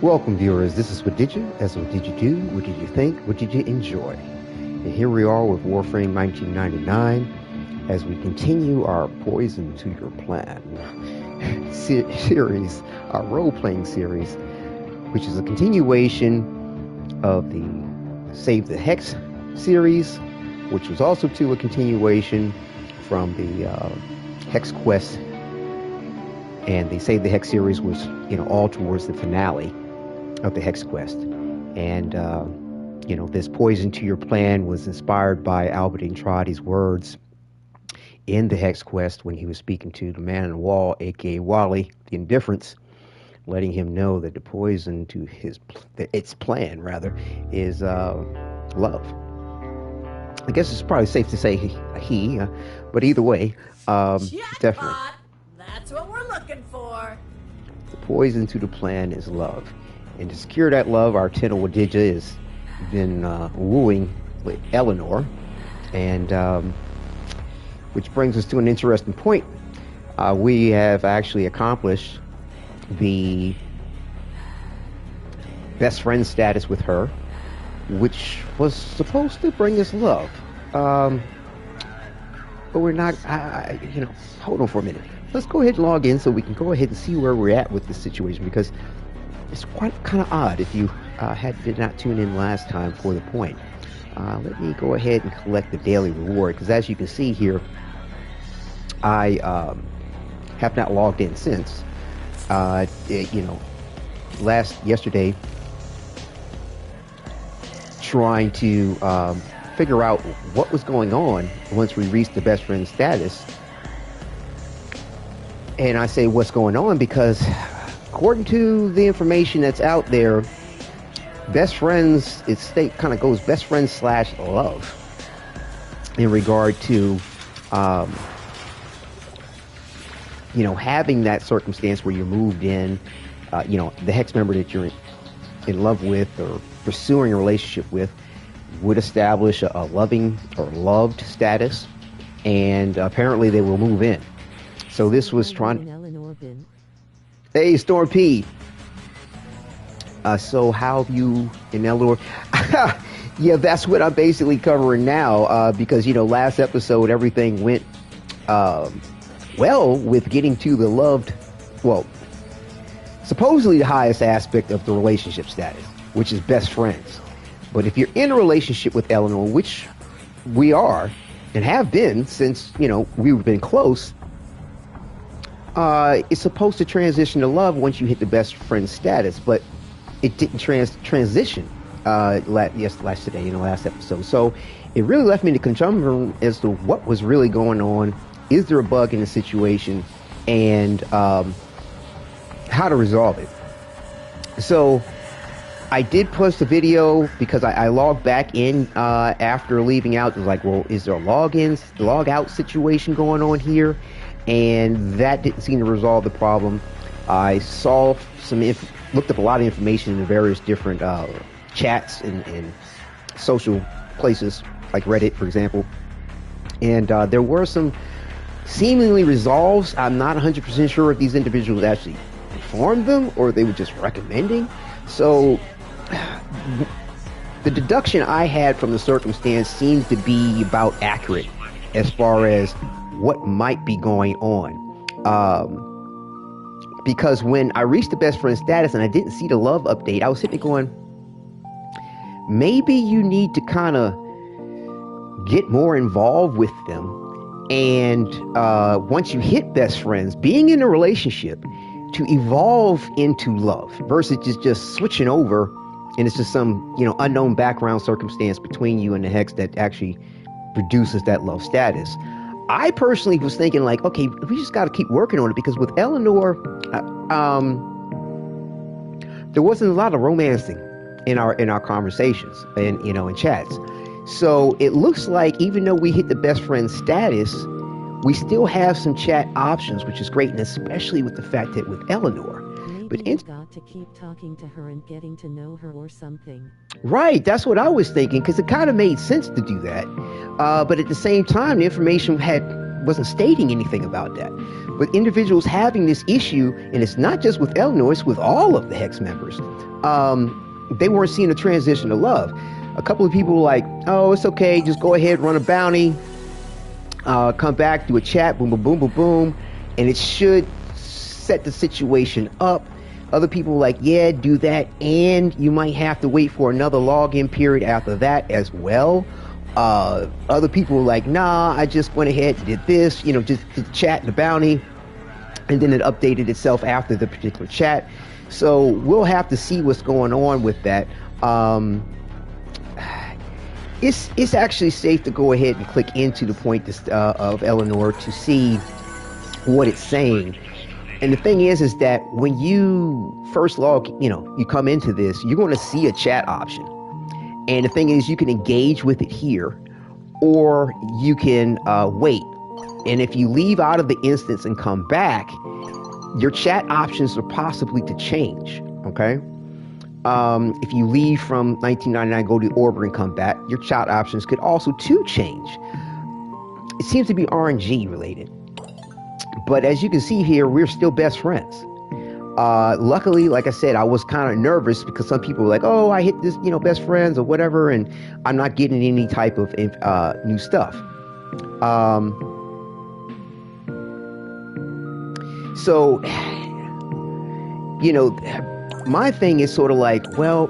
Welcome, viewers. This is Wadidja. As what did you do? What did you think? What did you enjoy? And here we are with Warframe 1999 as we continue our Poison to Your Plan series, our role-playing series, which is a continuation of the Save the Hex series, which was also a continuation from the Hex Quest. And the Save the Hex series was, all towards the finale of the Hex Quest. And, this Poison to Your Plan was inspired by Albrecht's words in the Hex Quest when he was speaking to the man on the wall, aka Wally, the Indifference, letting him know that the poison to its plan, rather, is love. I guess it's probably safe to say he, but either way, definitely. That's what we're looking for. The poison to the plan is love. And to secure that love, our Tenno Wadidja has been wooing with Eleanor. And which brings us to an interesting point. We have actually accomplished the best friend status with her, which was supposed to bring us love. But we're not, hold on for a minute. Let's go ahead and log in so we can go ahead and see where we're at with this situation, because it's quite kind of odd if you did not tune in last time for the point. Let me go ahead and collect the daily reward, because as you can see here, I have not logged in since. Yesterday, trying to figure out what was going on once we reached the best friend status. And I say what's going on because according to the information that's out there, best friends, kind of goes best friends / love in regard to, having that circumstance where you're moved in, the Hex member that you're in love with or pursuing a relationship with would establish a loving or loved status, and apparently they will move in. So this was trying. Hey, Storm P. So how have you in Eleanor? Yeah, that's what I'm basically covering now. Because last episode everything went well with getting to the loved, supposedly the highest aspect of the relationship status, which is best friends. But if you're in a relationship with Eleanor, which we are and have been since we've been close. It's supposed to transition to love once you hit the best friend status, but it didn't transition last episode. So it really left me in the conundrum as to what was really going on. Is there a bug in the situation, and how to resolve it? So I did post a video because I logged back in after leaving out. It was like, well, is there a log out situation going on here? And that didn't seem to resolve the problem. I saw looked up a lot of information in the various different chats and social places, like Reddit, for example. And there were some seemingly resolves. I'm not 100% sure if these individuals actually performed them or they were just recommending. So the deduction I had from the circumstance seems to be about accurate as far as what might be going on. Because when I reached the best friend status and I didn't see the love update, I was sitting there going, maybe you need to kind of get more involved with them. And once you hit best friends, being in a relationship, to evolve into love versus just switching over and it's just some unknown background circumstance between you and the Hex that actually produces that love status. I personally was thinking like, okay, we just got to keep working on it, because with Eleanor, there wasn't a lot of romancing in our conversations and in chats. So it looks like even though we hit the best friend status, we still have some chat options, which is great, and especially with the fact that with Eleanor. But you've got to keep talking to her and getting to know her or something. Right, that's what I was thinking, because it kind of made sense to do that. But at the same time, the information had wasn't stating anything about that. But individuals having this issue, and it's not just with Eleanor, it's with all of the Hex members. They weren't seeing a transition to love. A couple of people were like, "Oh, it's okay, just go ahead, run a bounty, come back, do a chat, boom, boom, boom, boom, boom, and it should set the situation up." Other people were like, "Yeah, do that, and you might have to wait for another login period after that as well." Other people were like, "Nah, I just went ahead and did this, just the chat and the bounty, and then it updated itself after the particular chat." So we'll have to see what's going on with that. It's actually safe to go ahead and click into the point of Eleanor to see what it's saying. And the thing is that when you first you come into this, you're going to see a chat option. And the thing is, you can engage with it here, or you can wait. And if you leave out of the instance and come back, your chat options are possibly to change, okay? If you leave from 1999, go to Orbit and come back, your chat options could also too change. It seems to be RNG related. But as you can see here, we're still best friends. Luckily, like I said, I was kind of nervous because some people were like, "Oh, I hit this, best friends or whatever," and I'm not getting any type of new stuff. So, my thing is sort of like, well,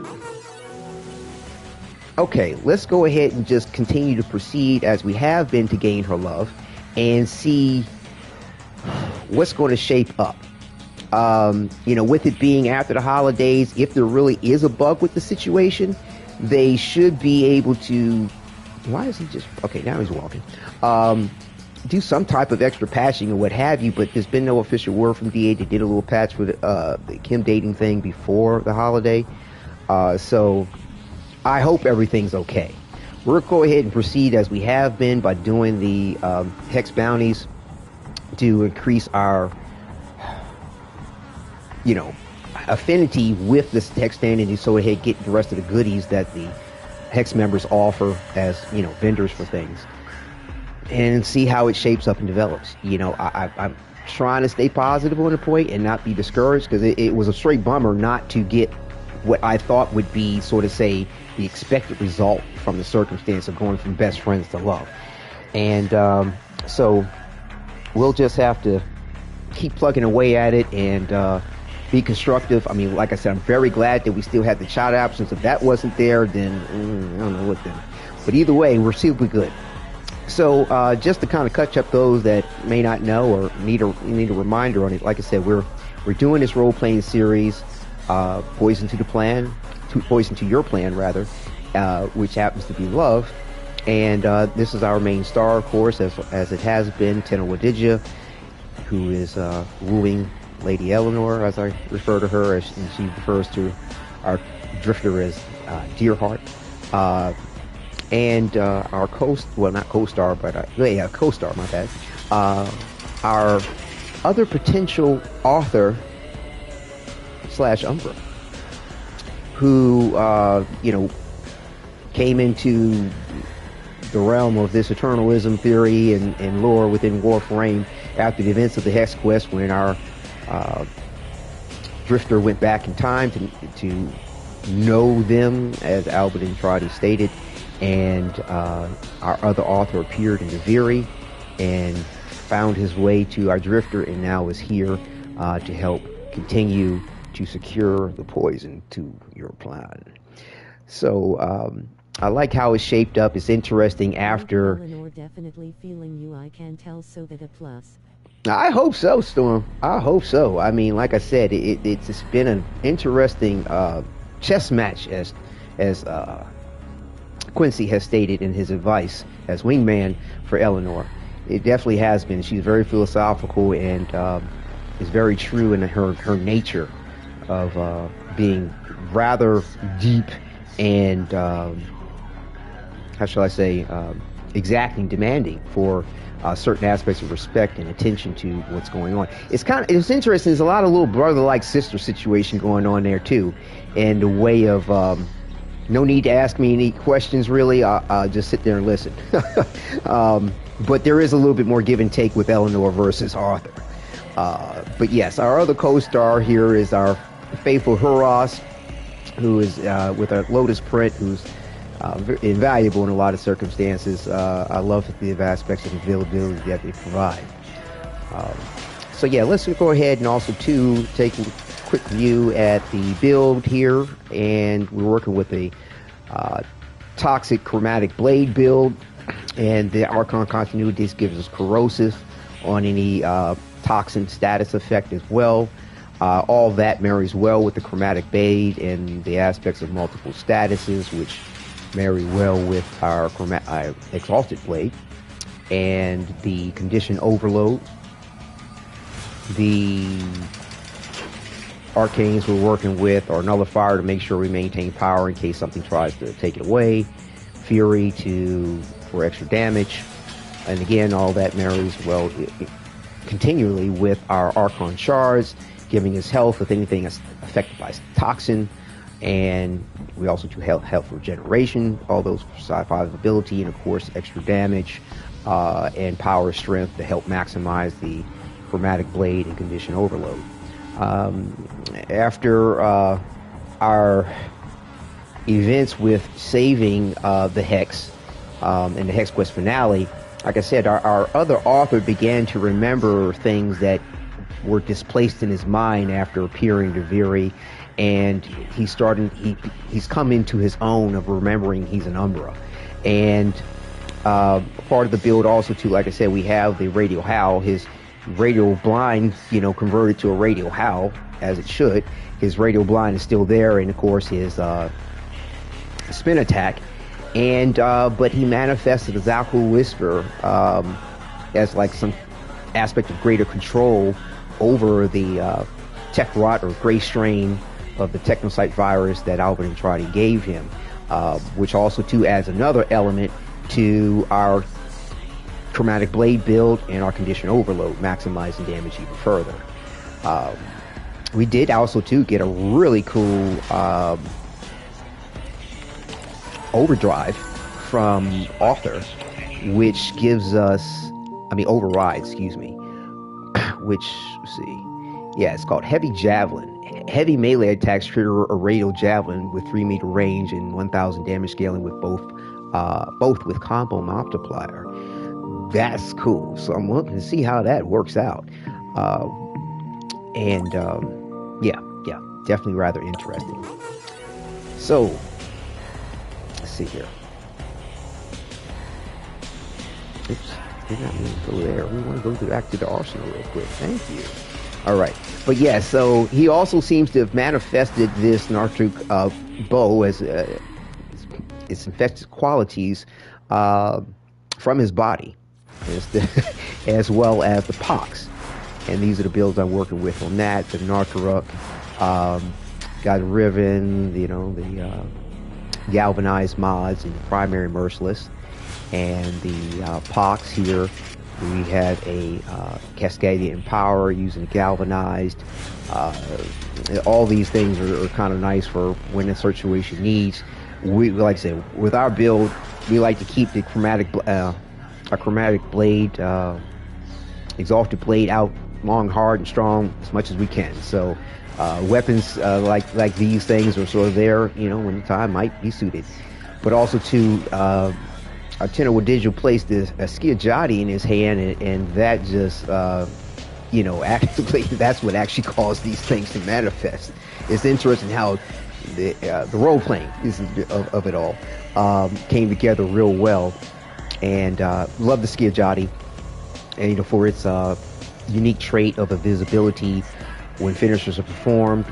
okay, let's go ahead and just continue to proceed as we have been to gain her love and see what's going to shape up. With it being after the holidays, if there really is a bug with the situation, they should be able to, why is he just, okay, now he's walking, do some type of extra patching or what have you, but there's been no official word from DA. They did a little patch for the Kim dating thing before the holiday. So I hope everything's okay. We'll go ahead and proceed as we have been by doing the Hex bounties to increase our affinity with this Hex standing, so ahead get the rest of the goodies that the Hex members offer as vendors for things, and see how it shapes up and develops. I'm trying to stay positive on the point and not be discouraged, because it was a straight bummer not to get what I thought would be sort of say the expected result from the circumstance of going from best friends to love. And so we'll just have to keep plugging away at it and be constructive. I mean, like I said, I'm very glad that we still had the chat options. If that wasn't there, then I don't know what then. But either way, we're super good. So just to kind of catch up those that may not know or need a reminder on it, like I said, we're doing this role-playing series, Poison to Your Plan rather, which happens to be love. And this is our main star, of course, as it has been, Tenno Wadidja, who is wooing Lady Eleanor, as I refer to her, and she refers to our drifter as Dearheart. And our co-star, my bad. Our other potential author / Umbra, who, came into the realm of this eternalism theory and lore within Warframe after the events of the Hex Quest, when our drifter went back in time to know them, as Albert and Trotty stated, and our other author appeared in the Viri and found his way to our drifter, and now is here to help continue to secure the poison to your plan. So I like how it's shaped up. It's interesting after. Eleanor definitely feeling you. I can tell. So that a plus. I hope so, Storm. I hope so. I mean, like I said, it's been an interesting chess match, as Quincy has stated in his advice as wingman for Eleanor. It definitely has been. She's very philosophical and is very true in her nature of being rather deep and how shall I say, exacting, demanding for certain aspects of respect and attention to what's going on. It's interesting. There's a lot of little brother-like sister situation going on there too, and the way of no need to ask me any questions really. I'll just sit there and listen. but there is a little bit more give and take with Eleanor versus Arthur. But yes, our other co-star here is our faithful Huros, who is with a Lotus print, who's invaluable in a lot of circumstances. I love the aspects of availability that they provide. So yeah, let's go ahead and also too take a quick view at the build here, and we're working with a toxic chromatic blade build, and the Archon continuity gives us corrosive on any toxin status effect as well. All that marries well with the chromatic blade and the aspects of multiple statuses, which marry well with our exalted blade. And the condition overload, the arcanes we're working with are nullifier to make sure we maintain power in case something tries to take it away, fury for extra damage, and again all that marries well continually with our Archon shards, giving us health with anything that's affected by toxin. And we also do health regeneration, all those sci-fi ability, and of course extra damage and power strength to help maximize the chromatic blade and condition overload. After our events with saving the Hex and the Hex Quest finale, like I said, our other author began to remember things that were displaced in his mind after appearing to Viri, and he's come into his own of remembering he's an Umbra. And part of the build also too, like I said, we have the radio howl, his radio blind, converted to a radio howl, as it should. His radio blind is still there, and of course his spin attack. And but he manifested a Zalkul Whisper as like some aspect of greater control over the tech rot or gray strain of the technocyte virus that Albrecht and Trotty gave him, which also too adds another element to our chromatic blade build and our condition overload, maximizing damage even further. We did also too get a really cool overdrive from Author, which gives us, override, excuse me, which, let's see, yeah, it's called Heavy Javelin. Heavy melee attacks trigger a radial javelin with 3 meter range and 1000 damage scaling with both with combo multiplier. That's cool. So I'm looking to see how that works out. Yeah, definitely rather interesting. So, let's see here. Oops, did not mean to go there. We want to go back to the arsenal real quick. Thank you. All right. But yeah, so he also seems to have manifested this Nartuk bow as its infectious qualities from his body, as well as the pox. And these are the builds I'm working with on that. The Nartaruk, got Riven, the galvanized mods and the primary merciless. And the pox here, we have a Cascadian power using galvanized. All these things are kind of nice for when a situation needs. We like I said, with our build, we like to keep the chromatic blade, exalted blade out long, hard, and strong as much as we can. So weapons like these things are sort of there, when the time might be suited. But also too, our Tenno Wadidja placed a Skiajati in his hand, and that just, actually, that's what actually caused these things to manifest. It's interesting how the role-playing of it all came together real well. And love the Skiajati, and for its unique trait of invisibility when finishers are performed,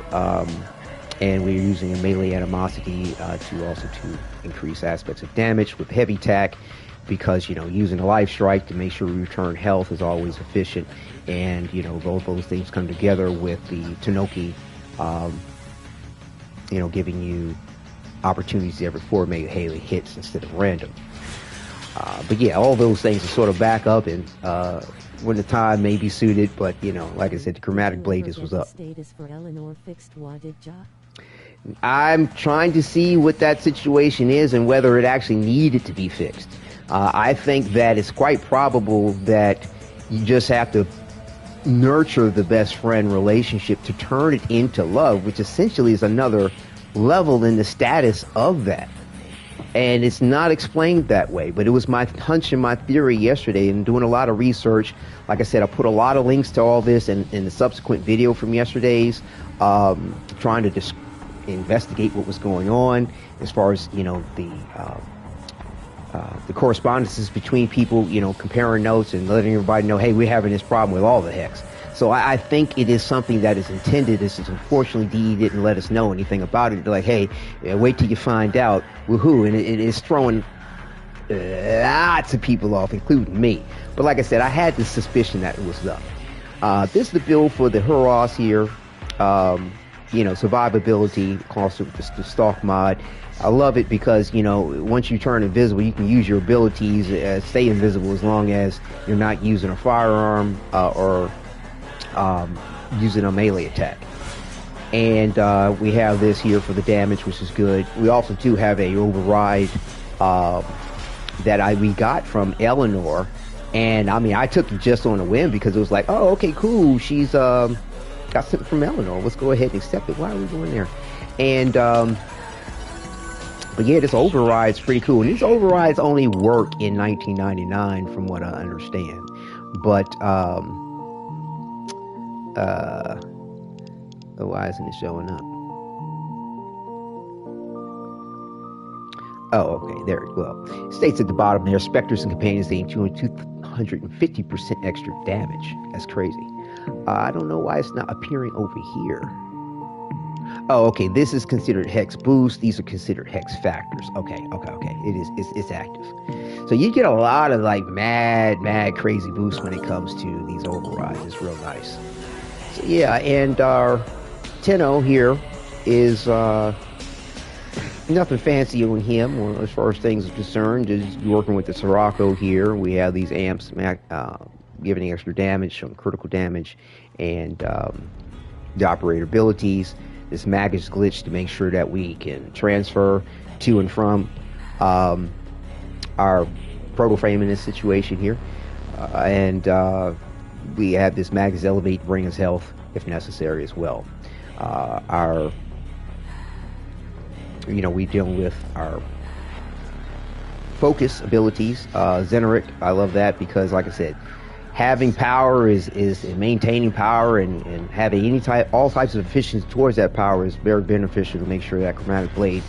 and we're using a melee animosity to increase aspects of damage with heavy attack, because using a life strike to make sure we return health is always efficient. And both those things come together with the Tenoki, giving you opportunities every 4 melee hits instead of random. But yeah, all those things are sort of back up and when the time may be suited, but like I said, the chromatic blade was up. Status for Eleanor fixed Wadidja. I'm trying to see what that situation is and whether it actually needed to be fixed. I think that it's quite probable that you just have to nurture the best friend relationship to turn it into love, which essentially is another level in the status of that. And it's not explained that way, but it was my hunch and my theory yesterday, and doing a lot of research. Like I said, I put a lot of links to all this in the subsequent video from yesterday's, trying to just investigate what was going on as far as, you know, the correspondences between people, you know, comparing notes and letting everybody know, hey, we're having this problem with all the hex. So I think it is something that is intended. This is, unfortunately, DE didn't let us know anything about it. They're like, hey, wait till you find out. Woohoo. And it is throwing lots of people off, including me. But like I said, I had the suspicion that it was up. This is the build for the Huros here. You know, survivability, also the stalk mod. I love it because, you know, once you turn invisible, you can use your abilities, stay invisible as long as you're not using a firearm or using a melee attack. And we have this here for the damage, which is good. We also do have a override that we got from Eleanor. And I mean, I took it just on a whim because it was like, oh, okay, cool. She's got something from Eleanor. Let's go ahead and accept it. Why are we going there? And but yeah, this override's pretty cool. And these overrides only work in 1999 from what I understand. But why isn't it showing up? Oh, okay, there it well. It states at the bottom there, specters and companions gain 250% extra damage. That's crazy. I don't know why it's not appearing over here. Oh, okay, this is considered hex boost. These are considered hex factors. Okay. It's active. So you get a lot of like mad crazy boosts when it comes to these overrides. It's real nice. So yeah, and our Tenno here is nothing fancy on him as far as things are concerned. Just working with the Sirocco here. We have these amps giving extra damage, some critical damage, and the operator abilities. This mag is glitched to make sure that we can transfer to and from our Protoframe in this situation here. And we have this mag is elevate, bring us health if necessary as well. We deal with our focus abilities. Zeneric, I love that because, like I said, having power is maintaining power and having all types of efficiency towards that power is very beneficial to make sure that chromatic blade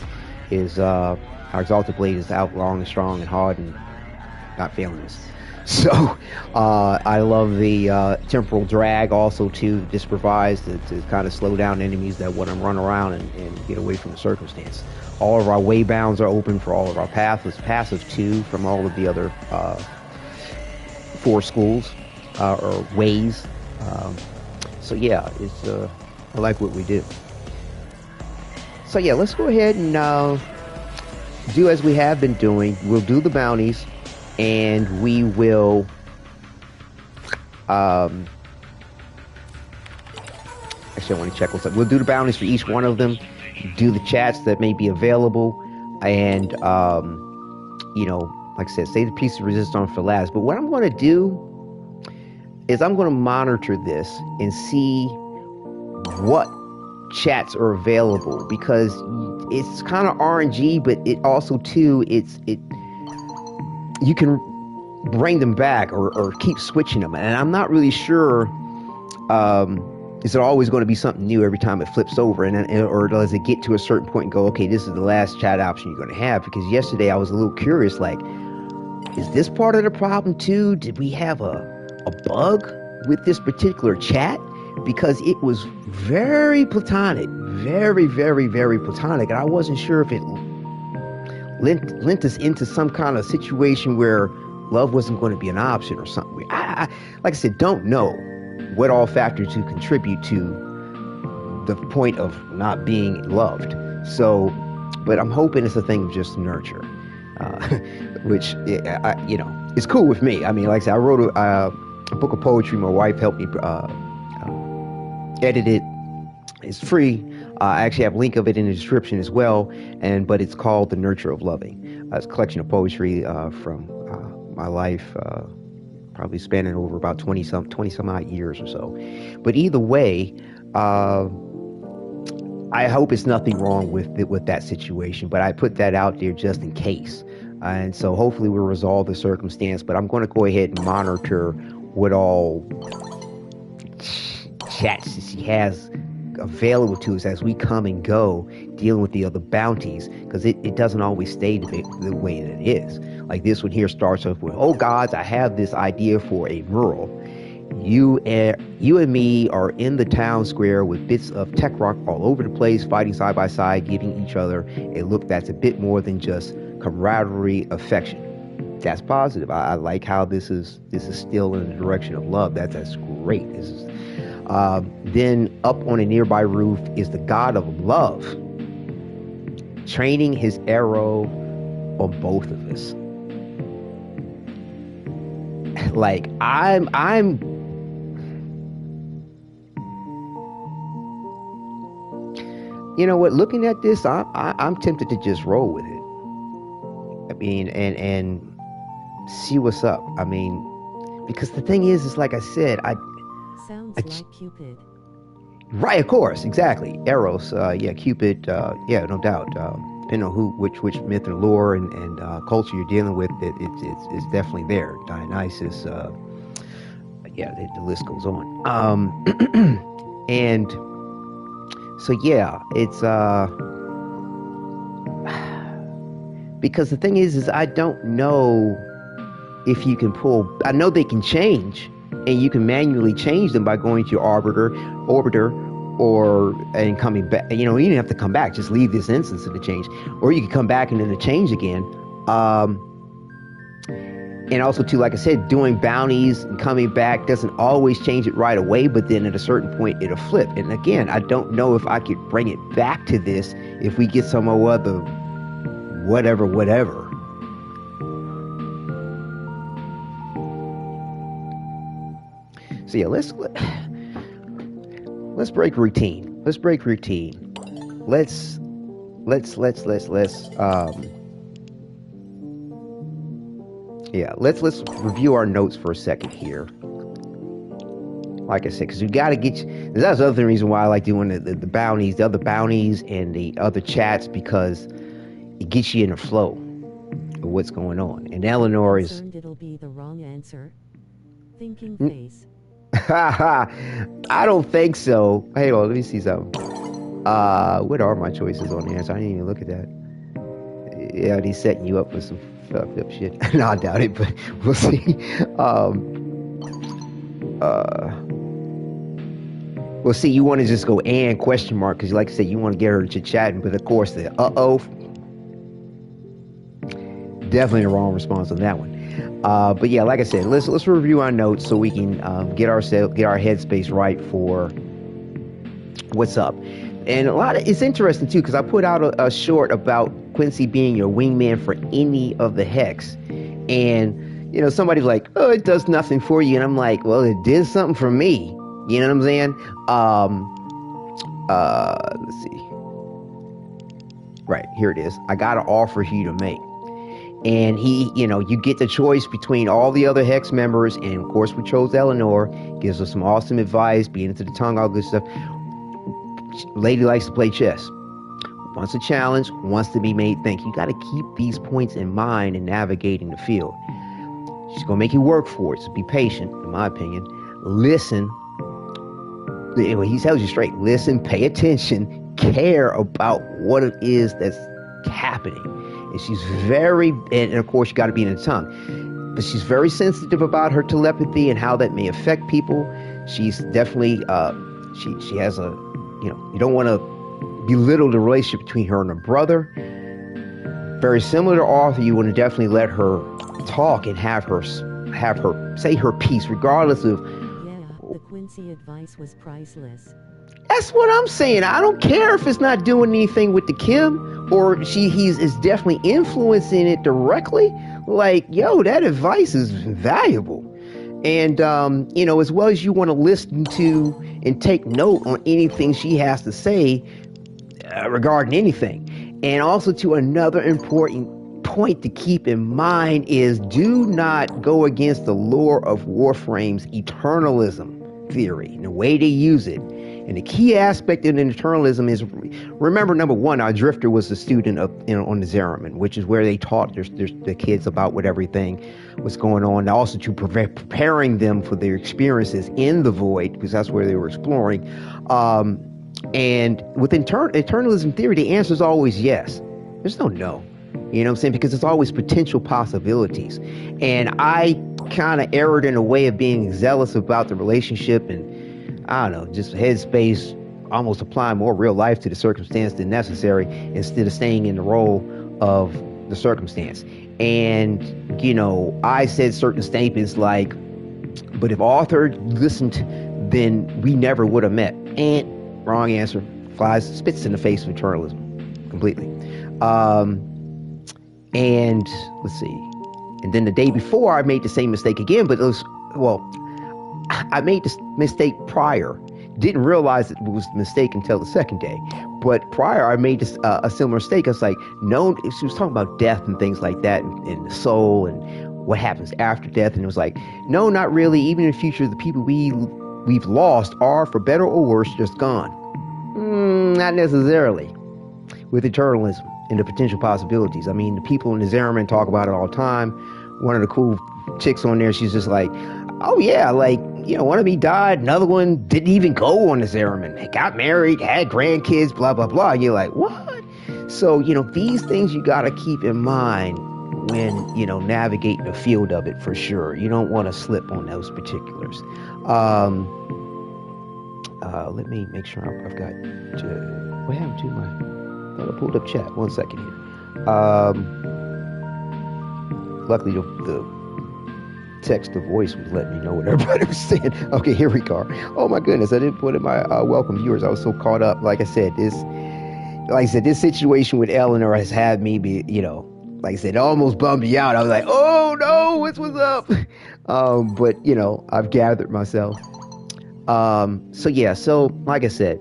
is our exalted blade is out long and strong and hard and not failing us. So I love the temporal drag also too. This provides to kind of slow down enemies that want to run around and get away from the circumstance. All of our way bounds are open for all of our passive too from all of the other 4 schools or ways. So yeah, it's I like what we do. So yeah, let's go ahead and do as we have been doing. We'll do the bounties, and we will actually I want to check what's up. We'll do the bounties for each one of them, do the chats that may be available, and like I said, save the piece of resistance for last. But what I'm going to do is I'm going to monitor this and see what chats are available, because it's kind of RNG, but it also too you can bring them back or keep switching them, and I'm not really sure. Is it always going to be something new every time it flips over, or does it get to a certain point and go, okay, this is the last chat option you're going to have? Because yesterday I was a little curious, like, is this part of the problem too? Did we have a bug with this particular chat? Because it was very platonic, very, very, very platonic, and I wasn't sure if it lent us into some kind of situation where love wasn't going to be an option or something. I like I said, don't know what all factors to contribute to the point of not being loved. So, but I'm hoping it's a thing of just nurture, which is cool with me. I mean, like I said, I wrote a book of poetry. My wife helped me edit it. It's free. I actually have a link of it in the description as well. But it's called The Nurture of Loving. It's a collection of poetry from my life, probably spanning over about 20 some odd years or so. But either way, I hope it's nothing wrong with that situation, but I put that out there just in case. And so hopefully we'll resolve the circumstance, but I'm going to go ahead and monitor what all chats she has available to us as we come and go dealing with the other bounties, because it doesn't always stay the way that it is. Like this one here starts off with, oh gods, I have this idea for a mural. You and me are in the town square with bits of tech rock all over the place, fighting side by side, giving each other a look that's a bit more than just camaraderie, affection. That's positive. I like how this is still in the direction of love. That's great. This is then up on a nearby roof is the god of love, training his arrow on both of us. Like I'm you know what, looking at this, I'm tempted to just roll with it. I mean, and see what's up. I mean, because the thing is like I said, Sounds like Cupid. Right, of course, exactly. Eros, yeah, Cupid, yeah, no doubt. Depending on which myth and lore and culture you're dealing with, it's definitely there. Dionysus, yeah, the list goes on. And so yeah, it's because the thing is I don't know if you can pull. I know they can change, and you can manually change them by going to your orbiter, and coming back. You know, you don't have to come back. Just leave this instance of the change, or you can come back and then the change again. And also too, like I said, doing bounties and coming back doesn't always change it right away, but then at a certain point it'll flip. And again, I don't know if I could bring it back to this if we get some other whatever. So yeah, let's break routine. Let's review our notes for a second here. Like I said, because we got to get you. That's the other reason why I like doing the bounties, the other bounties, and the other chats, because it gets you in the flow of what's going on. And Eleanor is. It'll be the wrong answer. Thinking face. I don't think so. Hey, well, let me see something. What are my choices on the answer? I didn't even look at that. Yeah, he's setting you up for some fucked up shit. No, I doubt it, but we'll see. Well, see, you want to just go and question mark, because like I said, you want to get her to chatting, but of course the definitely the wrong response on that one. But yeah, like I said, let's review our notes so we can get our headspace right for what's up. And it's interesting too, because I put out a short about Quincy being your wingman for any of the hex, and you know, somebody's like, oh, it does nothing for you, and I'm like, well, it did something for me. You know what I'm saying? Let's see. Right, here it is. I got an offer for you to make. And you get the choice between all the other Hex members, and of course we chose Eleanor. Gives us some awesome advice, being into the tongue, all good stuff. Lady likes to play chess. Wants a challenge, wants to be made think. You got to keep these points in mind in navigating the field. She's going to make you work for it, so be patient, in my opinion. Listen. Anyway, he tells you straight, listen, pay attention, care about what it is that's happening. And she's and of course you got to be in the tongue, but she's very sensitive about her telepathy and how that may affect people. She's definitely, she has a, you don't want to belittle the relationship between her and her brother. Very similar to Arthur, you want to definitely let her talk and have her say her piece, regardless of. The Quincy advice was priceless. That's what I'm saying. I don't care if it's not doing anything with the Kim, or he's definitely influencing it directly. Like, yo, that advice is valuable. And, as well as you want to listen to and take note on anything she has to say regarding anything. And also to another important point to keep in mind is do not go against the lore of Warframe's eternalism theory and the way they use it. And the key aspect in eternalism is, remember, number one, our drifter was a student of, on the Zeraman, which is where they taught the kids about what everything was going on, and also to preparing them for their experiences in the void, because that's where they were exploring. And with eternalism theory, the answer is always yes. There's no no. You know what I'm saying? Because it's always potential possibilities. And I kind of erred in a way of being zealous about the relationship and, I don't know, just headspace, almost applying more real life to the circumstance than necessary instead of staying in the role of the circumstance. And, you know, I said certain statements like, but if Arthur listened, then we never would have met. And wrong answer. Spits in the face of eternalism completely. And let's see. And then the day before, I made the same mistake again, but it was, well, I made this mistake prior. Didn't realize it was a mistake until the second day. But prior, I made this, a similar mistake. I was like, no, she was talking about death and things like that, and the soul and what happens after death. And it was like, no, not really. Even in the future, the people we've lost are, for better or worse, just gone. Not necessarily. With eternalism and the potential possibilities. I mean, the people in the Zeraman talk about it all the time. One of the cool chicks on there, she's just like, oh yeah, like, you know, one of me died, another one didn't even go on the Zeraman. They got married, had grandkids, blah, blah, blah. And you're like, what? So, you know, these things you got to keep in mind when, you know, navigating the field of it for sure. You don't want to slip on those particulars. Let me make sure I've got, what happened to my, I thought I pulled up chat. 1 second here. Luckily the text to voice was letting me know what everybody was saying. Okay, here we go. Oh my goodness, I didn't put in my welcome viewers. I was so caught up. Like I said, this situation with Eleanor has had me be, you know, like I said, it almost bummed me out. I was like, oh no, what's up? But you know, I've gathered myself. So yeah, so like I said,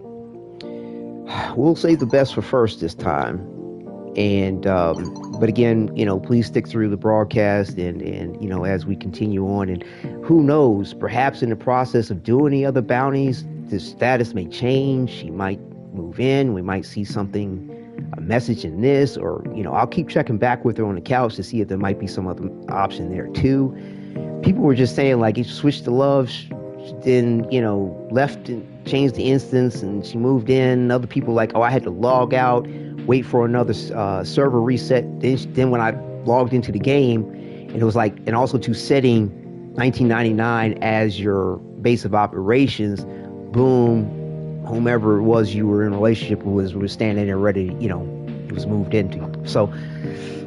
we'll save the best for first this time. And, but again, you know, please stick through the broadcast and, you know, as we continue on, and who knows, perhaps in the process of doing the other bounties, the status may change. She might move in. We might see something, a message in this, or, you know, I'll keep checking back with her on the couch to see if there might be some other option there too. People were just saying like, if she switched to love, then, you know, left and changed the instance and she moved in. Other people like, oh, I had to log out, wait for another server reset. Then when I logged into the game, and it was like, and also to setting 1999 as your base of operations, boom, whomever it was you were in a relationship with was standing there ready, you know, it was moved into. So,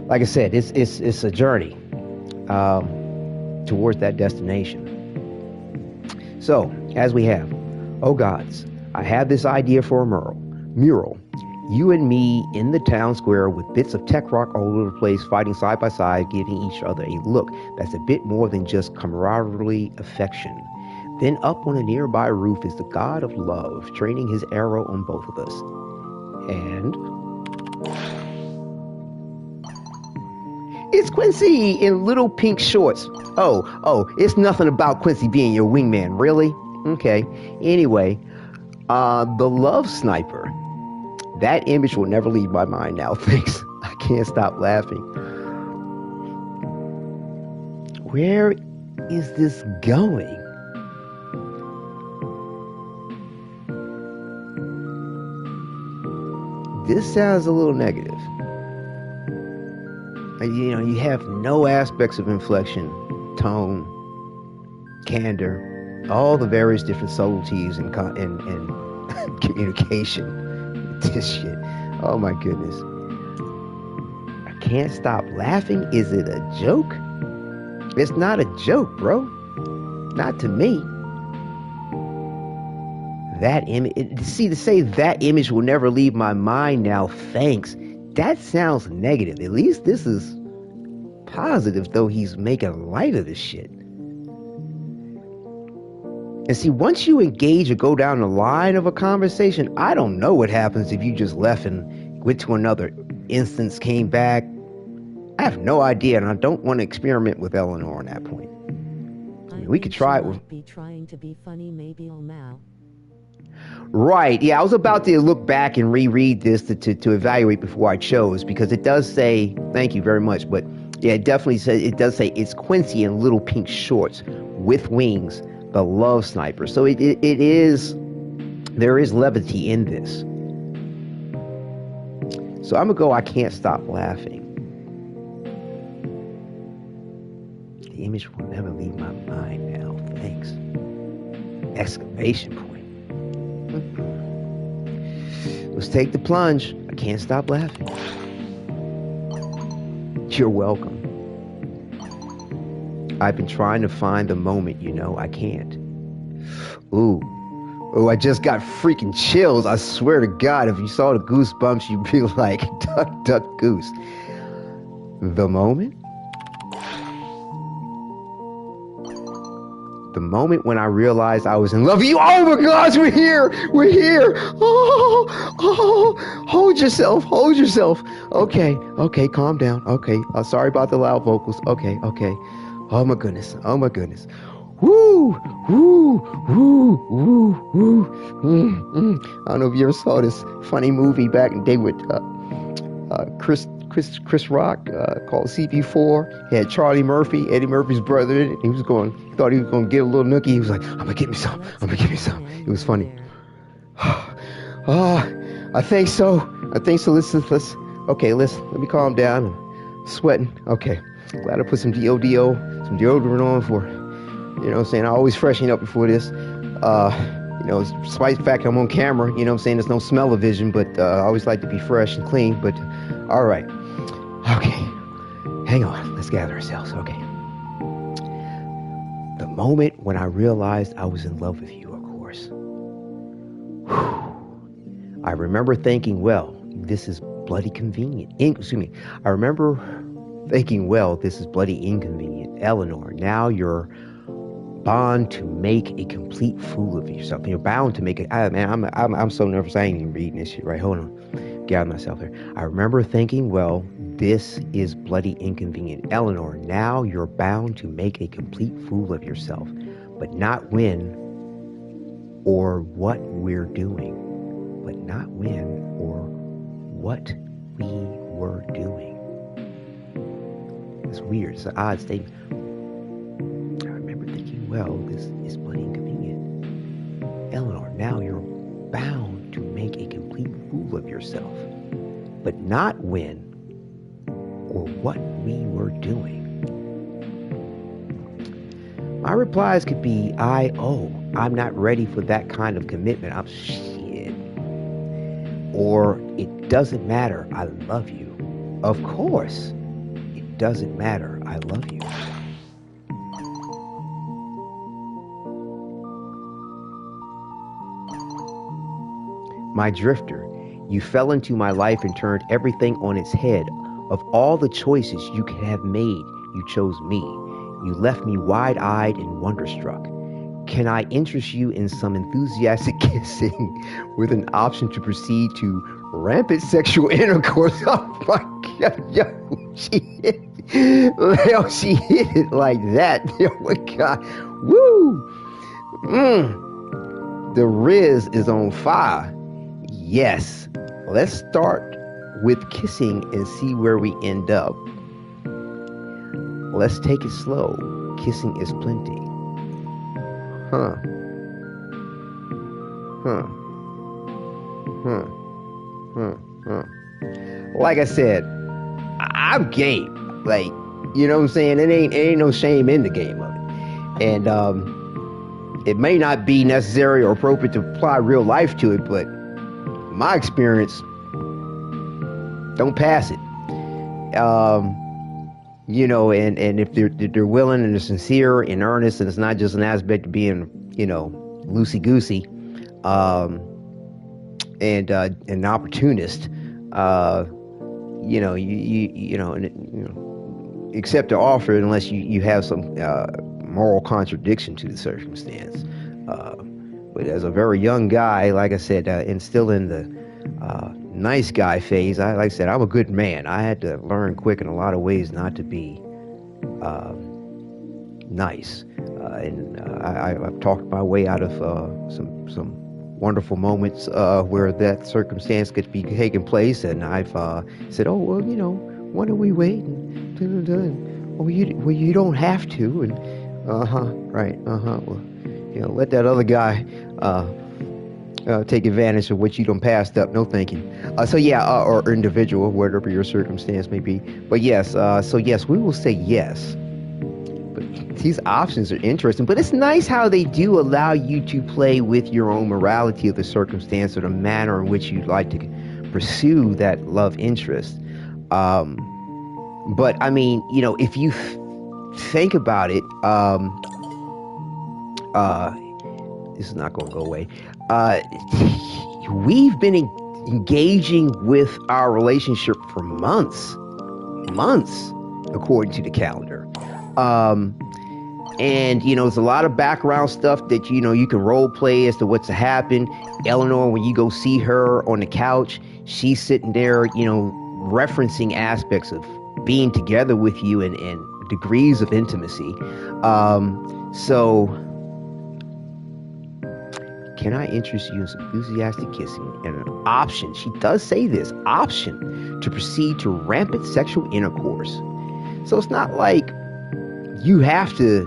like I said, it's a journey towards that destination. So, as we have, oh gods, I have this idea for a mural. You and me in the town square with bits of tech rock all over the place, fighting side by side, giving each other a look that's a bit more than just camaraderie affection. Then up on a nearby roof is the god of love, training his arrow on both of us. And it's Quincy in little pink shorts. Oh, it's nothing about Quincy being your wingman, really? Okay. Anyway, the love sniper. That image will never leave my mind now, thanks. I can't stop laughing. Where is this going? This sounds a little negative. You know, you have no aspects of inflection, tone, candor, all the various different subtleties and communication. This shit. Oh my goodness. I can't stop laughing. Is it a joke? It's not a joke, bro. Not to me. That image, to say that image will never leave my mind now, thanks. That sounds negative. At least this is positive, though he's making light of this shit. And see, once you engage or go down the line of a conversation, I don't know what happens if you just left and went to another instance, came back. I have no idea, and I don't want to experiment with Eleanor on that point. I mean, we could try it with... Be trying to be funny, maybe now. Right, yeah, I was about to look back and reread this to evaluate before I chose, because it does say, thank you very much, but yeah, it definitely says, it does say it's Quincy in little pink shorts with wings, the love sniper. So it is, there is levity in this. So I'm gonna go, I can't stop laughing. The image will never leave my mind now, thanks. Exclamation point. Let's take the plunge. I can't stop laughing. You're welcome. I've been trying to find the moment, you know, I can't. Ooh, I just got freaking chills. I swear to God, if you saw the goosebumps, you'd be like, duck, duck, goose. The moment? The moment when I realized I was in love with you. Oh my gosh, we're here. We're here. Oh, hold yourself. Hold yourself. Okay, calm down. Okay, sorry about the loud vocals. Okay. Oh my goodness. Woo. I don't know if you ever saw this funny movie back in the day with Chris Rock called CP4. He had Charlie Murphy, Eddie Murphy's brother in it. He thought he was going to get a little nookie. He was like, I'm going to get me some. It was funny. I think so. Let's okay, let me calm down. I'm sweating. Okay. Glad I put some deodorant on for, you know what I'm saying? I always freshen up before this. You know, despite the fact I'm on camera, you know what I'm saying? There's no smell-o-vision, but I always like to be fresh and clean. But, all right. Okay. Hang on. Let's gather ourselves. Okay. The moment when I realized I was in love with you, of course. Whew. I remember thinking, well, this is bloody convenient. I remember thinking, well, this is bloody inconvenient. Eleanor, now you're bound to make a complete fool of yourself. You're bound to make it. I'm so nervous. I ain't even reading this shit. Right, hold on. Gather myself here. I remember thinking, well, this is bloody inconvenient. Eleanor, now you're bound to make a complete fool of yourself, but not when or what we're doing. But not when or what we were doing. It's weird. It's an odd statement. I remember thinking, well, this is bloody inconvenient. Eleanor, now you're bound to make a complete fool of yourself, but not when or what we were doing. My replies could be, I'm not ready for that kind of commitment. I'm shit. Or, it doesn't matter, I love you. Of course. Doesn't matter, I love you. My drifter, you fell into my life and turned everything on its head. Of all the choices you could have made, you chose me. You left me wide-eyed and wonderstruck. Can I interest you in some enthusiastic kissing with an option to proceed to rampant sexual intercourse? Oh my God, yo, she hit it like that. Oh my God, woo! The Riz is on fire. Yes, let's start with kissing and see where we end up. Let's take it slow. Kissing is plenty. Huh. Like I said, I'm game. Like, you know what I'm saying? It ain't no shame in the game of it. And it may not be necessary or appropriate to apply real life to it, but my experience, don't pass it. You know, and if they're willing and they're sincere and earnest, and it's not just an aspect of being, you know, loosey-goosey, and an opportunist, you know, you know, accept the offer unless you have some moral contradiction to the circumstance. But as a very young guy, like I said, and still in the nice guy phase. Like I said, I'm a good man. I had to learn quick in a lot of ways not to be nice. I've talked my way out of some wonderful moments where that circumstance could be taking place, and I've said, oh, well, why don't we wait? Well, you don't have to. And right. Well, let that other guy take advantage of what you done passed up. No thinking. Or individual, whatever your circumstance may be. But yes, yes, we will say yes. But these options are interesting. But it's nice how they do allow you to play with your own morality of the circumstance or the manner in which you'd like to pursue that love interest. But I mean, if you think about it, this is not going to go away. We've been engaging with our relationship for months, according to the calendar. And there's a lot of background stuff that you can role play as to what's to happen. Eleanor, when you go see her on the couch, she's sitting there, referencing aspects of being together with you and degrees of intimacy. So can I interest you in some enthusiastic kissing and an option? She does say this option to proceed to rampant sexual intercourse. So it's not like you have to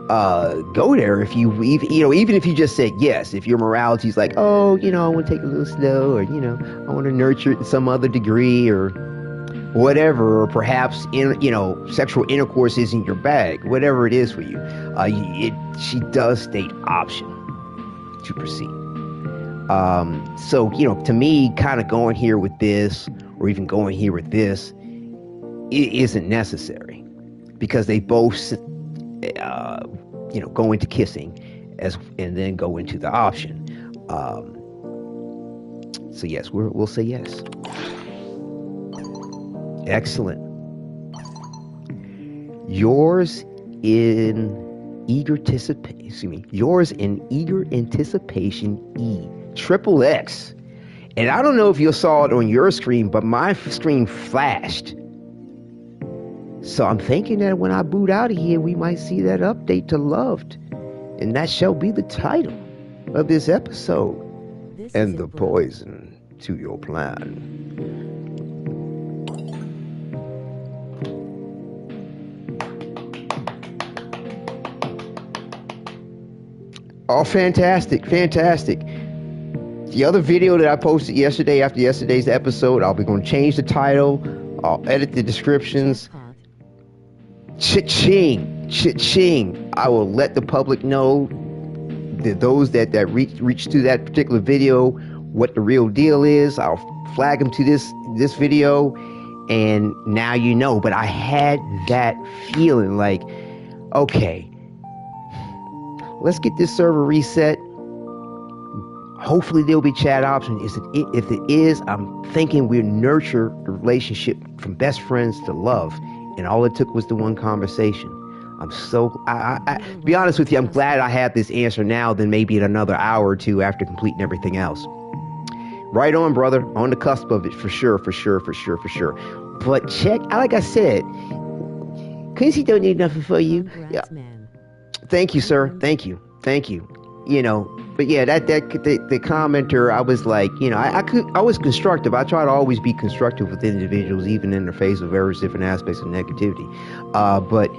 go there if even if you just said yes. If your morality is like, oh, I want to take it a little slow, or I want to nurture it in some other degree, or whatever, or perhaps sexual intercourse isn't your bag, whatever it is for you. She does state option to proceed. So to me, kind of going here with this, or even going here with this, it isn't necessary, because they both go into kissing and then go into the option. So yes, we'll say yes. Excellent. Yours in eager anticipation E. Triple X. And I don't know if you saw it on your screen, but my screen flashed. So I'm thinking that when I boot out of here, we might see that update to Loved. And that shall be the title of this episode. And the poison to your plan. Oh, fantastic. The other video that I posted yesterday, after yesterday's episode, I'll be going to change the title. I'll edit the descriptions. Cha-ching. I will let the public know, that those that reach to that particular video, what the real deal is. I'll flag them to this video, and now you know. But I had that feeling like, okay, let's get this server reset. Hopefully there'll be chat options. If it is, I'm thinking we'll nurture the relationship from best friends to love. And all it took was the one conversation. I be honest with you, I'm glad I have this answer now than maybe in another hour or two after completing everything else. Right on, brother. On the cusp of it, for sure. But check, like I said, Quincy don't need nothing for you. Yeah. Thank you, sir. Thank you. But yeah, the commenter, I was like, I was constructive. I try to always be constructive with individuals, even in the face of various different aspects of negativity. But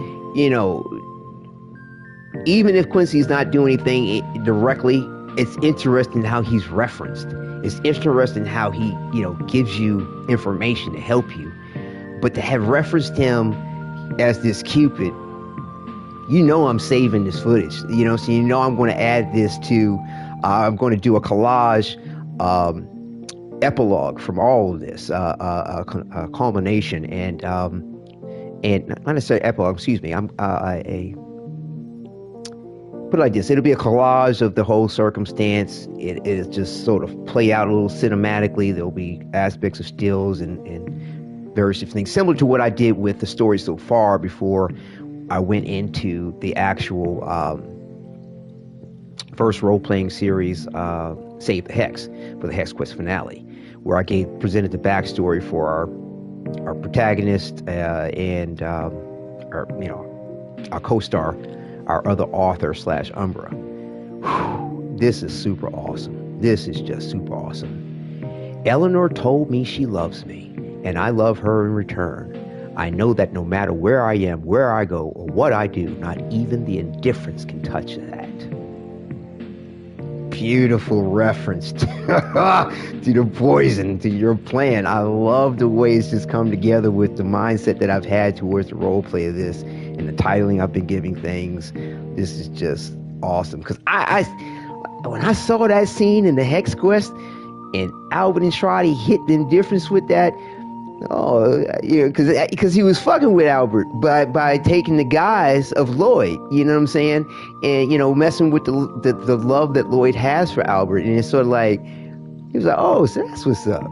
even if Quincy's not doing anything directly, it's interesting how he's referenced. It's interesting how he, gives you information to help you. But to have referenced him as this Cupid, I'm saving this footage, so I'm going to add this to, I'm going to do a collage epilogue from all of this, a culmination, and not necessarily epilogue, excuse me, put it like this, it'll be a collage of the whole circumstance. It'll just sort of play out a little cinematically. There'll be aspects of stills and various different things, similar to what I did with the story so far before I went into the actual first role-playing series, Save the Hex for the Hex Quest finale, where I presented the backstory for our protagonist and our co-star, our other author / Umbra. Whew, this is super awesome. This is just super awesome. Eleanor told me she loves me, and I love her in return. I know that no matter where I am, where I go, or what I do, not even the indifference can touch that. Beautiful reference to the poison, to your plan. I love the way it's just come together with the mindset that I've had towards the role play of this and the titling I've been giving things. This is just awesome. Because when I saw that scene in the Hex Quest and Albert and Shroddy hit the indifference with that, because he was fucking with Albert by taking the guise of Lloyd, you know what I'm saying, and messing with the love that Lloyd has for Albert, and it's sort of like he was like, oh, so that's what's up,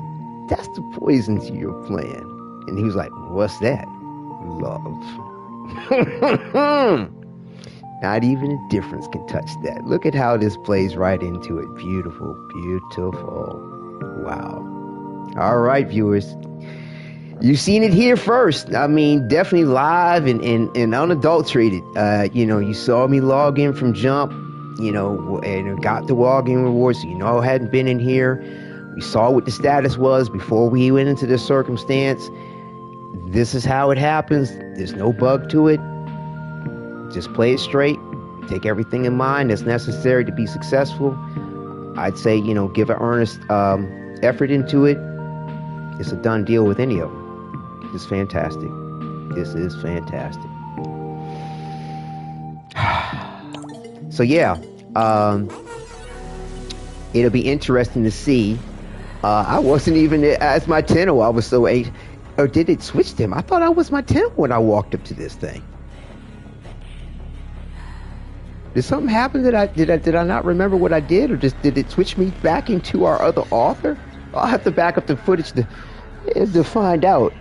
that's the poison to your plan, and he was like, what's that? Love. Not even indifference can touch that. Look at how this plays right into it. Beautiful, beautiful. Wow. All right, viewers. You've seen it here first. I mean, definitely live and unadulterated. You saw me log in from Jump, and got the login reward, so I hadn't been in here. We saw what the status was before we went into this circumstance. This is how it happens. There's no bug to it. Just play it straight. Take everything in mind that's necessary to be successful. I'd say, give an earnest effort into it. It's a done deal with any of them. It's fantastic. This is fantastic. So yeah, it'll be interesting to see. I wasn't even as my Tenno. I was so or did it switch them? I thought I was my Tenno when I walked up to this thing. Did something happen that did I not remember what I did, or just did it switch me back into our other author? I'll have to back up the footage to find out.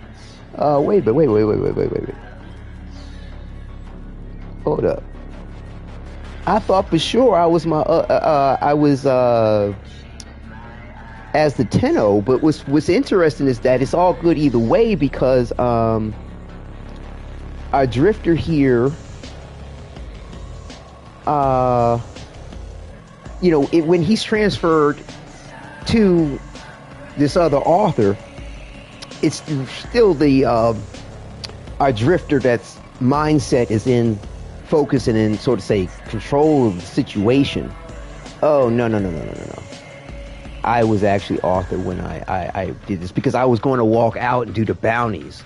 Wait. Hold up. I thought for sure I was as the Tenno, but what's interesting is that it's all good either way, because our drifter here, when he's transferred to this other author, it's still the our drifter that's mindset is in focus and in sort of say control of the situation. Oh no. I was actually author when I did this, because I was going to walk out and do the bounties,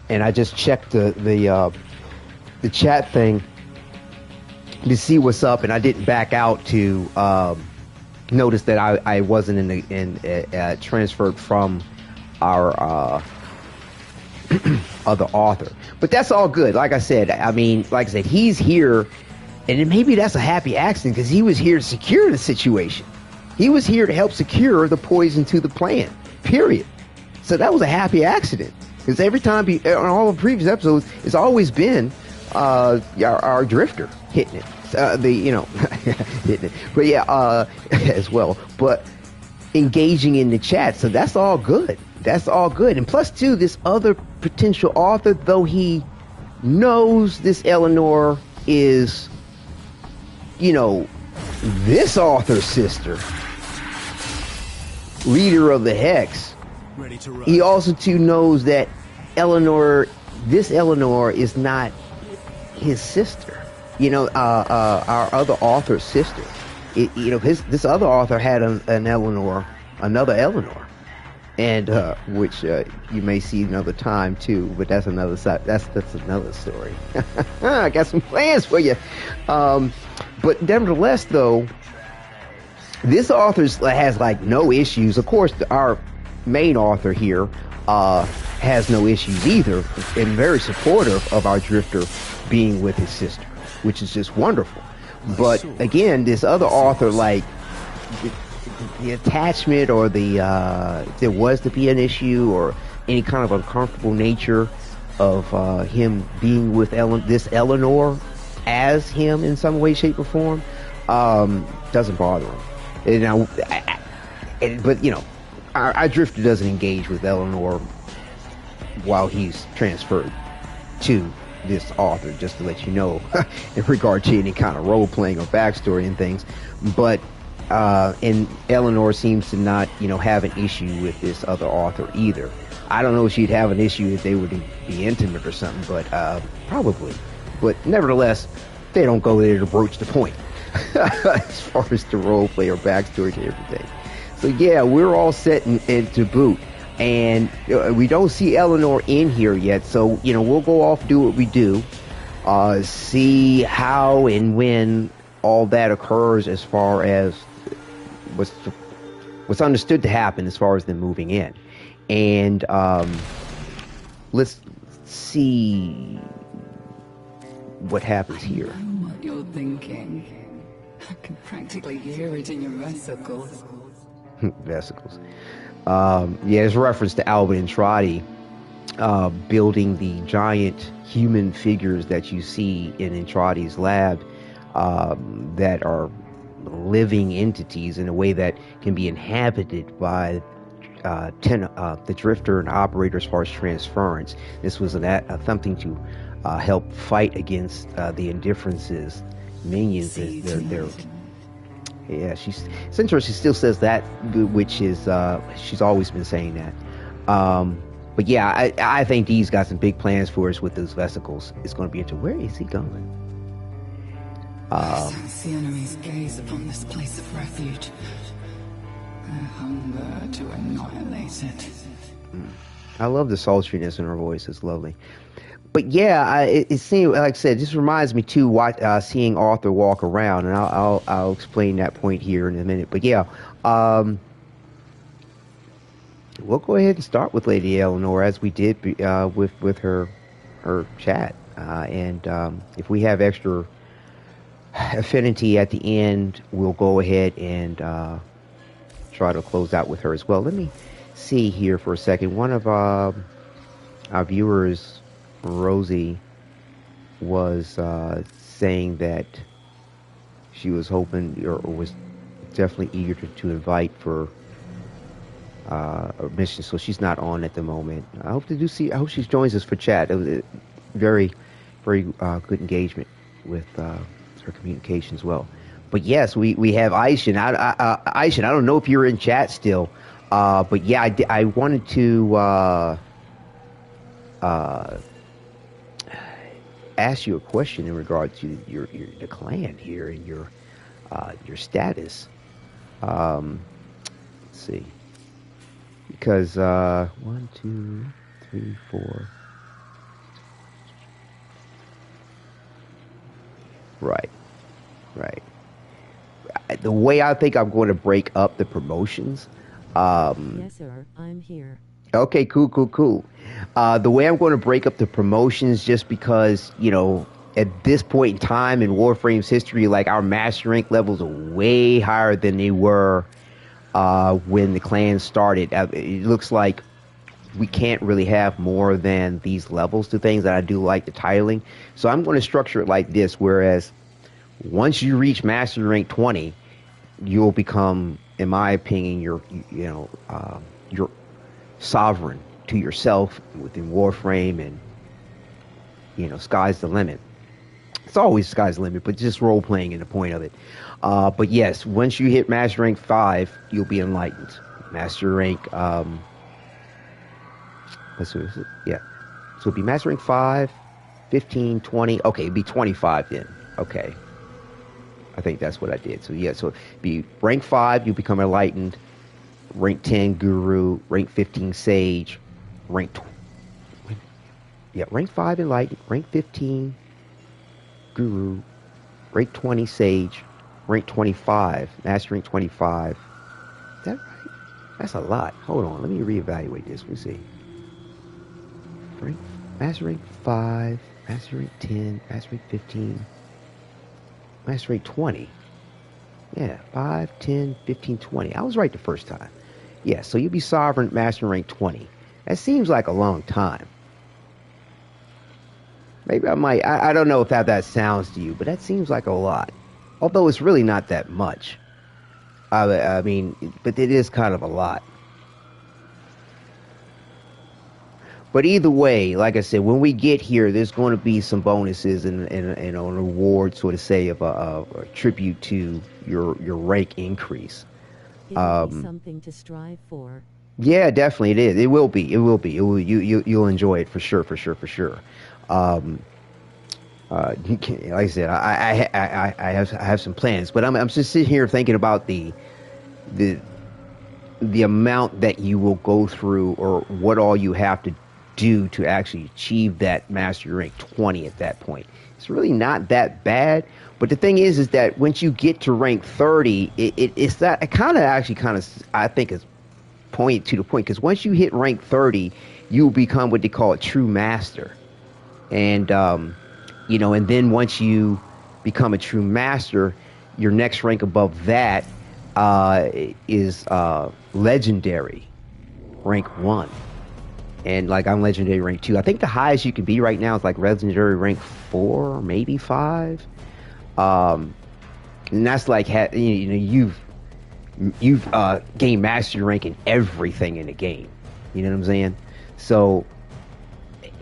and I just checked the chat thing to see what's up, and I didn't back out to notice that I wasn't transferred from our other author. But that's all good. Like I said, he's here, and maybe that's a happy accident, because he was here to secure the situation. He was here to help secure the poison to the plan, period. So that was a happy accident, because every time on all the previous episodes, it's always been our drifter hitting it. Hitting it. But yeah, as well. But engaging in the chat. So that's all good. That's all good. And plus, too, this other potential author, though he knows this Eleanor is, this author's sister, leader of the Hex, he also, too, knows that this Eleanor is not his sister. Our other author's sister. This other author had an Eleanor, another Eleanor, and which you may see another time too. But that's another side. That's another story. I got some plans for you. But nevertheless, though, this author has no issues. Of course, our main author here has no issues either, and very supportive of our drifter being with his sister, which is just wonderful. But again, this other author, the attachment, or if there was to be an issue or any kind of uncomfortable nature of him being with this Eleanor as him in some way, shape, or form, doesn't bother him. But you know, our drifter doesn't engage with Eleanor while he's transferred to this author, just to let you know, in regard to any kind of role playing or backstory and things. But and Eleanor seems to not, you know, have an issue with this other author either. I don't know if she'd have an issue if they would be intimate or something, but probably. But nevertheless, they don't go there to broach the point as far as the role play or backstory to everything. So yeah, we're all set and to boot. And we don't see Eleanor in here yet, so, you know, we'll go off, do what we do, see how and when all that occurs as far as what's understood to happen as far as them moving in. And let's see what happens here. I know what you're thinking. I can practically hear it in your vesicles. Vesicles. Yeah, it's a reference to Albert and Trotty building the giant human figures that you see in Entrati's lab that are living entities in a way that can be inhabited by the drifter and operator as far as transference. This was something to help fight against the indifferences, minions. Yeah, it's interesting. She still says that, which is she's always been saying that. But yeah, I think Dee's got some big plans for us with those vesicles. It's going to be into where is he going? I sense the enemy's gaze upon this place of refuge. Their hunger to annihilate it. I love the sultriness in her voice. It's lovely. But yeah, it seems, like I said, this reminds me too, seeing Arthur walk around, and I'll explain that point here in a minute. But yeah, we'll go ahead and start with Lady Eleanor as we did with her chat, and if we have extra affinity at the end, we'll go ahead and try to close out with her as well. Let me see here for a second. One of our viewers, Rosie, was saying that she was hoping or was definitely eager to invite for a mission, so she's not on at the moment. I hope she joins us for chat. It was a very, very good engagement with her communication as well. But yes, we have Aishin. Aishin, I don't know if you're in chat still, but yeah, I wanted to ask you a question in regard to the clan here and your status. Let's see, because 1, 2, 3, 4. Right. The way I think I'm going to break up the promotions. Yes, sir. I'm here. Okay, cool. The way I'm going to break up the promotions, just because, you know, at this point in time in Warframe's history, like, our master rank levels are way higher than they were when the clan started. It looks like we can't really have more than these levels to things, that I do like the titling. So I'm going to structure it like this, whereas once you reach master rank 20, you'll become, in my opinion, you're sovereign to yourself within Warframe, and, you know, sky's the limit. It's always sky's the limit, but just role playing in the point of it. But yes, once you hit master rank 5, you'll be enlightened. Master rank, let's see, yeah. So it'll be master rank 5, 15, 20. Okay, it'd be 25 then. Okay. I think that's what I did. So yeah, so it'd be rank 5, you become enlightened. Rank 10 guru, rank 15 sage, rank 5 enlightened, rank 15 guru, rank 20 sage, rank 25, master rank 25. Is that right? That's a lot. Hold on, let me reevaluate this. Let me see. Master rank 5, master rank 10, master rank 15, master rank 20. Yeah, 5, 10, 15, 20. I was right the first time. Yeah, so you'll be sovereign master rank 20. That seems like a long time. Maybe I don't know if that sounds to you, but that seems like a lot. Although it's really not that much. I mean, but it is kind of a lot. But either way, like I said, when we get here, there's going to be some bonuses and an reward, sort of say, of a tribute to your rank increase. It'll be something to strive for. Yeah, definitely it is. It will be. It will be. You'll enjoy it for sure. For sure. For sure. Like I said, I have some plans, but I'm just sitting here thinking about the amount that you will go through, or what all you have to do to actually achieve that mastery rank 20 at that point. It's really not that bad, but the thing is that once you get to rank 30, it's that it kind of I think is point to the point, because once you hit rank 30, you will become what they call a true master, and and then once you become a true master, your next rank above that is legendary rank 1. And like I'm legendary rank 2. I think the highest you can be right now is like legendary rank 4, maybe 5. And that's like you've gained mastery rank in everything in the game. You know what I'm saying? So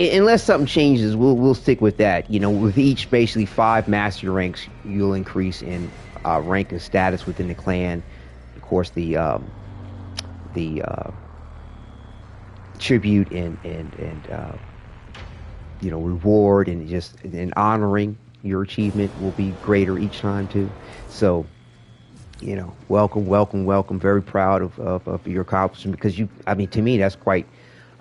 unless something changes, we'll stick with that. With each basically 5 mastery ranks, you'll increase in rank and status within the clan. Of course, the tribute and reward and honoring your achievement will be greater each time too. So welcome. Very proud of your accomplishment, because to me that's quite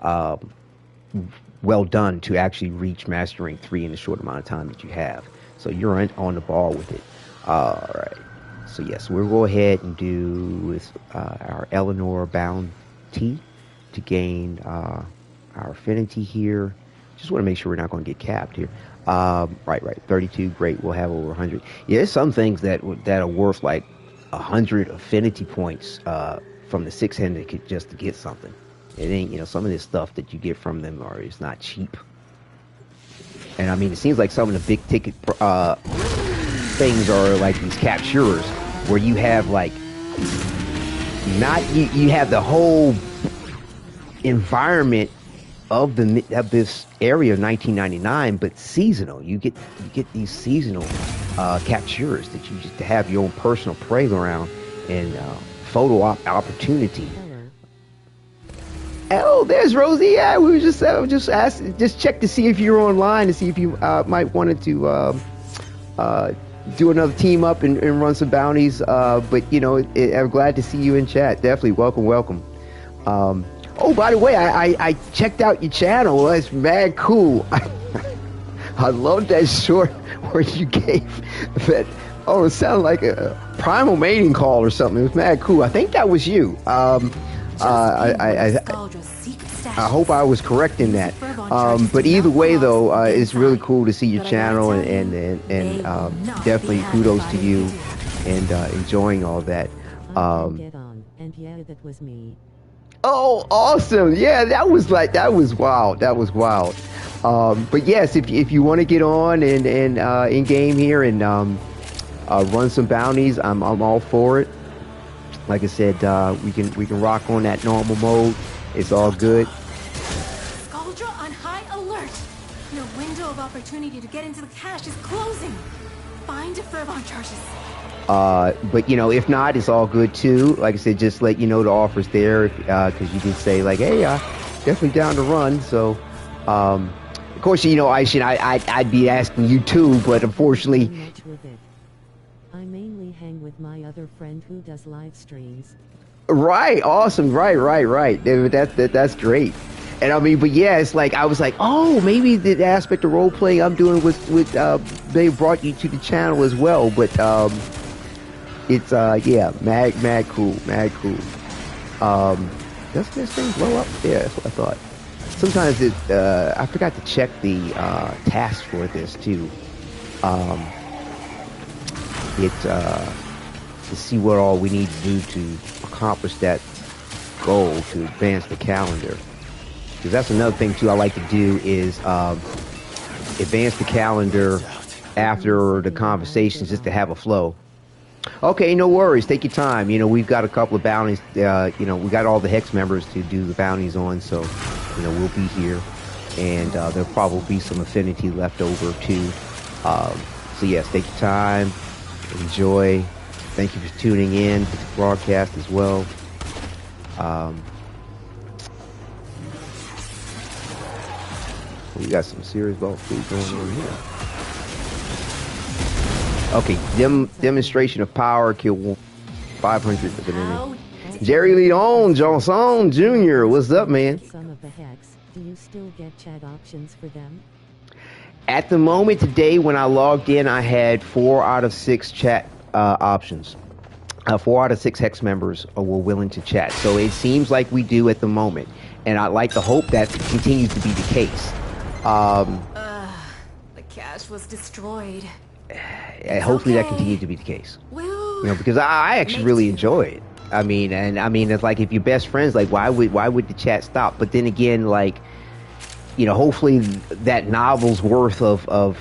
well done to actually reach Master Rank 3 in the short amount of time that you have. So you're on the ball with it. All right. So yes, we'll go ahead and do our Eleanor bounty to gain our affinity here. Just want to make sure we're not going to get capped here. Right. 32, great. We'll have over 100. Yeah, there's some things that are worth like 100 affinity points from the 600 just to get something. It ain't, some of this stuff that you get from them is not cheap. And I mean, it seems like some of the big ticket things are like these capturers, where you have like you have the whole environment of this area of 1999, but seasonal. You get these seasonal capturers that you just have your own personal playground and photo opportunity. Oh, there's Rosie. Yeah, we were just check to see if you're online, to see if you might wanted to do another team up and run some bounties. But I'm glad to see you in chat. Definitely welcome. Oh, by the way, I checked out your channel. It's mad cool. I love that short where you gave that. Oh, it sounded like a primal mating call or something. It was mad cool. I think that was you. I hope I was correct in that. But either way, though, it's really cool to see your channel, and definitely kudos to you and enjoying all that. And yeah, that was me. Oh, awesome! Yeah, that was wild. But yes, if you want to get on and in game here and run some bounties, I'm all for it. Like I said, we can rock on that normal mode. It's all good. Skuldra on high alert. Your window of opportunity to get into the cache is closing. Find Fervon charges. But if not, it's all good too. Like I said, just let you know the offer's there, because you did say like, hey, definitely down to run. So, of course, I'd be asking you too, but unfortunately. I mainly hang with my other friend who does live streams. Right, awesome, right. That's great. And I mean, but yeah, it's like I was like, oh, maybe the aspect of role playing I'm doing with they brought you to the channel as well. But it's mad cool. Does this thing blow up? Yeah, that's what I thought. Sometimes I forgot to check the task for this too. To see what all we need to do to accomplish that goal, to advance the calendar. Because that's another thing too I like to do is advance the calendar after the conversations, just to have a flow. Okay, no worries. Take your time. You know, we've got a couple of bounties. We got all the Hex members to do the bounties on, so we'll be here, and there'll probably be some affinity left over too. So yes, take your time, enjoy. Thank you for tuning in to the broadcast as well. We got some serious ball food going on here. Okay, demonstration of power, kill 500 of an enemy. Jerry Leon Johnson Jr., what's up, man? Some of the Hex, do you still get chat options for them? At the moment today, when I logged in, I had 4 out of 6 chat options. 4 out of 6 Hex members were willing to chat. So it seems like we do at the moment. And I'd like to hope that continues to be the case. The cache was destroyed. Hopefully okay. that continues to be the case. Well, Because I actually really enjoy it. I mean, it's like if you're best friends, like why would the chat stop? But then again, like, hopefully that novel's worth of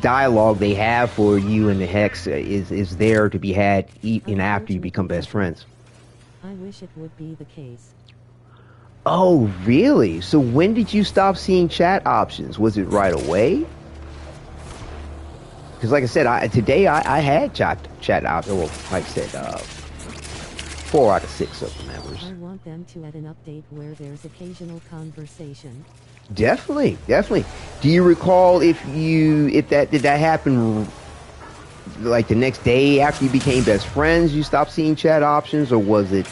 dialogue they have for you and the Hex is there to be had even after you become best friends. I wish it would be the case. Oh, really? So when did you stop seeing chat options? Was it right away? Because like I said, today I had chat options. Well, like I said, 4 out of 6 of the members. I want them to add an update where there's occasional conversation. Definitely. Do you recall did that happen like the next day after you became best friends? You stopped seeing chat options, or was it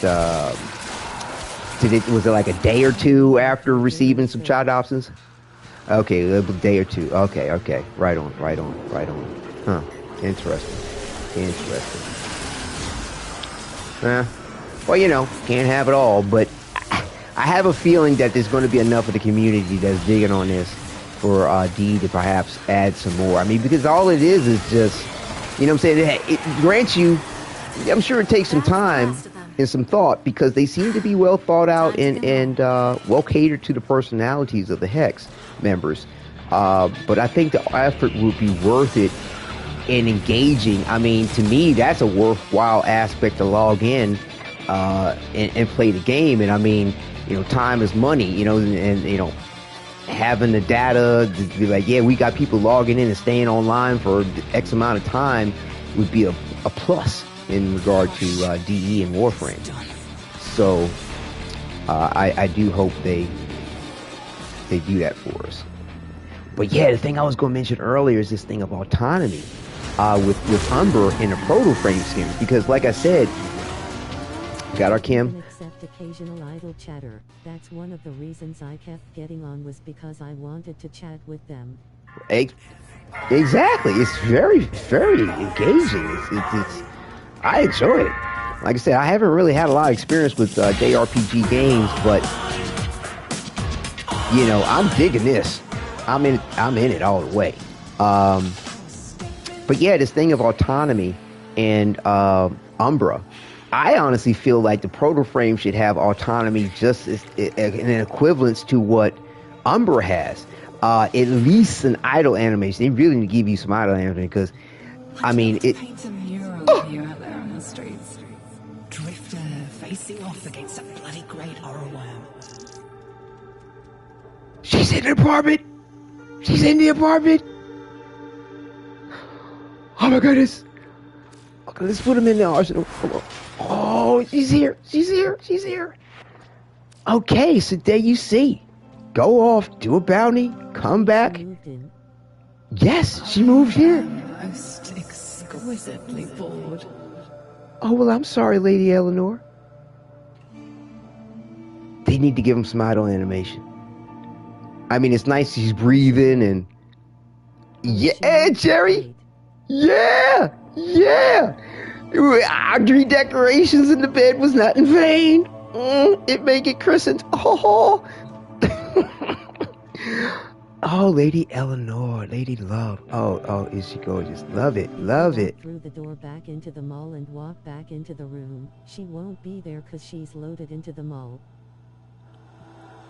was it like a day or two after receiving some chat options? Okay, a day or two. Okay. Right on. Huh. Interesting. Well, can't have it all, but I have a feeling that there's going to be enough of the community that's digging on this for D to perhaps add some more. I mean, because all it is just, what I'm saying? It grants you, I'm sure it takes some time and some thought, because they seem to be well thought out and well catered to the personalities of the Hex members. But I think the effort would be worth it in engaging. I mean, to me, that's a worthwhile aspect to log in and play the game. And I mean, time is money, and having the data to be like, yeah, we got people logging in and staying online for X amount of time would be a plus in regard to DE and Warframe. So I do hope they do that for us. But yeah, the thing I was going to mention earlier is this thing of autonomy with Umber in the Protoframe skins, because like I said, got our Kim. Accept occasional idle chatter. That's one of the reasons I kept getting on, was because I wanted to chat with them. Exactly. It's very, very engaging. It's I enjoy it. Like I said, I haven't really had a lot of experience with JRPG games, but I'm digging this. I'm in it all the way. But yeah, this thing of autonomy and Umbra, I honestly feel like the Protoframe should have autonomy just as an equivalence to what Umbra has. At least an idle animation. They really need to give you some idle animation, because I mean it. Paint a mural of you out there on the streets. Drifter facing off against a bloody great horror worm. She's in the apartment. She's in the apartment. Oh my goodness. Okay, let's put him in the arsenal. Oh, she's here. Okay, so there you see. Go off, do a bounty, come back. Yes, she moved here. Most exquisitely bored. Oh, well, I'm sorry, Lady Eleanor. They need to give him some idle animation. I mean, it's nice she's breathing and... Yeah, Jerry! Yeah! Our decorations in the bed was not in vain. It may get christened. Oh! Oh, Lady Eleanor, Lady Love. Oh, is she gorgeous? Love it. Through the door back into the mall and walk back into the room. She won't be there because she's loaded into the mall.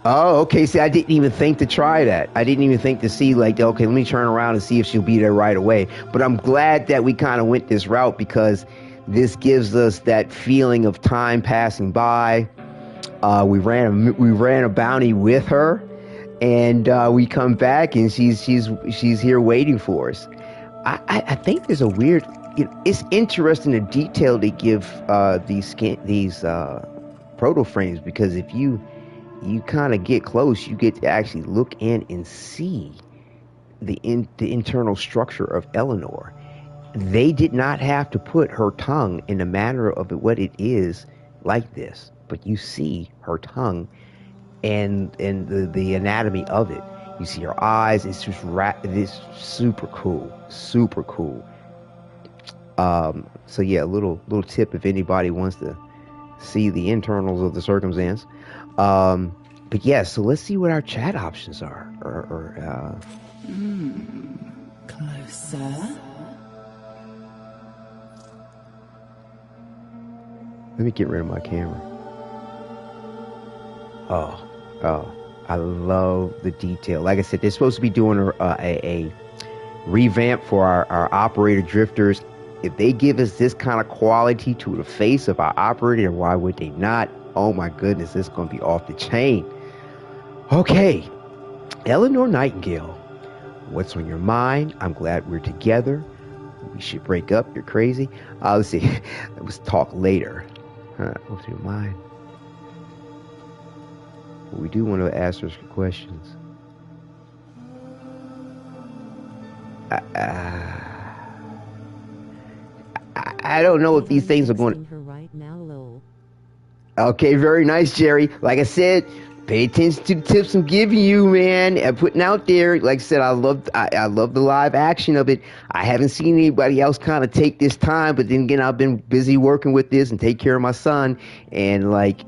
Oh, okay. See, I didn't even think to try that. I didn't even think to see, like, okay, let me turn around and see if she'll be there right away. But I'm glad that we kind of went this route, because this gives us that feeling of time passing by. We ran a bounty with her, and we come back and she's here waiting for us. I think there's a weird. It's interesting the detail they give these protoframes, because if you kind of get close, you get to actually look in and see the internal structure of Eleanor. They did not have to put her tongue in the manner of what it is like this, but you see her tongue and the anatomy of it. You see her eyes. It's just it's super cool, super cool. So yeah, a little tip if anybody wants to see the internals of the circumstance. But yeah, so let's see what our chat options are. Closer. Let me get rid of my camera. Oh, I love the detail. Like I said, they're supposed to be doing a revamp for our operator drifters. If they give us this kind of quality to the face of our operator, why would they not? Oh my goodness, this is going to be off the chain. Okay, Eleanor Nightingale, what's on your mind? I'm glad we're together. We should break up. You're crazy. Let's see. Let's talk later. What's on your mind? Well, we do want to ask her questions. I don't know if these things are going to... Okay, very nice, Jerry. Like I said, pay attention to the tips I'm giving you, man, and putting out there. Like I said, I love the live action of it. I haven't seen anybody else kind of take this time, but then again, I've been busy working with this and take care of my son, and like,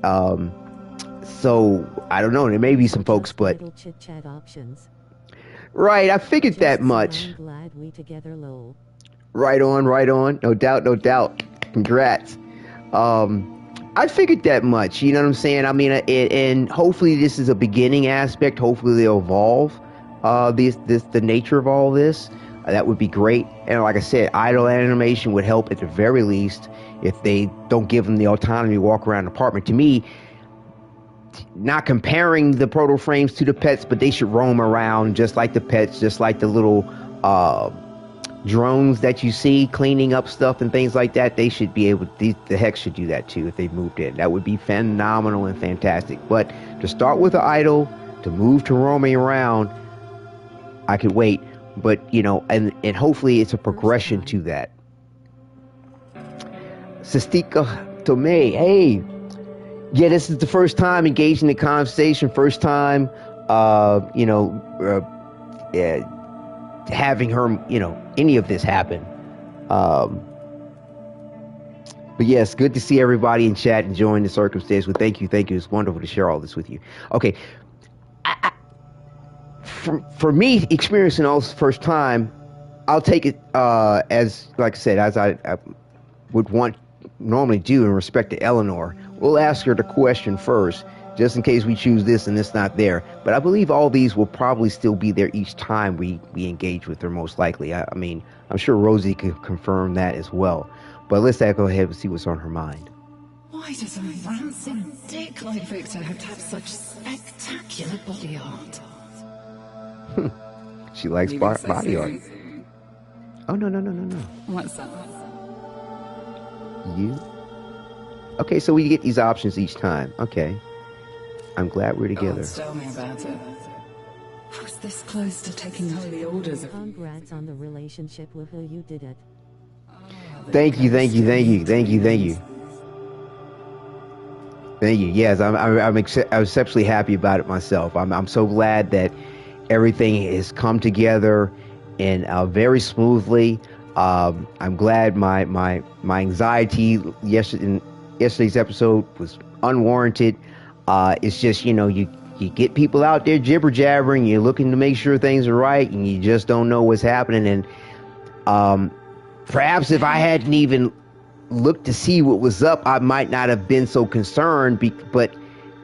so I don't know. There may be some folks, but right, I figured that much. Glad we together, lol. Right on. No doubt. Congrats. I figured that much, you know what I'm saying? I mean, and hopefully this is a beginning aspect. Hopefully they'll evolve the nature of all this. That would be great. And like I said, idle animation would help at the very least if they don't give them the autonomy to walk around the apartment. To me, not comparing the protoframes to the pets, but they should roam around just like the pets, just like the little drones that you see cleaning up stuff and things like that. They should be able to, the Hex should do that too if they moved in. That would be phenomenal and fantastic. But to start with the idle, to move to roaming around, I could wait. But you know, and hopefully it's a progression to that. Sistika Tomei, hey, yeah, this is the first time engaging in the conversation, first time having her, any of this happen. But yes, good to see everybody in chat enjoying the circumstance. Well, thank you. It's wonderful to share all this with you. Okay, for me, experiencing all this first time, I'll take it as, like I said, as I would normally do in respect to Eleanor. We'll ask her the question first, just in case we choose this and it's not there. But I believe all these will probably still be there each time we engage with her, most likely. I mean, I'm sure Rosie could confirm that as well. But let's go ahead and see what's on her mind. Why does a rancid dick like Victor have to have such spectacular body art? She likes body art. Oh, no. What's that? You? Okay, so we get these options each time. Okay. I'm glad we're together. Tell me about it. I was this close to taking holy orders. Congrats on the relationship with who you did it. Thank you. Yes, I'm exceptionally happy about it myself. I'm so glad that everything has come together and very smoothly. I'm glad my anxiety in yesterday's episode was unwarranted. It's just, you get people out there jibber jabbering, you're looking to make sure things are right, and you just don't know what's happening. And perhaps if I hadn't even looked to see what was up, I might not have been so concerned. But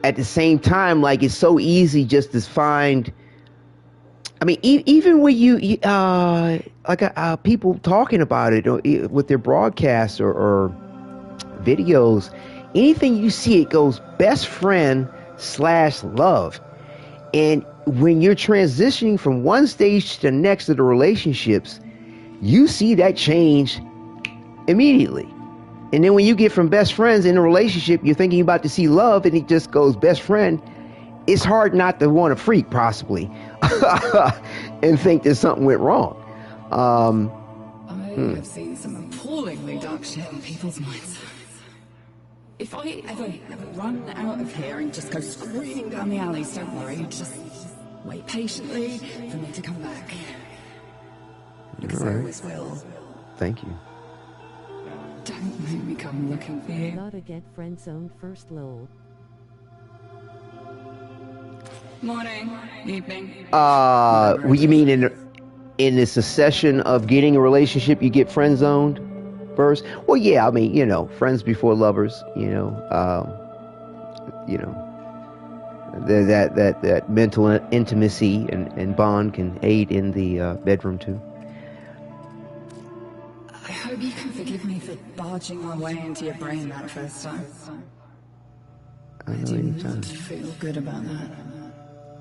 at the same time, like, it's so easy just to find. I mean, even when people talking about it with their broadcasts or videos, anything you see, it goes best friend / love. And when you're transitioning from one stage to the next of the relationships, you see that change immediately. And then when you get from best friends in a relationship, you're thinking about to see love, and it just goes best friend. It's hard not to want to freak, possibly, and think that something went wrong. I have seen some appallingly dark shit in people's minds. If I ever run out of here and just go screaming down the alleys, don't worry, just wait patiently for me to come back. Because I always will. Thank you. Don't make me come looking for you. Gotta get friend zoned first, lol. Morning, evening. What you mean in the succession of getting a relationship, you get friend zoned first? Well, yeah, I mean, you know, friends before lovers. You know, that mental intimacy and bond can aid in the bedroom too. I hope you can forgive me for barging my way into your brain that first time. I do not feel good about that.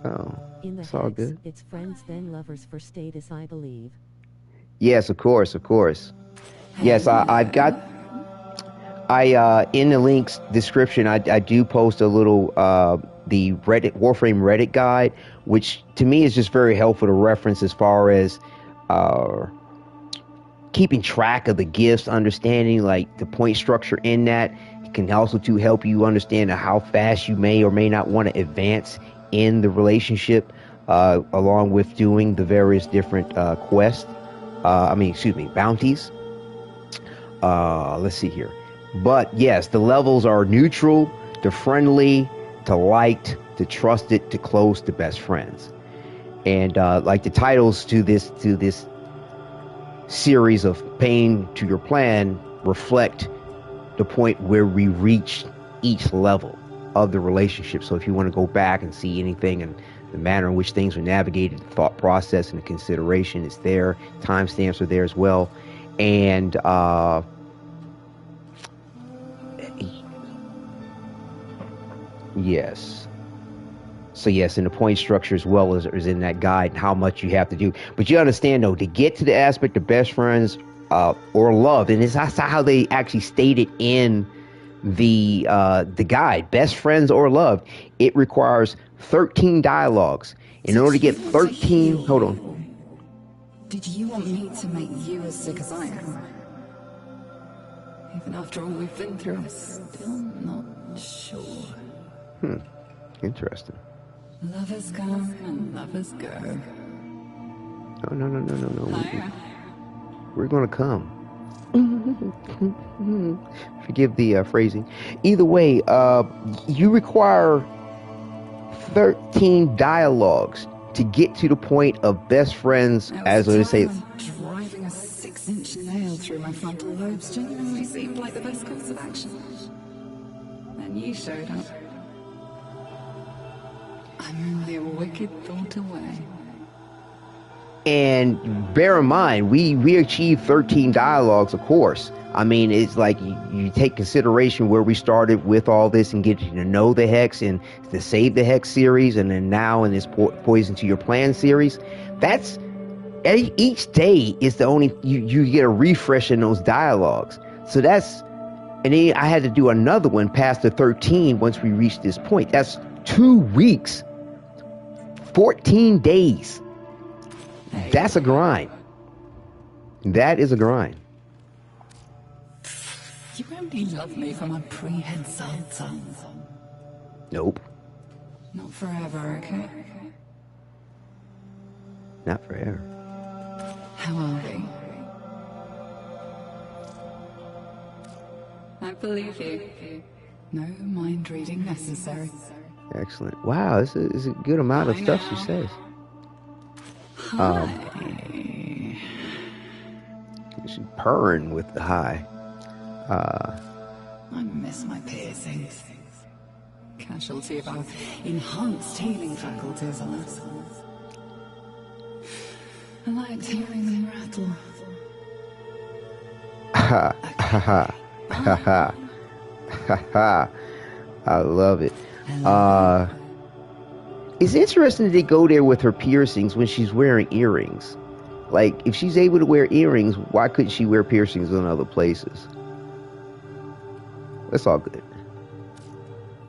Oh, In the it's all hex, good. it's friends then lovers for status, I believe. Yes, of course. Yes, I've got. In the links description, I do post a little the Warframe Reddit guide, which to me is just very helpful to reference as far as keeping track of the gifts, understanding like the point structure in that. It can also to help you understand how fast you may or may not want to advance in the relationship, along with doing the various different quests. Bounties. Let's see here. But yes, the levels are neutral to friendly to liked to trusted to close to best friends. And like the titles to this series of Pain to Your Plan reflect the point where we reach each level of the relationship. So if you want to go back and see anything and the manner in which things were navigated, the thought process and the consideration is there. Timestamps are there as well. And yes. So yes, and the point structure as well is in that guide and how much you have to do. But you understand though, to get to the aspect of best friends or love, and that's how they actually stated in the guide, best friends or love, it requires 13 dialogues. In order to get 13, hold on. Did you want me to make you as sick as I am? Even after all we've been through, I'm still not sure. Interesting. Lovers come and lovers go. No. We're gonna come. Forgive the phrasing. Either way, you require 13 dialogues to get to the point of best friends, as I say. Driving a 6-inch nail through my frontal lobes genuinely seemed like the best course of action. Then you showed up. I'm only a wicked thought away. And bear in mind, we achieved 13 dialogues, of course. I mean, it's like you take consideration where we started with all this and getting to know the Hex and the Save the Hex series, and then now in this Poison to Your Plan series. That's each day is the only you get a refresh in those dialogues. So that's, and then I had to do another one past the 13 once we reached this point. That's 2 weeks, 14 days. That's a grind. That is a grind. You only love me for my pre-head salsa. Nope. Not forever, okay? Not forever. How are we? I believe you. No mind reading necessary. Excellent. Wow, this is a good amount of stuff she says. She's purring with the high. I miss my piercings. casualty of our enhanced healing faculties, alas. I liked hearing them rattle. Ha ha ha ha ha ha ha. I love it. It's interesting that they go there with her piercings when she's wearing earrings. Like, if she's able to wear earrings, why couldn't she wear piercings in other places? That's all good.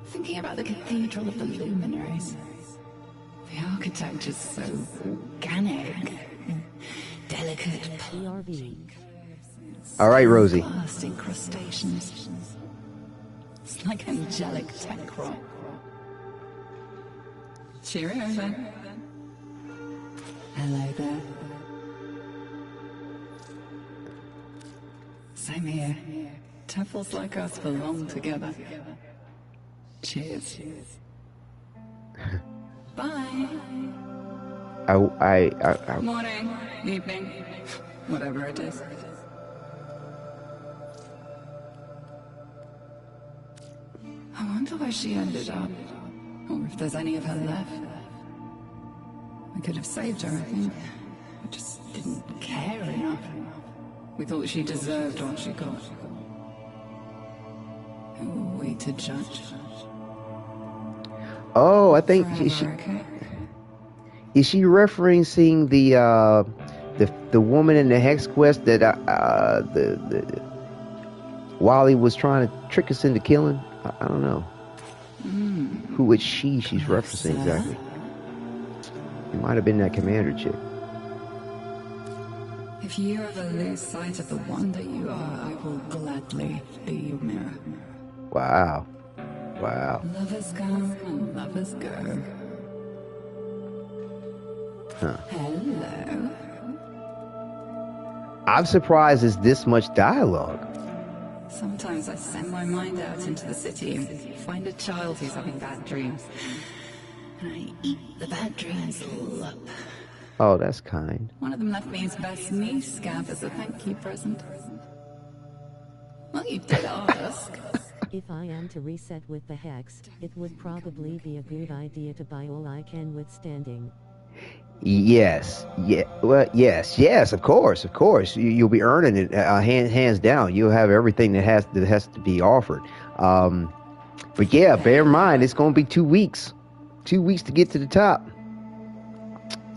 Thinking about the Cathedral of the Luminaries. The architecture's so organic, delicate. All right, Rosie. Vast incrustations. It's like angelic tech rock. Cheerio then. Hello there. Same here. Temples like us belong together. Cheers. Bye. Morning, evening, whatever it is. I wonder where she ended up, or if there's any of her left. I could have saved her, I think. I just didn't care enough. We thought she deserved what she got. Who are we to judge? Oh, I think is she referencing the woman in the Hex Quest that the Wally was trying to trick us into killing? I don't know. Who is she's referencing exactly? It might have been that commander chick. If you ever lose sight of the wonder you are, I will gladly be your mirror. Wow. Lovers come and lovers go. Huh. Hello. I'm surprised there's this much dialogue. Sometimes I send my mind out into the city and find a child who's having bad dreams. And I eat the bad dreams all up. Oh, that's kind. One of them left me his best knee scab as a thank you present. Well, you did ask. If I am to reset with the hex, it would probably be a good idea to buy all I can withstanding. Yes. Well, yes. Of course. You'll be earning it hands down. You'll have everything that has to be offered. But yeah, bear in mind it's going to be 2 weeks. 2 weeks to get to the top.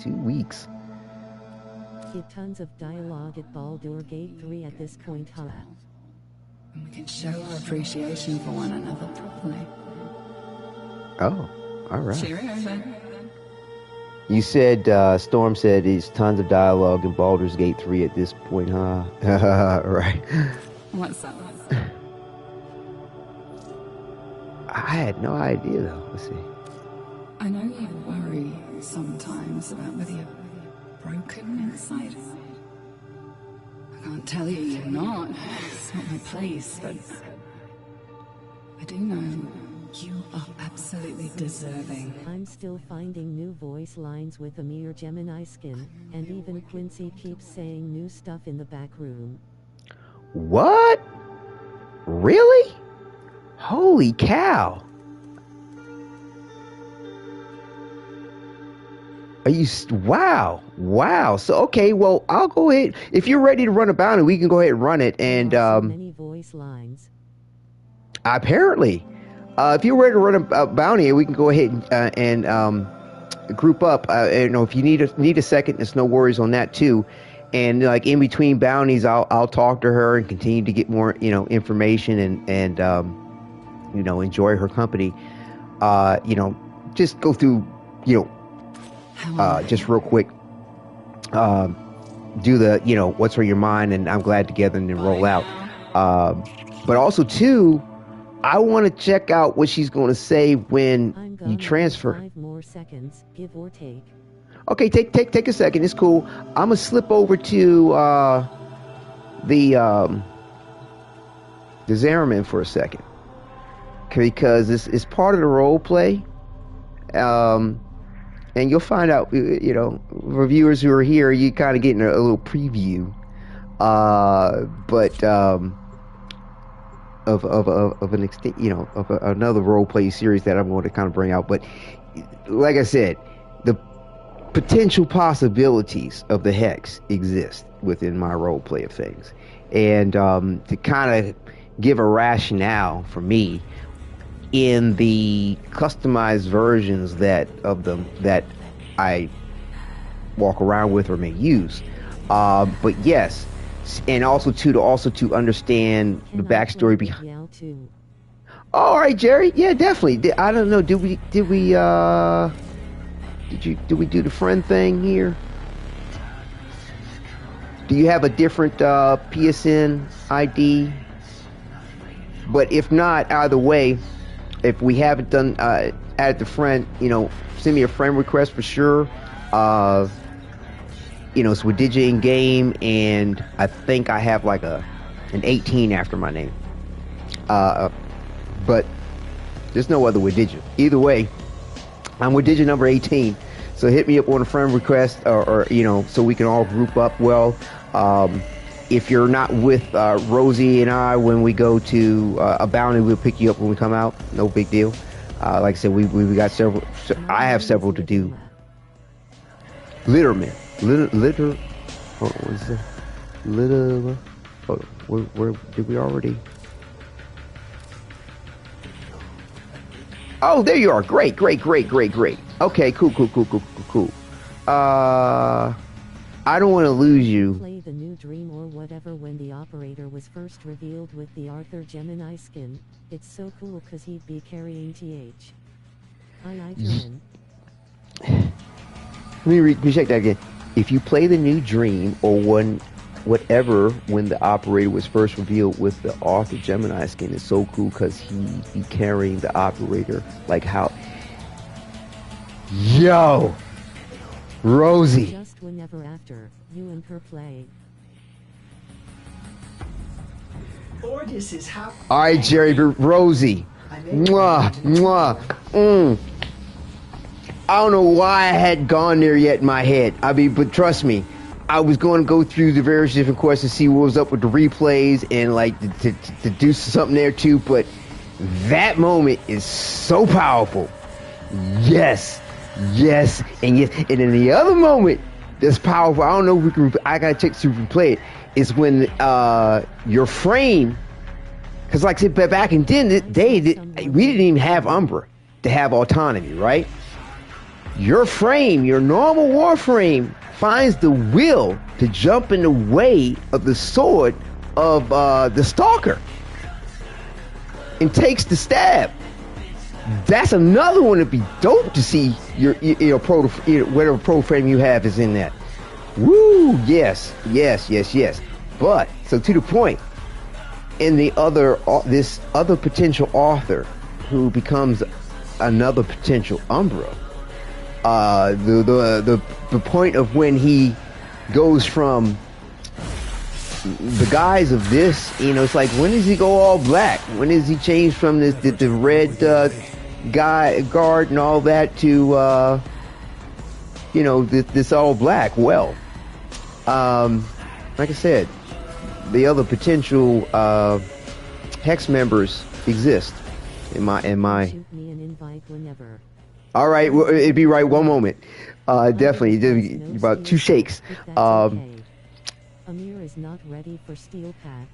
2 weeks. Get tons of dialogue at Baldur Gate 3 at this point, huh? And we can show our appreciation for one another properly. Oh, all right. Cheerio then. You said, Storm said, it's tons of dialogue in Baldur's Gate 3 at this point, huh? Right. What's up? I had no idea, though. Let's see. I know you worry sometimes about whether you're broken inside. I can't tell you you're not. It's not my place, but I do know you are absolutely deserving. I'm still finding new voice lines with a mere Gemini skin, and even Quincy keeps saying new stuff in the back room. What? Really? Holy cow. Are you... Wow. So, okay, well, I'll go ahead. If you're ready to run a bounty, we can go ahead and run it. And, so many voice lines. Apparently. If you're ready to run a bounty, we can go ahead and group up. If you need a second, there's no worries on that too. And like in between bounties, I'll talk to her and continue to get more information and enjoy her company. Just go through just real quick. Do the what's on your mind, and I'm glad together, and then roll out. But also too, I want to check out what she's going to say when you transfer. 5 more seconds, give or take. Okay, take a second. It's cool. I'm gonna slip over to the Zimmerman for a second, because it's part of the role play. And you'll find out, reviewers who are here, you kind of getting a little preview. But of an extent, of another role play series that I'm going to kind of bring out. But like I said, the potential possibilities of the hex exist within my role play of things, and to kind of give a rationale for me in the customized versions that I walk around with or may use. But yes, and also to understand the backstory behind. All right, Jerry. Yeah, definitely. I don't know. Did we do the friend thing here? Do you have a different PSN ID? But if not, either way, if we haven't done added the friend, send me a friend request for sure. It's Wadidja in game, and I think I have like an 18 after my name. But there's no other Wadidja. Either way, I'm Wadidja number 18. So hit me up on a friend request, or so we can all group up well. If you're not with Rosie and I when we go to a bounty, we'll pick you up when we come out. No big deal. Like I said, we got several. I have several to do. Literman. What was that? Where did we already? Oh, there you are. Great. Okay, cool. I don't want to lose you. Play the new dream or whatever when the operator was first revealed with the Arthur Gemini skin. It's so cool because he'd be carrying TH. Literman. Let me recheck that again. If you play the new dream or whatever when the operator was first revealed with the Arthur Gemini skin, it's so cool because he'd be carrying the operator. Like how... Yo! Rosie! Just whenever after you and her play. All right, Jerry, Rosie. Mwah. I don't know why I hadn't gone there yet in my head. But trust me, I was going to go through the various different quests to see what was up with the replays and like to do something there too. But that moment is so powerful. Yes, and yes. And then the other moment that's powerful, I don't know if we can, I gotta check to replay it, is when your frame, because like I said, back in the day, we didn't even have Umbra to have autonomy, right? Your frame, your normal Warframe, finds the will to jump in the way of the sword of the Stalker and takes the stab. That's another one that'd be dope to see your whatever Protoframe you have is in that. Woo! Yes. But so to the point, in the this other potential author who becomes another potential Umbra. The point of when he goes from the guise of this, it's like, when does he go all black? When does he change from the red guard and all that to this all black? Well, like I said, the other potential hex members exist in my. Shoot me an invite whenever. All right, well, it'd be right. One moment. Definitely. About 2 shakes. Amir is not ready for Steel Pack.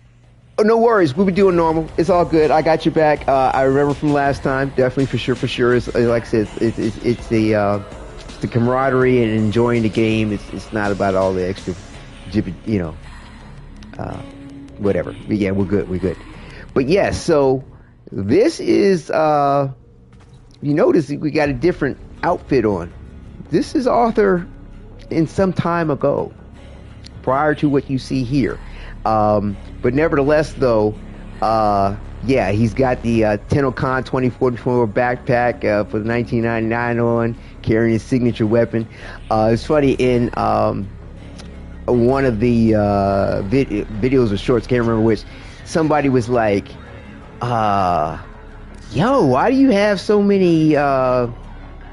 Oh, no worries. We'll be doing normal. It's all good. I got your back. I remember from last time. Definitely, for sure. It's, like I said, it's the camaraderie and enjoying the game. It's not about all the extra, whatever. But yeah, we're good. But yes, so this is... you notice we got a different outfit on. This is Arthur in some time ago, prior to what you see here. But nevertheless, though, he's got the Tenno 2044 backpack for the 1999 on, carrying his signature weapon. It's funny, in one of the videos or shorts, can't remember which, somebody was like, yo, why do you have so many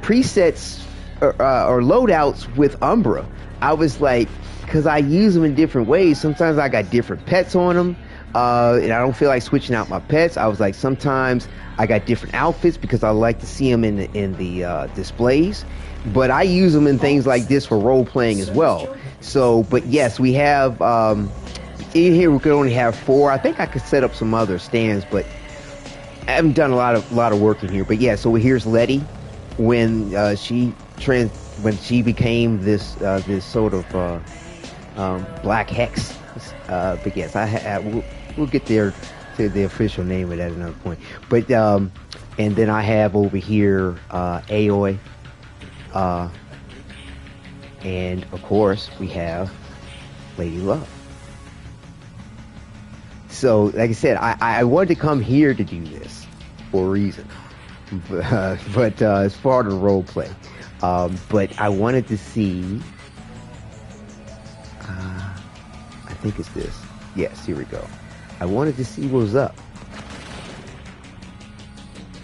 presets or loadouts with Umbra? I was like, because I use them in different ways. Sometimes I got different pets on them. and I don't feel like switching out my pets. I was like, sometimes I got different outfits because I like to see them in the displays, but I use them in things like this for role playing as well. So, but yes, we have in here we could only have 4. I think I could set up some other stands, but I haven't done a lot of work in here. But yeah, so here's Letty when she became this sort of black hex. But yes, we'll get there to the official name of that at another point. But and then I have over here Aoi, and of course we have Lady Love. So like I said, I wanted to come here to do this for a reason, but it's part of the role play. But I wanted to see. I think it's this. Yes, here we go. I wanted to see what was up.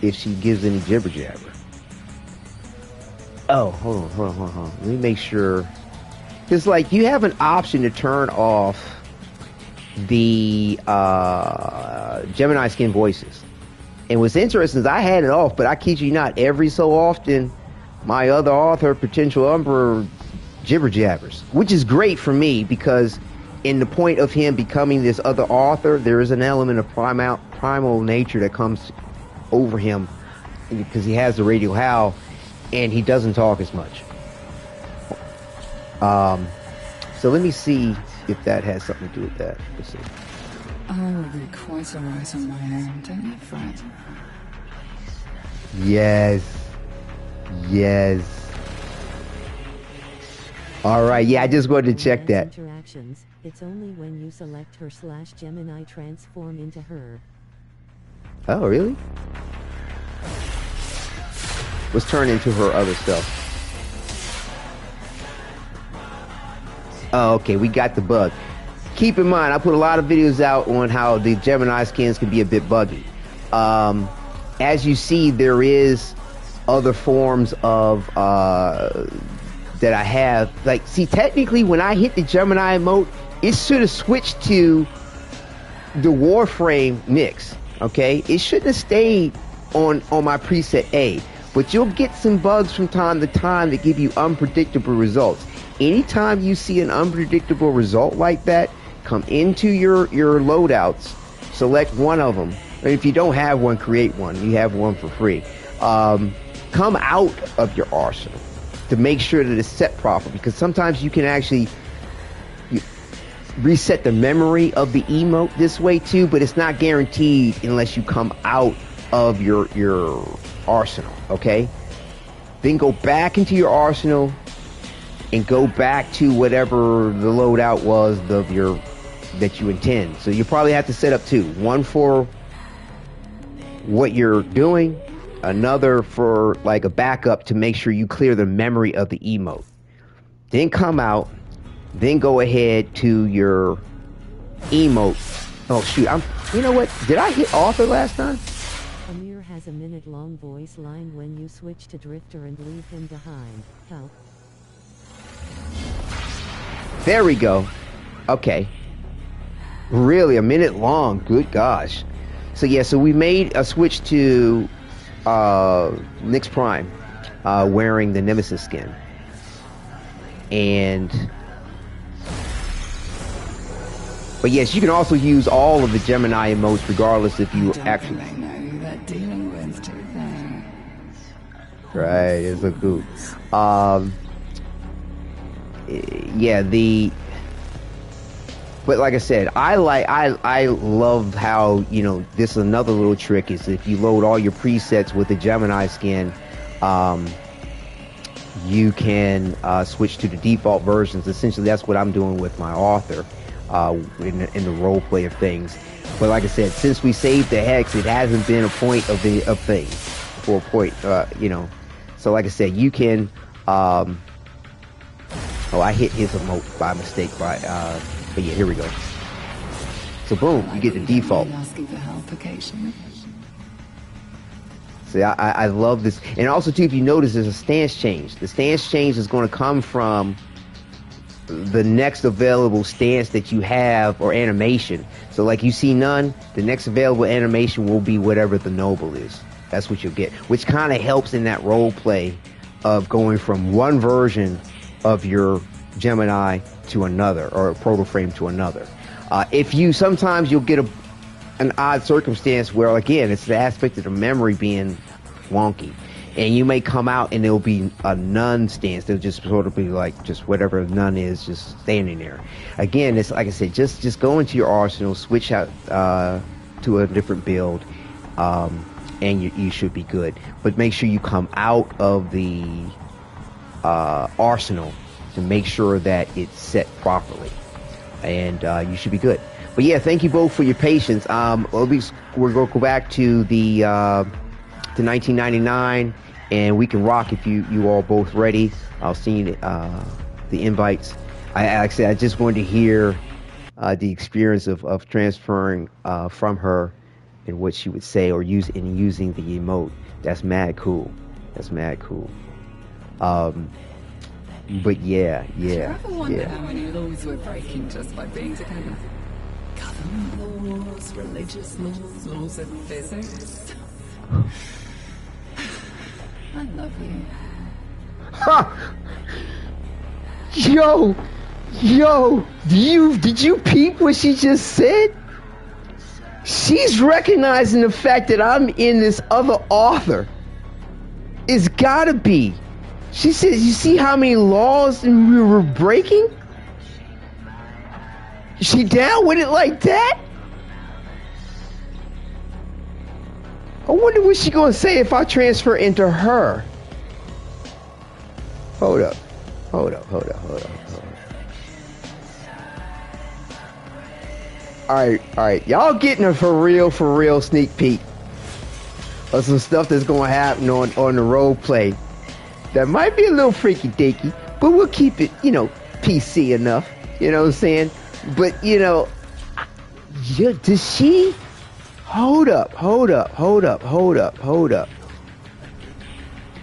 If she gives any jibber jabber. Oh, hold on. Let me make sure. It's like you have an option to turn off the Gemini skin voices. And what's interesting is I had it off, but I kid you not, every so often my other author, Potential Umber, jibber jabbers, which is great for me because in the point of him becoming this other author, there is an element of primal nature that comes over him because he has the radial howl and he doesn't talk as much. So let me see if that has something to do with that. Let's see. I'll be quite alright on my own, don't you fret? Yes. Alright, yeah, I just wanted to check that. Interactions, it's only when you select her /Gemini transform into her. Oh, really? Let's turn into her other self. Oh, okay, we got the bug. Keep in mind, I put a lot of videos out on how the Gemini skins can be a bit buggy. As you see, there is other forms of that I have. Like, see, technically, when I hit the Gemini emote, it should have switched to the Warframe mix. Okay, it shouldn't have stayed on my preset A. But you'll get some bugs from time to time that give you unpredictable results. Anytime you see an unpredictable result like that, come into your loadouts, select one of them. Or if you don't have one, create one. You have one for free. Come out of your arsenal to make sure that it's set properly, because sometimes you can actually reset the memory of the emote this way too, but it's not guaranteed unless you come out of your arsenal. Okay, then go back into your arsenal and go back to whatever the loadout was of your that you intend. So you probably have to set up 2, one for what you're doing, another for like a backup to make sure you clear the memory of the emote. Then come out, then go ahead to your emote. Oh shoot, you know what, did I hit author last time? Amir has a minute-long voice line when you switch to Drifter and leave him behind. Help. There we go. Okay. Really, a minute long. Good gosh. So yeah, so we made a switch to Nyx Prime wearing the Nemesis skin. But yes, you can also use all of the Gemini emotes regardless if you actually know who they're dealing with, do they? Right, it's a goop. Yeah, but like I said, I love how, you know, this is another little trick is if you load all your presets with the Gemini skin, you can switch to the default versions. Essentially, that's what I'm doing with my author in the role play of things. But like I said, since we saved the hex, it hasn't been a point of things for a point, you know. So like I said, you can. Oh, I hit his emote by mistake. But yeah, here we go. So boom, you get the default. Asking for help occasionally. See, I love this. And also too, if you notice, there's a stance change. The stance change is going to come from the next available stance that you have or animation. So like you see none, the next available animation will be whatever the noble is. That's what you'll get, which kind of helps in that role play of going from one version of your Gemini to another, or a Protoframe to another. If you sometimes you'll get an odd circumstance where, again, it's the aspect of the memory being wonky, and you may come out and it'll be a none stance. They'll just sort of be like just whatever none is, just standing there. Again, it's like I said, just go into your arsenal, switch out to a different build, and you should be good. But make sure you come out of the arsenal to make sure that it's set properly, and you should be good. But yeah, thank you both for your patience. We're gonna go back to the 1999, and we can rock if you all both ready. I'll send you the invites. I just wanted to hear the experience of transferring from her and what she would say, or using the emote. That's mad cool. That's mad cool. But yeah. Do you ever wonder how many laws we're breaking just by being together? Government laws, religious laws, laws of physics. I love you. Ha! Yo, did you peep what she just said? She's recognizing the fact that I'm in this other author. It's gotta be. She says, you see how many laws we were breaking? Is she down with it like that? I wonder what she's gonna say if I transfer into her. Hold up. Alright. Y'all getting a for real sneak peek of some stuff that's gonna happen on the role play. That might be a little freaky deaky, but we'll keep it, PC enough. You know what I'm saying? But, does she... Hold up.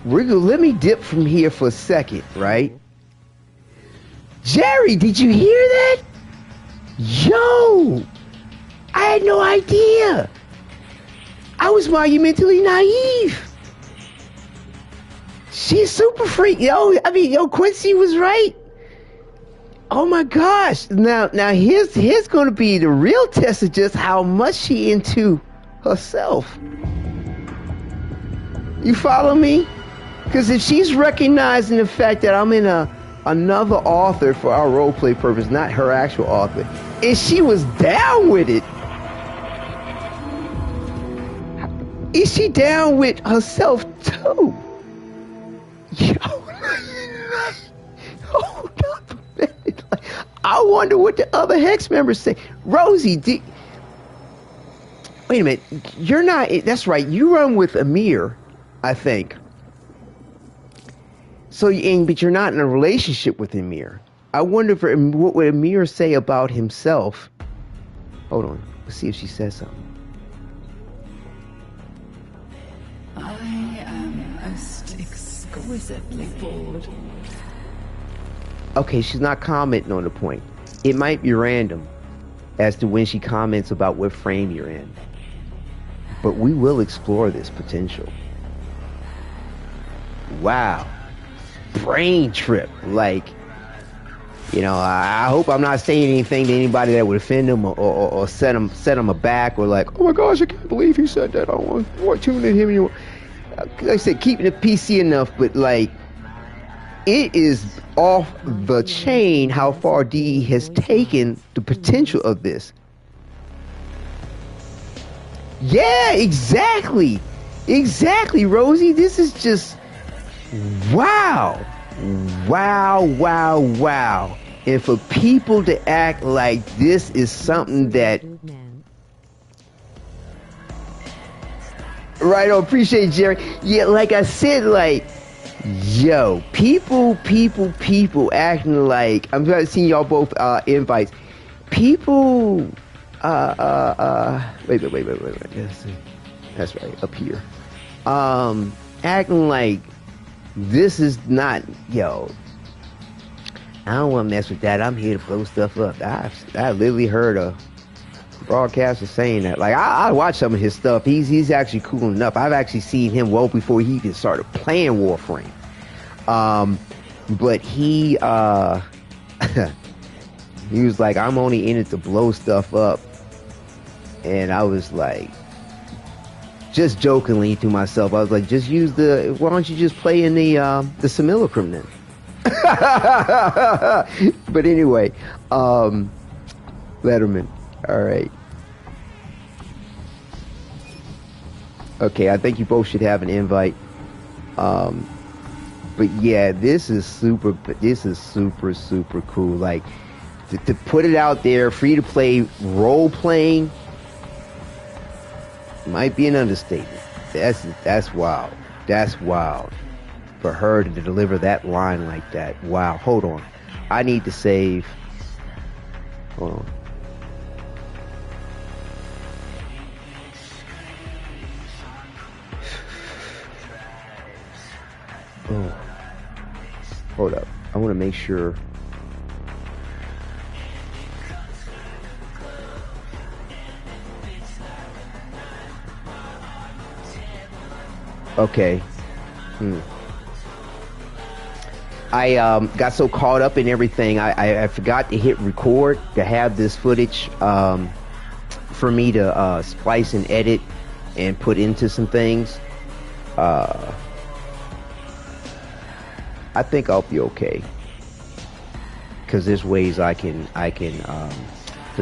Let me dip from here for a second, right? Jerry, did you hear that? Yo! I had no idea. I was monumentally naive. She's super freak. Yo, Quincy was right. Oh my gosh. Now here's going to be the real test of just how much she into herself. You follow me? Because if she's recognizing the fact that I'm in another author for our roleplay purpose, not her actual author, and she was down with it, is she down with herself too? Yo, hold up a minute. I wonder what the other Hex members say. Rosie, wait a minute. You're not. That's right. You run with Amir, I think. So, but you're not in a relationship with Amir. I wonder what would Amir say about himself. Hold on. Let's see if she says something. I am most exquisitely bored. Okay, she's not commenting on the point. It might be random as to when she comments about what frame you're in. But we will explore this potential. Wow. Brain trip. Like, I hope I'm not saying anything to anybody that would offend them or set them aback, or like, oh my gosh, I can't believe he said that. I want to tune in him anymore. Like I said, keeping it PC enough, but like, it is off the chain how far DE has taken the potential of this. Yeah, exactly, Rosie. This is just wow. And for people to act like this is something that... Right, I appreciate Jerry. Yeah, like I said, like, yo, people acting like... I'm trying to see y'all both invites. People... Wait. That's right, up here. Acting like this is not... Yo, I don't want to mess with that. I'm here to blow stuff up. I literally heard a broadcaster saying that. Like, I watch some of his stuff. He's actually cool enough. I've actually seen him well before he even started playing Warframe. But he he was like, I'm only in it to blow stuff up. And I was like, just jokingly to myself, I was like, just use why don't you just play in the simulacrum then? But anyway, Letterman. All right. Okay, I think you both should have an invite. But yeah, this is super cool. Like, to put it out there, free to play role playing might be an understatement. That's wild. That's wild. For her to deliver that line like that. Wow. Hold on. I need to save. Hold on. Oh. Hold up. I want to make sure. Okay. I got so caught up in everything, I forgot to hit record to have this footage for me to splice and edit and put into some things. I think I'll be okay, because there's ways I can but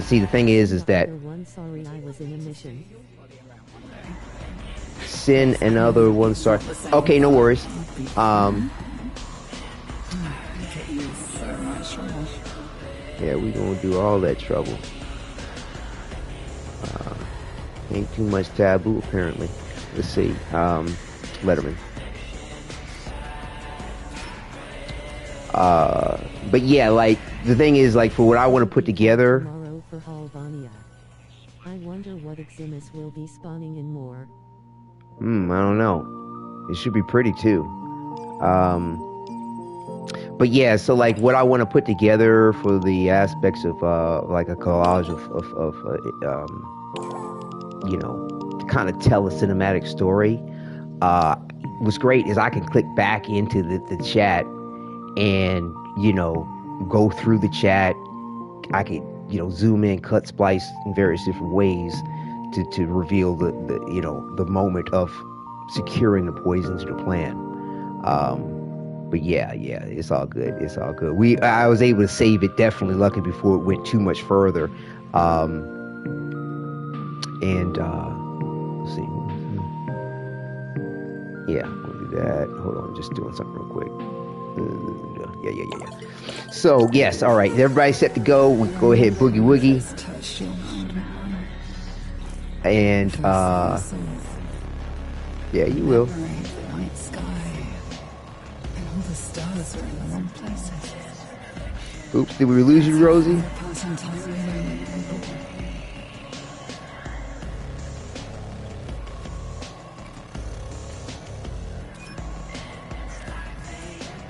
see, the thing is that sorry, I was in a mission. Send another one star. Okay, no worries. Yeah, we gonna do all that trouble. Ain't too much taboo apparently. Let's see. Letterman. But yeah, like, the thing is, like, for what I want to put together. Tomorrow for Albania. I wonder what Eximus will be spawning in more. I don't know. It should be pretty too. But yeah, so like what I want to put together for the aspects of like a collage of you know, to kind of tell a cinematic story. What's great is I can click back into the chat and, you know, go through the chat. I could, you know, zoom in, cut, splice in various different ways to reveal the you know, the moment of securing the poison to the plan. But yeah, it's all good. It's all good. I was able to save it, definitely lucky, before it went too much further. And let's see. Yeah, we'll do that. Hold on, just doing something real quick. Yeah. So yes, all right. Everybody set to go. We go ahead, boogie woogie. And yeah, you will. Oops, did we lose you, Rosie?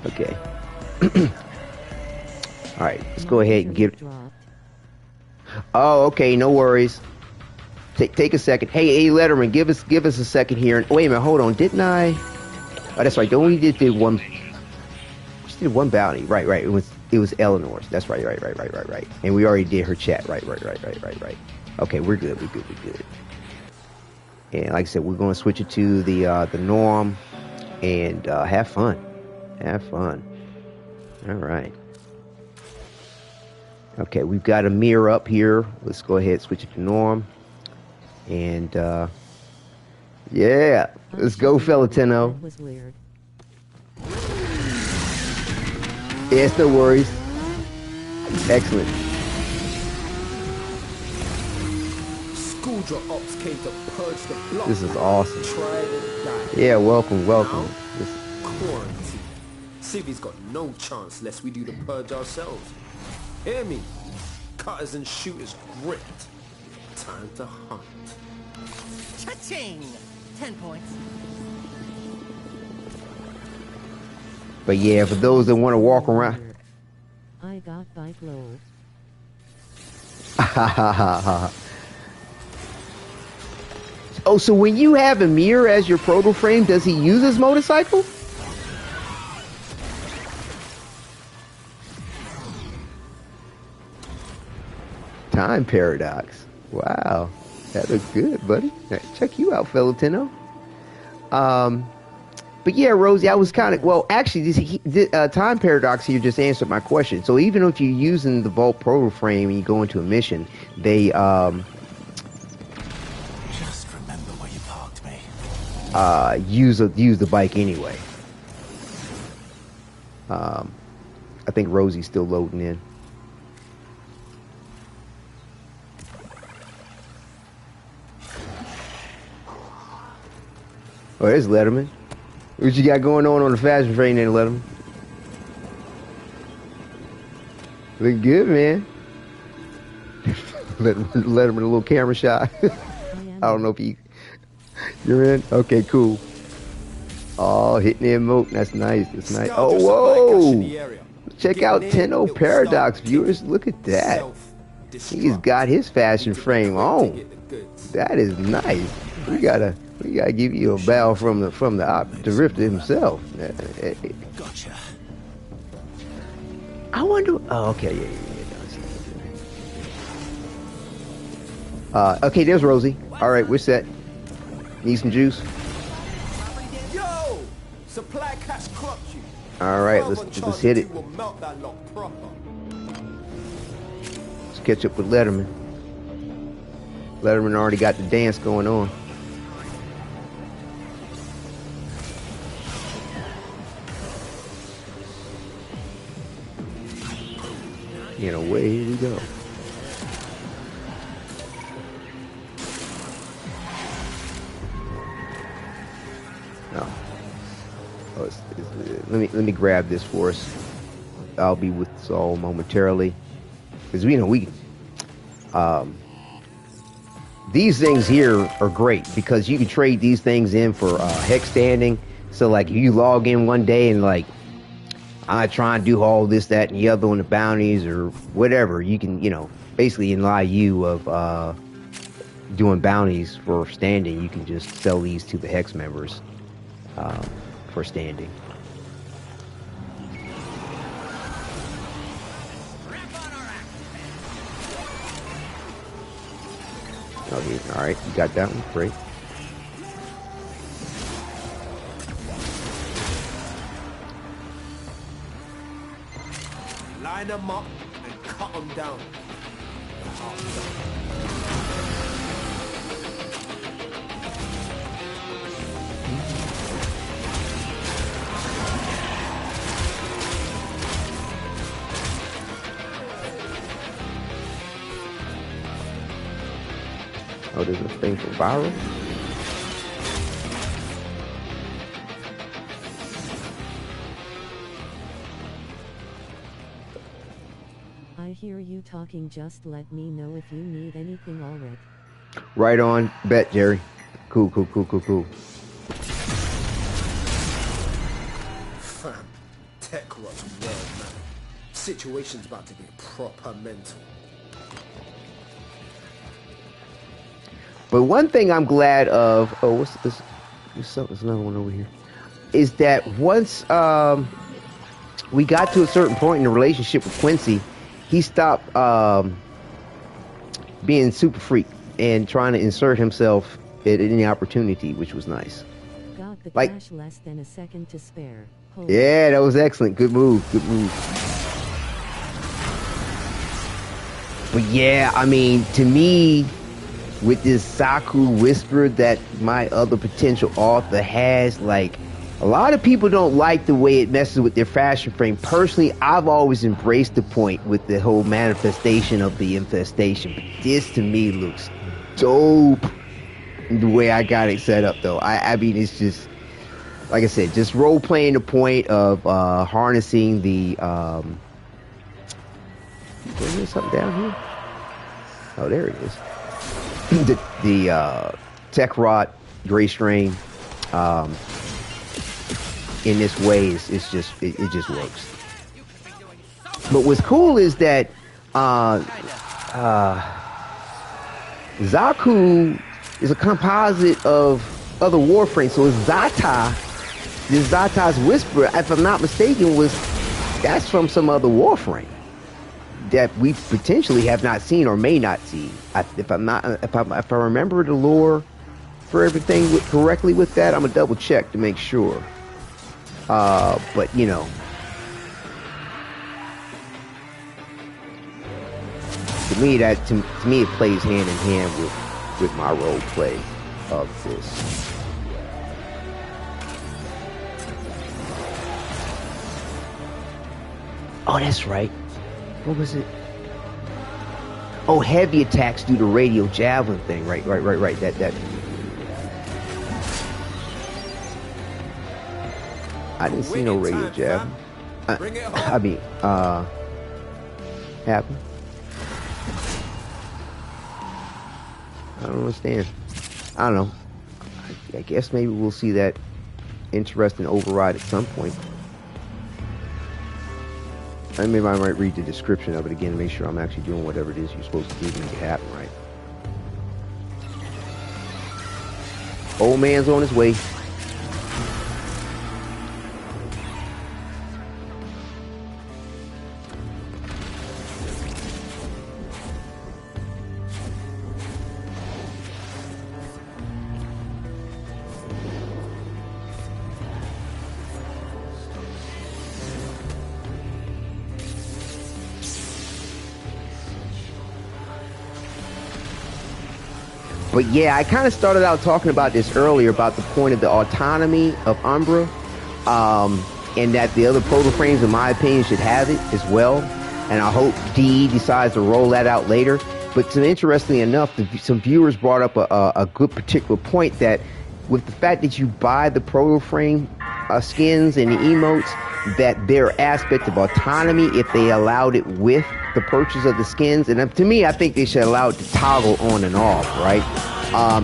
Okay. All right, let's go ahead and get. Oh, okay, no worries. Take a second. Hey, Letterman, give us a second here. And wait a minute, hold on. Didn't I? Oh, that's right. Don't we did one? Just did one bounty. Right. It was Eleanor's. That's right. And we already did her chat. Right. Okay, we're good. And like I said, we're going to switch it to the norm and have fun. All right. Okay, we've got a mirror up here. Let's go ahead and switch it to norm. And yeah, let's go, fella Tenno. That was weird. Yes, no worries. Excellent. Schooldraw ops came to purge the block. This is awesome. Tried and died. Yeah, welcome. Now, quarantine. Civi's got no chance lest we do the purge ourselves. Hear me? Cutters and shooters gripped. Time to hunt. Cha-ching! 10 points. But yeah, for those that want to walk around. I got bike lol. Oh, so when you have a mirror as your Protoframe, does he use his motorcycle? Time paradox. Wow. That looks good, buddy. Check you out, fellow Tenno. But yeah, Rosie, I was kind of, well, actually, this time paradox here just answered my question. So even if you're using the Vault Protoframe and you go into a mission, they just remember where you parked me. use the bike anyway. I think Rosie's still loading in. Oh, there's Letterman. What you got going on the fashion train there, Letterman? Look good, man. Letterman a little camera shot. I don't know if you're in. Okay, cool. Oh, hitting the emote. That's nice. That's nice. Oh, whoa! Check out Tenno Paradox, viewers. Look at that. He's got his fashion frame on. That is nice. We gotta give you a bow from the Rifter himself. Gotcha. I wonder. Oh, okay, yeah. Okay, there's Rosie. All right, we're set. Need some juice. Yo, supply cash cropped you. All right, let's hit it. Will melt that lot proper. Let's catch up with Letterman. Letterman already got the dance going on. And away we go. No. Oh, let me grab this for us. I'll be with us all momentarily, because these things here are great because you can trade these things in for hex standing. So like if you log in one day and like I try and do all this, that, and the other on the bounties or whatever, you can, basically ally you of doing bounties for standing. You can just sell these to the hex members for standing. Okay, all right, you got that one, great. Line them up and cut them down. Oh, there's a thing for viral? I hear you talking, just let me know if you need anything, Ulrich. Right on, bet, Jerry. Cool. Fam, tech rot's world, man. Situation's about to get proper mental. But one thing I'm glad of, what's this? There's another one over here. Is that once we got to a certain point in the relationship with Quincy, he stopped being super freak and trying to insert himself at any opportunity, which was nice. Got the cash, less than a second to spare. Yeah, that was excellent. Good move. But yeah, I mean, to me, with this Saku whisper that my other potential author has, like, a lot of people don't like the way it messes with their fashion frame. Personally, I've always embraced the point with the whole manifestation of the infestation. But this to me looks dope the way I got it set up, though. I mean, it's just, like I said, just role playing the point of harnessing the is there something down here? Oh, there it is. the tech rot gray strain in this way is just it just works. But what's cool is that Zaku is a composite of other Warframes. So it's Zata. This Zata's Whisper, if I'm not mistaken, that's from some other Warframe that we potentially have not seen or may not see. If I remember the lore for everything correctly with that, I'm gonna double check to make sure. But you know, to me it plays hand in hand with my role play of this. Oh, that's right. What was it? Oh, heavy attacks do the radio javelin thing. Right. That. I didn't see no radio javelin. Happen. I don't understand. I don't know. I guess maybe we'll see that interesting override at some point. And maybe I might read the description of it again to make sure I'm actually doing whatever it is you're supposed to do to make it happen right. Old man's on his way. But yeah, I kind of started out talking about this earlier about the point of the autonomy of Umbra, and that the other Protoframes, in my opinion, should have it as well. And I hope DE decides to roll that out later. But interestingly enough, some viewers brought up a good particular point that with the fact that you buy the Protoframe skins and the emotes, that their aspect of autonomy, if they allowed it with the purchase of the skins, and to me, I think they should allow it to toggle on and off, right?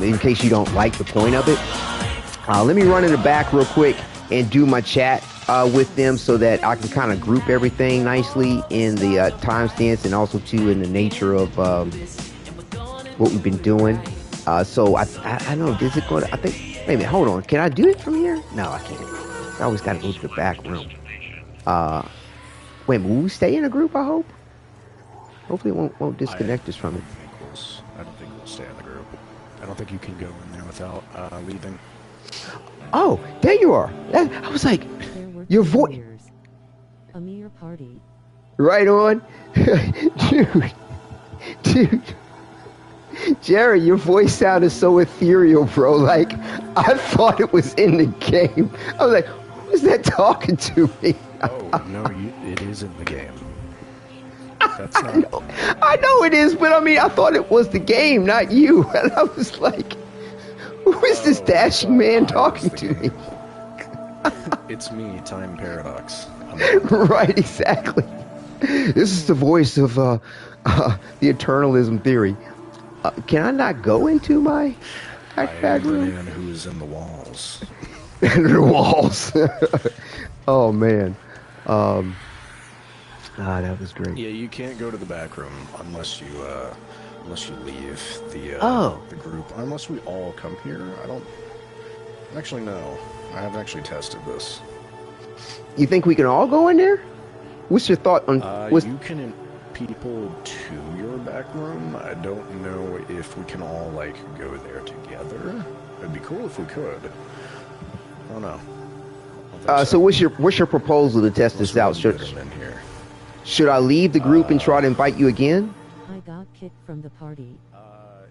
In case you don't like the point of it. Let me run in the back real quick and do my chat with them so that I can kind of group everything nicely in the timestamps and also too in the nature of what we've been doing. So I don't know, is it going to, I think, wait a minute, hold on. Can I do it from here? No, I can't. I always got to go to the back room. Wait, will we stay in a group, I hope? Hopefully it won't disconnect us from it. I don't think we'll stay in the group. I don't think you can go in there without leaving. Oh, there you are. I was like, your voice. A mere party. Right on. Dude. Jerry, your voice sounded so ethereal, bro. Like, I thought it was in the game. I was like, who is that talking to me? Oh, no, it is in the game. I know it is, but I mean, I thought it was the game, not you. And I was like, who is this dashing man talking to me? It's me, Time Paradox. Right, exactly. This is the voice of the eternalism theory. Can I not go into my back room? I am the man who is in the walls. In the walls. Oh, man. That was great. Yeah, you can't go to the back room unless you leave the group. Unless we all come here. I don't. Actually, no. I haven't actually tested this. You think we can all go in there? What's your thought on? You can people to your back room. I don't know if we can all like go there together. It'd be cool if we could. I don't know. So what's your proposal to test this out? Should I leave the group and try to invite you again? I got kicked from the party.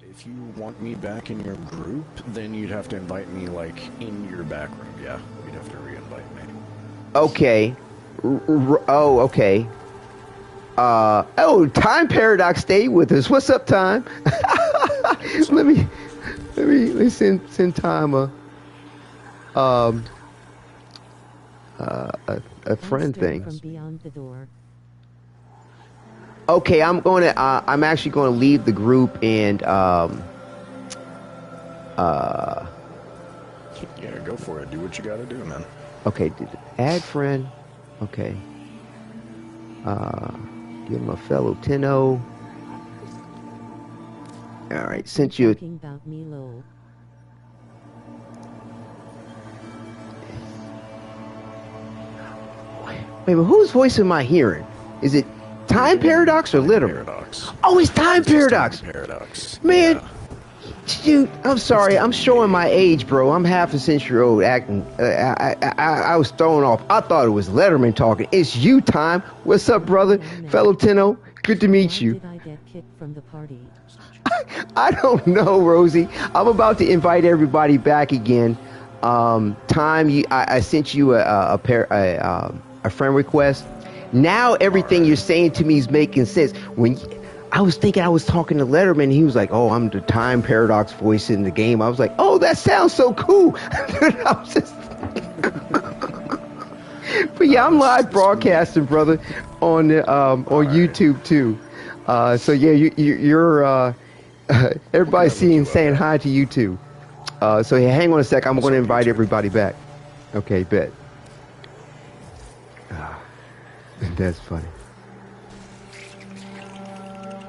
If you want me back in your group, then you'd have to invite me, like, in your back room. Yeah, you'd have to re-invite me. Okay. Okay. Time Paradox stayed with us. What's up, Time? let me send Time a friend thing. From beyond the door. Okay, I'm actually going to leave the group and yeah, go for it. Do what you got to do, man. Okay, add friend. Okay. Give him a fellow Tenno. All right, sent you. Talking about me, lol. Wait, but whose voice am I hearing? Is it Time Paradox or Literman? Paradox. Oh, it's Time Paradox. Paradox. Man, Yeah. dude, I'm sorry. I'm showing my age, bro. I'm half a century old acting. I was thrown off. I thought it was Letterman talking. It's you, Time. What's up, brother? Fellow Tenno. Good to meet Why you. did I get kicked from the party? I don't know, Rosie. I'm about to invite everybody back again. Time, I sent you a friend request. Now everything you're saying to me is making sense. I was thinking I was talking to Letterman, and he was like, "Oh, I'm the Time Paradox voice in the game." I was like, "Oh, that sounds so cool." I was just... But yeah, I'm live broadcasting, brother, on YouTube too. So yeah, you're everybody's saying hi to you too. So yeah, hang on a sec. I'm going to invite everybody back. Okay, bet. That's funny.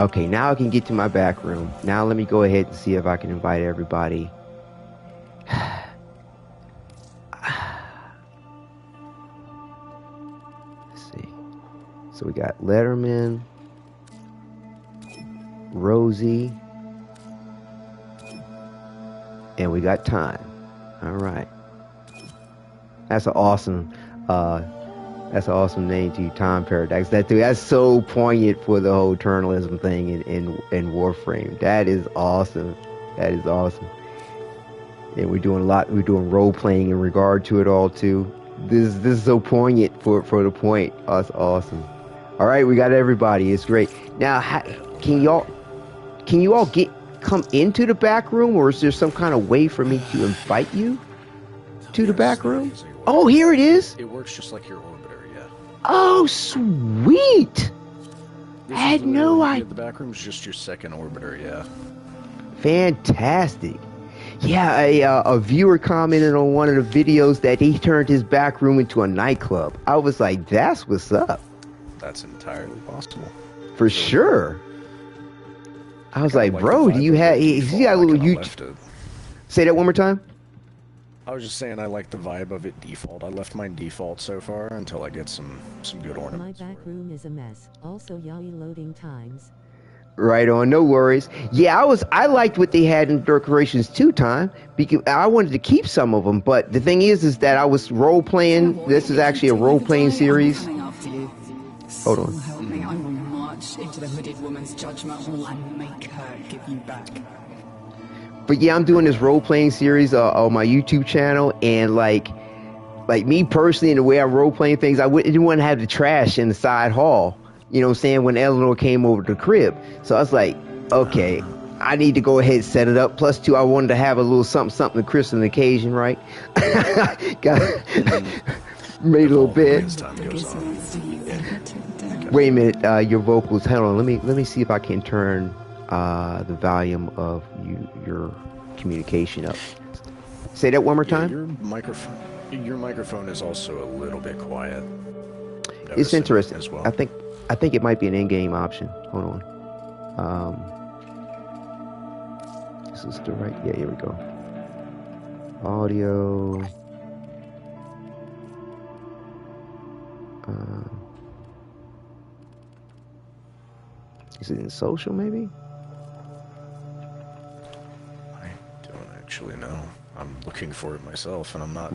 Okay, now I can get to my back room. Now let me go ahead and see if I can invite everybody. Let's see. So we got Letterman, Rosie, and we got Time. All right. That's an awesome name to you, Time Paradox. That's so poignant for the whole eternalism thing in Warframe. That is awesome. That is awesome. And we're doing role playing in regard to it all too. This is so poignant for the point. Oh, that's awesome. All right, we got everybody. It's great. Now, can you all come into the back room, or is there some kind of way for me to invite you to the back room? Oh, here it is. It works just like your orbiter, yeah. Oh, sweet! I had no idea. The back room's just your second orbiter, yeah. Fantastic. Yeah, a viewer commented on one of the videos that he turned his back room into a nightclub. I was like, that's what's up. That's entirely possible. For sure. I was like, bro, do you have... He's got a little YouTube... Say that one more time? I was just saying I like the vibe of it default. I left mine default so far until I get some good ornaments. My back room is a mess. Also, yaoi loading times. Right on, no worries. Yeah, I liked what they had in decorations too, Time, because I wanted to keep some of them. But the thing is that I was role playing. This is actually a role playing series. Hold on. Help me, I will march into the hooded woman's judgment hall and make her give you back. But yeah, I'm doing this role-playing series on my YouTube channel, and like me personally, and the way I'm role-playing things, I didn't want to have the trash in the side hall. You know what I'm saying? When Eleanor came over to the crib, so I was like, okay, I need to go ahead and set it up. Plus, too, I wanted to have a little something to christen the occasion, right? Made a little bit. Wait a minute, your vocals. Hold on, let me see if I can turn the volume of your communication up. Say that one more time. Your microphone is also a little bit quiet. It's interesting as well. I think it might be an in-game option. Hold on. This is the right. Yeah, here we go. Audio. Is it in social maybe? Actually, no. I'm looking for it myself, and I'm not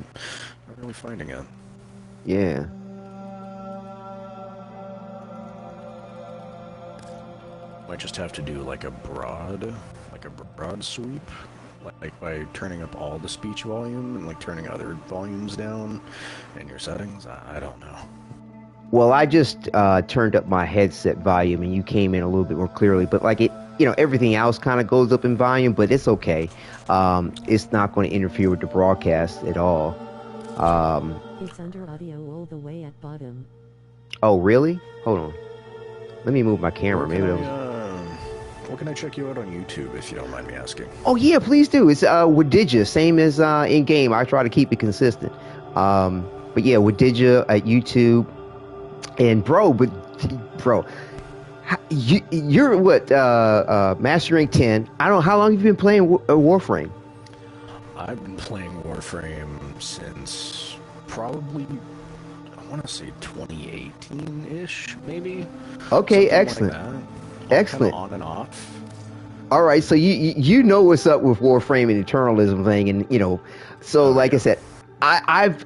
really finding it. Yeah. Might just have to do like a broad sweep, like by turning up all the speech volume and like turning other volumes down in your settings. I don't know. Well, I just turned up my headset volume, and you came in a little bit more clearly. But like it, everything else kind of goes up in volume, but it's okay. It's not going to interfere with the broadcast at all. It's under audio all the way at bottom. Oh, really? Hold on. Let me move my camera. Maybe that was... Where can I check you out on YouTube, if you don't mind me asking? Oh, yeah, please do. It's Wadidja, same as in-game. I try to keep it consistent. But yeah, Wadidja at YouTube. And bro, but bro. You're what? Master Rank 10. I don't know how long have you been playing Warframe. I've been playing Warframe since probably, I want to say 2018-ish, maybe. Okay, Something excellent. Like Excellent. Kind of on and off. All right, so you know what's up with Warframe and Eternalism thing, and so like I said, I've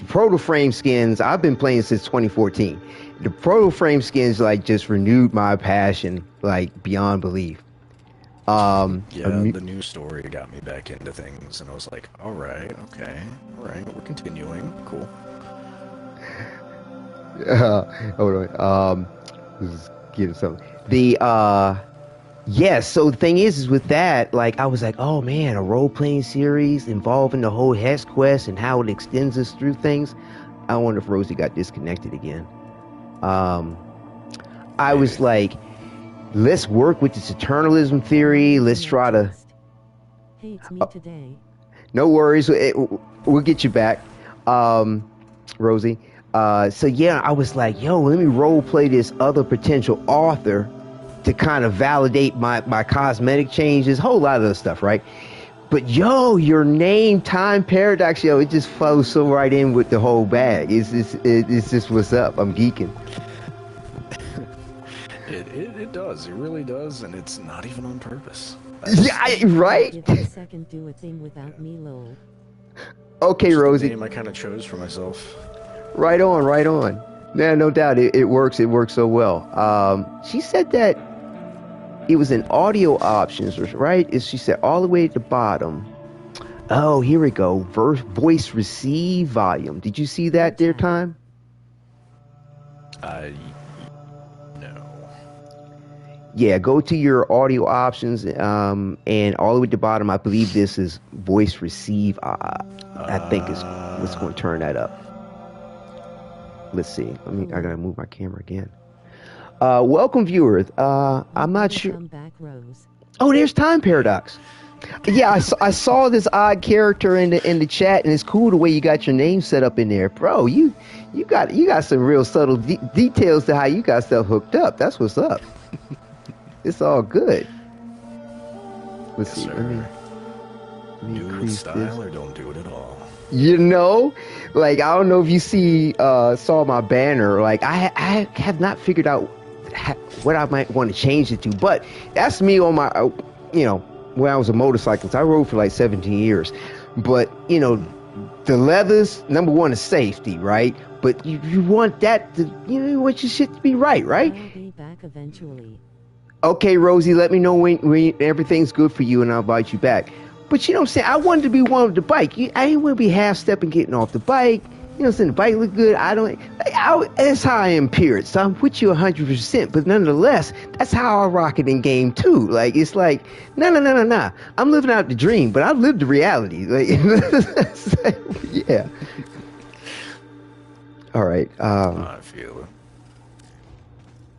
Protoframe skins. I've been playing since 2014. The Protoframe skins like just renewed my passion like beyond belief. The new story got me back into things, and I was like, all right, we're continuing, cool. Hold on, let's get something. So the thing is with that, like, I was like, oh man, a role-playing series involving the whole Hex quest and how it extends us through things. I wonder if Rosie got disconnected again. I was like, let's work with this eternalism theory. Let's try to... Hey, it's me today. No worries. We'll get you back, Rosie. So yeah, I was like, yo, let me role-play this other potential author to kind of validate my cosmetic changes, whole lot of other stuff, right? But yo, your name, Time Paradox, yo, it just flows so right in with the whole bag. It's just what's up. I'm geeking. It does. It really does, and it's not even on purpose. Right? Give me a second, do a thing without me, lol. Okay, Just Rosie. the name I kind of chose for myself. Right on. Yeah, no doubt. It works. It works so well. She said that it was in audio options, right? She said all the way at the bottom. Oh, here we go. Voice receive volume. Did you see that there, Time? No. Yeah, go to your audio options, and all the way at the bottom, I believe this is voice receive. I think is what's going to turn that up. Let's see. I gotta move my camera again. Welcome, viewers. I'm not sure. Come back, Rose. Oh, there's Time Paradox. Yeah, I saw this odd character in the chat, and it's cool the way you got your name set up in there, bro. You got some real subtle details to how you got stuff hooked up. That's what's up. It's all good. Let's see. Let me do it with style or don't do it at all. Like, I don't know if you saw my banner. Like, I have not figured out what I might want to change it to, but that's me on my, when I was a motorcyclist. I rode for like 17 years, but the leathers, number one is safety, right? But you want that to, you want your shit to be right? I'll be back eventually. Okay, Rosie, let me know when everything's good for you, and I'll invite you back. But you know what I'm saying? I wanted to be one with the bike. I didn't want to be half-stepping getting off the bike. You know what I'm saying? The bike look good. That's how I am, period. So I'm with you 100%. But nonetheless, that's how I rock it in game too. Like, it's like, no. I'm living out the dream, but I've lived the reality. Like, yeah. All right. I feel it.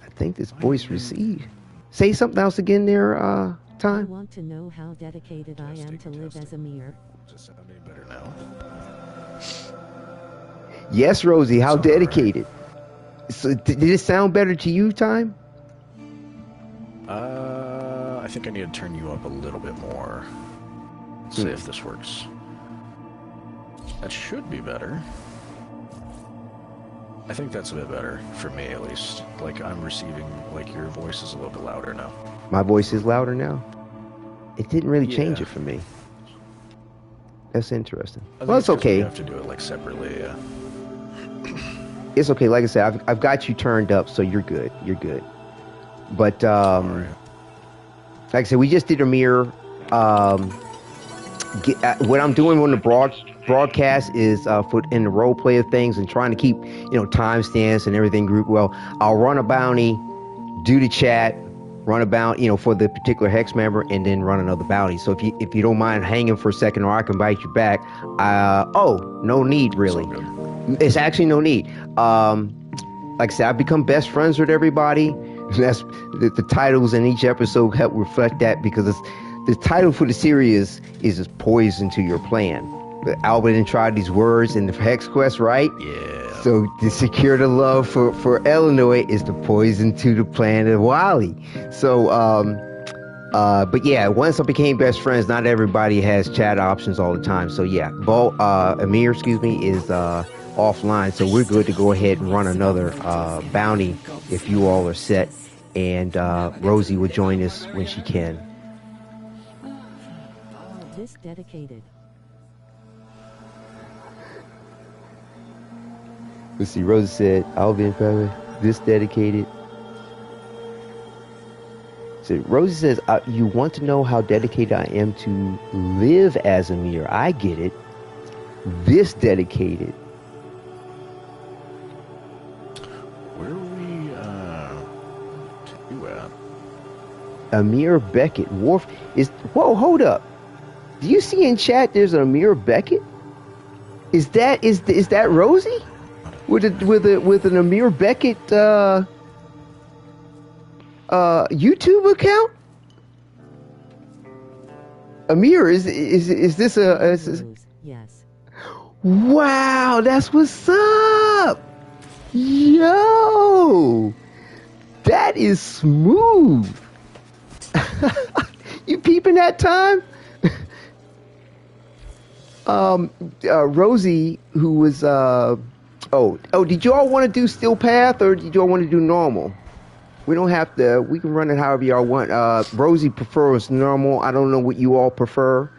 I think this voice received. Say something else again there, Time. I want to know how dedicated I am to live as a mirror. Does it sound any better now? Yes, Rosie, how dedicated. Right. So, did it sound better to you, Time? I think I need to turn you up a little bit more. Let's see if this works. That should be better. I think that's a bit better, for me at least. Like, I'm receiving, like, your voice is a little bit louder now. My voice is louder now? It didn't really change it for me. That's interesting. Well, it's okay. You have to do it, like, separately, yeah. It's okay. Like I said, I've got you turned up, so you're good. You're good. But, like I said, we just did a mirror. What I'm doing on the broadcast is in the role play of things and trying to keep timestamps and everything group well. I'll run a bounty, do the chat, run a bounty for the particular hex member, and then run another bounty. So if you don't mind hanging for a second, or I can invite you back. No need really. It's actually no need. Like I said, I've become best friends with everybody. That's the titles in each episode help reflect that, because the title for the series is Poison to Your Plan. But Albert tried these words in the Hex Quest, right? Yeah. So to secure the love for Eleanor is the poison to the planet of Wally. So, but yeah, once I became best friends, not everybody has chat options all the time. So yeah, Amir, excuse me, is offline. So we're good to go ahead and run another bounty if you all are set. And Rosie will join us when she can. This dedicated. Let's see, Rosie said, I'll be in private. This dedicated. So Rosie says, you want to know how dedicated I am to live as Amir. I get it. This dedicated. Where are we at? Amir Beckett. Whoa, hold up. Do you see in chat there's an Amir Beckett? Is that Rosie? With an Amir Beckett YouTube account? Amir, is this yes. Wow, that's what's up. Yo, that is smooth. You peeping that time? Rosie, who was did you all want to do Steel Path or did you all want to do normal? We don't have to. We can run it however y'all want. Rosie prefers normal. I don't know what you all prefer.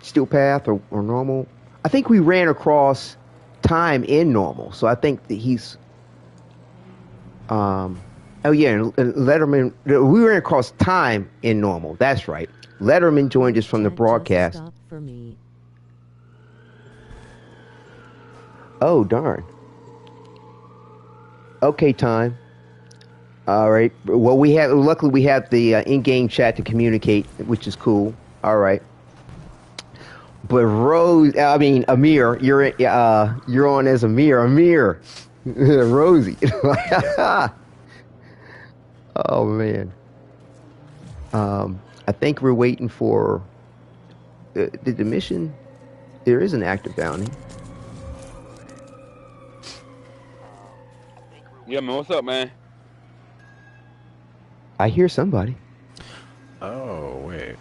Steel Path or normal. I think we ran across time in normal, so I think that he's. And Letterman. We ran across time in normal. That's right. Letterman joined us from the broadcast. Stop for me. Oh darn. Okay, time. All right. Well, luckily we have the in-game chat to communicate, which is cool. All right. But Amir, you're on as Amir, Rosie. Oh man. I think we're waiting for the mission. There is an active bounty. Yeah, man. What's up, man? I hear somebody. Oh, wait.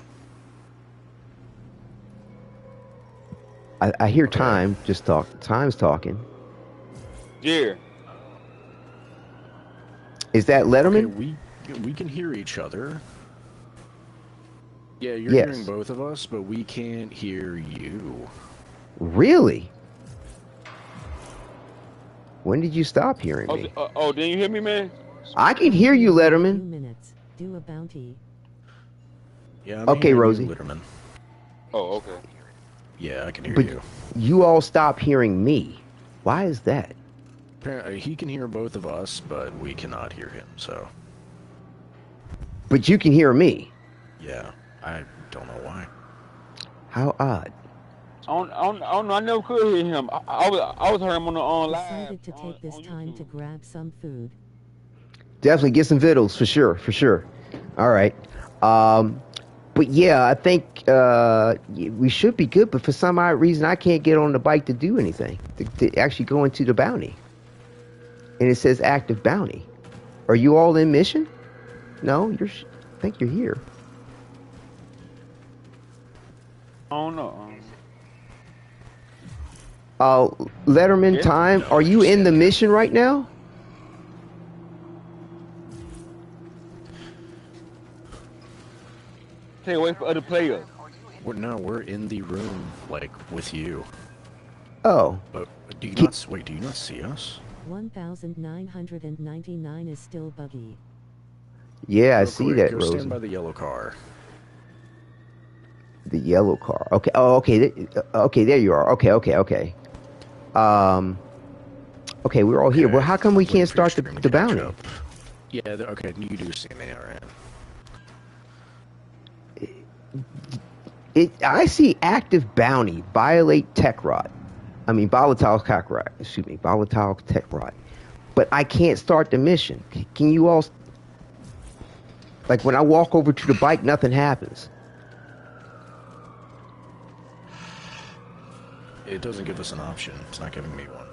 I hear Time just talk. Time's talking. Yeah. Is that Letterman? Okay, we can hear each other. Yeah, you're Yes. hearing both of us, but we can't hear you. Really? When did you stop hearing me? Didn't you hear me, man? I can hear you, 2 Letterman. minutes. Do a bounty. Yeah, I'm Okay, hearing Rosie. you, Literman. Oh, okay. Yeah, I can hear But you. you all stop hearing me. Why is that? Apparently, he can hear both of us, but we cannot hear him, so... But you can hear me. Yeah, I don't know why. How odd. I don't know. I never could hear him. I was hearing him on live. Decided to take this time to grab some food. Definitely get some vittles for sure. All right. But yeah, I think we should be good. But for some odd reason, I can't get on the bike to do anything to actually go into the bounty. And it says active bounty. Are you all in mission? No, I think you're here. I don't know. Letterman, Yeah. Time. Are you in the mission right now? Stay away from other players. We're in the room, like, with you. Oh. But do you not see us? 1999 is still buggy. Yeah, I Real see quick, that, go Rosie. stand by the yellow car. The yellow car. Okay. Oh, okay. Okay, there you are. Okay. Okay, we're all here. Well, how come we can't start the bounty? Yeah, okay, you do see me, alright. I see active bounty, violate tech rod. I mean, volatile tech rod. Excuse me, volatile tech rod. But I can't start the mission. Can you all... Like, when I walk over to the bike, nothing happens. It doesn't give us an option. It's not giving me one.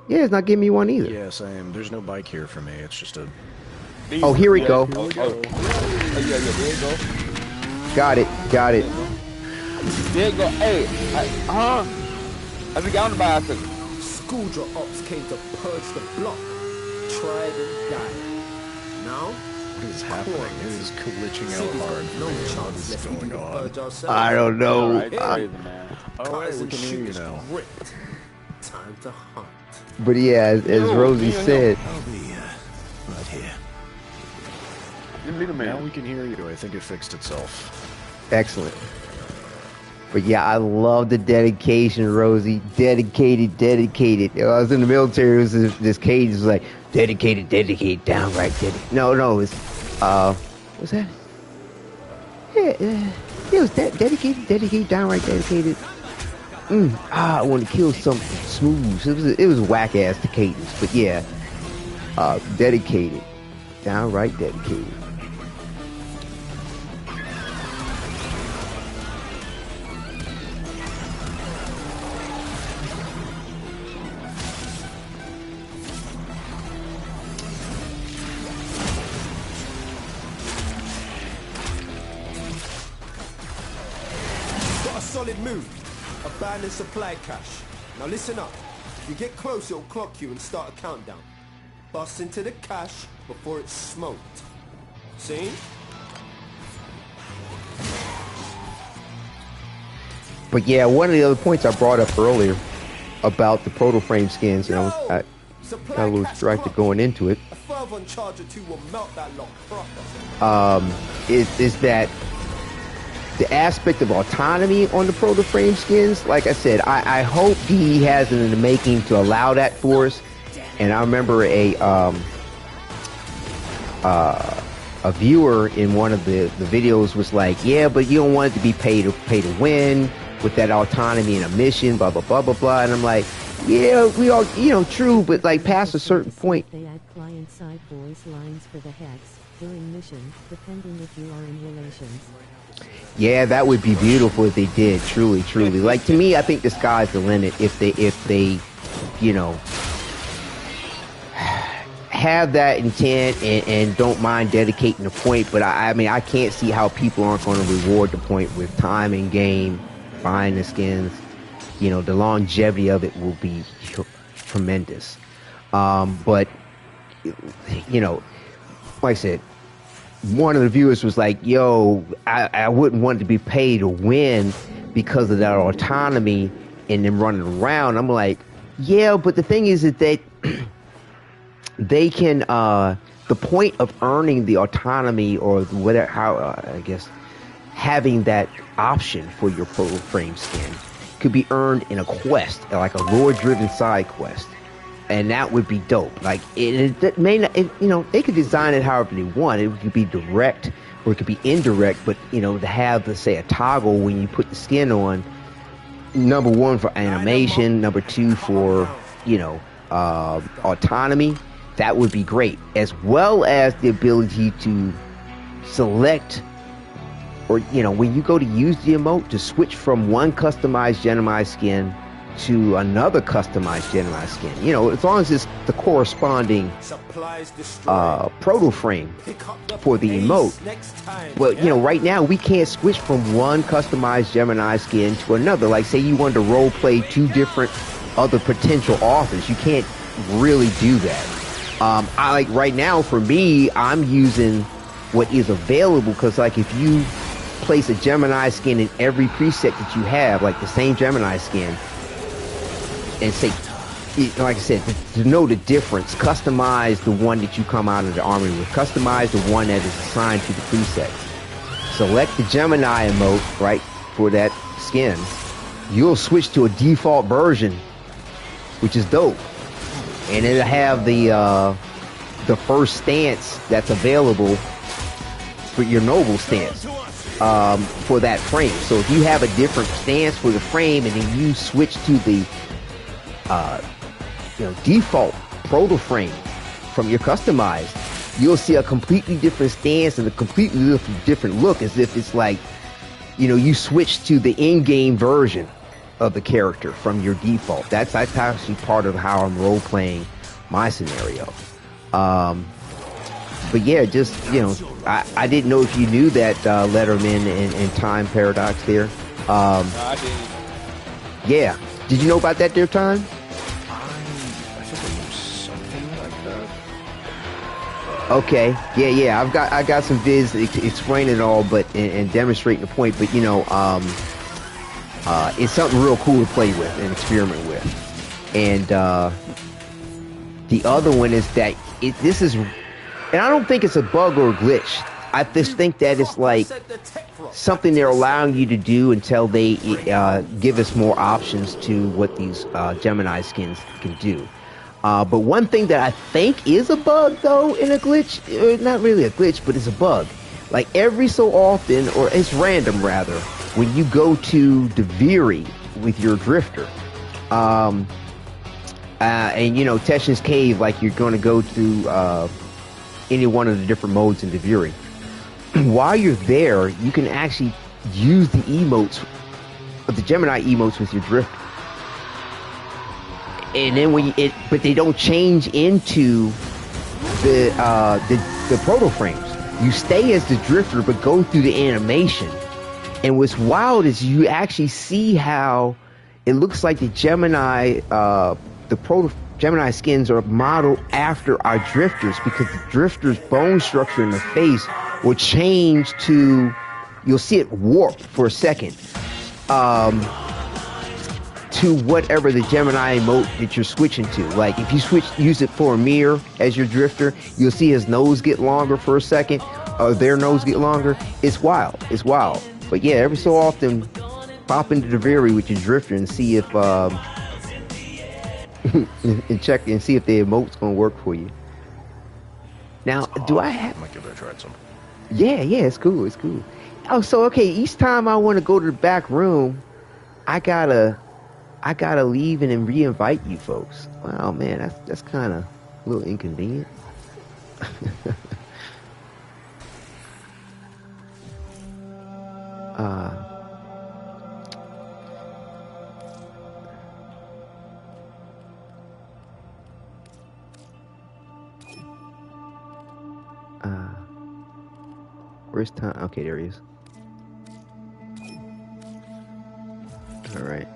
Yeah, it's not giving me one either. Yeah, same. There's no bike here for me. It's just a... Oh, here we go. Oh, yeah, there you go. Got it. There you go. Hey, I think I'm on the bicycle. Schooldraw ops came to purge the block. Tried and died. Now, What is happening? It is glitching out City's hard. got no What chance is left we do going the on? purge ourselves. I don't know. Alright, crazy, man. Oh, wait, Cutters we and can hear you shooters now. gripped. Time to hunt. But yeah, as Rosie said, I'll be right here. You lead a Now man. we can hear you. I think it fixed itself. excellent. But yeah, I love the dedication, Rosie. Dedicated. I was in the military. It was this cadence was like dedicated, downright dedicated. No, it's what's that? Yeah, it was dedicated, downright dedicated. I want to kill something smooth. It was whack ass the cadence, but yeah, dedicated, downright dedicated. Got a solid move. Abandoned supply cache. Now listen up. If you get close, it'll clock you and start a countdown. Bust into the cache before it's smoked. See? But yeah, one of the other points I brought up earlier about the Protoframe skins, and I got a little distracted going into it, A fervent charge or two will melt that lock proper. is that the aspect of autonomy on the Protoframe skins. Like I said, I hope he has it in the making to allow that for us. And I remember a viewer in one of the videos was like, yeah, but you don't want it to be pay to win with that autonomy in a mission, blah blah blah blah blah. And I'm like, yeah, we all, true, but like past a certain point. They add client-side voice lines for the hex during missions, depending if you are in relations. Yeah, that would be beautiful if they did. Truly. Like, to me, I think the sky's the limit if they, have that intent and don't mind dedicating the point. But I mean, I can't see how people aren't going to reward the point with time in game, buying the skins. The longevity of it will be tremendous. But, like I said, one of the viewers was like, yo, I wouldn't want it to be paid to win because of that autonomy and them running around. I'm like, yeah, but the thing is that they can, the point of earning the autonomy or whatever, I guess, having that option for your Protoframe skin could be earned in a quest, like a lore-driven side quest. And that would be dope. Like it may not, they could design it however they want. It could be direct or it could be indirect. But to have, let's say, a toggle when you put the skin on. Number one for animation. Number two for autonomy. That would be great, as well as the ability to select, or when you go to use the emote, to switch from one customized Gemini skin to another customized Gemini skin. As long as it's the corresponding Protoframe for the emote. But right now we can't switch from one customized Gemini skin to another. Like, say you wanted to role play two different other potential authors, you can't really do that. I like right now, for me, I'm using what is available, because like if you place a Gemini skin in every preset that you have, like the same Gemini skin, and say, like I said, to know the difference, customize the one that you come out of the army with, customize the one that is assigned to the preset. Select the Gemini emote, right, for that skin. You'll switch to a default version, which is dope. And it'll have the first stance that's available for your noble stance for that frame. So if you have a different stance for the frame and then you switch to the default Protoframe from your customized, you'll see a completely different stance and a completely different look, as if it's like you switch to the in-game version of the character from your default. That's actually part of how I'm role playing my scenario. But yeah, just, you know, I didn't know if you knew that Letterman and time paradox there. No, I didn't. Yeah. Did you know about that there, Time? I think I know something like that. Okay. Yeah. I got some vids that explain it all, but and demonstrating the point. But you know, it's something real cool to play with and experiment with. And the other one is that this is, and I don't think it's a bug or a glitch. I just think that it's like something they're allowing you to do until they give us more options to what these Gemini skins can do. But one thing that I think is a bug, though, in a glitch, not really a glitch, but it's a bug. Like every so often, or it's random rather, when you go to Deviri with your drifter, and you know, Teshin's Cave, like you're going to go through any one of the different modes in Deviri. While you're there, you can actually use the emotes, the Gemini emotes with your drifter. And then but they don't change into the Protoframes. You stay as the drifter, but go through the animation. And what's wild is you actually see how it looks like the Gemini, Gemini skins are modeled after our drifters, because the drifter's bone structure in the face will change to, you'll see it warp for a second, to whatever the Gemini emote that you're switching to. Like if you use it for a mirror as your drifter, you'll see his nose get longer for a second, or their nose get longer. It's wild. It's wild. But yeah, every so often, pop into the Deviri with your drifter and see if and check and see if the emote's gonna work for you. Now, do I have? I might give it a try some. Yeah, it's cool. It's cool. Oh, so okay. Each time I want to go to the back room, I gotta leave and then re-invite you folks. Wow, man, that's kind of a little inconvenient. Where's Time? Okay, there he is. All right.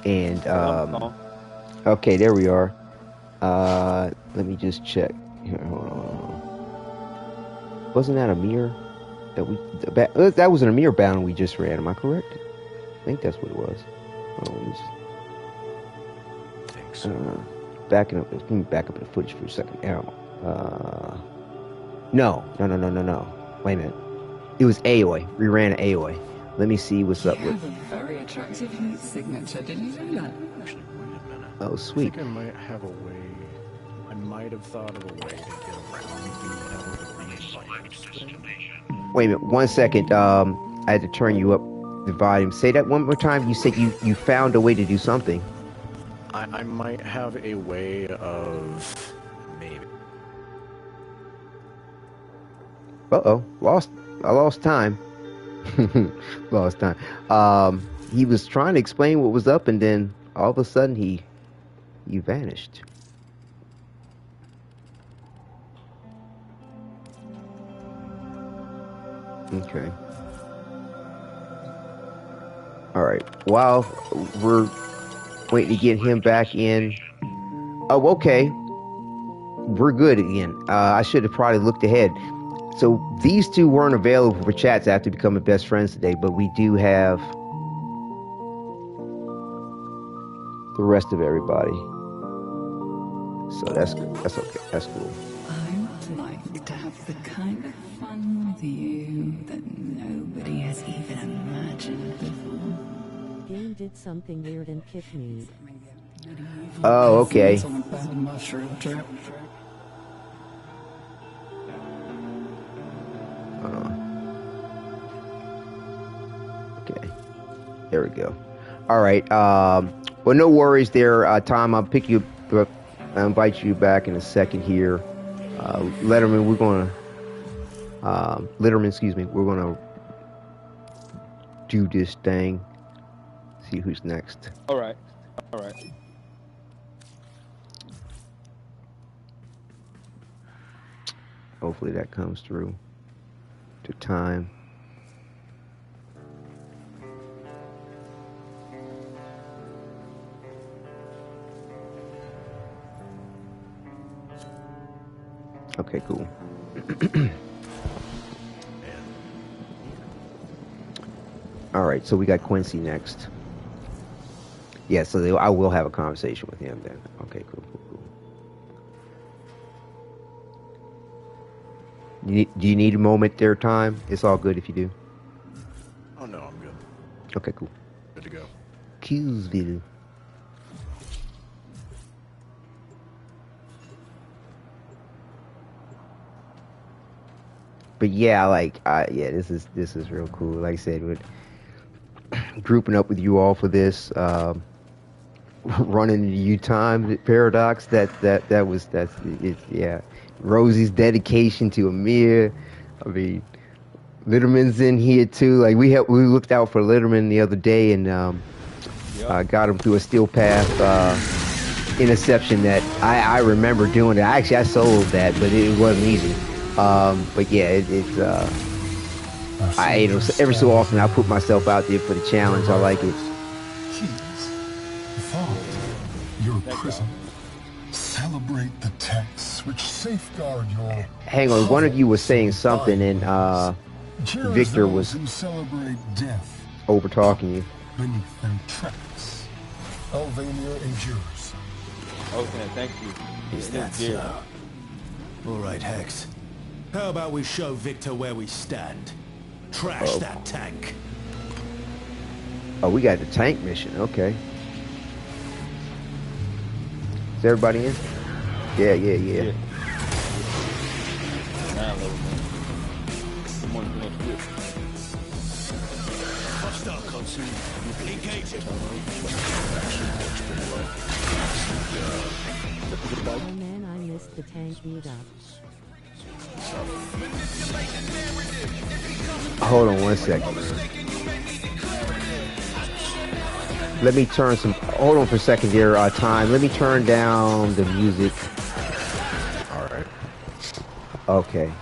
And okay, there we are. Let me just check. Here, hold on. Wasn't that a mirror that was an Amir battle we just ran? Am I correct? I think that's what it was. Thanks. Backing up. Let me back up the footage for a second. No. Wait a minute. It was Aoi. We ran an Aoi. Let me see what's up with. You have a very attractive heat signature. Did you know that? Actually, wait a minute. Oh, sweet. I think I might have a way. I might have thought of a way to get around the Wait a minute. 1 second. I had to turn you up the volume. Say that one more time. You said you found a way to do something. I might have a way of maybe. I lost time. Lost time. He was trying to explain what was up, and then all of a sudden he vanished. Okay. All right. While we're waiting to get him back in. Oh, okay. We're good again. I should have probably looked ahead. So these two weren't available for chats after becoming best friends today, but we do have the rest of everybody. So that's okay. That's cool. I'd like to have the kind of fun with you that nobody has even imagined before. Game did something weird and kicked me. Oh, okay. Okay. There we go. All right. Well, no worries there, Tom. I'll pick you up. I'll invite you back in a second here. Letterman, we're going to... Literman, excuse me. We're going to do this thing. See who's next. All right. Hopefully that comes through to time. Okay, cool. All right, so we got Quincy next. Yeah, so I will have a conversation with him then. Okay, cool. Do you need a moment there, time? It's all good if you do. Oh no, I'm good. Okay, cool. Good to go. Qsville. But yeah, this is real cool. Like I said, with grouping up with you all for this, running into you time paradox. That's it. Yeah, Rosie's dedication to Amir. I mean, Literman's in here too. Like we looked out for Literman the other day and got him through a steel path interception that I remember doing it. Actually, I sold that, but it wasn't easy. But yeah, every so often I put myself out there for the challenge. I like it. Keys, vault, your prison. Celebrate the texts which safeguard your. Hang on, one of you was saying something, and Victor was who celebrate death over talking you. beneath their tracks. Albania endures. Okay, thank you. Is that so? All right, Hex. How about we show Victor where we stand? Trash that tank. Oh, we got the tank mission. Okay. Is everybody in? Yeah. Hostile console. Engage it. Oh man, I missed the tank meetup. Hold on one second. Let me turn some. Hold on for a second there, time. Let me turn down the music. All right. Okay.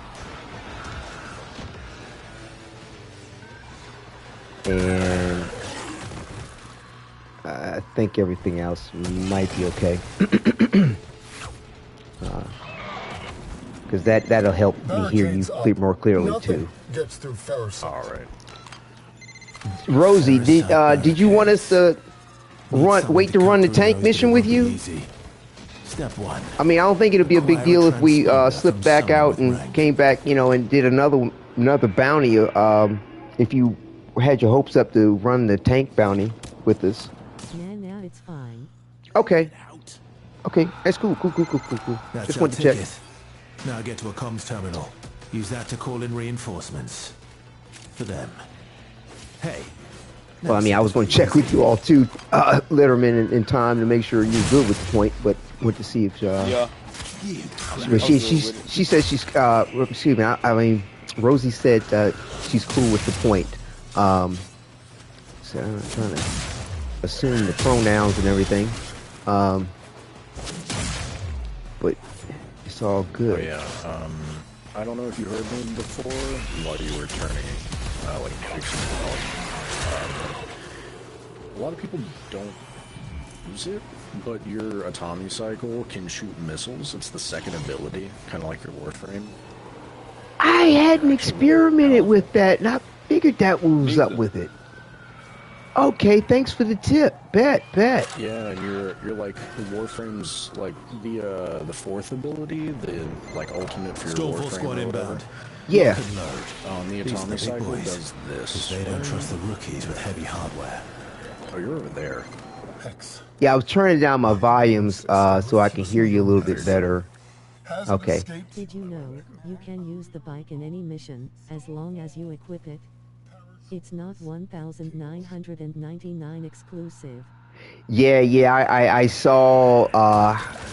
And I think everything else might be okay. Because that'll help me hear you more clearly too. Gets through All right. Rosie, did you want us to wait to run the tank mission with you? Step one. I mean, I don't think it'd be a big deal if we slipped back out and came back, and did another bounty. If you had your hopes up to run the tank bounty with us. Yeah, it's fine. Okay, that's cool. That's Just our want to check. ticket. Now get to a comms terminal. Use that to call in reinforcements. For them. Hey. Well, I mean, I was going to check with you all too, Literman, in time to make sure you're good with the point, but want to see if she said she's excuse me. I mean, Rosie said she's cool with the point. So I'm trying to assume the pronouns and everything. But it's all good. Oh, yeah. I don't know if you heard me before while you were turning fiction out. A lot of people don't use it, but your autonomy cycle can shoot missiles. It's the second ability, kind of like your Warframe. I hadn't experimented with that, and I figured that was up with it. Okay, thanks for the tip. Bet. Yeah, and you're like the Warframe's like the fourth ability, the like ultimate for your Warframe Squad or inbound. whatever. Yeah. The atomic cycle does this. They don't trust the rookies with heavy hardware. Oh, you're over there. Hex. Yeah, I was turning down my volumes so I can hear you a little bit better. Okay. Did you know you can use the bike in any mission as long as you equip it? It's not 1,999 exclusive. Yeah, I saw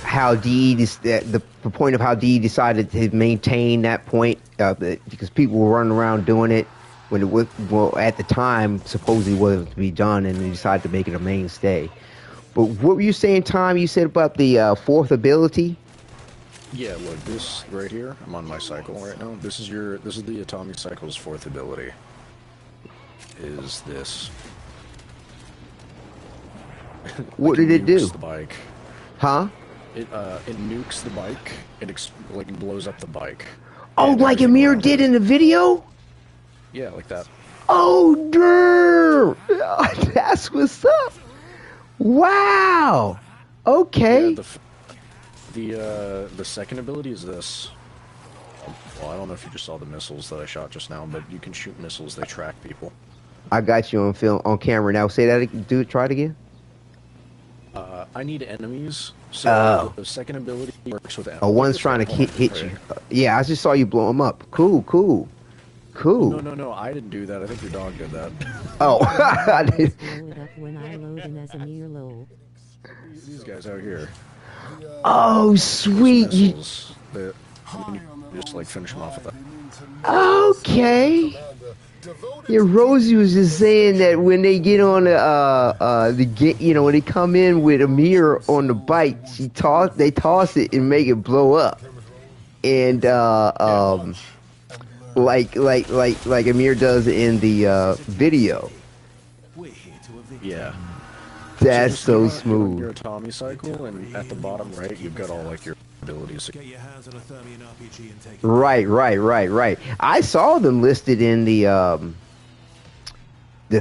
how the point of how D decided to maintain that point because people were running around doing it. when it was, well, at the time supposedly wasn't to be done, and they decided to make it a mainstay. But what were you saying, Tom? You said about the fourth ability? Yeah, look, this right here, I'm on my cycle right now. This is the Atomic Cycle's fourth ability. Is this. What like, did it do? The bike. Huh? It nukes the bike. It like blows up the bike. Oh, like Amir did in the video? Yeah, like that. Oh, damn! That's what's up. Wow. Okay. Yeah, the second ability is this. Well, I don't know if you just saw the missiles that I shot just now, but you can shoot missiles. They track people. I got you on film, on camera now. Say that. Try it again. I need enemies. So the second ability works with enemies. Oh, one's trying to hit you. Yeah, I just saw you blow him up. Cool. No, I didn't do that. I think your dog did that. Oh, I did. When I load in as a mere low. These guys out here. Oh, sweet. Missiles that you just like finish them off with that. Okay. Yeah, Rosie was just saying that when they get on when they come in with Amir on the bike, they toss it and make it blow up, and like Amir does in the video. Yeah. That's so smooth. Your Atomic Cycle, and at the bottom right, you've got all like your abilities. Get your hands on a Thermion RPG and take it. Right. I saw them listed in the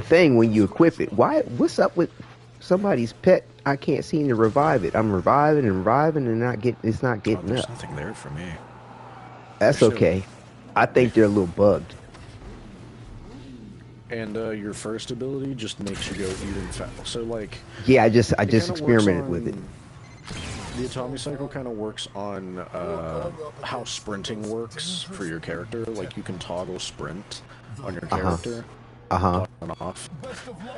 thing when you equip it. What's up with somebody's pet? I can't seem to revive it. I'm reviving and it's not getting There's up. nothing there for me. That's okay. I think they're a little bugged. And your first ability just makes you go even faster. So like, yeah, I just experimented with it. The Atomic Cycle kind of works on how sprinting works for your character. Like you can toggle sprint on your character. On and off.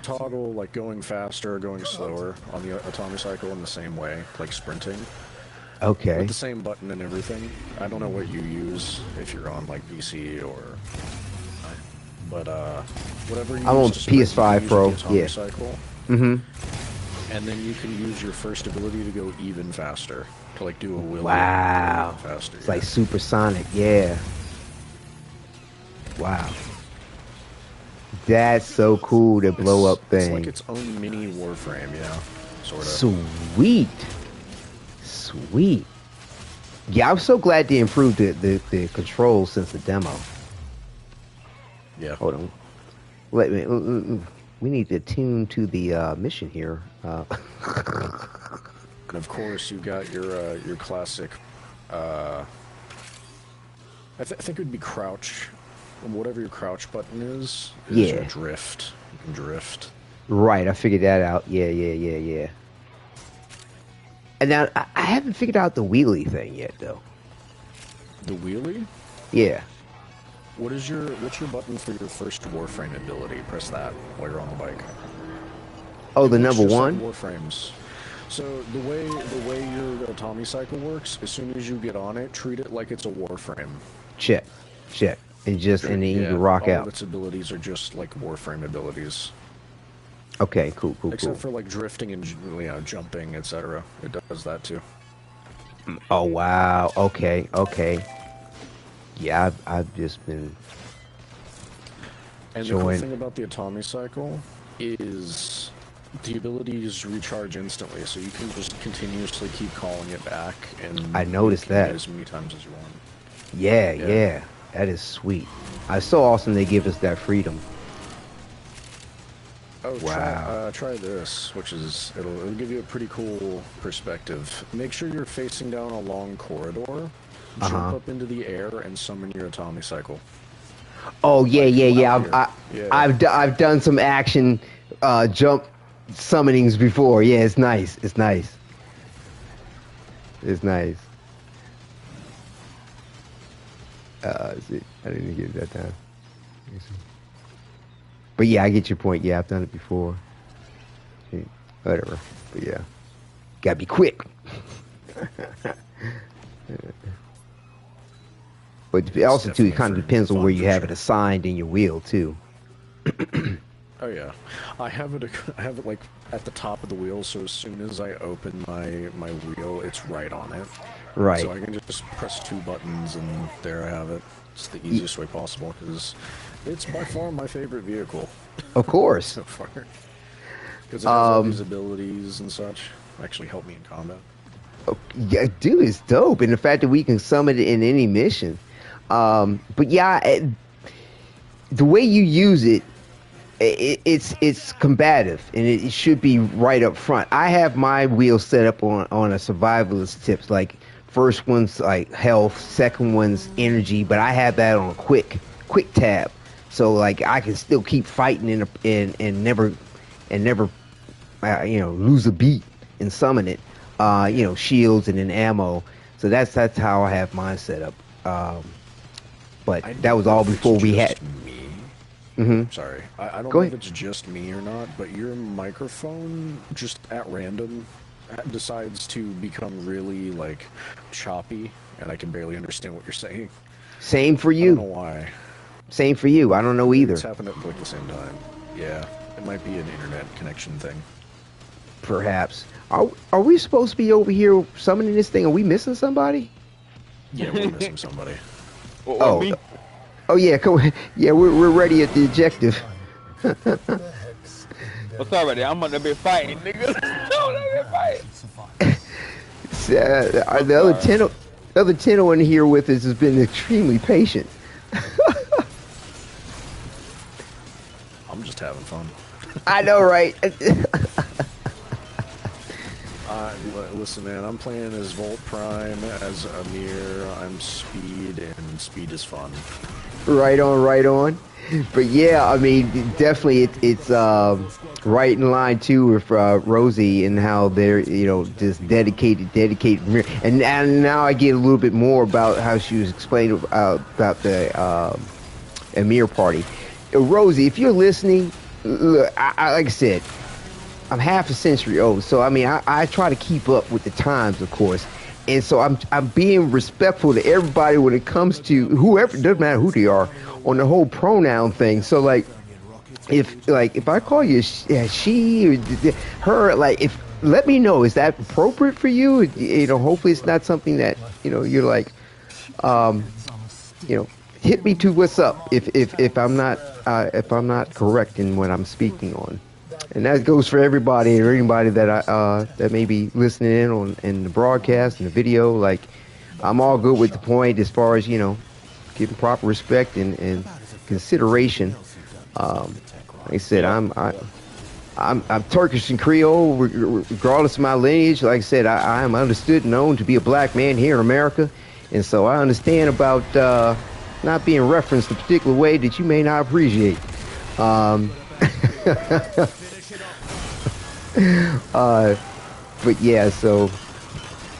Toggle like going faster or going slower on the Atomic Cycle in the same way, like sprinting. Okay. With the same button and everything. I don't know what you use if you're on like PC or. But whatever you I'm on use to sprint, PS5 Pro. Yeah. Cycle. And then you can use your first ability to go even faster. To like do a wheel. Wow. Faster. It's like supersonic. Yeah. Wow. That's so cool to blow up thing. It's like its own mini Warframe, yeah. Sort of. Sweet. Yeah, I'm so glad they improved the controls since the demo. Yeah. Hold on. We need to tune to the mission here. And of course, you got your classic. I think it would be crouch. Whatever your crouch button is your drift. You can drift. Right, I figured that out. Yeah. And now I haven't figured out the wheelie thing yet, though. The wheelie? Yeah. What's your button for your first Warframe ability? Press that while you're on the bike. Oh, the number one? Like Warframes. So the way your Atomic Cycle works, as soon as you get on it, treat it like it's a Warframe. Check. And then you can rock all out. All its abilities are just like Warframe abilities. Okay, cool. Except for like drifting and jumping, etc. It does that too. Oh wow. Okay. Yeah, I've just been. And the cool thing about the Atomic Cycle is the abilities recharge instantly, so you can just continuously keep calling it back, and I noticed that as many times as you want. Yeah. That is sweet. It's so awesome they give us that freedom. Oh, wow. Try this, which is, it'll give you a pretty cool perspective. Make sure you're facing down a long corridor, jump up into the air, and summon your Atomic Cycle. Oh, yeah. I've done some action jump summonings before. Yeah, it's nice. See, I didn't get it that time. But yeah, I get your point. Yeah, I've done it before. Whatever. But yeah, gotta be quick. But also too, it kind of depends on where you have it assigned in your wheel too. Oh yeah, I have it like at the top of the wheel, so as soon as I open my wheel, it's right on it. Right. So I can just press 2 buttons, and there I have it. It's the easiest way possible because it's by far my favorite vehicle. Of course. So far, because it has all these abilities and such. Actually, help me in combat. Yeah, dude, it's dope, and the fact that we can summon it in any mission. But yeah, the way you use it, it's combative, and it should be right up front. I have my wheel set up on a survivalist tips, like first one's like health, second one's energy, but I have that on a quick tab, so like I can still keep fighting and never lose a beat and summon it. Shields and then ammo. So that's how I have mine set up. But that was all before we had. Sorry, I don't Go know ahead. if it's just me or not, but your microphone just at random decides to become really like choppy, and I can barely understand what you're saying. Same for you. I don't know why. Same for you. I don't know either. It's happened at like the same time. Yeah, it might be an internet connection thing. Perhaps. Are we supposed to be over here summoning this thing? Are we missing somebody? Yeah, we're missing somebody. Me? Oh yeah, come. Yeah, we're ready at the objective. What's up, buddy? I'm gonna be fighting, nigga. I'm gonna be fighting. The other Tenno in here with us has been extremely patient. I'm just having fun. I know, right? Listen, man, I'm playing as Volt Prime, as Amir. I'm Speed, and Speed is fun. Right on. But yeah, I mean, definitely it's right in line too with Rosie and how they're just dedicated. And now I get a little bit more about how she was explaining about the Amir party. Rosie, if you're listening, look, I like I said, I'm half a century old, so I mean, I try to keep up with the times, of course, and so I'm being respectful to everybody when it comes to whoever, doesn't matter who they are, on the whole pronoun thing. So like, if I call you she or her, like, if let me know, is that appropriate for you? Hopefully it's not something that you're like, hit me to what's up if I'm not correct in what I'm speaking on. And that goes for everybody or anybody that that may be listening in the broadcast and the video. Like, I'm all good with the point as far as giving proper respect and consideration. Like I said, I'm Turkish and Creole, regardless of my lineage. Like I said, I am understood and known to be a black man here in America, and so I understand about not being referenced a particular way that you may not appreciate. But yeah, so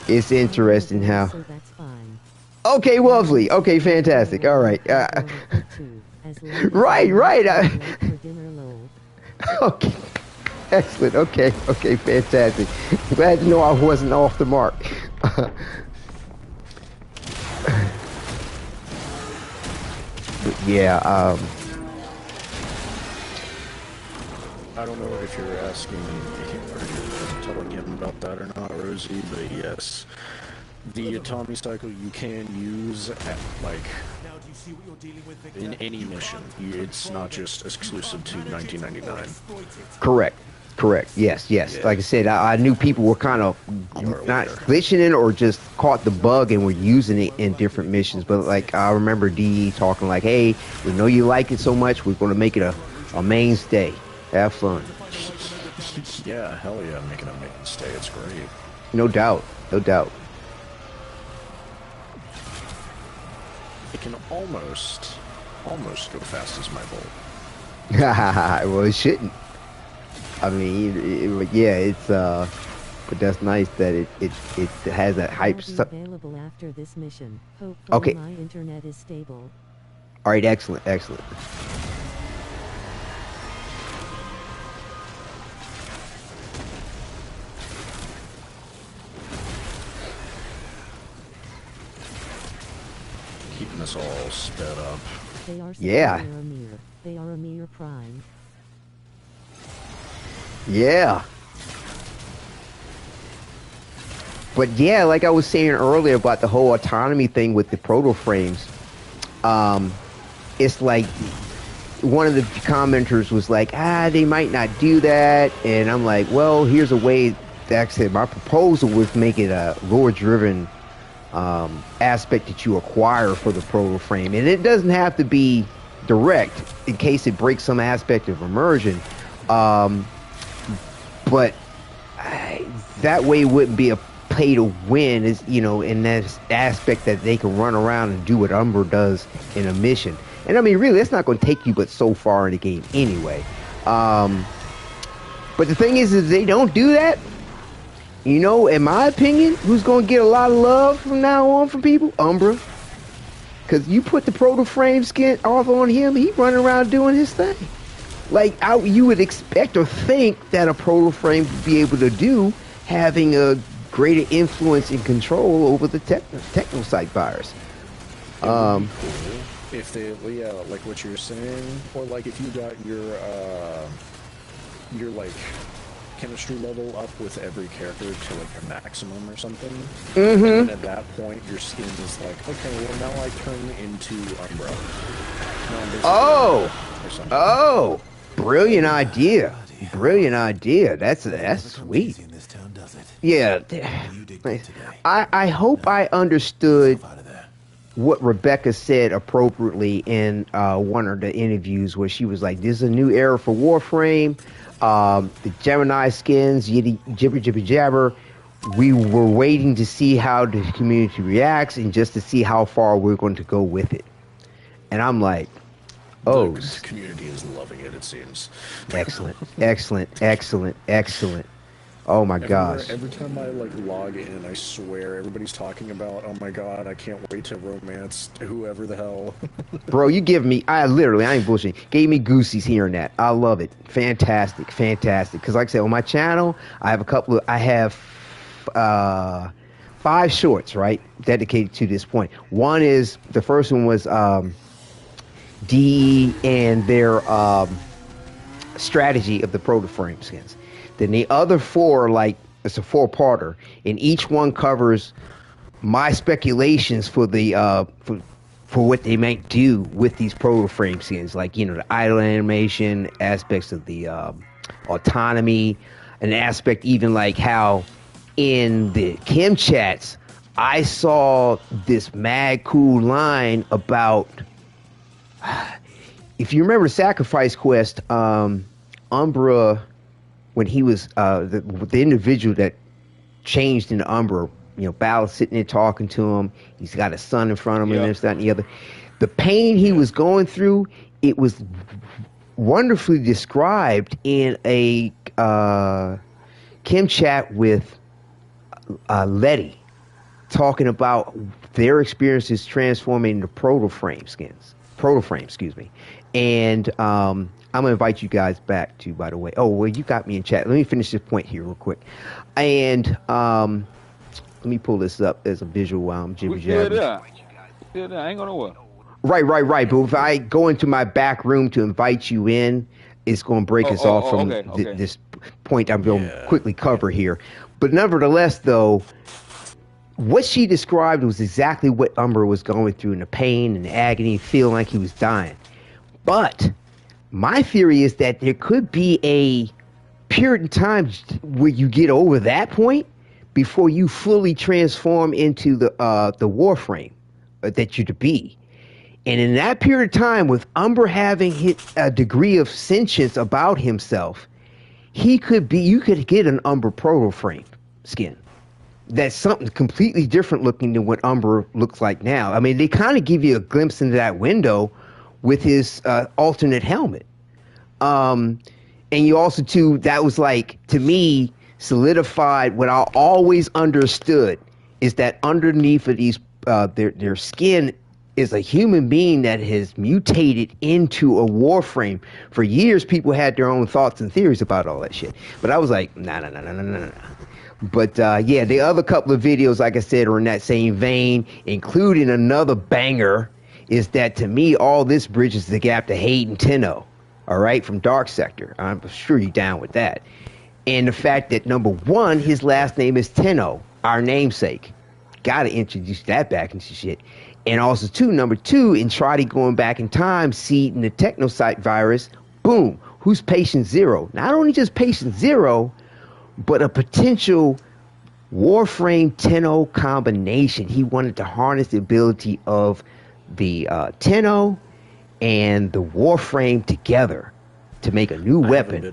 it's interesting how. So that's fine. Okay, lovely. Okay, fantastic. All right. Right. Okay. Excellent. Okay, fantastic. Glad to know I wasn't off the mark. But yeah, I don't know if you're asking or you're telling him about that or not, Rosie, but yes. The Atomic Cycle you can use at, like, in any mission. It's not just exclusive to 1999. correct. Yes. Yeah. Like I said, I knew people were kind of not glitching it or just caught the bug and were using it in different missions. But like, I remember DE talking like, hey, we know you like it so much, we're going to make it a mainstay. Have fun. Yeah, hell yeah, making a mainstay. It's great. No doubt. It can almost go fast as my Volt. Well, it shouldn't. I mean, it's but that's nice that it has that hype. Available after this mission. Hopefully Okay. my internet is stable. All right, excellent. keeping this all sped up. They are Yeah. They are a mere prime. Yeah. But yeah, like I was saying earlier about the whole autonomy thing with the Protoframes, it's like one of the commenters was like, they might not do that, and I'm like, well, here's a way. Actually, my proposal was make it a lore-driven aspect that you acquire for the Protoframe, and it doesn't have to be direct in case it breaks some aspect of immersion, but that way it wouldn't be a pay to win, is in that aspect that they can run around and do what Umbra does in a mission. And I mean, really, it's not going to take you but so far in the game anyway. But the thing is they don't do that. In my opinion, who's going to get a lot of love from now on from people? Umbra. Because you put the Protoframe skin off on him, he running around doing his thing. Like, you would expect or think that a Protoframe would be able to do, having a greater influence and control over the technosite virus. If they, like what you're saying, or like if you got your like chemistry level up with every character to like a maximum or something, and then at that point your skin is like, okay, well now I turn into Umbra. Brilliant idea. Brilliant idea. That's sweet. Yeah, I hope I understood what Rebecca said appropriately in one of the interviews where she was like, this is a new era for Warframe. The Gemini skins, jibber jibber jabber. We were waiting to see how the community reacts and just to see how far we're going to go with it. And I'm like, the community is loving it, it seems. Excellent. Oh my gosh. Every time I like log in, I swear everybody's talking about, oh my god, I can't wait to romance whoever the hell. Bro, you give me, I ain't bullshitting, gave me goosies hearing that. I love it. Fantastic. Because like I said, on my channel, I have 5 shorts, right, dedicated to this point. One is, the first one was DE and their strategy of the Protoframe skins. Then the other 4, like, it's a 4-parter, and each one covers my speculations for the for what they might do with these Protoframe skins, like the idle animation aspects of the autonomy, an aspect even like how in the Kim chats I saw this mad cool line about, if you remember Sacrifice Quest, Umbra. When he was the individual that changed into Umbra, Bal's sitting there talking to him. He's got a son in front of him, and this, that, and the other. The pain he was going through, it was wonderfully described in a Kim chat with Letty, talking about their experiences transforming into Protoframe, excuse me. And I'm going to invite you guys back to, by the way. Oh, well, you got me in chat. Let me finish this point here real quick. And let me pull this up as a visual while I'm jibber-jabbing. Yeah, I ain't going nowhere. Right. But if I go into my back room to invite you in, it's going to break us off from this point I'm going to quickly cover here. But nevertheless, though, what she described was exactly what Umbra was going through, in the pain and the agony, feeling like he was dying. But my theory is that there could be a period of time where you get over that point before you fully transform into the Warframe that you're to be. And in that period of time, with Umbra having hit a degree of sentience about himself, you could get an Umbra Protoframe skin. That's something completely different looking than what Umbra looks like now. I mean, they kind of give you a glimpse into that window with his alternate helmet. And you also, too, that was like, to me, solidified what I always understood, is that underneath of these, their skin is a human being that has mutated into a Warframe. For years, people had their own thoughts and theories about all that shit. But I was like, nah. But yeah, the other couple of videos, like I said, are in that same vein, including another banger. Is that to me, all this bridges the gap to Hayden Tenno, all right, from Dark Sector. I'm sure you're down with that. And the fact that, number one, his last name is Tenno, our namesake. Got to introduce that back into shit. And also, number two, in Trotty going back in time, seeding the Technocyte virus, boom, who's patient zero? Not only just patient zero, but a potential Warframe Tenno combination. He wanted to harness the ability of the Tenno and the Warframe together to make a new weapon.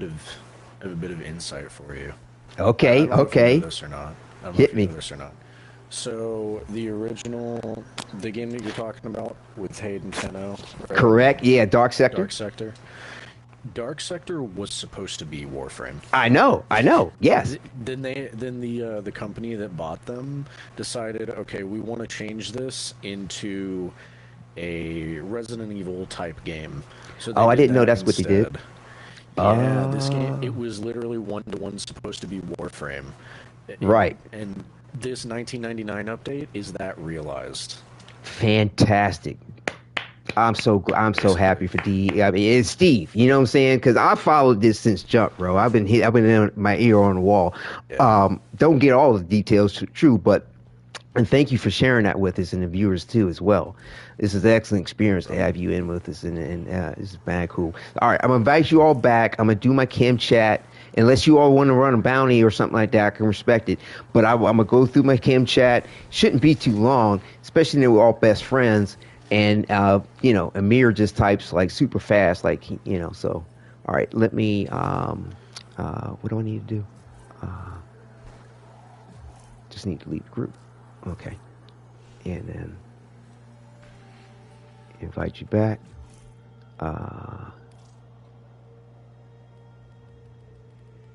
I have a bit of insight for you. Okay, I don't know okay. If you know this or not. I don't know Hit if you me. know this or not. So the original, the game that you're talking about with Hayden Tenno, right? Correct. Yeah, Dark Sector. Dark Sector. Dark Sector was supposed to be Warframe. I know. Yes. Then the company that bought them decided, okay, we want to change this into a Resident Evil type game. So I didn't know that's what they did. Yeah, this game, it was literally 1-to-1 supposed to be Warframe. Right. And this 1999 update is that realized. Fantastic. I'm so happy for D. I mean, it's Steve. You know what I'm saying? Because I followed this since jump, bro. I've been in my ear on the wall. Yeah. Don't get all the details true, but and thank you for sharing that with us and the viewers too as well. This is an excellent experience to have you in with us, and this is bad cool. All right, I'm gonna invite you all back. I'm gonna do my Kim chat. Unless you all want to run a bounty or something like that, I can respect it. But I'm gonna go through my Kim chat. Shouldn't be too long, especially when we're all best friends. And you know, Amir just types like super fast, like So, all right, let me. What do I need to do? Just need to leave the group. Okay, and then invite you back.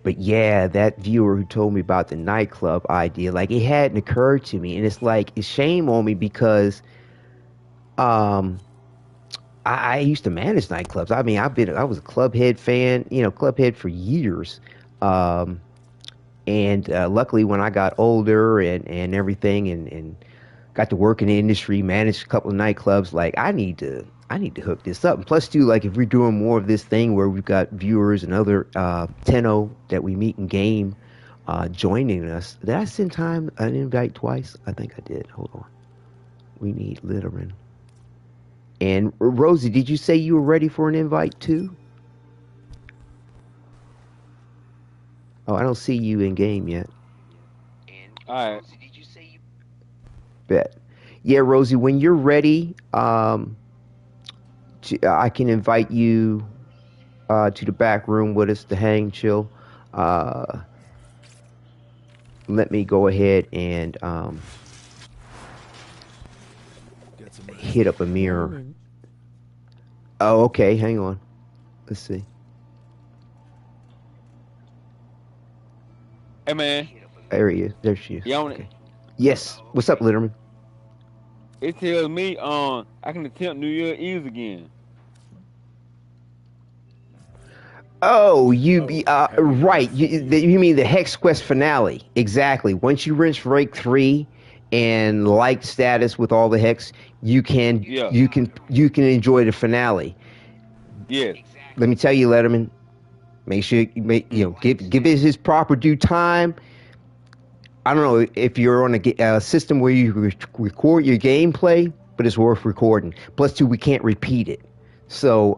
But yeah, that viewer who told me about the nightclub idea, like it hadn't occurred to me, and it's like it's shame on me because I used to manage nightclubs. I mean, I was a club head fan, club head for years. And luckily when I got older and everything and got to work in the industry, managed a couple of nightclubs, like I need to hook this up. And plus too, like if we're doing more of this thing where we've got viewers and other Tenno that we meet in game joining us. Did I send time an invite twice? I think I did. Hold on. We need Literman. And Rosie, did you say you were ready for an invite too? Oh, I don't see you in game yet. All right. Bet. Yeah, Rosie, when you're ready, I can invite you to the back room with us to hang, chill. Let me go ahead and hit up a mirror. Oh, okay. Hang on. Let's see. Hey, man. There he is. There she is. You okay. Yes. What's up, Literman? It tells me I can attempt New Year's Eve again. Oh, right. You mean the Hex Quest finale? Exactly. Once you rinse Rake 3 and like status with all the Hex, you can enjoy the finale. Yes. Let me tell you, Letterman. Make sure give it his proper due time. I don't know if you're on a system where you record your gameplay, but it's worth recording. Plus, too, we can't repeat it. So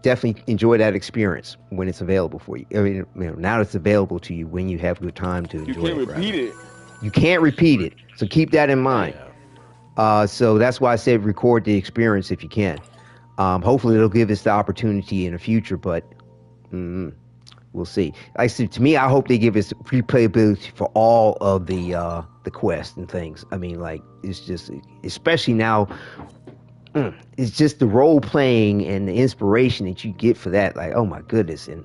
definitely enjoy that experience when it's available for you. I mean, now it's available to you when you have good time to enjoy it. You can't repeat it. You can't repeat it. So keep that in mind. So that's why I said record the experience if you can. Hopefully, it'll give us the opportunity in the future, but we'll see. Like I said, to me, I hope they give us replayability for all of the quests and things. I mean, like, it's just, especially now, it's just the role playing and the inspiration that you get for that. Like, oh my goodness, and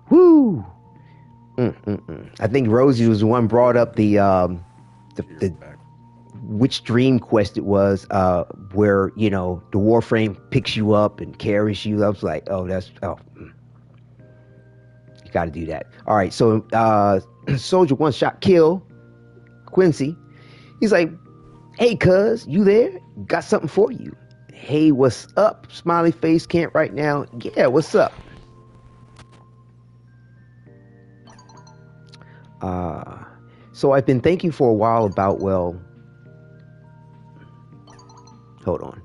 whoo! I think Rosie was the one brought up the which dream quest it was, where the Warframe picks you up and carries you. I was like, you got to do that. All right, so Soldier One shot kill Quincy. He's like, hey, cuz, you there? Got something for you. Hey, what's up? Smiley face, can't right now. Yeah, what's up? So I've been thinking for a while about, well, hold on.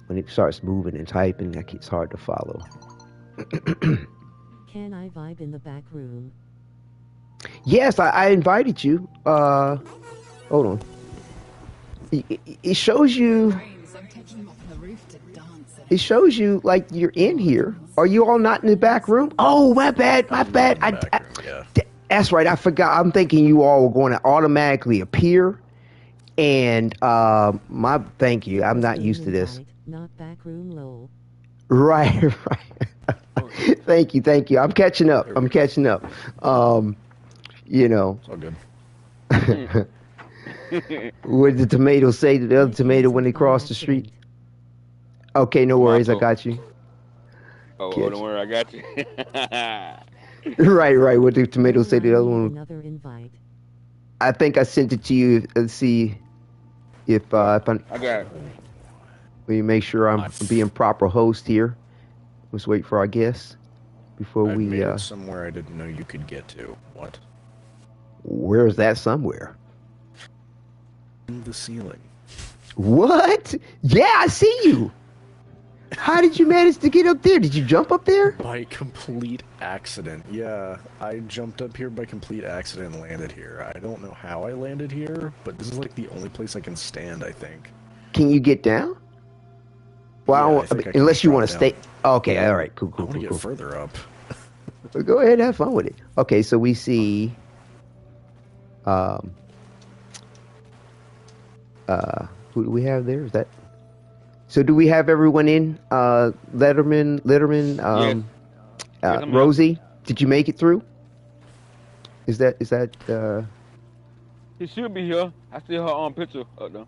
When it starts moving and typing, it's hard to follow. Can I vibe in the back room? Yes, I invited you. Hold on. It shows you. It shows you like you're in here. Are you all not in the back room? Oh, my bad. That's right. I forgot. I'm thinking you all were going to automatically appear. And thank you. I'm not used to this. Not back room low. Right. Thank you. I'm catching up. You know. It's all good. What did the tomato say to the other tomato when they crossed the street? Okay, no worries. I got you. Oh, don't worry, I got you. Right. What did the tomato say to the other one? Another invite. I think I sent it to you. Let's see if I got it. Let me make sure I'm being proper host here. Let's wait for our guests before we. Made it somewhere I didn't know you could get to. What? Where's that somewhere? In the ceiling. What? Yeah, I see you. How did you manage to get up there? Did you jump up there? By complete accident. Yeah, I jumped up here by complete accident and landed here. I don't know how I landed here, but this is like the only place I can stand, I think. Can you get down? Well, yeah, unless you want to stay. Okay, all right, cool. I want to get further up. Go ahead, have fun with it. Okay, so we see. Who do we have there? Is that? So do we have everyone in? Literman, yes. Rosie, did you make it through? Is that? He should be here. I see her on picture up there.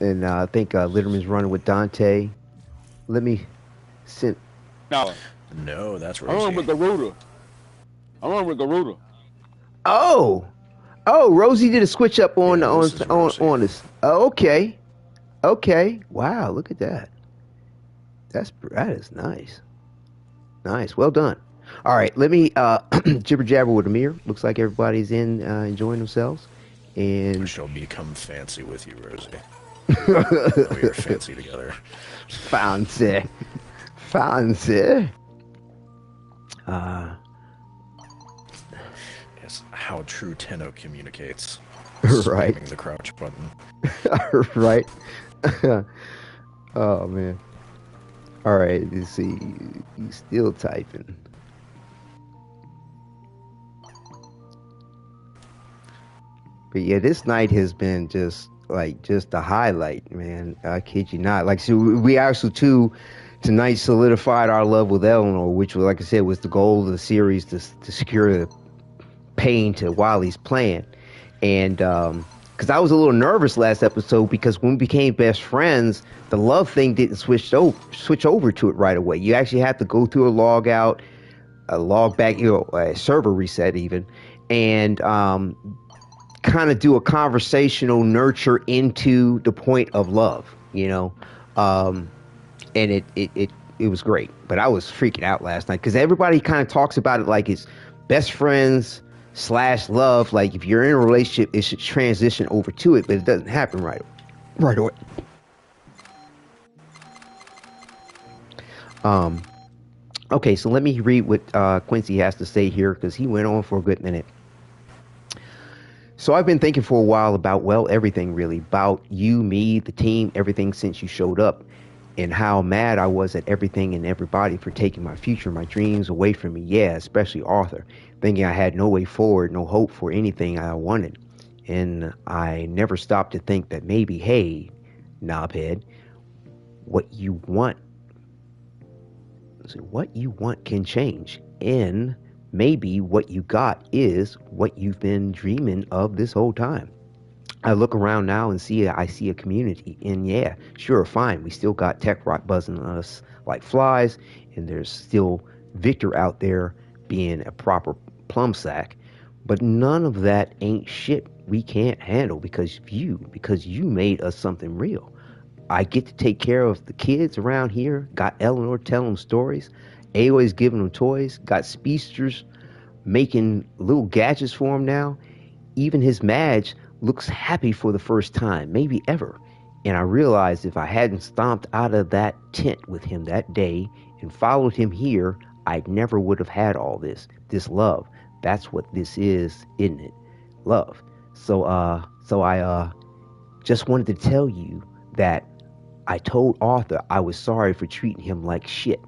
And I think Literman's running with Dante. Let me send. No, that's Rosie. I'm running with Garuda. Oh, Rosie did a switch up on us. Oh, okay. Wow, look at that. That is nice. Well done. All right, let me jibber jabber with Amir. Looks like everybody's enjoying themselves, and I shall become fancy with you, Rosie. We are fancy together. Fancy. Yes, how true Tenno communicates. Right. Spamming the crouch button. Right. Oh man. All right. Let's see. He's still typing. But yeah, this night has been just a highlight, man. I kid you not. Like, so we actually tonight solidified our love with Eleanor, which, like I said, was the goal of the series to secure the pain to Wally's plan. And because I was a little nervous last episode, because when we became best friends, the love thing didn't switch over to it right away. You actually have to go through a log out, a log back, a server reset even, and kind of do a conversational nurture into the point of love, and it was great. But I was freaking out last night because everybody kind of talks about it like it's best friends / love. Like if you're in a relationship, it should transition over to it, but it doesn't happen right away. Okay, so let me read what Quincy has to say here, because he went on for a good minute. So I've been thinking for a while about, everything really, about you, me, the team, everything since you showed up, and how mad I was at everything and everybody for taking my future, my dreams away from me. Yeah, especially Arthur, thinking I had no way forward, no hope for anything I wanted. And I never stopped to think that maybe, hey, knobhead, what you want can change. And maybe what you got is what you've been dreaming of this whole time. I look around now and I see a community, and yeah, sure, fine, we still got tech rock buzzing on us like flies, and there's still Victor out there being a proper plum sack. But none of that ain't shit we can't handle because you made us something real. I get to take care of the kids around here. Got Eleanor telling them stories. Aloy's giving them toys. Got speedsters making little gadgets for him now. Even his Madge looks happy for the first time, maybe ever. And I realized if I hadn't stomped out of that tent with him that day and followed him here, I never would have had all this love. That's what this is, isn't it? Love. So I just wanted to tell you that I told Arthur I was sorry for treating him like shit,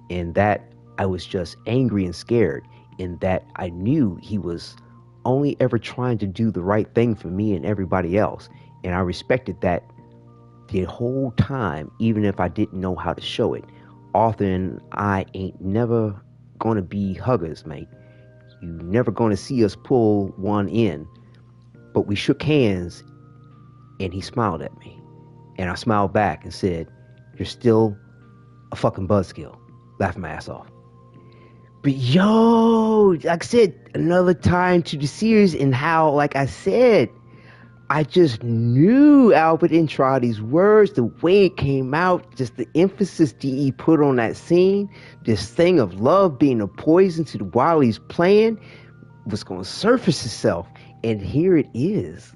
and that I was just angry and scared, and that I knew he was only ever trying to do the right thing for me and everybody else, and I respected that the whole time, even if I didn't know how to show it. Arthur and I ain't never gonna be huggers, mate. You never gonna see us pull one in. But we shook hands, and he smiled at me. And I smiled back and said, "You're still a fucking buzzkill." Laughing my ass off. But yo, like I said, another time to the series, and how, like I said, I just knew Albert didn't try these words, the way it came out, just the emphasis DE put on that scene, this thing of love being a poison to the while he's playing was going to surface itself. And here it is.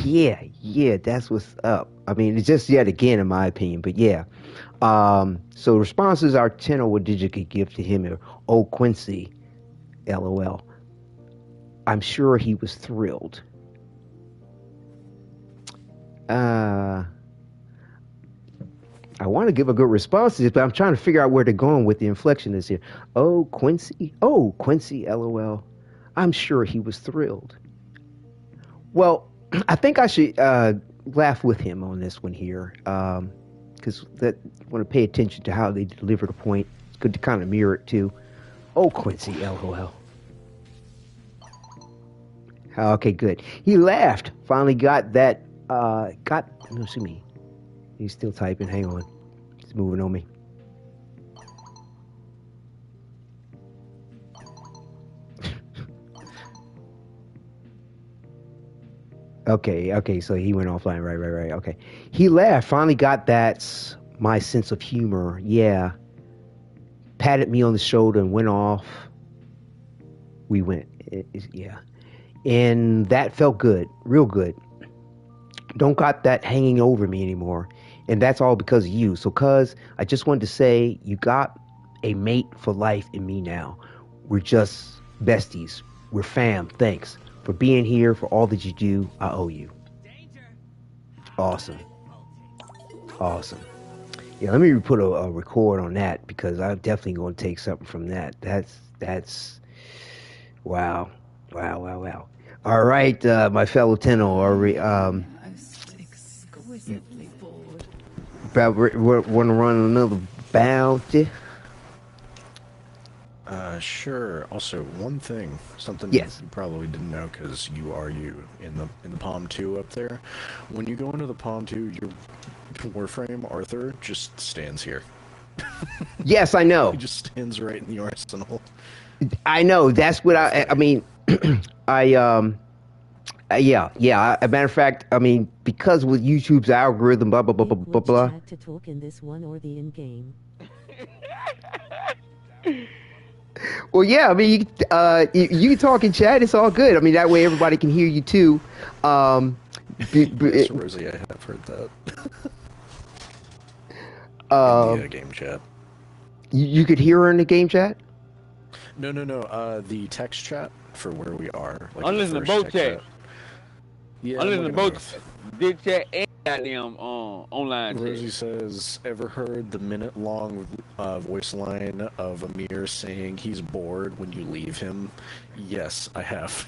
Yeah, that's what's up. I mean, it's just yet again, in my opinion, but yeah. So responses our Tenno Wadidja could give to him are, "Oh, Quincy, LOL. I'm sure he was thrilled." I want to give a good response to this, but I'm trying to figure out where they're going with the inflection is here. Oh, Quincy, LOL. I'm sure he was thrilled. Well, I think I should laugh with him on this one here, because I want to pay attention to how they deliver the point. It's good to kind of mirror it too. Oh, Quincy, LOL. Okay, good. He laughed. Finally got that. Excuse me. He's still typing. Hang on. He's moving on me. Okay, so he went offline. Right. Okay. He laughed. Finally got that's my sense of humor. Yeah. Patted me on the shoulder and went off. We went. Yeah. And that felt good. Real good. Don't got that hanging over me anymore. And that's all because of you. So, cuz, I just wanted to say you got a mate for life in me now. We're just besties. We're fam. Thanks for being here, for all that you do. I owe you. Awesome. Yeah, let me put a record on that, because I'm definitely going to take something from that. That's wow. All right, my fellow Tenno, Exquisitely bored. want to run another bounty? Sure. Also, one thing, something yes. You probably didn't know, because you are in the Palm 2 up there. When you go into the Palm 2, your Warframe Arthur just stands here. Yes, I know. He just stands right in the arsenal. I know. That's what I mean. Yeah. As a matter of fact, I mean, because with YouTube's algorithm, blah blah blah blah blah. To talk in this one or the in-game. Well, yeah. I mean, you talk in chat. It's all good. I mean, that way everybody can hear you too. Yes, Rosie, I have heard that. In the game chat. You could hear her in the game chat? No. The text chat for where we are. Like I'm listening to both chat. Yeah, I'm listening to both this chat and goddamn online chat. Rosie says, ever heard the minute-long voice line of Amir saying he's bored when you leave him? Yes, I have.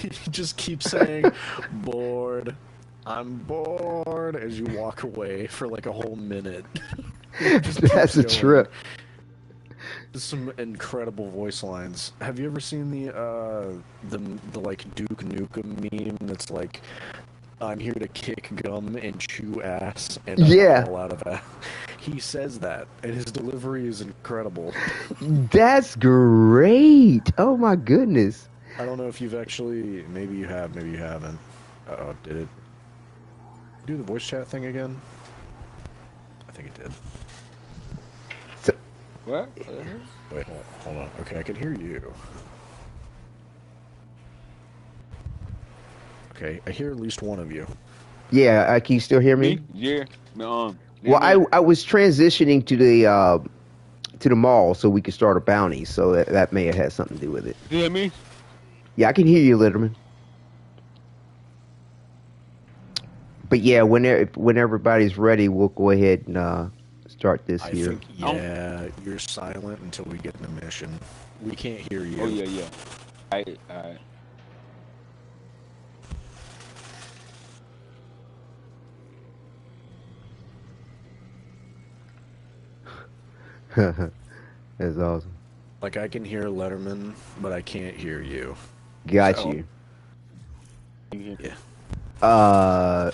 He just keeps saying, bored. I'm bored, as you walk away for like a whole minute. That's a trip. Some incredible voice lines. Have you ever seen the like Duke Nukem meme that's like, I'm here to kick gum and chew ass and all out of ass? He says that, and his delivery is incredible. That's great. Oh my goodness. I don't know if you've actually... Maybe you have, maybe you haven't. Uh-oh, did it do the voice chat thing again? I think it did. So, What? Wait, hold on. Okay, I can hear you. Okay, I hear at least one of you. yeah, can you still hear me? Yeah. Well, I was transitioning to the mall so we could start a bounty, so that may have had something to do with it. You hear me? Yeah, I can hear you, Literman. But yeah, when everybody's ready, we'll go ahead and start this here. I think, yeah, you're silent until we get in the mission. We can't hear you. Oh, yeah. All right. That's awesome. Like, I can hear Letterman, but I can't hear you. Got So- you. Yeah.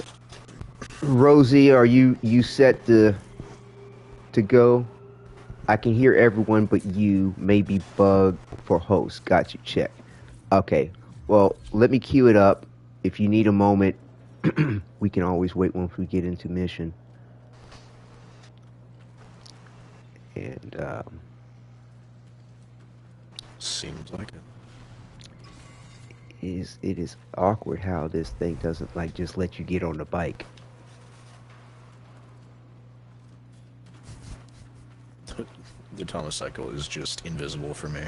Rosie, are you set to go? I can hear everyone but you. Maybe bug for host. Got you. Check. Okay. Well, let me queue it up. If you need a moment, we can always wait once we get into mission. And Seems like it. it is awkward how this thing doesn't like just let you get on the bike. The Thomas cycle is just invisible for me.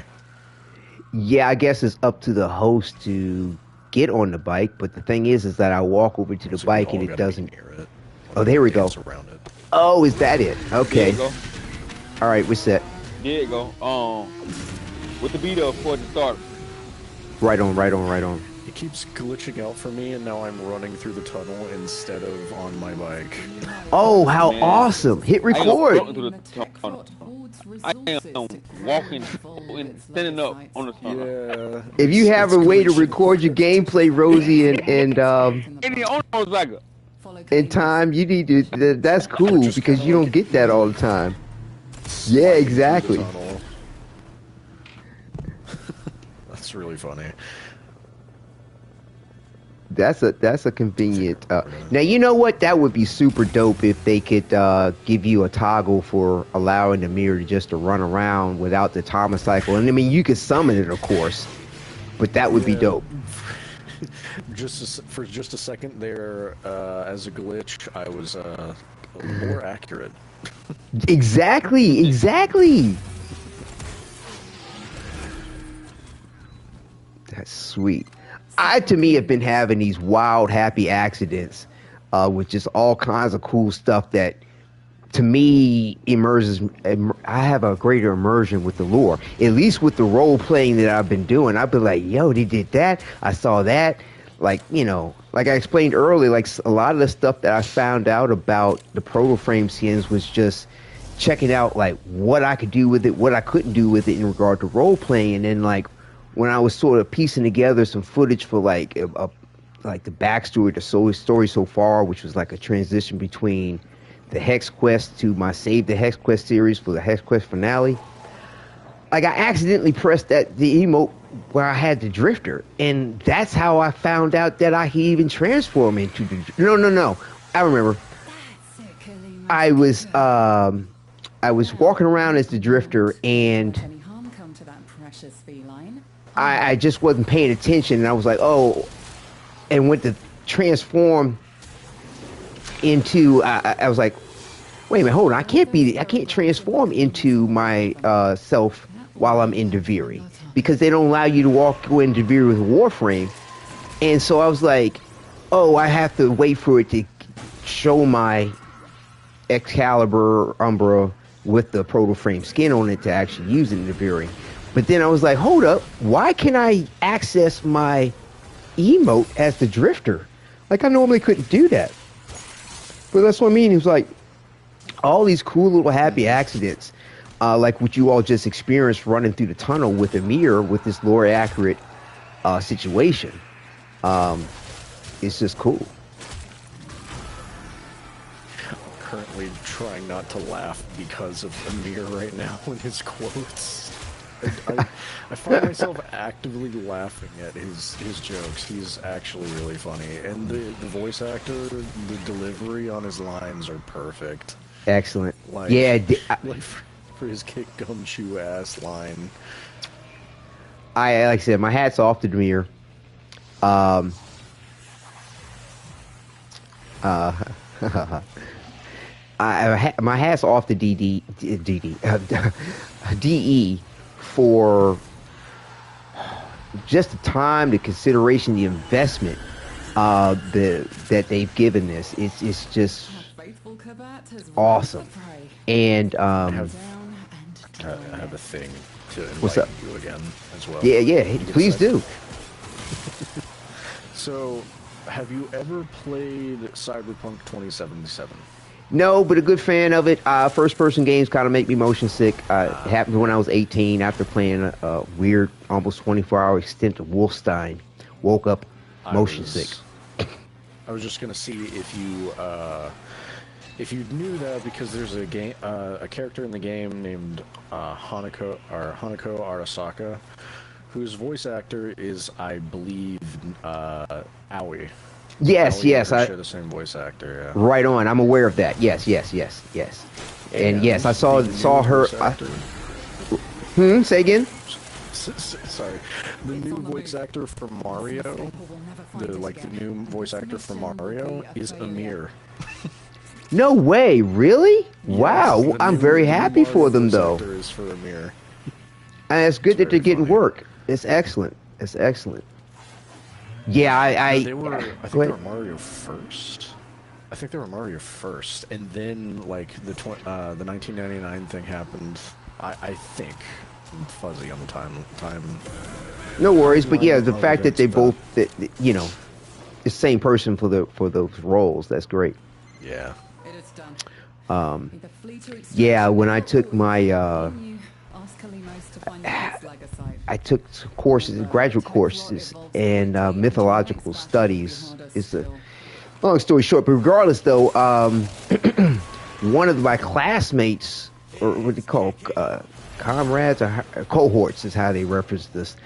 Yeah, I guess it's up to the host to get on the bike, but the thing is that I walk over to the So we bike all and it gotta be doesn't. near it. Oh, there we go. Dance around it. Oh, is that it? Okay. There you go. All right, we're set. There you go. With the beat up for the start. Right on. It keeps glitching out for me, and now I'm running through the tunnel instead of on my bike. Oh, how Man. awesome! Hit I ain't record. gonna through the tunnel. I am walking and standing up on the tunnel. Yeah. If you have a way to record your gameplay, Rosie, and And the owner was like, in time, you need to. That's cool because you don't get that all the time. Yeah, exactly. Through the tunnel. That's really funny. That's a convenient. Now you know what? That would be super dope if they could give you a toggle for allowing the mirror just to run around without the Thomas cycle. And I mean, you could summon it, of course, but that would be dope. For just a second there, as a glitch, I was more accurate. Exactly. That's sweet. I, to me, have been having these wild, happy accidents with just all kinds of cool stuff that, to me, immerses. I have a greater immersion with the lore. At least with the role playing that I've been doing, I've been like, yo, they did that. I saw that. Like, you know, like I explained earlier, like a lot of the stuff that I found out about the Protoframe skins was just checking out like what I could do with it, what I couldn't do with it in regard to role playing, and then like when I was sort of piecing together some footage for like the backstory, the story so far, which was like a transition between the Hex Quest to my Save the Hex Quest series for the Hex Quest finale. Like I accidentally pressed the emote where I had the Drifter, and that's how I found out that I could even transform into the. No. I remember. I was walking around as the Drifter, and I just wasn't paying attention, and I was like, oh, and went to transform into. I was like, wait a minute, hold on, I can't transform into my self while I'm in Deviri, because they don't allow you to go into Deviri with Warframe. And so I was like, oh, I have to wait for it to show my Excalibur Umbra with the Protoframe skin on it to actually use it in Deviri. But then I was like, hold up, why can I access my emote as the Drifter? Like I normally couldn't do that. But that's what I mean. It was like all these cool little happy accidents, like what you all just experienced running through the tunnel with a mirror with this lore accurate situation. It's just cool. currently trying not to laugh because of Amir right now in his quotes. I find myself actively laughing at his jokes. He's actually really funny. And the voice actor, the delivery on his lines are perfect. Excellent. Like, yeah. Like for his kick gumshoe ass line. Like I said, my hat's off to Demir. My hat's off to DE for just the time, the consideration, the investment that they've given this. It's just awesome. And I have a thing to invite you again as well. Yeah, please do. So, have you ever played Cyberpunk 2077? No, but a good fan of it. First-person games kind of make me motion sick. It happened when I was 18 after playing a weird, almost 24-hour stint of Wolfenstein. Woke up motion sick. I was just gonna see if you knew that, because there's a game, a character in the game named Hanako Arasaka, whose voice actor is, I believe, Aoi. Yes, I share the same voice actor. Yeah. Right on. I'm aware of that. Yes. And yes, I saw her. Say again. Sorry, the new voice actor for Mario, the new voice actor for Mario is Amir. No way, really? Yes, wow, I'm very happy for them, though. Is for Amir. And it's good that they're getting work. It's excellent. Yeah, they were. I think they were Mario first. And then the 1999 thing happened. I think. I'm fuzzy on the time. No worries, but yeah, the fact that they both, the same person for those roles, that's great. Yeah. Yeah, when I took my I took courses, graduate courses, and mythological studies. It's a long story short, but regardless, though, one of my classmates, or what they call comrades or cohorts, is how they reference this.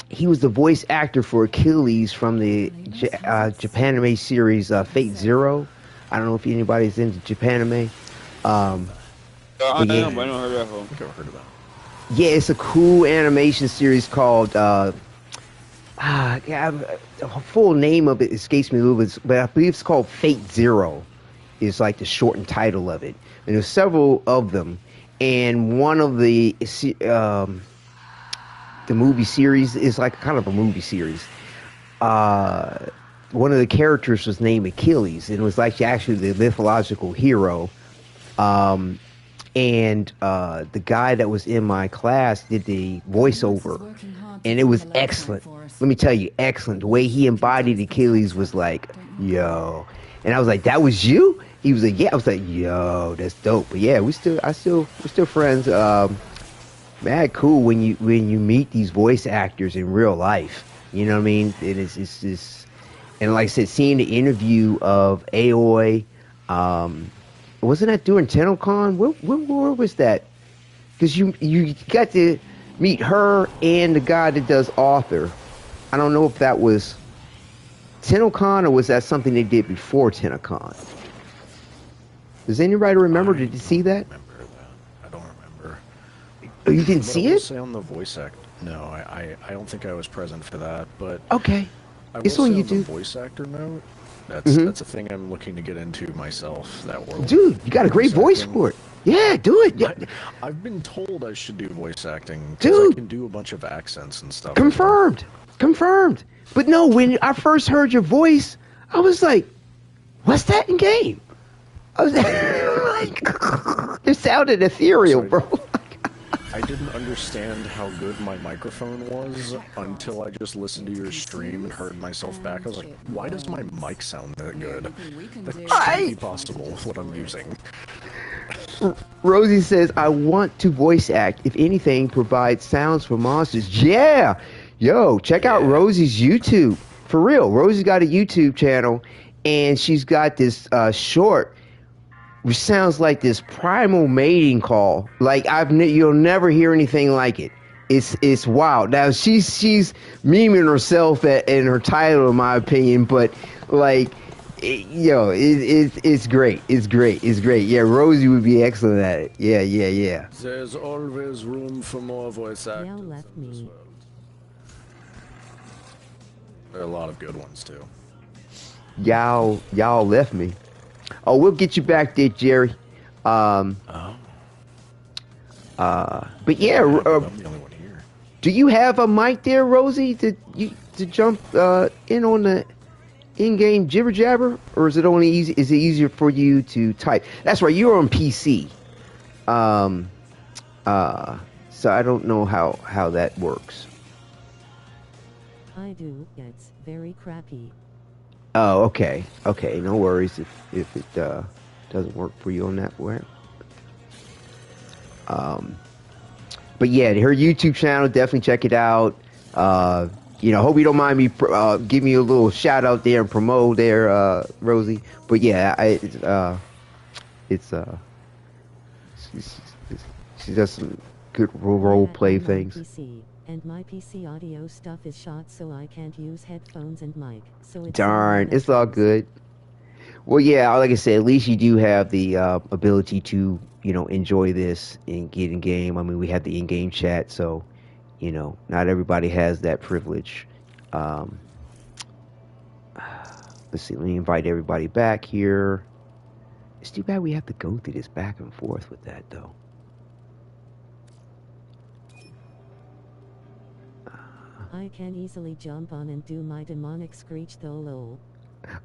He was the voice actor for Achilles from the Japanime series Fate Zero. I don't know if anybody's into Japanime. I know, but I don't heard of that. Yeah, it's a cool animation series called. The full name of it escapes me a little bit, but I believe it's called Fate Zero. Is like the shortened title of it, and there's several of them. And one of the movie series is like kind of a movie series. One of the characters was named Achilles, and it was actually the mythological hero. And the guy that was in my class did the voiceover, and it was excellent. Let me tell you, excellent. The way he embodied Achilles was like, yo. And I was like, that was you? He was like, yeah. I was like, yo, that's dope. But yeah, we're still friends. Man, cool when you meet these voice actors in real life. You know what I mean? It's just, and like I said, seeing the interview of Aoi, wasn't that during TennoCon? Where was that? Because you got to meet her and the guy that does Arthur. I don't know if that was TennoCon or was that something they did before TennoCon. Does anybody remember? Did you see that? I don't remember. Oh, you didn't see it? Say on the voice act. No, I don't think I was present for that. But okay, it's on YouTube. The voice actor note. That's a thing I'm looking to get into myself. That world. Dude, you got a great voice for it. Yeah, do it. Yeah. I've been told I should do voice acting. Dude, I can do a bunch of accents and stuff. Confirmed. But no, when I first heard your voice, I was like, "What's that in game?" I was like, "It sounded ethereal, bro." I didn't understand how good my microphone was until I just listened to your stream and heard myself back. I was like, why does my mic sound that good? That can't be possible with what I'm using. Rosie says, I want to voice act. If anything, provide sounds for monsters. Yeah! Yo, check out Rosie's YouTube. For real, Rosie's got a YouTube channel, and she's got this short. which sounds like this primal mating call. Like you'll never hear anything like it. It's wild. Now she's memeing herself in her title, in my opinion, but like, it's great. It's great. It's great. Yeah, Rosie would be excellent at it. Yeah. There's always room for more voice actors. Yao left me. There are a lot of good ones too. Y'all left me. Oh, we'll get you back there, Jerry. But yeah, I'm the only one here. Do you have a mic there, Rosie, to jump in on the in-game jibber jabber, or is it only easy? Is it easier for you to type? That's right, you're on PC. So I don't know how that works. I do. It's very crappy. Oh, okay. No worries if it doesn't work for you on that way. But yeah, her YouTube channel, definitely check it out. Hope you don't mind me giving you a little shout out there and promote there, Rosie. But yeah, she does some good role play things. PC, and my PC audio stuff is shot, so I can't use headphones and mic. So it's darn, it's all good. Well, yeah, like I said, at least you do have the ability to, enjoy this and get in game. I mean, we have the in-game chat, so, not everybody has that privilege. Let's see, let me invite everybody back here. It's too bad we have to go through this back and forth with that, though. I can easily jump on and do my demonic screech though, lol.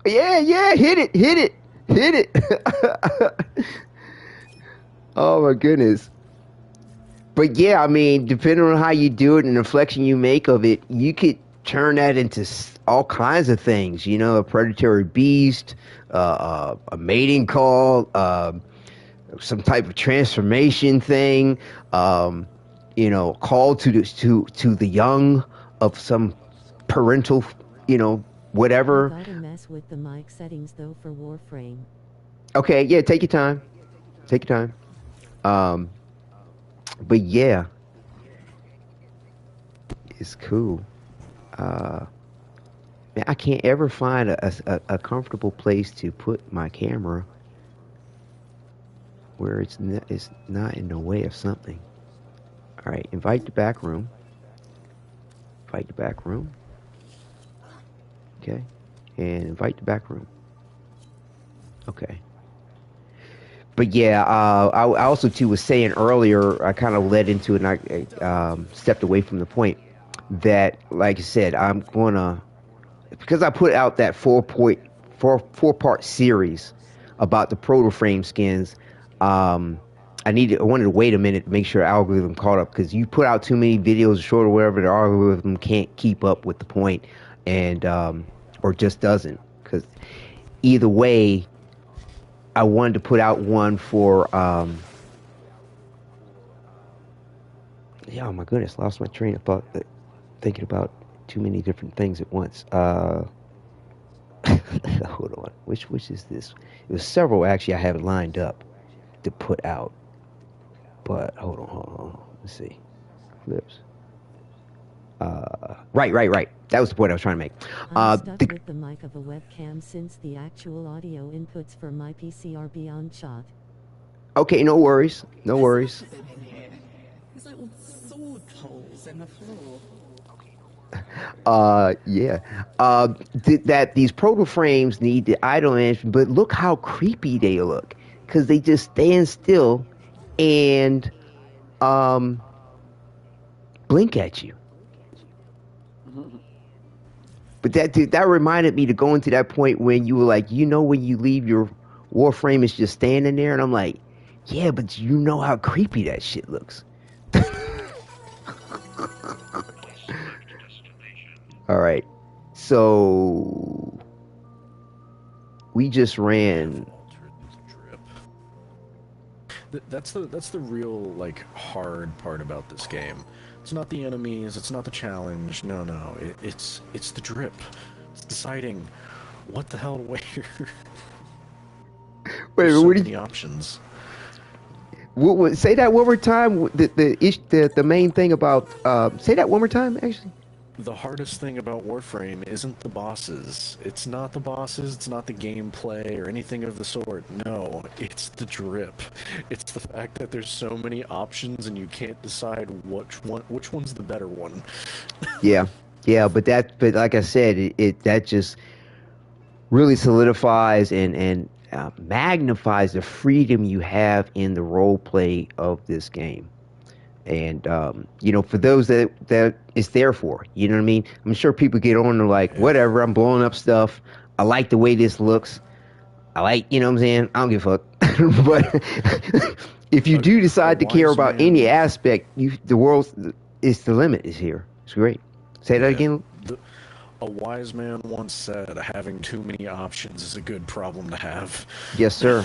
Yeah, hit it. Oh my goodness. But yeah, I mean, depending on how you do it and the inflection you make of it, you could turn that into all kinds of things. A predatory beast, a mating call, some type of transformation thing, call to the young of some parental, whatever. Gotta mess with the mic settings though for Warframe. Okay, yeah, take your time. But yeah, it's cool. Man, I can't ever find a comfortable place to put my camera where it's not in the way of something. All right, invite the back room. Okay, and invite the back room. Okay. But yeah, I also too was saying earlier, I kind of led into it and I stepped away from the point that, like I said, I'm gonna, because I put out that four-part series about the Protoframe skins. I wanted to wait a minute to make sure the algorithm caught up, because you put out too many videos short or whatever, the algorithm can't keep up with the point, and or just doesn't. Because either way, I wanted to put out one for oh my goodness, lost my train of thought, thinking about too many different things at once. Hold on, which is this? It was several actually I have it lined up to put out, but hold on, let's see. Flips. Right. That was the point I was trying to make. I'm stuck with the mic of a webcam since the actual audio inputs for my PC are beyond shot. Okay, no worries. There's little sword holes in the floor. Yeah. That these Protoframes need the idle management, but look how creepy they look, because they just stand still and blink at you. But that reminded me to go into that point when you were like, when you leave your Warframe, it's just standing there, and I'm like, yeah, but you know how creepy that shit looks. All right, so we just ran. That's the real hard part about this game. It's not the enemies, it's not the challenge, no. It's the drip. It's deciding what the hell to wear. Wait, so what did many options. say that one more time? The main thing about say that one more time, actually. The hardest thing about Warframe isn't the bosses. It's not the bosses, it's not the gameplay or anything of the sort. No, it's the drip. It's the fact that there's so many options and you can't decide which one's the better one. Yeah, but like I said, that just really solidifies and magnifies the freedom you have in the role play of this game. And for those that it's there for, you know what I mean? I'm sure people get on and like, whatever, I'm blowing up stuff. I like the way this looks. I like, you know what I'm saying? I don't give a fuck. But if you do decide to care about any aspect, the world is the limit is here. It's great. Say that again. A wise man once said, having too many options is a good problem to have. Yes, sir.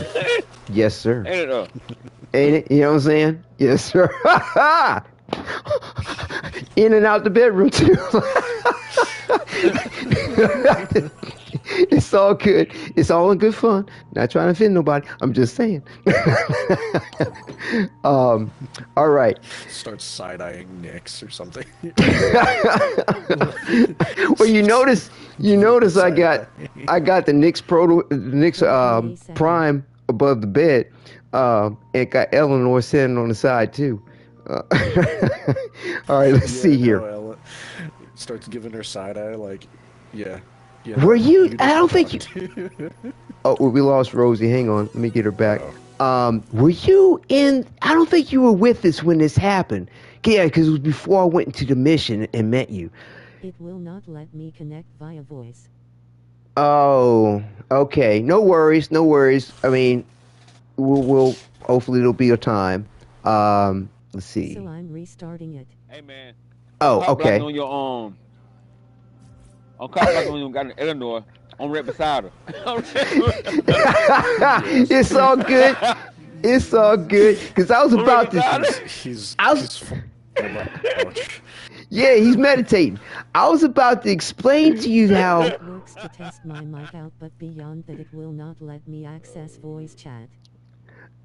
Yes, sir. Ain't it? Ain't it? You know what I'm saying? Yes, sir. In and out the bedroom, too. It's all good. It's all in good fun. Not trying to offend nobody. I'm just saying. All right. Start side-eyeing Nyx or something. Well, you notice I got the Nyx Prime above the bed. And got Eleanor sitting on the side too. All right, let's see here. No, starts giving her side eye like, yeah. Were you? I don't think you. Oh, we lost Rosie. Hang on, let me get her back. Were you in? I don't think you were with us when this happened. Yeah, because it was before I went into the mission and met you. It will not let me connect via voice. Oh, okay. No worries. I mean, we'll hopefully there'll be a time. Let's see. So I'm restarting it. Hey man. Oh, okay. On your own. I'm calling on you. Got an Eleanor. I'm right beside her. It's all good. It's all good. Because I was about to. Yeah, he's meditating. I was about to explain to you how. It works to test my mic out, but beyond that, it will not let me access voice chat.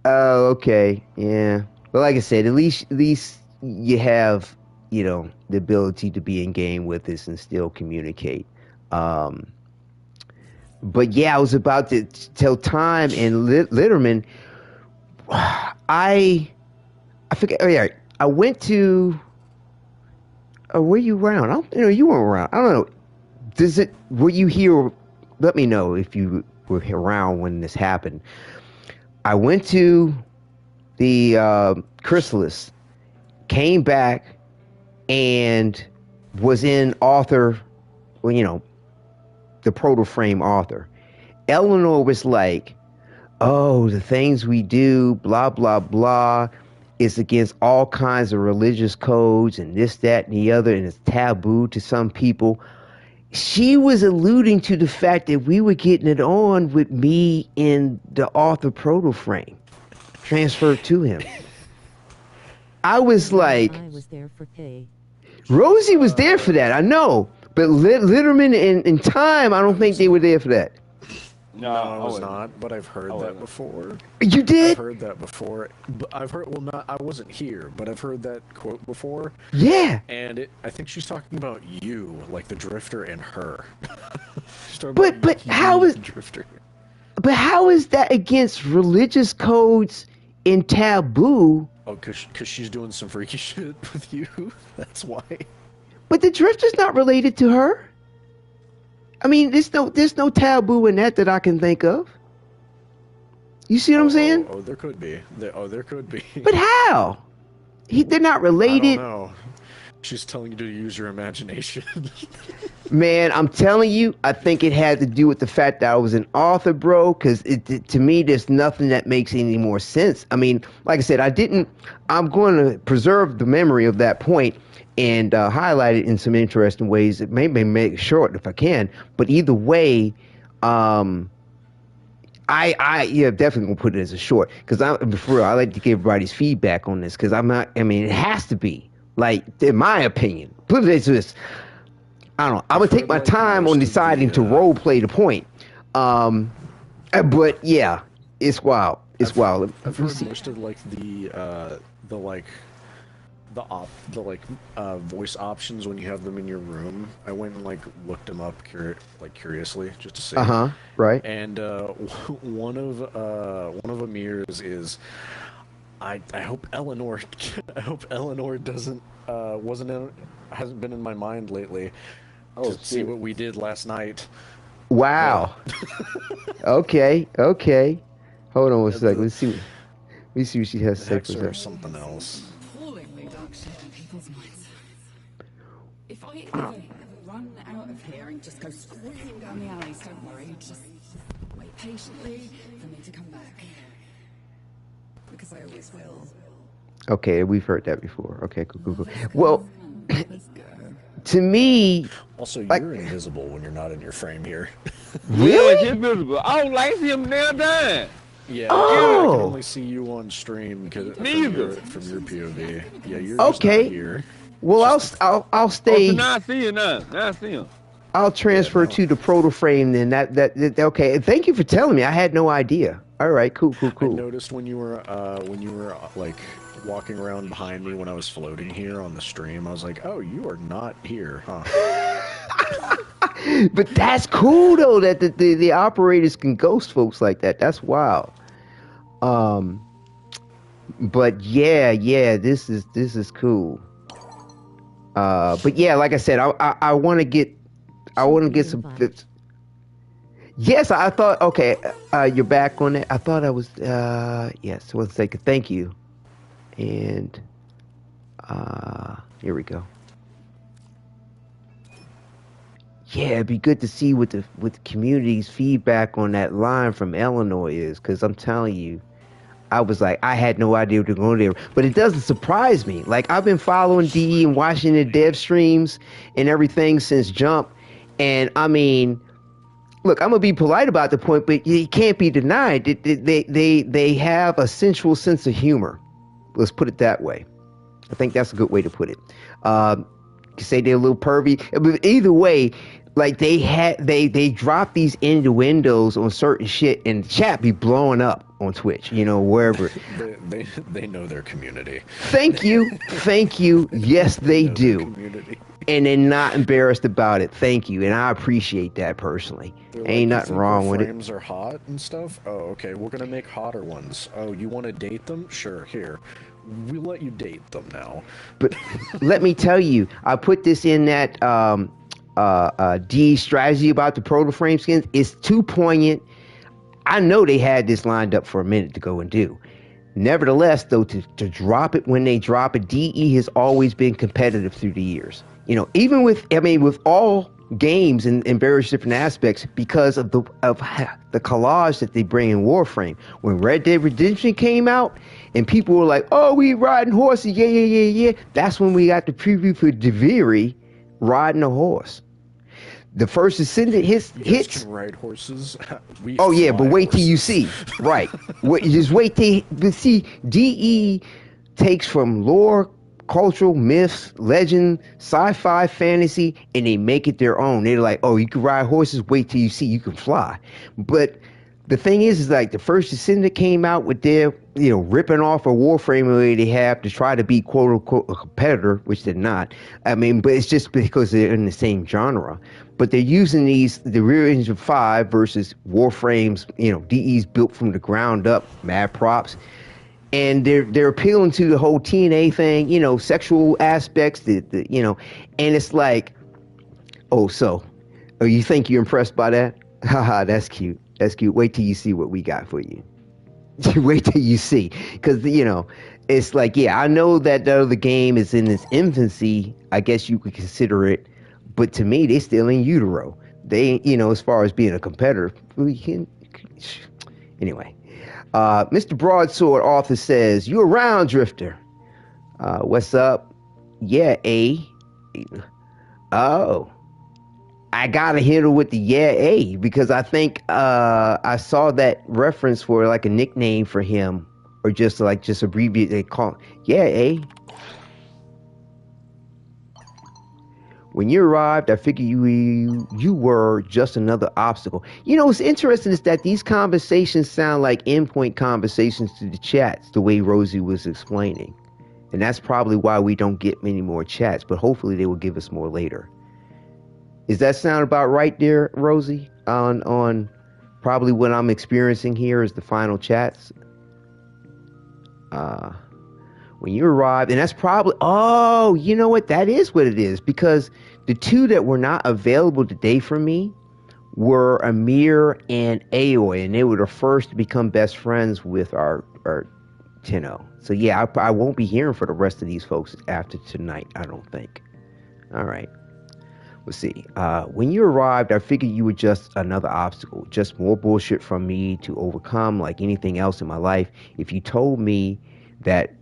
Oh, okay. Yeah. But like I said, at least you have, the ability to be in game with us and still communicate. But yeah, I was about to tell Time and Literman. I forget. Oh yeah, I went to. Were you around? You weren't around. I don't know. Were you here? Let me know if you were around when this happened. I went to the Chrysalis, came back, and was in author, the Protoframe author. Eleanor was like, oh, the things we do, blah, blah, blah, is against all kinds of religious codes and this, that, and the other, and it's taboo to some people. She was alluding to the fact that we were getting it on with me in the author Protoframe, transferred to him. I was like, I was there for pay. Rosie was there for that, I know. But Literman and Time, I don't think they were there for that. No, I was not, but I've heard that before. You did? I've heard that before. I wasn't here, but I've heard that quote before. Yeah. And I think she's talking about you, like the Drifter and her. But how is Drifter? But how is that against religious codes and taboo? Oh, cause she's doing some freaky shit with you. That's why. But the Drifter's not related to her. I mean, there's no taboo in that I can think of. You see what I'm saying? Oh, there could be. There could be. But how? They're not related. I don't know. She's telling you to use your imagination. Man, I'm telling you, I think it had to do with the fact that I was an author, bro, because to me, there's nothing that makes any more sense. I mean, like I said, I'm going to preserve the memory of that point and highlight it in some interesting ways. It may make it short if I can, but either way, I definitely gonna put it as a short because I like to give everybody's feedback on this because it has to be like in my opinion. Put it as this. I don't know. I'm gonna take my time on deciding to role play the point. But yeah, It's wild. It's wild. I've heard most of like the voice options when you have them in your room. I went and like looked them up curiously just to see. Right. And one of Amir's is I hope Eleanor doesn't hasn't been in my mind lately. To see what we did last night. Wow. Okay. Hold on one second. Let's see what she has to say for that. Or something else. Appallingly dark shit in people's minds. If I ever run out of here and just go screaming down the alleys, don't worry. Just wait patiently for me to come back. Because I always will. Okay, we've heard that before. Okay, cool. Well, to me... Also, you're invisible when you're not in your frame here. Really? Yeah, invisible. I don't like him now done. Yeah, I can only see you on stream because from your POV. Yeah, you're just not here. Well, I'll stay. Oh, so now I see you now. Now I see him. I'll transfer to the Protoframe then. That okay. Thank you for telling me. I had no idea. All right, cool. I noticed when you were like walking around behind me when I was floating here on the stream. I was like, oh, you are not here, huh? But that's cool though that the operators can ghost folks like that. That's wild. But yeah, this is cool. But yeah, like I said, I want to get some. Yes, I thought. Okay, you're back on it. I thought I was. Yes, one second. Thank you. And here we go. Yeah, it'd be good to see what the community's feedback on that line from Eleanor is, because I'm telling you, I was like, I had no idea what to go there. But it doesn't surprise me. Like, I've been following DE and watching the dev streams and everything since Jump. And, I mean, look, I'm going to be polite about the point, but it can't be denied. They have a sensual sense of humor. Let's put it that way. I think that's a good way to put it. You can say they're a little pervy. But either way, like they drop these innuendos on certain shit and the chat be blowing up on Twitch, wherever. they know their community. Thank you. Yes, they do. And they're not embarrassed about it. Thank you. And I appreciate that personally. Ain't nothing wrong with it. Frames are hot and stuff? Oh, okay. We're going to make hotter ones. Oh, you want to date them? Sure. Here. We'll let you date them now. But let me tell you, I put this in that D strategy about the Protoframe skins. It's too poignant. I know they had this lined up for a minute to go and do. Nevertheless, though, to drop it when they drop it, DE has always been competitive through the years. Even with all games in various different aspects, because of the collage that they bring in Warframe. When Red Dead Redemption came out and people were like, oh, we riding horses, yeah, that's when we got the preview for Deviri riding a horse. The first Ascendant hits can ride horses. But wait till you see. Right. Just wait till see. DE takes from lore, cultural myths, legend, sci-fi, fantasy, and they make it their own. They're like, oh, you can ride horses. Wait till you see you can fly. But the thing is like the first Ascendant came out with their, ripping off a Warframe way they have to try to be quote unquote a competitor, which they're not. But it's just because they're in the same genre. But they're using the Rear Engine 5 versus Warframes, DE's built from the ground up, mad props. And they're appealing to the whole TNA thing, sexual aspects, and it's like, oh, you think you're impressed by that? Haha, that's cute. That's cute. Wait till you see what we got for you. Wait till you see. Because, it's like, yeah, I know that the other game is in its infancy. I guess you could consider it. But to me, they're still in utero. They, as far as being a competitor, anyway. Mr. Broadsword author says, you around, Drifter? What's up? Yeah, A. Oh. I got to hit her with the yeah, A, because I think I saw that reference for like a nickname for him, or just abbreviate. They call it, yeah, A. When you arrived, I figured you were just another obstacle. You know, what's interesting is that these conversations sound like endpoint conversations to the chats, the way Rosie was explaining. And that's probably why we don't get many more chats, but hopefully they will give us more later. Is that sound about right there, Rosie? On probably what I'm experiencing here is the final chats. When you arrived, and that's probably, oh, you know what? That is what it is, because the two that were not available today for me were Amir and Aoi, and they were the first to become best friends with our Tenno. So yeah, I won't be hearing for the rest of these folks after tonight, I don't think. All right. Let's see. When you arrived, I figured you were just another obstacle, just more bullshit from me to overcome like anything else in my life. If you told me that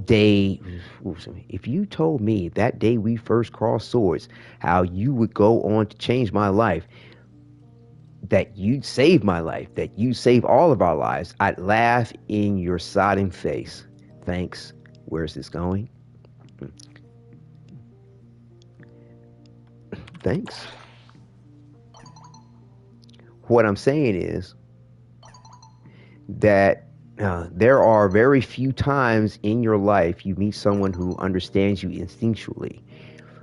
day we first crossed swords, how you would go on to change my life, that you'd save my life, that you'd save all of our lives, I'd laugh in your sodden face. Thanks. Where's this going? Thanks. What I'm saying is that there are very few times in your life you meet someone who understands you instinctually,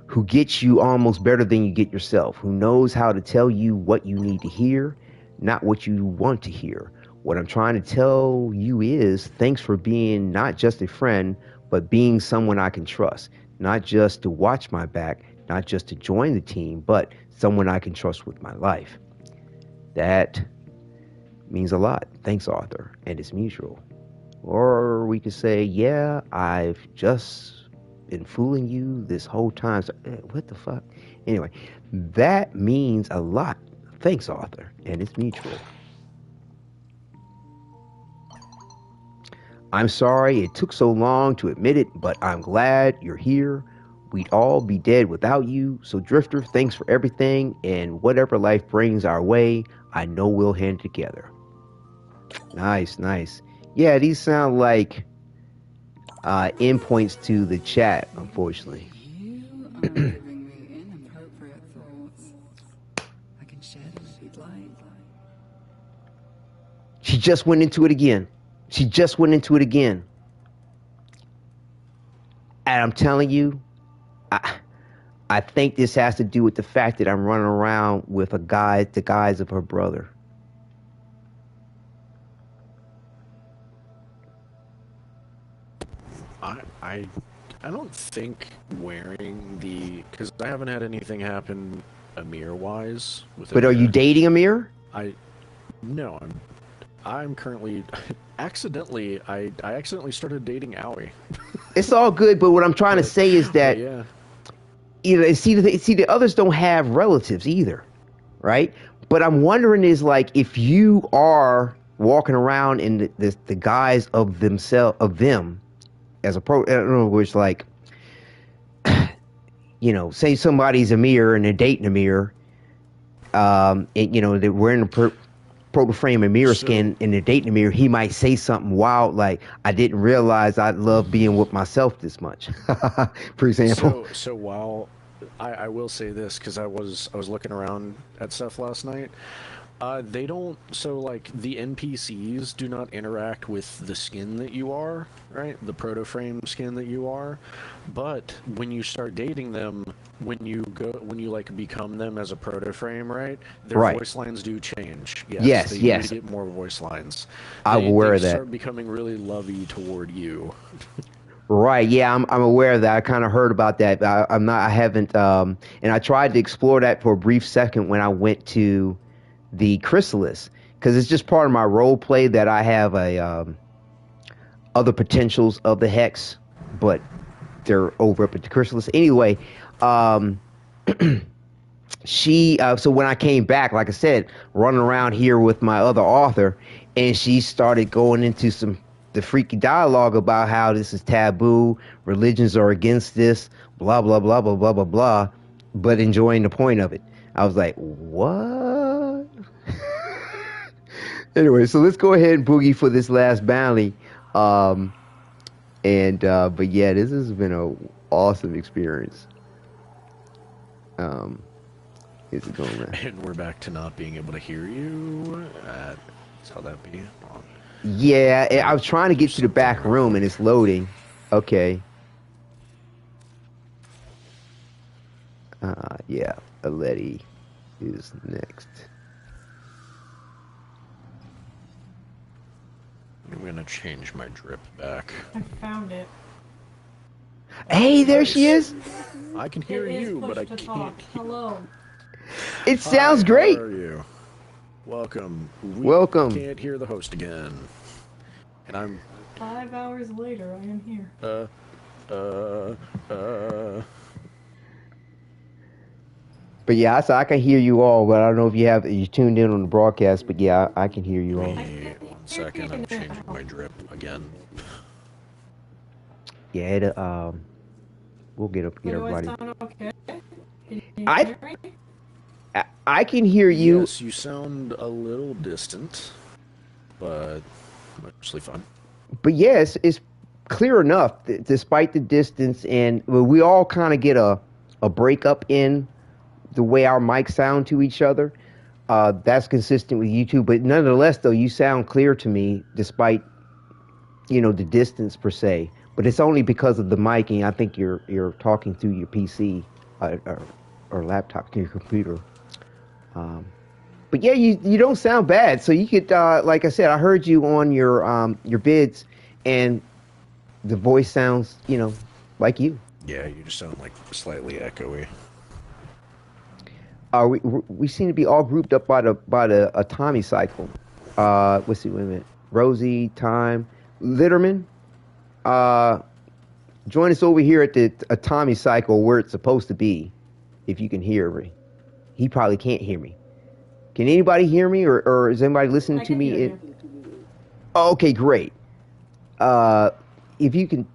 who gets you almost better than you get yourself, who knows how to tell you what you need to hear, not what you want to hear. What I'm trying to tell you is thanks for being not just a friend, but being someone I can trust, not just to watch my back, not just to join the team, but someone I can trust with my life. That means a lot. Thanks, Arthur. And it's mutual. Or we could say, yeah, I've just been fooling you this whole time. So, what the fuck? Anyway, that means a lot. Thanks, Arthur. And it's mutual. I'm sorry it took so long to admit it, but I'm glad you're here. We'd all be dead without you. So, Drifter, thanks for everything. And whatever life brings our way, I know we'll hand it together. Nice, nice. Yeah, these sound like endpoints to the chat, unfortunately. You are giving me inappropriate thoughts. I can share them if you'd like. She just went into it again. And I'm telling you, I think this has to do with the fact that I'm running around with the guise of her brother. I don't think wearing because I haven't had anything happen Amir-wise. But are you dating Amir? No, I'm currently accidentally I accidentally started dating Aoi. It's all good, but what I'm trying to say is that yeah. See, the others don't have relatives either, right? But I'm wondering is like if you are walking around in the guise of them as a I don't know, where it's like, you know, say somebody's Amir and they're dating Amir, and you know they're wearing a Protoframe Amir skin and they're dating Amir, he might say something wild like, "I didn't realize I love being with myself this much," for example. So while I will say this, because I was looking around at stuff last night. They don't, so like the NPCs do not interact with the skin that you are, right? The Protoframe skin that you are. But when you start dating them, when you like become them as a Protoframe, right? Their voice lines do change. Yes. They do get more voice lines. I'm aware of that. They start becoming really lovey toward you. Right, yeah, I'm aware of that. I kind of heard about that. I haven't, and I tried to explore that for a brief second when I went to the Chrysalis, because it's just part of my role play that I have other potentials of the Hex, but they're over up at the Chrysalis. Anyway, she, so when I came back, like I said, running around here with my other author, and she started going into the freaky dialogue about how this is taboo, religions are against this, blah, blah, blah, blah, blah, blah, blah, but enjoying the point of it. I was like, what? Anyway, so let's go ahead and boogie for this last bounty. But yeah, this has been an awesome experience. Is it going right? And we're back to not being able to hear you. That's how that be. Yeah, I was trying to get to the back room and it's loading. Okay. Yeah, Aletti is next. I'm gonna change my drip back. I found it. Hey, there she is. I can hear you, but I can't. Hello. It sounds great. How are you? Welcome. Welcome. Can't hear the host again. And I'm 5 hours later, I am here. But yeah, I can hear you all, but I don't know if you tuned in on the broadcast, but yeah, I can hear you all. Wait 1 second, I'm changing my drip again. Yeah, we'll get everybody. Okay? I can hear you. Yes, you sound a little distant, but mostly fine. But yes, it's clear enough, despite the distance, and we all kind of get a breakup in the way our mics sound to each other. That's consistent with YouTube, but nonetheless, though, you sound clear to me, despite the distance per se. But it's only because of the miking. I think you're talking through your PC or laptop, to your computer. But yeah, you don't sound bad. So you could, like I said, I heard you on your bids, and the voice sounds, like you. Yeah, you just sound like slightly echoey. We seem to be all grouped up by the Atomic cycle. Let's see, wait a minute. Rosie, Time, Literman. Join us over here at the Atomic cycle where it's supposed to be. If you can hear me, he probably can't hear me. Can anybody hear me, or is anybody listening to me? Oh, okay, great. If you can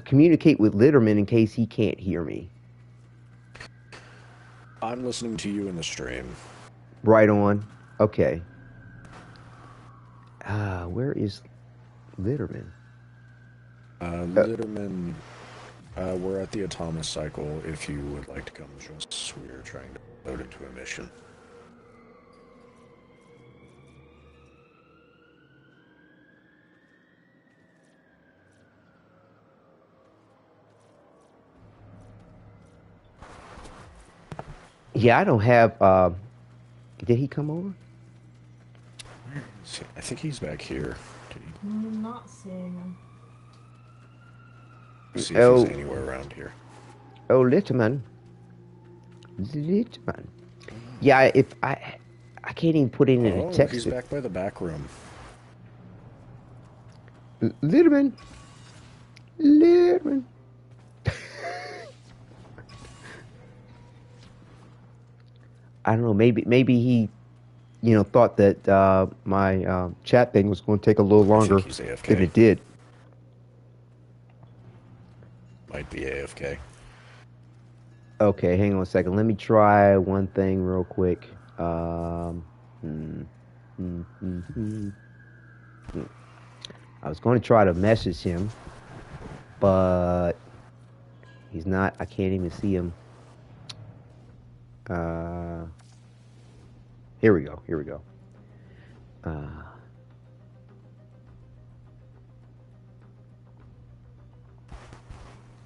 communicate with Literman in case he can't hear me. I'm listening to you in the stream. Right on. Okay. Where is Literman? Literman, we're at the Atomic cycle. If you would like to come join us, we're trying to load into a mission. Yeah, I don't have. Did he come over? I think he's back here. I'm not seeing him. See if he's anywhere around here. Oh, Literman. Yeah, if I can't even put in a text. He's back by the back room. Literman. I don't know. Maybe he, thought that my chat thing was going to take a little longer than it did. Might be AFK. Okay, hang on a second. Let me try one thing real quick. I was going to try to message him, but he's not. I can't even see him. Here we go.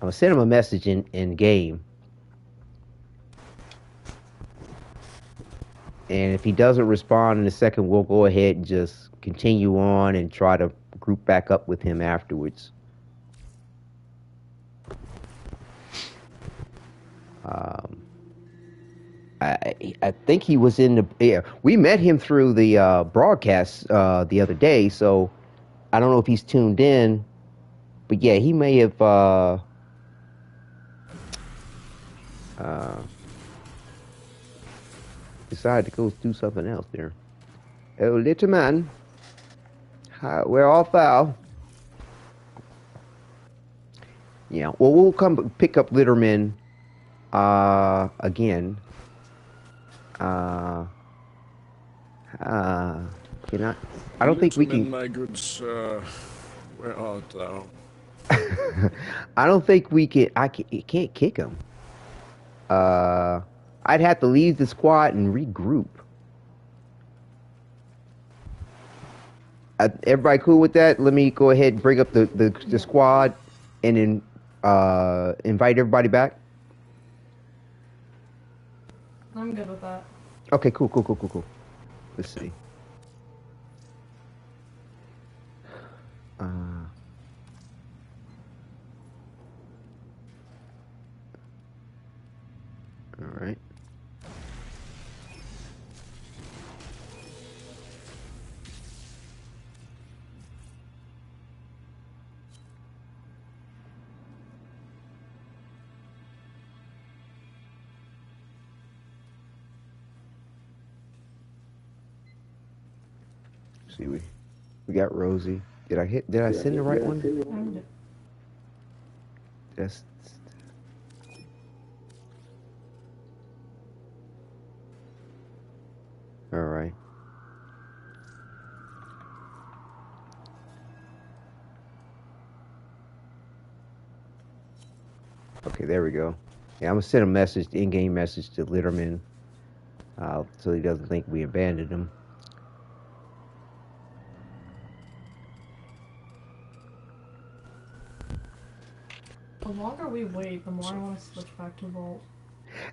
I'm gonna send him a message in game, and if he doesn't respond in a second, we'll go ahead and just continue on and try to group back up with him afterwards. I think he was in the. Yeah, we met him through the broadcast the other day, so I don't know if he's tuned in, but yeah, he may have. Decided to go do something else there. Oh, Literman. We're all foul. Yeah, well, we'll come pick up Literman again. I don't think we can. My good sir, where art thou? I don't think we can. Can't kick him. I'd have to leave the squad and regroup. Everybody cool with that? Let me go ahead and bring up the squad and then invite everybody back. I'm good with that. Okay, cool. Let's see. All right. See, we got Rosie. Did I send the right one? That's all right. Okay, there we go. Yeah, I'm gonna send a message, in-game message to Literman, so he doesn't think we abandoned him. The longer we wait, the more I want to switch back to Vault.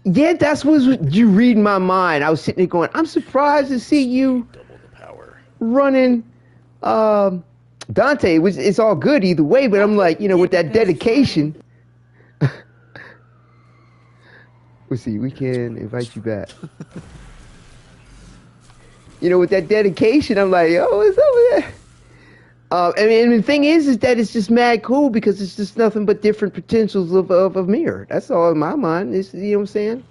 Yeah, that's what you read my mind. I was sitting there going, I'm surprised to see you running Dante, which it's all good either way, but I'm like, with that dedication. Let's see, we can invite you back. With that dedication, I'm like, oh, it's over there. I mean, the thing is that it's just mad cool because it's just nothing but different potentials of mirror. That's all in my mind. It's, you know what I'm saying?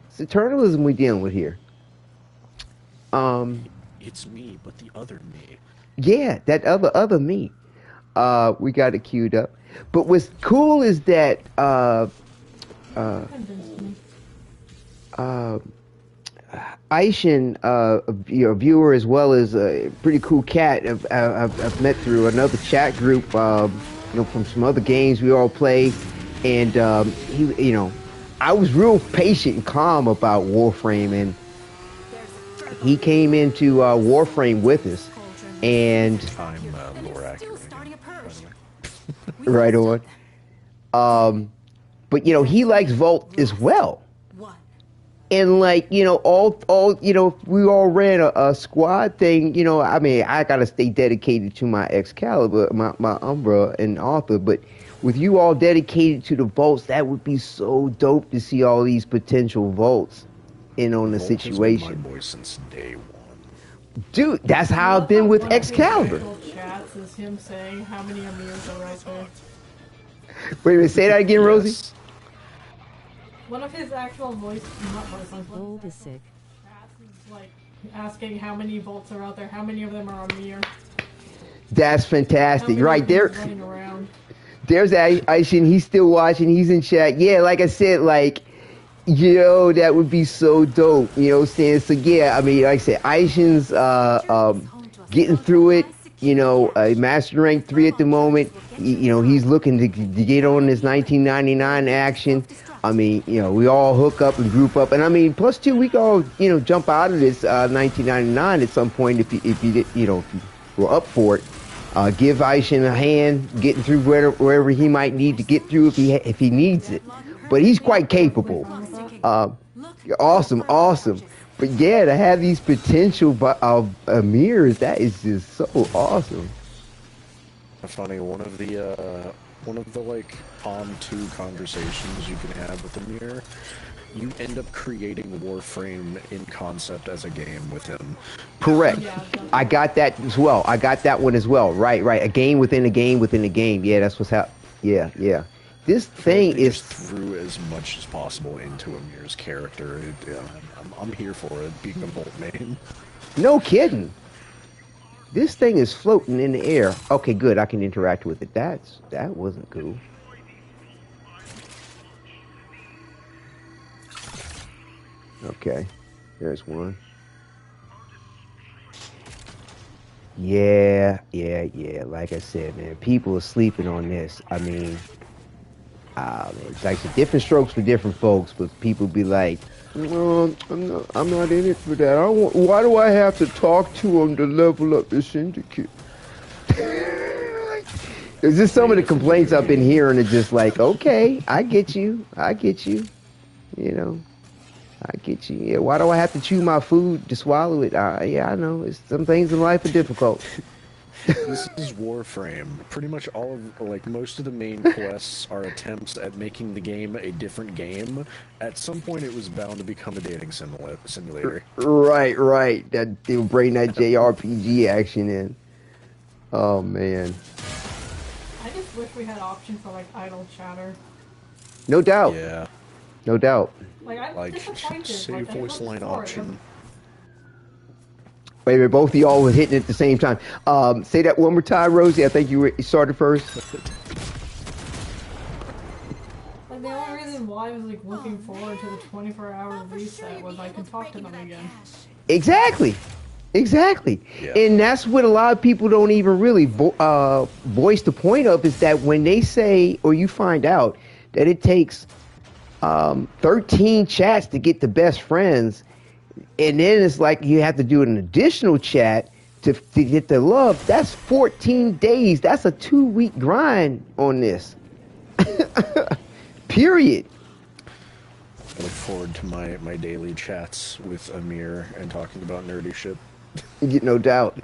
It's eternalism we're dealing with here. It's me, but the other me. Yeah, that other me. We got it queued up. But what's cool is that Aishin, a viewer as well as a pretty cool cat, I've met through another chat group, from some other games we all play, and he, I was real patient and calm about Warframe, and he came into Warframe with us, and I'm lore accurate. right on. But he likes Vault as well. And we all ran a squad thing, I mean, I gotta stay dedicated to my Excalibur, my Umbra and Arthur, but with you all dedicated to the Vaults, that would be so dope to see all these potential Vaults in on the situation. Has been my boy since day one. Dude, that's how I've been with Excalibur. Chats is him saying how many Amirs are right there. Wait a minute, say that again, Rosie? Yes. One of his actual voice, not voice lines, Gold is sick. is like asking how many Vaults are out there, how many of them are Amir. That's fantastic. Right there. Running around. There's Aishin, he's still watching, he's in chat. Yeah, like I said, that would be so dope. You know what I'm saying? So yeah, I mean, like I said, Aishin's getting through it. Master Rank 3 at the moment. He's looking to get on this 1999 action. I mean, we all hook up and group up, and I mean, plus two, we can all, jump out of this 1999 at some point if you were up for it. Give Aishin a hand getting through wherever he might need to get through if he needs it. But he's quite capable. Awesome. But yeah, to have these potential mirrors, that is just so awesome. Funny, one of the on 2 conversations you can have with the mirror, you end up creating Warframe in concept as a game with him. Correct. I got that as well. I got that one as well. Right. A game within a game within a game. Yeah, that's what's happening. Yeah. This thing is threw as much as possible into Amir's character. I'm here for it. Being a Bolt main. No kidding. This thing is floating in the air. Okay, good. I can interact with it. That wasn't cool. Okay, there's one. Yeah. Like I said, man, people are sleeping on this. I mean, It's like the different strokes for different folks, but people be like, "No, I'm not in it for that. Why do I have to talk to him to level up the syndicate?" There's just some of the complaints I've been hearing are just like, okay, I get you, you know, I get you. Yeah, why do I have to chew my food to swallow it? Yeah, I know. Some things in life are difficult. This is Warframe. Pretty much all of, like, most of the main quests are attempts at making the game a different game. At some point, it was bound to become a dating simulator. Right. That they'll bring that JRPG action in. Oh man. I just wish we had options for like idle chatter. No doubt. Yeah. No doubt. Like I'm disappointed. Save voice line option. Wait, both of y'all were hitting it at the same time. Say that one more time, Rosie. I think you started first. Like the only reason why I was like looking forward to the 24-hour reset was I could talk to them again. Exactly. Yeah. And that's what a lot of people don't even really voice the point of, is that when they say, or you find out that it takes 13 chats to get the best friends, and then it's like you have to do an additional chat to get the love. That's 14 days. That's a 2-week grind on this. Period. I look forward to my daily chats with Amir and talking about nerdy shit. No doubt.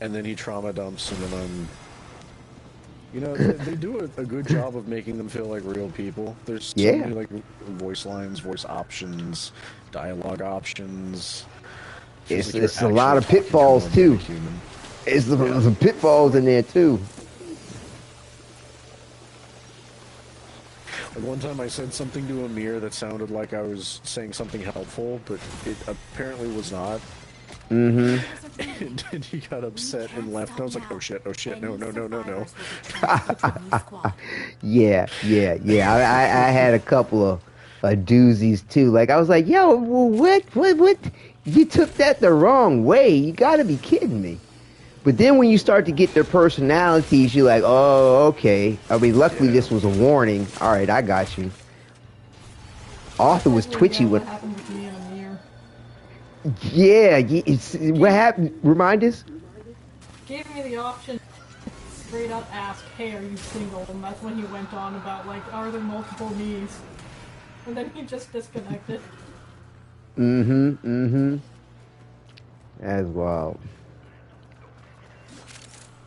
And then he trauma dumps, and then I'm... You know, they do a good job of making them feel like real people. There's so many, like, voice lines, voice options, dialogue options. It's a lot of pitfalls, too. There's some pitfalls in there, too. Like one time I said something to Amir that sounded like I was saying something helpful, but it apparently was not. Mm-hmm. And he got upset and left. And I was like, oh shit, no. Yeah. I had a couple of doozies too. Like I was like, yo, what? You took that the wrong way. You gotta be kidding me. But then when you start to get their personalities, you're like, oh, okay. I mean, luckily this was a warning. All right, I got you. Arthur was twitchy with. What happened with me and Amir? Yeah, what happened? Remind us. Gave me the option to straight up ask, hey, are you single? And that's when he went on about, like, are there multiple me's? And then he just disconnected. As wild.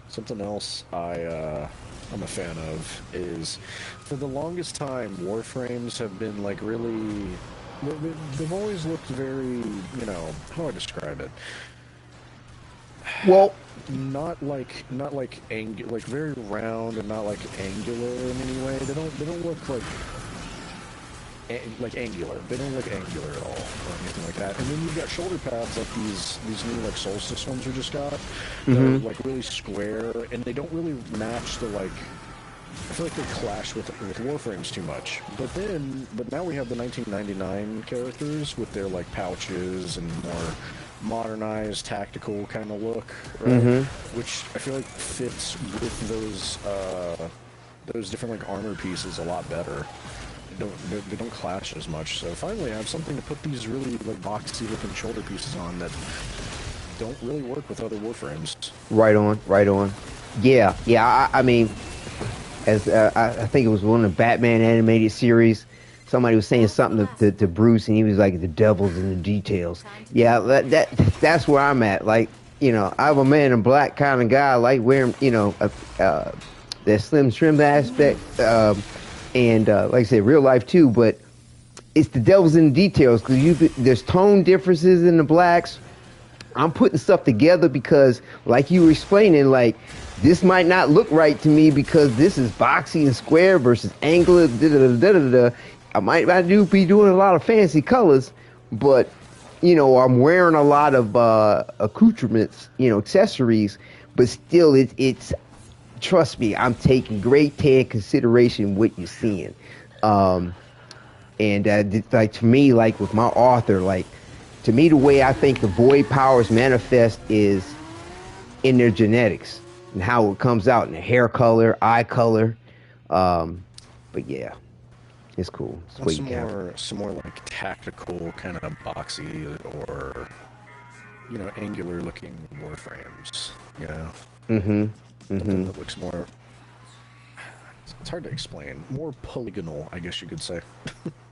Something else I'm a fan of is, for the longest time, Warframes have been, like, really... They've always looked very, you know, how do I describe it? Well, not like very round and not like angular in any way. They don't look like angular. They don't look angular at all or anything like that. And then you've got shoulder pads like these new like Solstice ones we just got. They're like really square, and they don't really match the like. I feel like they clash with Warframes too much. But now we have the 1999 characters with their like pouches and more modernized, tactical kind of look, right? Which I feel like fits with those different like armor pieces a lot better. They don't clash as much. So finally, I have something to put these really like boxy looking shoulder pieces on that don't really work with other Warframes. Right on. Yeah. I mean. As I think it was one of the Batman animated series, somebody was saying something to Bruce, and he was like, "The devil's in the details." Yeah, that's where I'm at. Like, you know, I'm a man in black kind of guy. I like wearing, you know, that slim trim aspect, and like I said, real life too. But it's the devil's in the details, because there's tone differences in the blacks. I'm putting stuff together because, like you were explaining, like, this might not look right to me because this is boxy and square versus angular. I might be doing a lot of fancy colors, but, you know, I'm wearing a lot of accoutrements, you know, accessories, but still, it's trust me, I'm taking great care and consideration what you're seeing. And like, to me, like with my author, like, to me, the way I think the void powers manifest is in their genetics. and how it comes out in the hair color, eye color. But yeah, it's cool. It's some more like tactical kind of boxy or angular looking Warframes. Something that looks more. It's hard to explain. More polygonal, I guess you could say.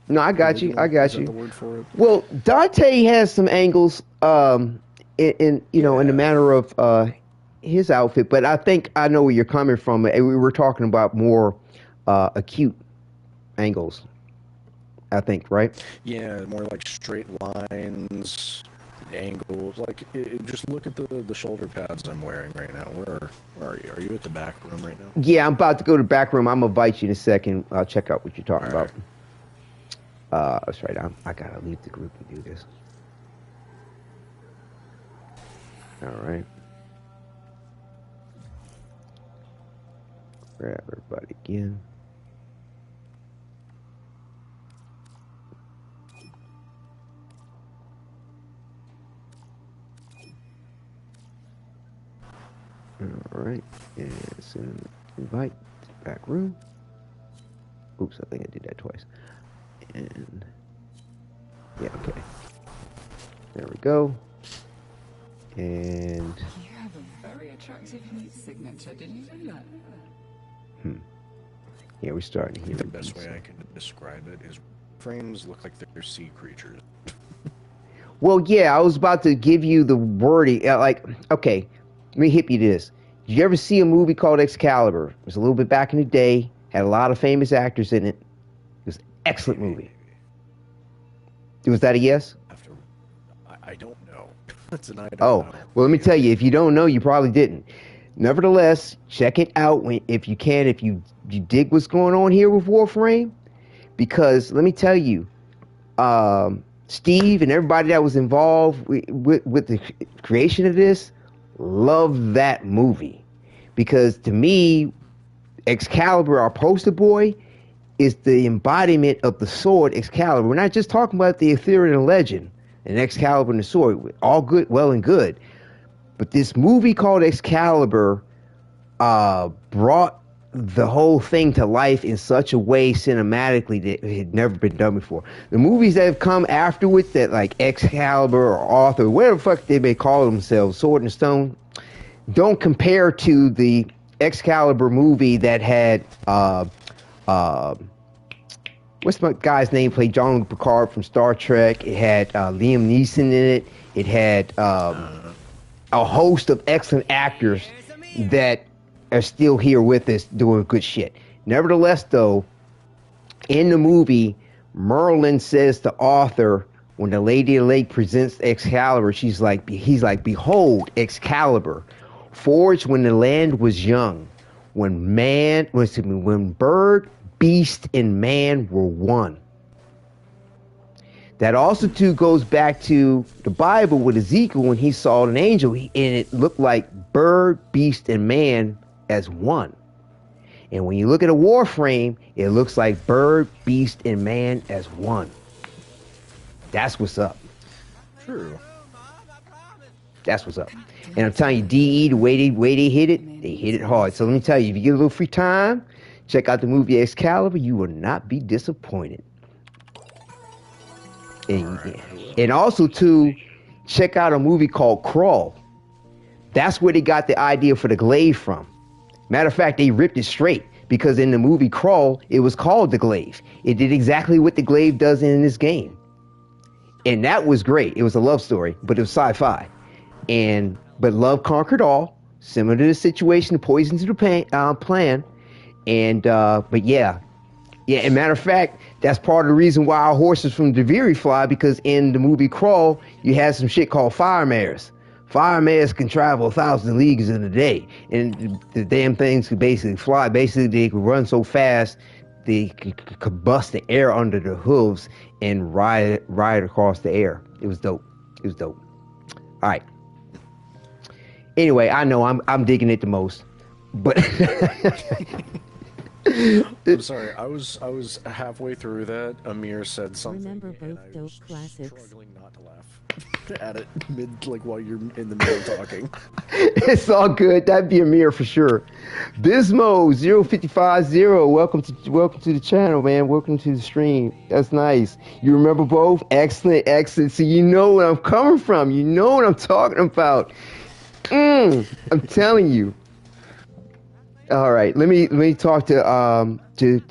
No, I got you. I got you. The word for it? Well, Dante has some angles, in the manner of his outfit, but I think I know where you're coming from. We were talking about more acute angles, I think, right? Yeah, more like straight lines, angles. Like, just look at the shoulder pads I'm wearing right now. Where are you? Are you at the back room right now? Yeah, I'm about to go to the back room. I'm gonna invite you in a second. I'll check out what you're talking about. That's right. I gotta leave the group and do this. All right. Grab everybody again. All right, and send invite to back room. Oops, I think I did that twice. And yeah, okay. There we go. And you have a very attractive neat signature. Didn't you know that? Yeah, we're starting here. The best way I can describe it is frames look like they're sea creatures. Well, yeah, I was about to give you the wording. Okay, let me hit you this. Did you ever see a movie called Excalibur? It was a little bit back in the day. Had a lot of famous actors in it. It was an excellent movie. Was that a yes? I don't know. That's an I don't know. Well, let me tell you, if you don't know, you probably didn't. Nevertheless, check it out if you can, if you dig what's going on here with Warframe. Because let me tell you, Steve and everybody that was involved with the creation of this loved that movie. Because to me, Excalibur, our poster boy, is the embodiment of the sword Excalibur. We're not just talking about the Ethereal legend and Excalibur and the sword. All good, well and good. But this movie called Excalibur brought the whole thing to life in such a way cinematically that it had never been done before. The movies that have come afterwards, that like Excalibur or Arthur, whatever the fuck they may call themselves, Sword and Stone, don't compare to the Excalibur movie that had what's my guy's name? Played Jean-Luc Picard from Star Trek. It had Liam Neeson in it. It had a host of excellent actors that are still here with us doing good shit. Nevertheless, though, in the movie, Merlin says to Arthur, when the Lady of the Lake presents Excalibur, he's like, behold, Excalibur, forged when the land was young, when bird, beast, and man were one. That also, too, goes back to the Bible with Ezekiel when he saw an angel, and it looked like bird, beast, and man as one. And when you look at a Warframe, it looks like bird, beast, and man as one. That's what's up. True. That's what's up. And I'm telling you, DE, the way they hit it hard. So let me tell you, if you get a little free time, check out the movie Excalibur. You will not be disappointed. And also, too, check out a movie called Crawl. That's where they got the idea for the glaive from. Matter of fact, they ripped it straight, because in the movie Crawl, it was called the glaive. It did exactly what the glaive does in this game. And that was great. It was a love story, but it was sci-fi. But love conquered all, similar to the situation, the poison to the plan. But yeah, and matter of fact, that's part of the reason why our horses from Deviri fly, because in the movie Crawl, you have some shit called fire mares. Fire mares can travel 1,000 leagues in a day, and the damn things could basically fly. Basically, they could run so fast, they could combust the air under the hooves and ride across the air. It was dope. All right. Anyway, I know I'm digging it the most, but I'm sorry. I was halfway through that. Amir said something. Remember both dope classics. Struggling not to laugh. at it mid, like while you're in the middle of talking. It's all good. That'd be a mirror for sure. Bismo 0550. Welcome to the channel, man. Welcome to the stream. That's nice. You remember both? Excellent, excellent. So you know where I'm coming from. You know what I'm talking about. I'm telling you. All right, let me talk to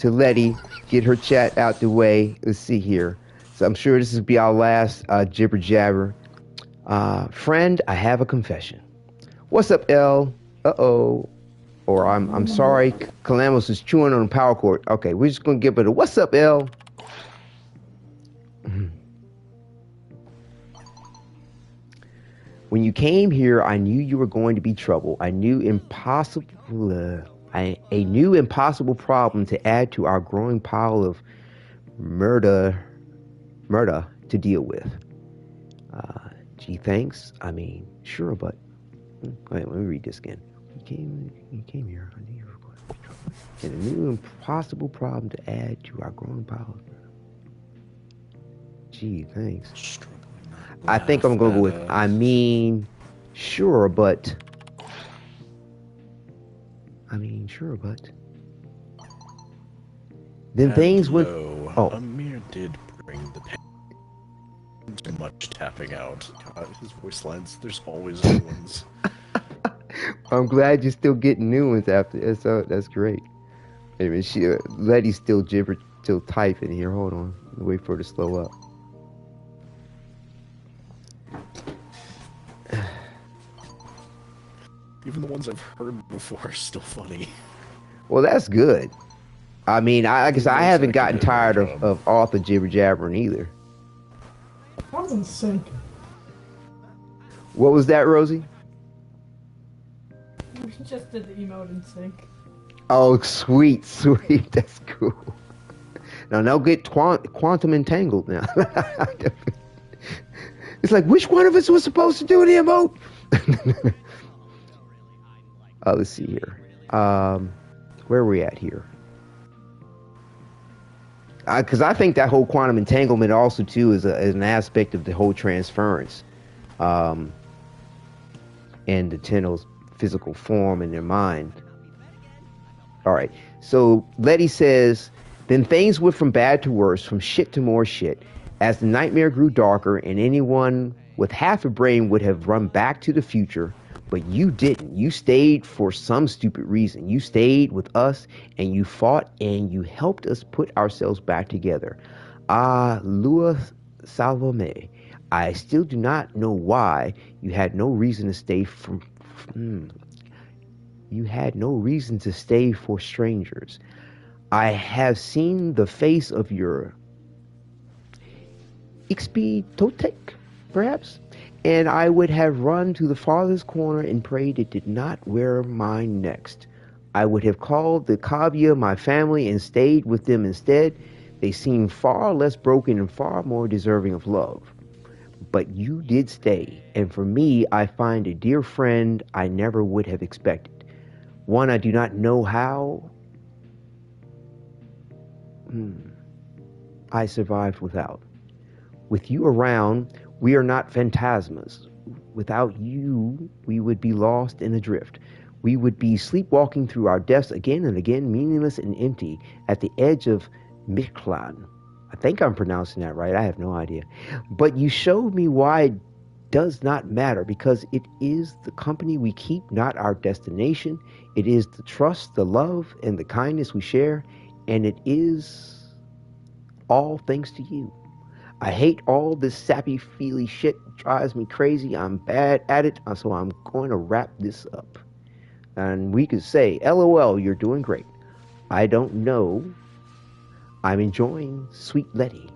Letty, get her chat out the way. Let's see here. So I'm sure this will be our last jibber jabber. Friend, I have a confession. What's up, L? Uh-oh. Or I'm sorry, Calamus is chewing on the power cord. Okay, we're just gonna give it a what's up, L? When you came here, I knew you were going to be trouble. I knew a new impossible problem to add to our growing pile of murder to deal with. Gee, thanks. I mean, sure, but wait, let me read this again. You came here. I knew you were going to be trouble. And a new impossible problem to add to our growing pile of murder. Gee, thanks. I think I'm going to go with, I mean, sure, but. Then things went. Oh. Amir did bring the pen. Too much tapping out. God, his voice lines, there's always new ones. I'm glad you're still getting new ones after. That's great. Anyway, Letty's still typing here. Hold on. Wait for her to slow up. Even the ones I've heard before are still funny. Well, that's good. I mean, I guess I haven't gotten tired of Arthur jibber jabbering either. I was in sync. What was that, Rosie? We just did the emote in sync. Oh, sweet. That's cool. Now, don't get quantum entangled now. It's like, which one of us was supposed to do the emote? Let's see here. Where are we at here? Because I think that whole quantum entanglement also, too, is an aspect of the whole transference. And the Tenno's physical form in their mind. All right. So Letty says, then things went from bad to worse, from shit to more shit. As the nightmare grew darker and anyone with half a brain would have run back to the future, but you didn't. You stayed for some stupid reason. You stayed with us and you fought and you helped us put ourselves back together. Lua Salvame. I still do not know why you had no reason to stay You had no reason to stay for strangers. I have seen the face of your Ixpitotek, perhaps, and I would have run to the farthest corner and prayed it did not wear mine next. I would have called the Kavya my family and stayed with them instead. They seem far less broken and far more deserving of love. But you did stay, and for me, I find a dear friend I never would have expected. One I do not know how I survived without. With you around, we are not phantasmas. Without you, we would be lost and adrift. We would be sleepwalking through our deaths again and again, meaningless and empty, at the edge of Miklan. I think I'm pronouncing that right. I have no idea. But you showed me why it does not matter, because it is the company we keep, not our destination. It is the trust, the love, and the kindness we share, and it is all thanks to you. I hate all this sappy, feely shit. It drives me crazy. I'm bad at it, so I'm going to wrap this up. And we could say, LOL, you're doing great. I don't know. I'm enjoying Sweet Letty.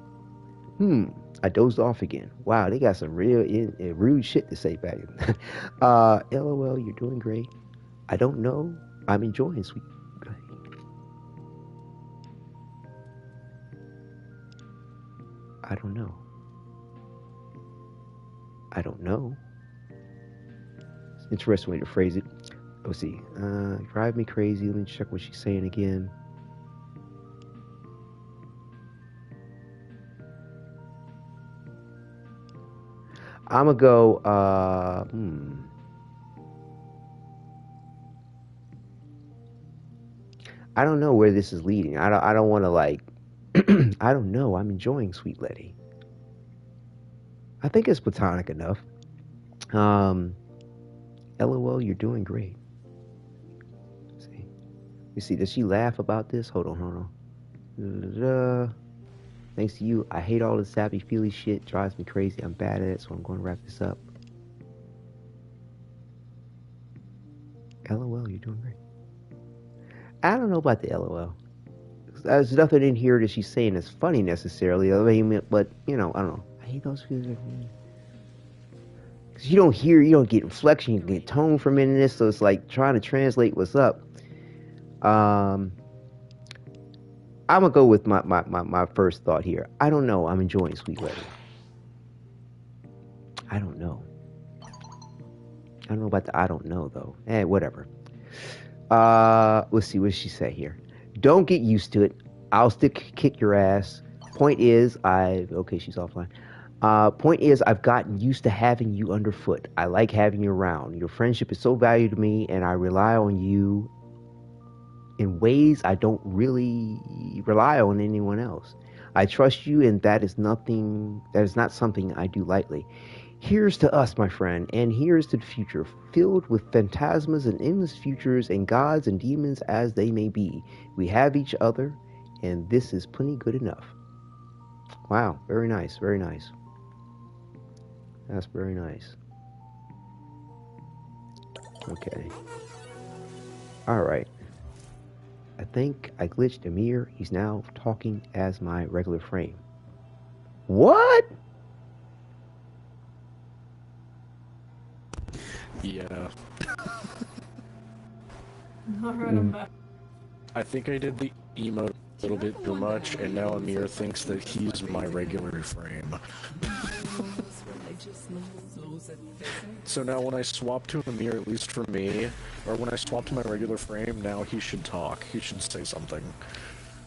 I dozed off again. Wow, they got some real rude shit to say back. LOL, you're doing great. I don't know. I'm enjoying Sweet Letty. I don't know. I don't know. It's an interesting way to phrase it. Let's see. Drive me crazy. Let me check what she's saying again. I'm gonna go. I don't know where this is leading. I don't want to like. I don't know. I'm enjoying Sweet Letty. I think it's platonic enough. LOL, you're doing great. Let's see. You see, does she laugh about this? Hold on. Thanks to you, I hate all this sappy feely shit. Drives me crazy. I'm bad at it, so I'm going to wrap this up. LOL, you're doing great. I don't know about the LOL. There's nothing in here that she's saying that's funny necessarily. I mean, but you know, I don't know. I hate those feelings. Cause you don't get inflection, you get tone from in this, so it's like trying to translate what's up. I'm gonna go with my first thought here. I don't know. I'm enjoying Sweet Letty. I don't know. I don't know about the I don't know though. Whatever. Let's see, what does she say here? Don't get used to it. I'll still kick your ass. Point is, okay, she's offline. Point is, I've gotten used to having you underfoot. I like having you around. Your friendship is so valuable to me, and I rely on you in ways I don't really rely on anyone else. I trust you, and that is not something I do lightly. Here's to us, my friend, and here's to the future, filled with phantasmas and endless futures and gods and demons as they may be. We have each other, and this is plenty good enough. Wow, very nice, very nice. That's very nice. Okay. Alright. I think I glitched Amir. He's now talking as my regular frame. What? Yeah. Alright, I'm back. I think I did the emote a little bit too much, and now Amir thinks that he's my regular frame. So now when I swap to Amir, at least for me, or when I swap to my regular frame, now he should talk. He should say something.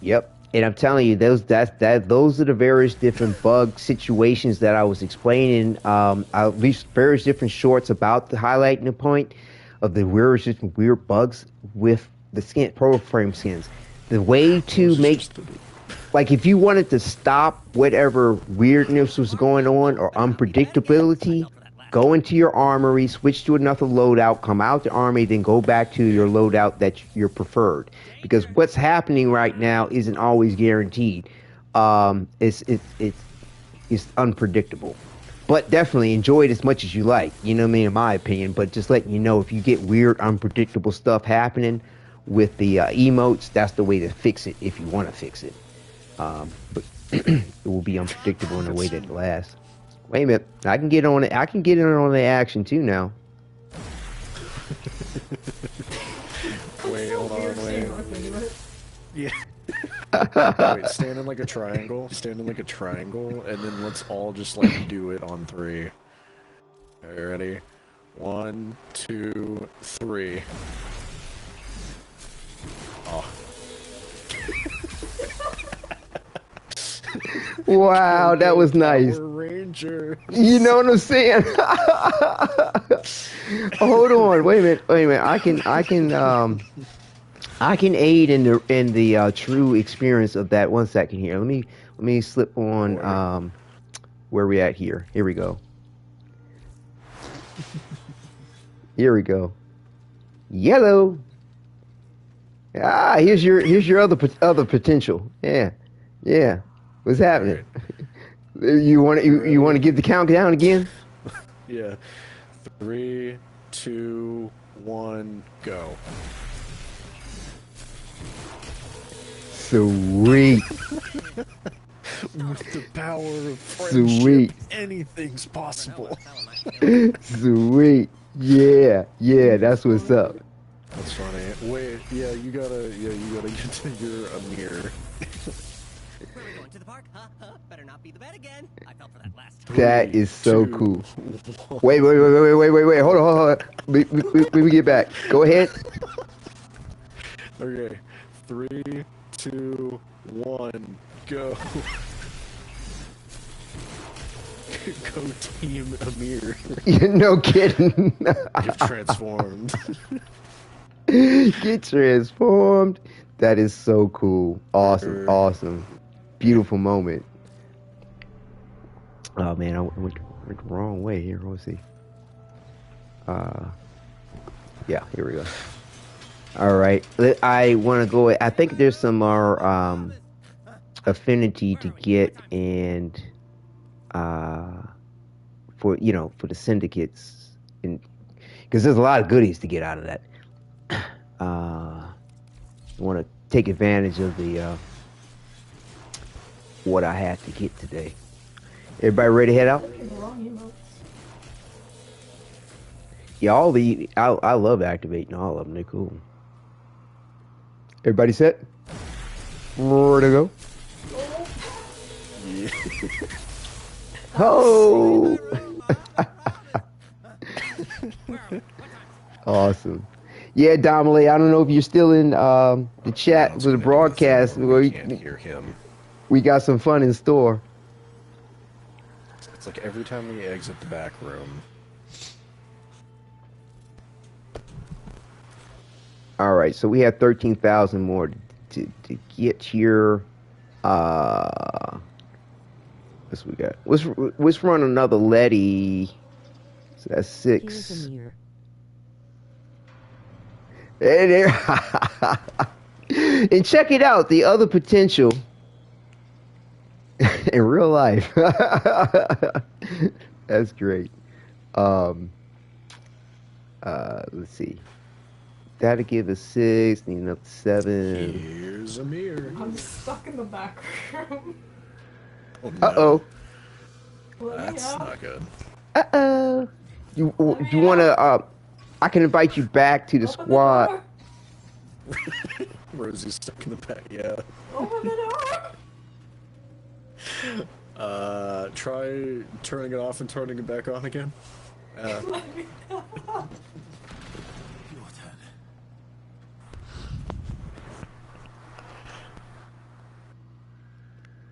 Yep. And I'm telling you, those are the various different bug situations that I was explaining. At least various different shorts about the highlighting the point of the weird bugs with the skin Protoframe skins. The way to make, like, if you wanted to stop whatever weirdness was going on or unpredictability, go into your armory, switch to another loadout, come out the armory, then go back to your loadout that you're preferred. Because what's happening right now isn't always guaranteed. It's unpredictable. But definitely enjoy it as much as you like. You know what I mean, in my opinion. But just letting you know, if you get weird, unpredictable stuff happening with the emotes, that's the way to fix it if you want to fix it. But it will be unpredictable in a way that it lasts. Wait a minute, I can get on it. I can get in on the action too now. Wait, hold on, wait. Yeah. Wait, stand in like a triangle. Stand in like a triangle, and then let's all just like do it on 3. Okay, ready? 1, 2, 3. Oh. Wow, that was nice. Power Ranger. You know what I'm saying? Hold on, wait a minute. I can aid in the true experience of that. 1 second here. Let me slip on where we at here. Here we go. Here we go. Yellow. Here's your other potential. Yeah. What's happening? You want to give the countdown again? Yeah. 3, 2, 1, go. Sweet. With the power of friendship, Sweet. Anything's possible. Sweet. Yeah, that's what's up. That's funny. Wait, yeah, you gotta get to your Amir. We're going to the park. Better not be the bed again. I fell for that last time. That is so cool. Wait. Hold on. Let me get back. Go ahead. Okay. 3, 2, 1, go. Go team Amir. No kidding. Get transformed. Get transformed. That is so cool. Awesome. Awesome. Beautiful moment. Oh man, I went the wrong way here. Let's see. Yeah, here we go. All right. I want to go. I think there's some more affinity to get, and for the syndicates, and because there's a lot of goodies to get out of that. I want to take advantage of the what I had to get today. Everybody ready to head out? Yeah, I love activating all of them. They're cool. Everybody set? Where to go? Yeah. Oh! Awesome. Yeah, Domily, I don't know if you're still in the chat for the broadcast. We can't hear him. We got some fun in store. It's like every time we exit the back room. All right, so we have 13,000 more to get here. What's we got? Let's run another Letty. So that's 6. Hey there. And check it out, the other potential in real life. That's great. Let's see. That'll give us 6, need another 7. Here's Amir. I'm stuck in the back room. Oh, no. Uh-oh. That's not good. Uh-oh. You want to, I can invite you back to the squad. Rosie's stuck in the back, yeah. Open the door! Try turning it off and turning it back on again.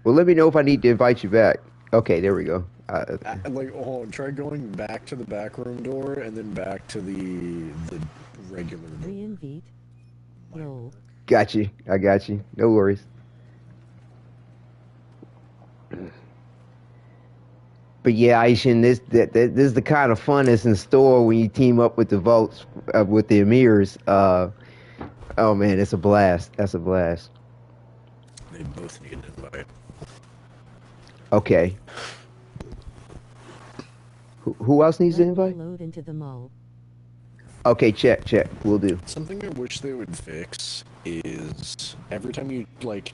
Well, let me know if I need to invite you back. Okay, there we go. Try going back to the back room door and then back to the regular door. Reinvite. No. Got you. I got you. No worries. But yeah, Aishin, this is the kind of fun that's in store when you team up with the votes with the Amirs. Oh man, it's a blast. That's a blast. They both need an invite. Okay. Who else needs an invite? Load into the mall. Okay, check. We'll do. Something I wish they would fix is every time you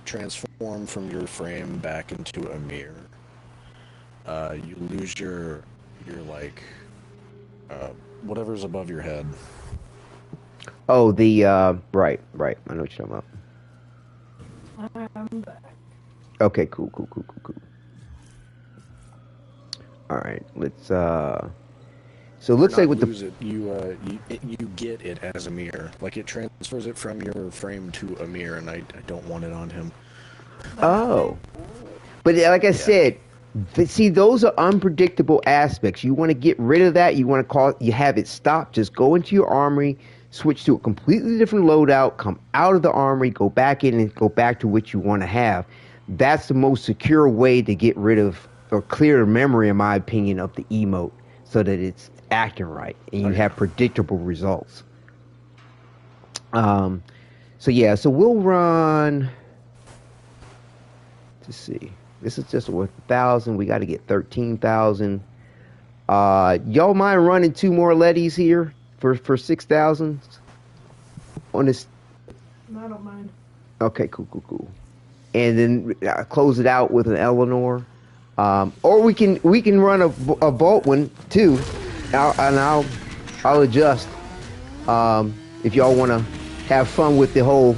transform from your frame back into a mirror, you lose your whatever's above your head. Oh, the right. I know what you're talking about. I'm back. Okay, cool. All right, let's. So it looks like with lose it, you get it as a mirror. Like it transfers it from your frame to a mirror, and I don't want it on him. Oh, but like I said, see, those are unpredictable aspects. You want to get rid of that. You want to you have it stop. Just go into your armory, switch to a completely different loadout, come out of the armory, go back in, and go back to what you want to have. That's the most secure way to get rid of or clear the memory, in my opinion, of the emote, so that it's acting right and you have predictable results. So we'll run. Let's see. This is just worth 1,000. We got to get 13,000. Y'all mind running 2 more Lettys here for 6,000 on this? I don't mind. Okay, cool. And then close it out with an Eleanor. Or we can run a Bolt one too, I'll adjust. If y'all want to have fun with the whole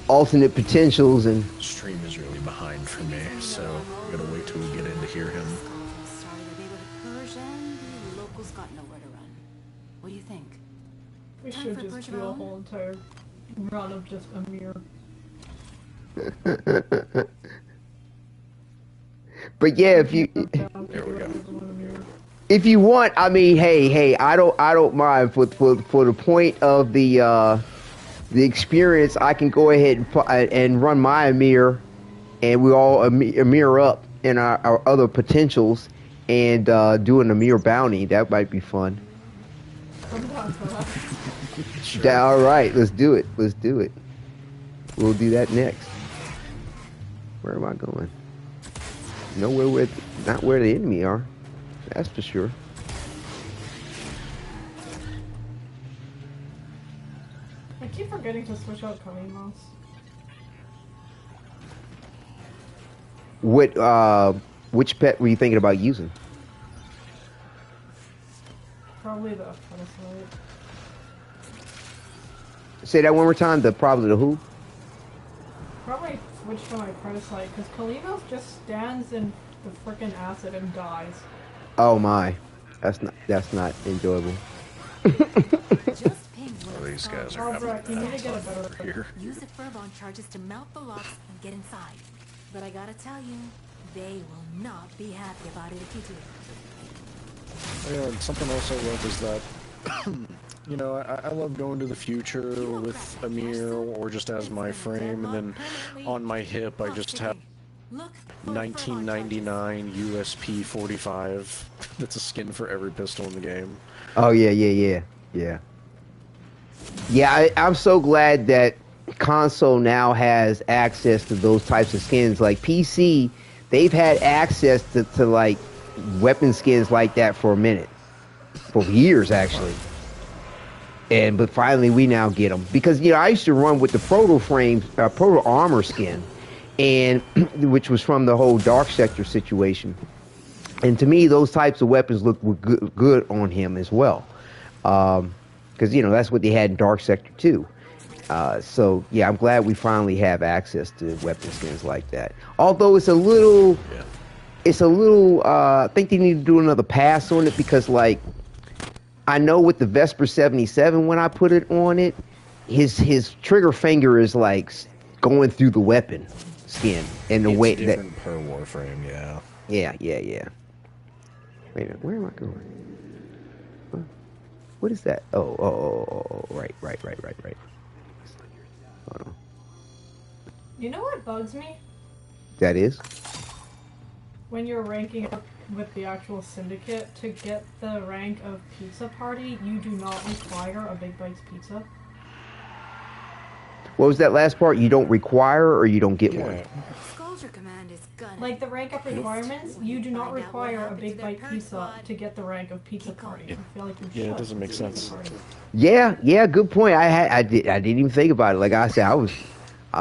alternate potentials and. Stream is really behind for me, so we gotta wait till we get in to hear him. Started the day with a Persian. The locals got nowhere to run. What do you think? We Time should for just Persian do a roll? whole entire run of just But yeah, if you There we go. if you want, I mean, hey, I don't mind for the point of the experience. I can go ahead and run my Amir, and we all Amir up in our other potentials, and do an Amir bounty. That might be fun. Sure. All right, let's do it. Let's do it. We'll do that next. Where am I going? Nowhere not where the enemy are. That's for sure. I keep forgetting to switch out Kalimos. Which pet were you thinking about using? Probably the Parasite. Say that one more time. Probably the who? Probably switch to my Parasite, because Kalimos just stands in the frickin' acid and dies. Oh my, that's not enjoyable. Just ping one Oh, of these the guys soldiers. are having Albrecht, you need to get a fun better over here. Use the Furbon charges to mount the locks and get inside. But I gotta tell you, they will not be happy about it if you do. Yeah, and something else I love is that, you know, I love going to the future with Amir or just as my frame, and then on my hip I just have Look for 1999 USP 45. That's a skin for every pistol in the game. Oh yeah. I'm so glad that console now has access to those types of skins. Like PC, they've had access to like weapon skins like that for a minute, for years actually. But finally we now get them because I used to run with the Protoframe, Proto Armor skin, and which was from the whole Dark Sector situation. And to me, those types of weapons look good on him as well, because that's what they had in Dark Sector 2. So yeah, I'm glad we finally have access to weapon skins like that. Although it's a little, I think they need to do another pass on it because like, I know with the Vesper 77 when I put it on it, his trigger finger is like going through the weapon skin in the way that per Warframe, yeah. Yeah. Wait a minute, where am I going? What is that? Oh, right. Hold on. You know what bugs me? That is? When you're ranking up with the actual syndicate, to get the rank of Pizza Party, you do not require a Big Bites pizza. What was that last part? You don't require or you don't get one? Sculpture Command is gonna. Like the rank up requirements, you do not require a Big Bite pizza to get the rank of Pizza Party. I feel like you should. Yeah, it doesn't make sense. Yeah, good point. I didn't even think about it. Like I said, I was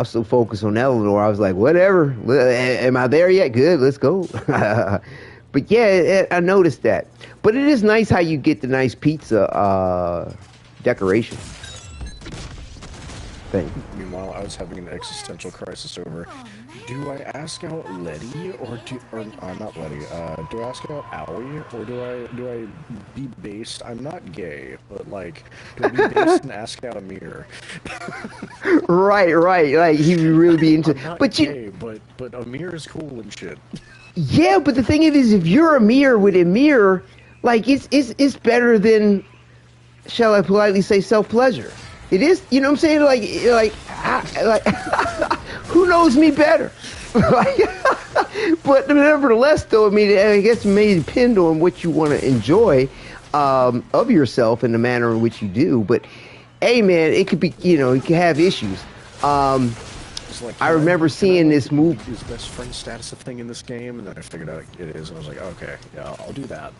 so focused on Eleanor. I was like, whatever. Am I there yet? Good, let's go. But yeah, I noticed that. But it is nice how you get the nice pizza decoration thing. Meanwhile, I was having an existential crisis over, do I ask out Letty or not Letty, do I ask out Allie or do I be based? I'm not gay, but like, do I be based and ask out Amir? Right. Like he would really be into. I'm not but gay, but Amir is cool and shit. Yeah, but the thing is, if you're Amir with Amir, like it's better than, shall I politely say, self-pleasure. It is, you know what I'm saying? Like who knows me better? But nevertheless, though, I mean, I guess it may depend on what you want to enjoy of yourself and the manner in which you do. But hey, man, it could be, you can have issues. Like, I remember seeing this movie. Is best friend status a thing in this game? And then I figured out it is, and I was like, okay, yeah, I'll do that.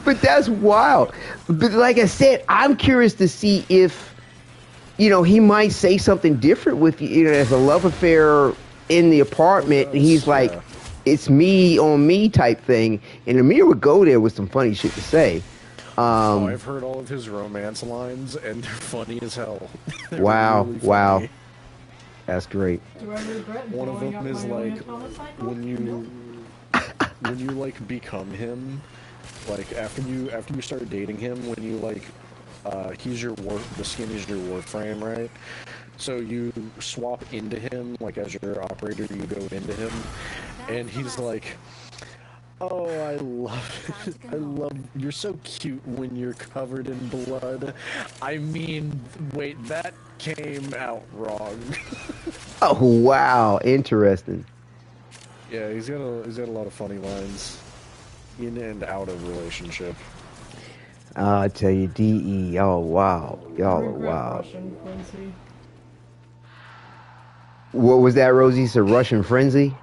But that's wild. But like I said, I'm curious to see if, he might say something different with you, as a love affair in the apartment. And he's like, it's me on me type thing. And Amir would go there with some funny shit to say. I've heard all of his romance lines, and they're funny as hell. Wow, really wow. That's great. Do I regret One of blowing them up is my own like, motorcycle? when you like become him, like after you start dating him, when you like, the skin is your Warframe, right? So you swap into him, like as your operator, you go into him, and he's like, "Oh, I love it. I love. You're so cute when you're covered in blood." I mean, wait, that came out wrong. Oh wow, interesting. Yeah, he's got a lot of funny lines, in and out of relationship. I tell you, DE. Oh wow, y'all are Regret wild. Russian Quincy. What was that, Rosie? Said Russian frenzy.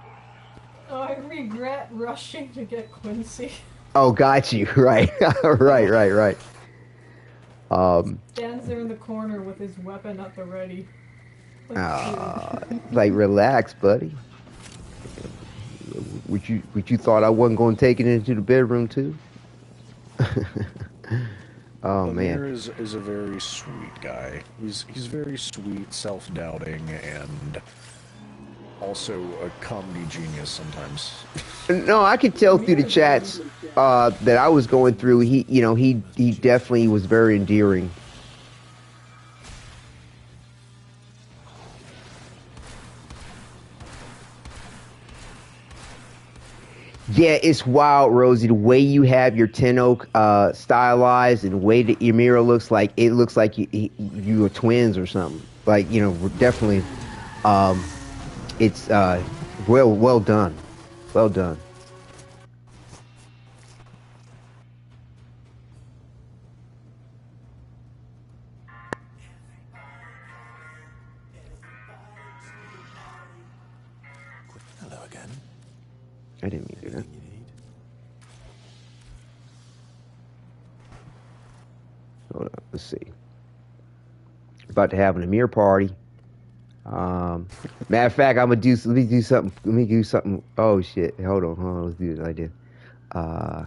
Oh, I regret rushing to get Quincy. Oh, got you. Right, right. Stands there in the corner with his weapon at the ready. Like relax, buddy. Would you thought I wasn't going to take it into the bedroom too? Oh Amir man, is a very sweet guy. He's very sweet, self-doubting, and also a comedy genius sometimes. no, I could tell through the chats that I was going through. He definitely was very endearing. Yeah, it's wild, Rosie. The way you have your Tenno stylized and the way that Ymira looks like, it looks like you are twins or something. Like, definitely, it's well done. Well done. Hello again. I didn't mean to do that. Hold on, let's see. About to have an Amir party. Matter of fact, let me do something. Oh shit! Hold on. Let's do this idea. Let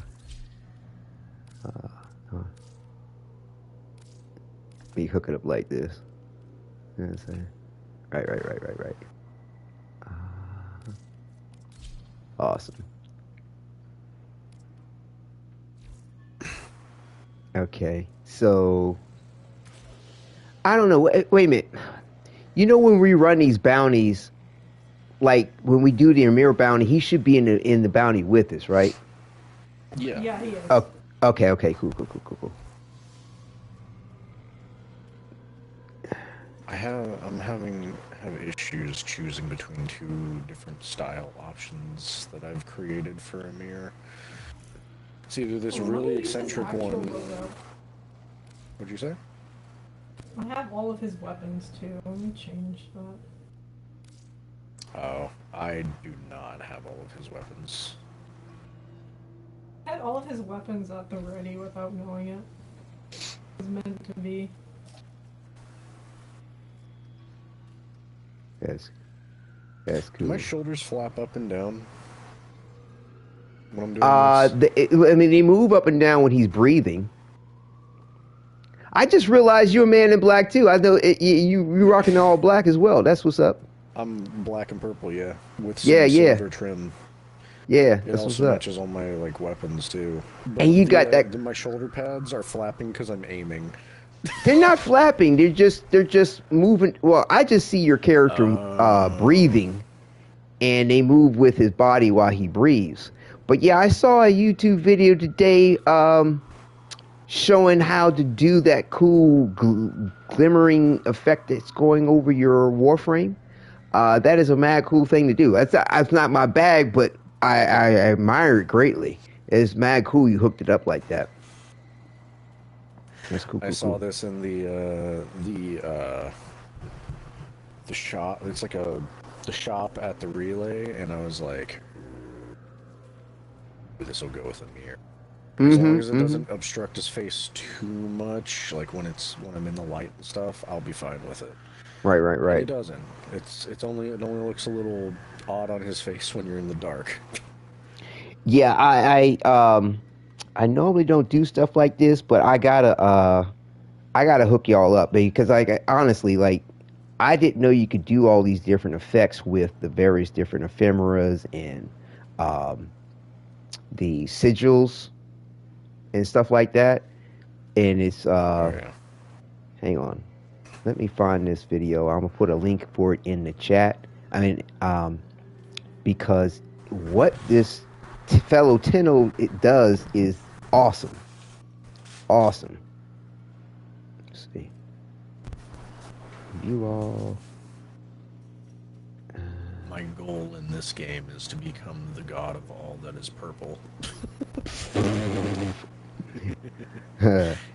me hook it up like this. You know what I'm saying? Right. Awesome. Okay, so I don't know. Wait a minute. When we run these bounties, like when we do the Amir bounty, he should be in the bounty with us, right? Yeah. Yeah, he is. Oh, okay. Cool. I'm having issues choosing between two different style options that I've created for Amir. It's either this really eccentric one. What'd you say? I have all of his weapons too. Let me change that. Oh, I do not have all of his weapons. I had all of his weapons at the ready without knowing it. It was meant to be. That's cool. Do my shoulders flap up and down when I'm doing this? They move up and down when he's breathing. I just realized you're a man in black too. I know you rocking all black as well. That's what's up. I'm black and purple, yeah, with some silver trim. Yeah, It that's what's also up. matches all my weapons too. But And you got that. My shoulder pads are flapping because I'm aiming. They're not flapping. They're just moving. Well, I just see your character breathing, and they move with his body while he breathes. But yeah, I saw a YouTube video today showing how to do that cool glimmering effect that's going over your Warframe. That is a mad cool thing to do. That's not my bag, but I admire it greatly. It's mad cool you hooked it up like that. That's cool. I saw this in the shop. It's like the shop at the relay, and I was like, this will go with Amir. As long as it doesn't obstruct his face too much, like when I'm in the light and stuff, I'll be fine with it. Right. And it doesn't. It only looks a little odd on his face when you're in the dark. Yeah, I normally don't do stuff like this, but I gotta hook y'all up because honestly, I didn't know you could do all these different effects with the various different ephemeras and the sigils and stuff like that. And it's hang on, let me find this video. I'm gonna put a link for it in the chat. Because what this fellow Tenno it does is awesome. Awesome. Let's see. You all. My goal in this game is to become the god of all that is purple.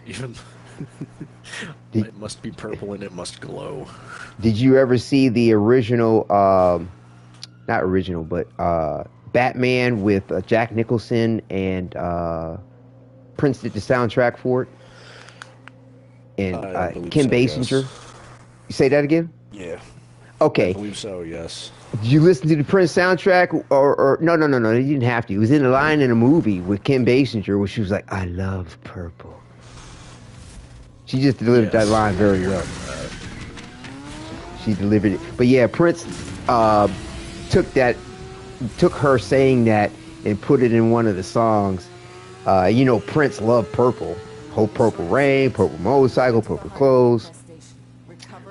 Even it must be purple and it must glow. Did you ever see the original, not original, but Batman with Jack Nicholson and Prince did the soundtrack for it? And Kim Basinger? Yes. You say that again? Yeah. Okay. I believe so, yes. Did you listen to the Prince soundtrack? Or no, you didn't have to. It was in a line in a movie with Kim Basinger where she was like, I love purple. She just delivered that line very well. She delivered it. But yeah, Prince took her saying that and put it in one of the songs. You know, Prince loved purple. Whole Purple Rain, Purple Motorcycle, Purple Clothes.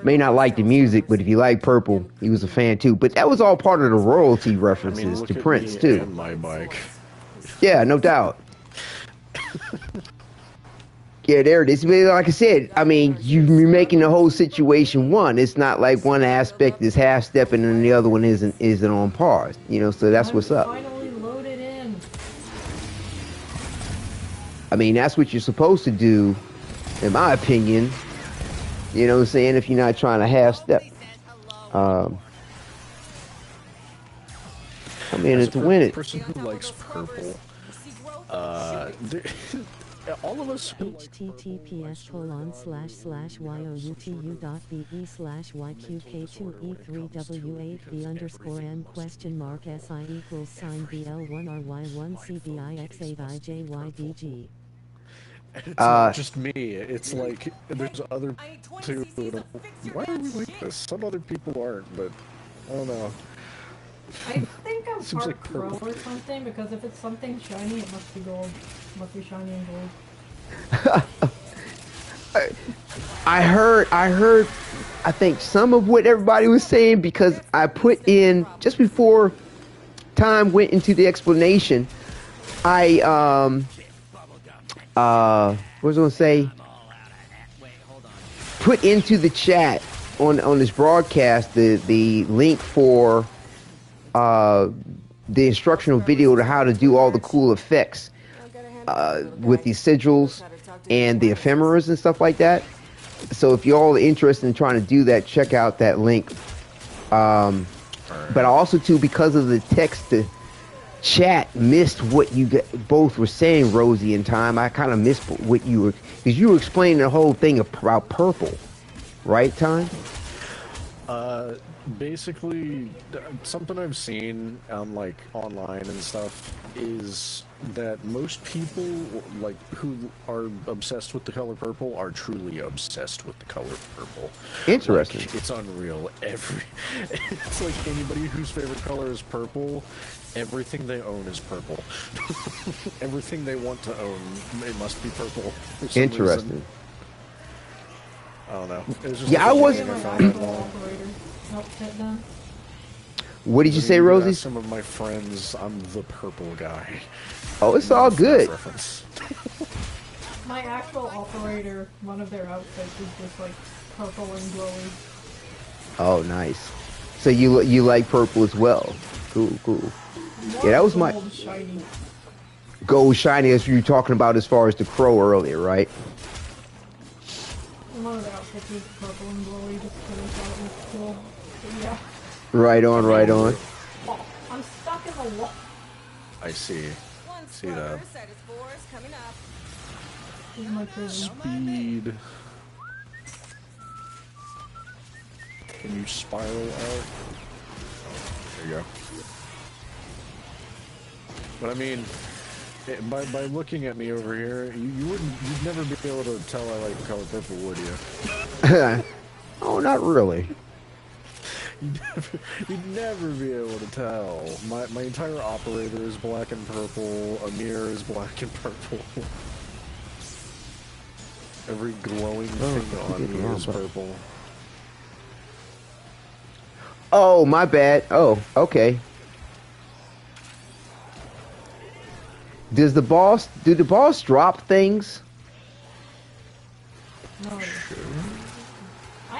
May not like the music, but if you like purple, he was a fan too. But that was all part of the royalty references to Prince too. And my bike. Yeah, no doubt. Yeah, there it is. But like I said, I mean, you're making the whole situation one. It's not like one aspect is half stepping and the other one isn't on par. You know, so that's what's up. Finally loaded in. I mean, that's what you're supposed to do, in my opinion. You know what I'm saying? If you're not trying to half step. I'm in it to win it. Person who likes purple, all of us who like https://youtube.be/yq-k2e3w8b_square_m?y1cbix8ijydg. It's not just me, it's like, there's other too. Why are we like this? Some other people aren't, but I don't know. I think I'm Seems part like crow purple. or something, because if it's something shiny, it must be gold. It must be shiny and gold. I heard, I think some of what everybody was saying because I put in, just before time went into the explanation, I, what was I going to say? Put into the chat on this broadcast the link for the instructional video to how to do all the cool effects with the sigils and the ephemeras and stuff like that. So if you're all interested in trying to do that, check out that link. But also too, because of the text to chat missed what you both were saying, Rosie and Time. I kind of missed what you were, because you were explaining the whole thing about purple, right, Time? Basically, something I've seen on like online and stuff is that most people like who are obsessed with the color purple are truly obsessed with the color purple. Interesting. Like, it's unreal. It's like anybody whose favorite color is purple, everything they own is purple. Everything they want to own, it must be purple. Interesting. Reason. I don't know. It was just Yeah, I was. What did you say, Rosie? Some of my friends, I'm the purple guy. Oh, it's all good. My actual operator, one of their outfits is just like purple and glowy. Oh, nice. So you like purple as well? Cool. Yeah, that was my gold shiny. Gold shiny, as you were talking about as far as the crow earlier, right? One of the outfits is purple and glowy just because I thought it was cool. But yeah. Right on. Oh, I'm stuck in the wall. I see. See that. This is my prison. Speed. Can you spiral out? There you go. But I mean, by looking at me over here, you'd never be able to tell I like the color purple, would you? Oh, not really. You'd never be able to tell. My entire operator is black and purple. Amir is black and purple. Every glowing thing on me is purple. Oh, my bad. Oh, okay. Do the boss drop things? No.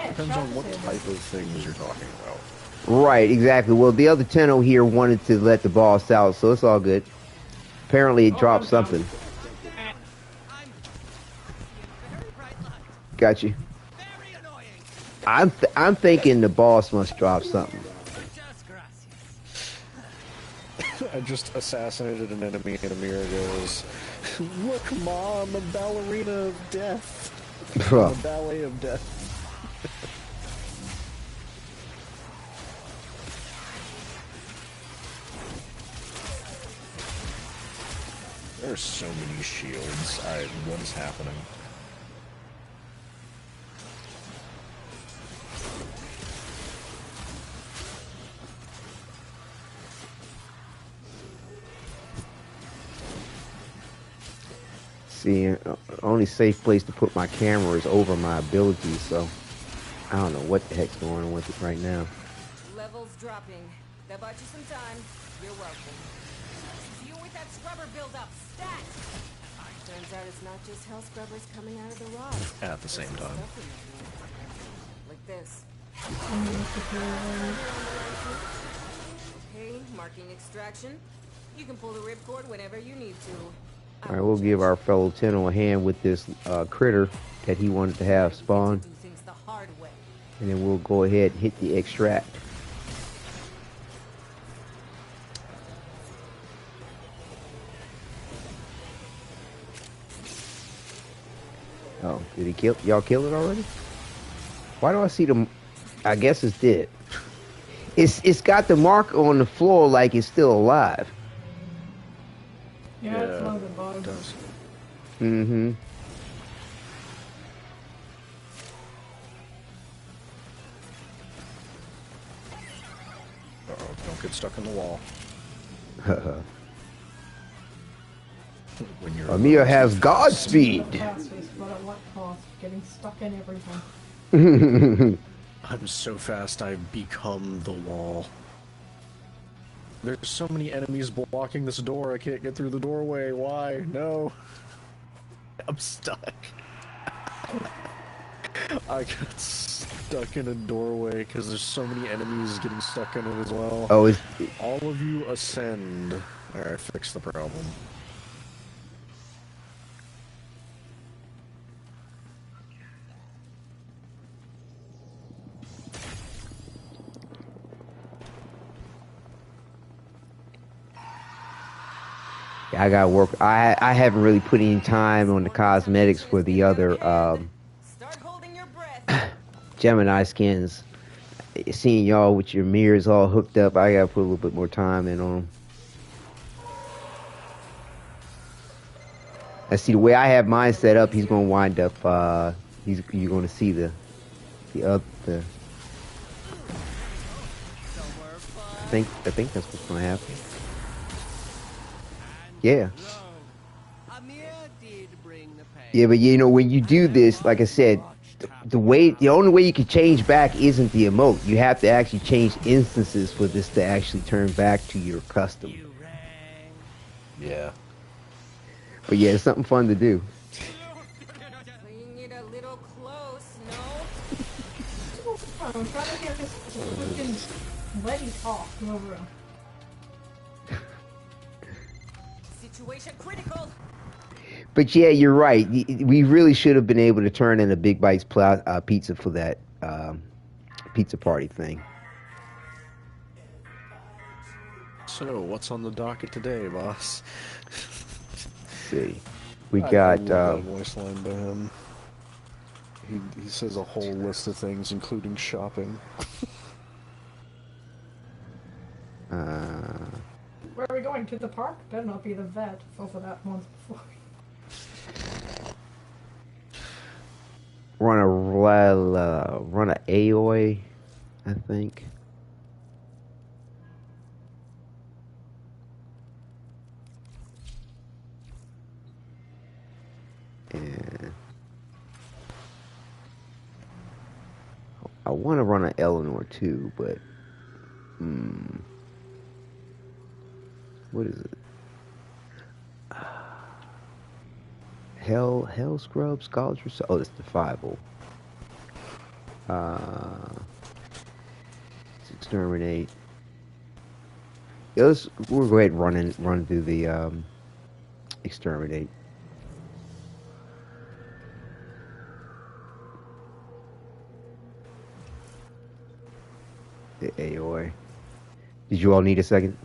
Depends on what type of things you're talking about. Right, exactly. Well, the other Tenno here wanted to let the boss out, so it's all good. Apparently, it dropped something. Got you. I'm thinking the boss must drop something. I just assassinated an enemy and Amir goes, "Look, Mom, a ballerina of death." A ballet of death. There's so many shields. What is happening? See, only safe place to put my camera is over my abilities, so I don't know what the heck's going on with it right now. Levels dropping. That bought you some time. You're welcome. You with that scrubber build-up. Stat! Turns out it's not just hell scrubbers coming out of the rock. At the same time. Like this. Okay, marking extraction. You can pull the ripcord whenever you need to. Alright, we'll give our fellow Tenno a hand with this critter that he wanted to have spawn. And then we'll go ahead and hit the extract. Oh, did he kill? Y'all kill it already? Why do I see them? I guess it's dead. It's got the mark on the floor like it's still alive. Yeah, it's one of the bugs. Mm-hmm. Uh-oh, don't get stuck in the wall. Amir has Godspeed. But at what cost? Getting stuck in everything. I'm so fast I've become the wall. There's so many enemies blocking this door, I can't get through the doorway. Why? No. I'm stuck. I got stuck in a doorway because there's so many enemies getting stuck in it as well. Oh, all of you ascend. Alright, fix the problem. I gotta work. I haven't really put any time on the cosmetics for the other Gemini skins. Seeing y'all with your mirrors all hooked up, I gotta put a little bit more time in on them. I see the way I have mine set up. He's gonna wind up. You're gonna see the I think that's what's gonna happen. Yeah. Yeah, but you know, when you do this, like I said, the only way you can change back isn't the emote. You have to actually change instances for this to actually turn back to your custom. Yeah. But yeah, it's something fun to do. Bringing it a little close, no? I'm trying to hear this freaking lady talk over him. Situation critical. But yeah, you're right. We really should have been able to turn in a Big Bites pizza for that pizza party thing. So, what's on the docket today, boss? Let's see. We got that voice line by him. He says a whole list of things, including shopping. Where are we going? To the park? Better not be the vet. Fell for that once before. Run a AOE, I think. And I want to run an Eleanor too, but what is it? Hell Scrub, Scholarship. Oh, it's the 5-0. Let's exterminate. Yeah, we'll go ahead and run through the exterminate. The AOA. Did you all need a second?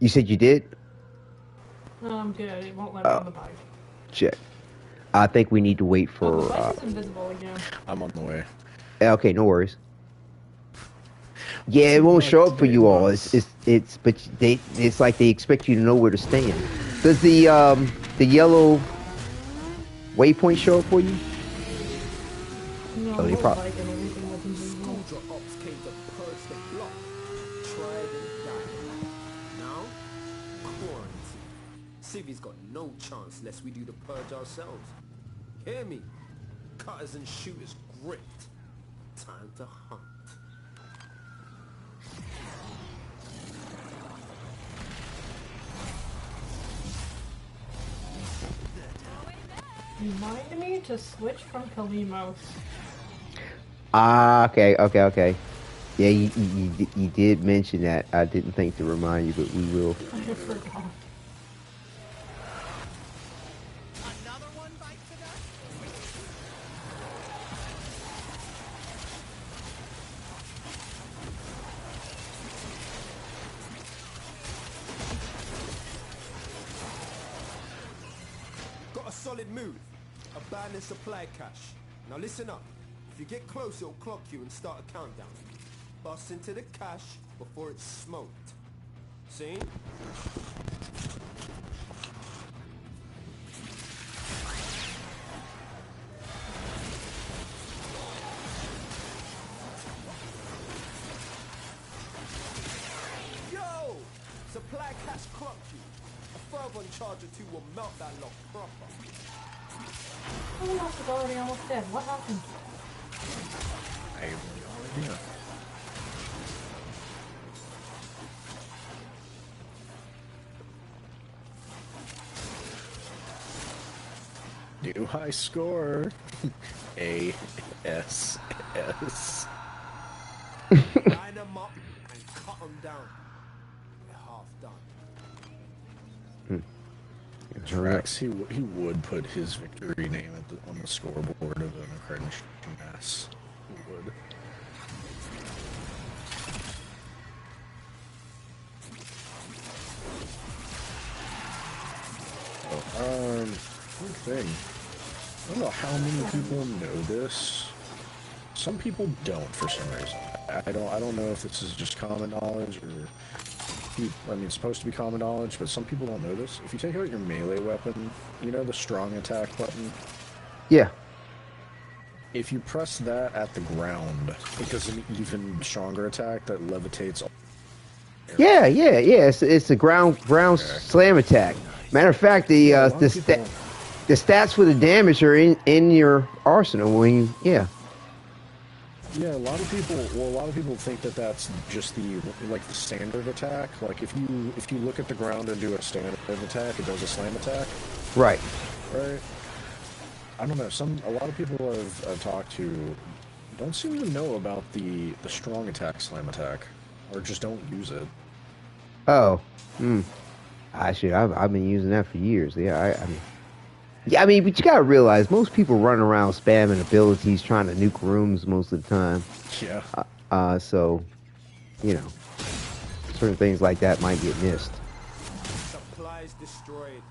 You said you did? No, I'm good. It won't let me on the bike. Check. I think we need to wait for. Oh, the bike is invisible again. I'm on the way. Okay, no worries. Yeah, it won't show up for you all. It's like they expect you to know where to stand. Does the yellow waypoint show up for you? No, Oh, you probably. Civi's got no chance lest we do the purge ourselves. Hear me? Cutters and shooters gripped. Time to hunt. Remind me to switch from Kalimos. Ah, okay. Yeah, you did mention that. I didn't think to remind you, but we will. I forgot. Move. Abandoned supply cache. Now listen up. If you get close, it'll clock you and start a countdown. Bust into the cache before it's smoked. See? Yo! Supply cache clocked you. A fervent charge or two will melt that lock proper. Someone else is already almost dead. What happened? I have no idea. New high score. ASS. Line them up and cut them down. We're half done. Drax, he would put his victory name on the scoreboard of an accreditation mess. He would. Weird thing. I don't know how many people know this. Some people don't for some reason. I don't know if this is just common knowledge or I mean, it's supposed to be common knowledge, but some people don't know this. If you take out your melee weapon, you know the strong attack button? Yeah. If you press that at the ground, it does an even stronger attack that levitates. Yeah. It's a ground slam attack. Matter of fact, the stats for the damage are in your arsenal when you Yeah, a lot of people think that that's just the standard attack. Like if you look at the ground and do a standard attack, it does a slam attack. Right. Right. I don't know. A lot of people I've talked to don't seem to know about the strong attack slam attack, or just don't use it. Oh. Actually, I've been using that for years. Yeah, I mean, but you gotta realize most people run around spamming abilities, trying to nuke rooms most of the time. Yeah. So, you know, certain things like that might get missed. Supplies destroyed.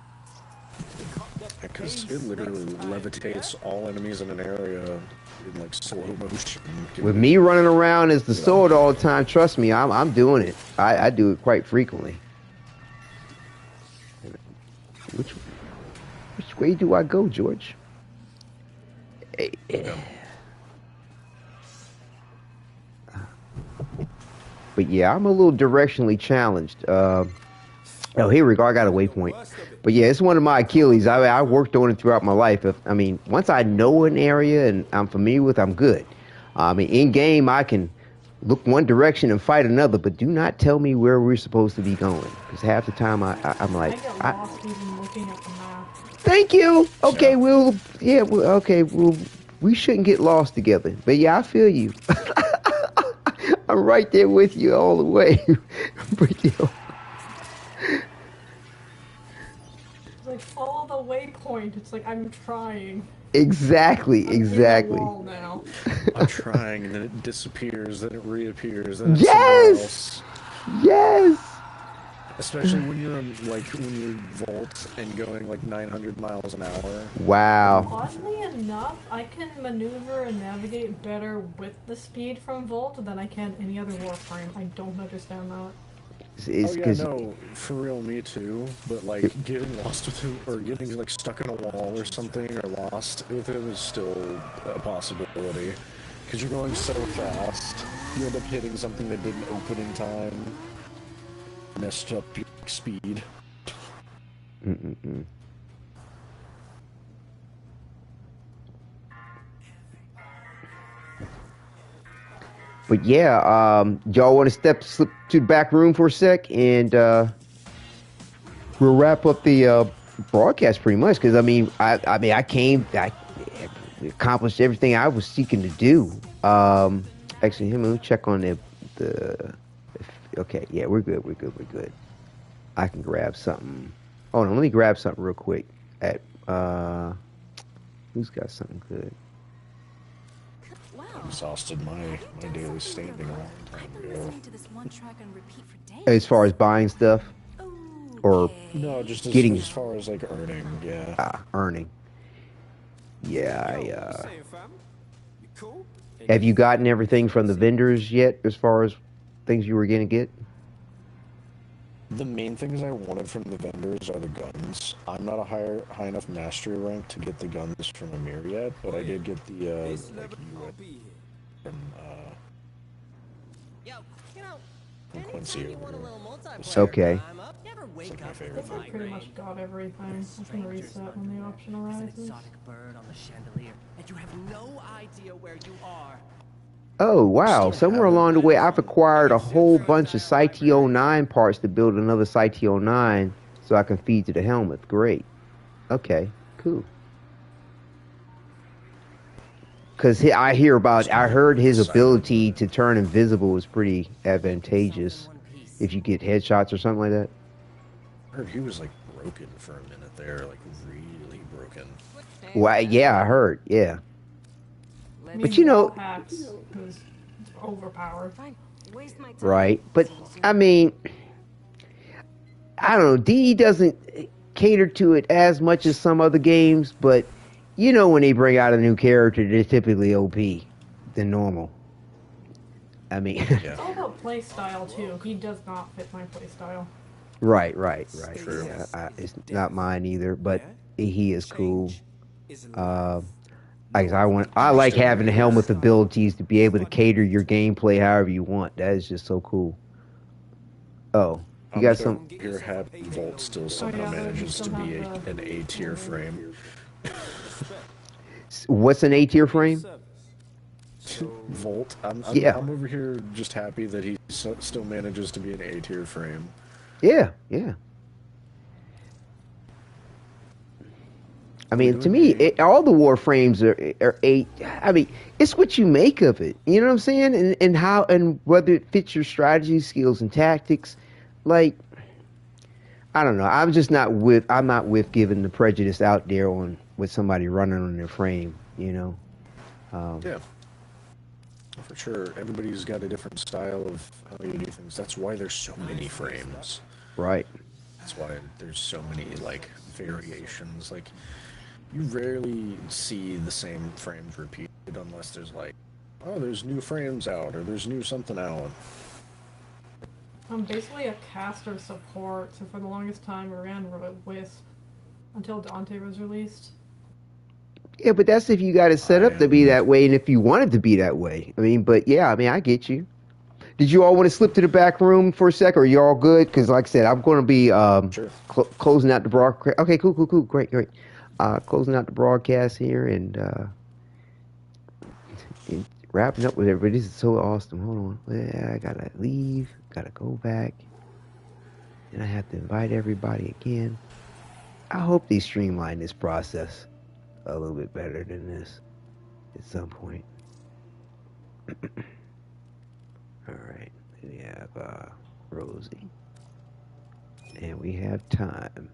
Because it literally levitates all enemies in an area in like slow motion. With me running around as the sword all the time, trust me, I'm doing it. I do it quite frequently. Which way do I go, George? But yeah, I'm a little directionally challenged. Oh, here we go. I got a waypoint. But yeah, it's one of my Achilles. I worked on it throughout my life. Once I know an area and I'm familiar with, I'm good. In game, I can look one direction and fight another, but do not tell me where we're supposed to be going. Because half the time I'm like, I get lost even looking at the map. thank you. Okay, we shouldn't get lost together. But yeah, I feel you. I'm right there with you all the way. But, you know, It's like follow the waypoint. It's like I'm trying. exactly. Wall now. I'm trying, and then it disappears, then it reappears, then it's Yes! Yes! Especially when you're when you're vault and going like 900 miles an hour. Wow. Oddly enough, I can maneuver and navigate better with the speed from Volt than I can any other Warframe. I don't understand that. It's oh yeah, no, for real, me too. But like getting lost with him, or getting like stuck in a wall or something, or lost with him is still a possibility. Because you're going so fast, you end up hitting something that didn't open in time. Messed up your speed. But yeah, y'all want to slip to the back room for a sec, and we'll wrap up the broadcast pretty much. Because I accomplished everything I was seeking to do. Actually, let me check on the. Okay, yeah, we're good. I can grab something. Oh no, let me grab something real quick. At who's got something good? I exhausted my daily standing a long time ago. As far as buying stuff, or no, just getting as far as like earning, yeah. Earning. Yeah, Have you gotten everything from the vendors yet, as far as things you were gonna get? The main things I wanted from the vendors are the guns. I'm not a high enough mastery rank to get the guns from Amir yet, but I did get the from Quincy over here. Okay. It's like my favorite I pretty much got everything. I can reset when the option arises. Bird on the chandelier, and you have no idea where you are. Oh, wow. Somewhere along the way, I've acquired a whole bunch of Cyto 9 parts to build another Cyto 9 so I can feed to the helmet. Great. Okay, cool. Because I heard his ability to turn invisible is pretty advantageous if you get headshots or something like that. I heard he was like broken for a minute there, like really broken. Well, yeah, I heard, yeah. But you know, is overpowered. Right, but I mean, I don't know. DE doesn't cater to it as much as some other games, but you know, when they bring out a new character, they're typically OP than normal. I mean, it's all about play style too. He does not fit my play style. Right. True. Yeah, it's not mine either, but he is cool. I like having the helmet abilities to be able to cater your gameplay however you want. That is just so cool. Oh, you got some. Your happy Volt still somehow manages to be an A tier frame. What's an A tier frame? Volt. I'm over here just happy that he still manages to be an A tier frame. Yeah. I mean, to me, all the Warframes are 8. I mean, it's what you make of it. You know what I'm saying? And how and whether it fits your strategy, skills, and tactics. Like, I don't know. I'm not with giving the prejudice out there on with somebody running on their frame. You know. Yeah. For sure, everybody's got a different style of how you do things. That's why there's so many frames. Right. That's why there's so many like variations. Like, you rarely see the same frames repeated unless there's like, oh, there's new frames out or there's new something out. I'm basically a caster support, so for the longest time I ran Wisp until Dante was released. Yeah, but that's if you got it set up to be that way and if you wanted to be that way. I mean, but yeah, I mean, I get you. Did you all want to slip to the back room for a sec, or are you all good? Because like I said, I'm going to be closing out the broadcast. Okay, cool, great. Closing out the broadcast here, and wrapping up with everybody. This is so awesome. Hold on. Yeah, I gotta leave. Gotta go back. And I have to invite everybody again. I hope they streamline this process a little bit better than this at some point. Alright. We have Rosie. And we have time.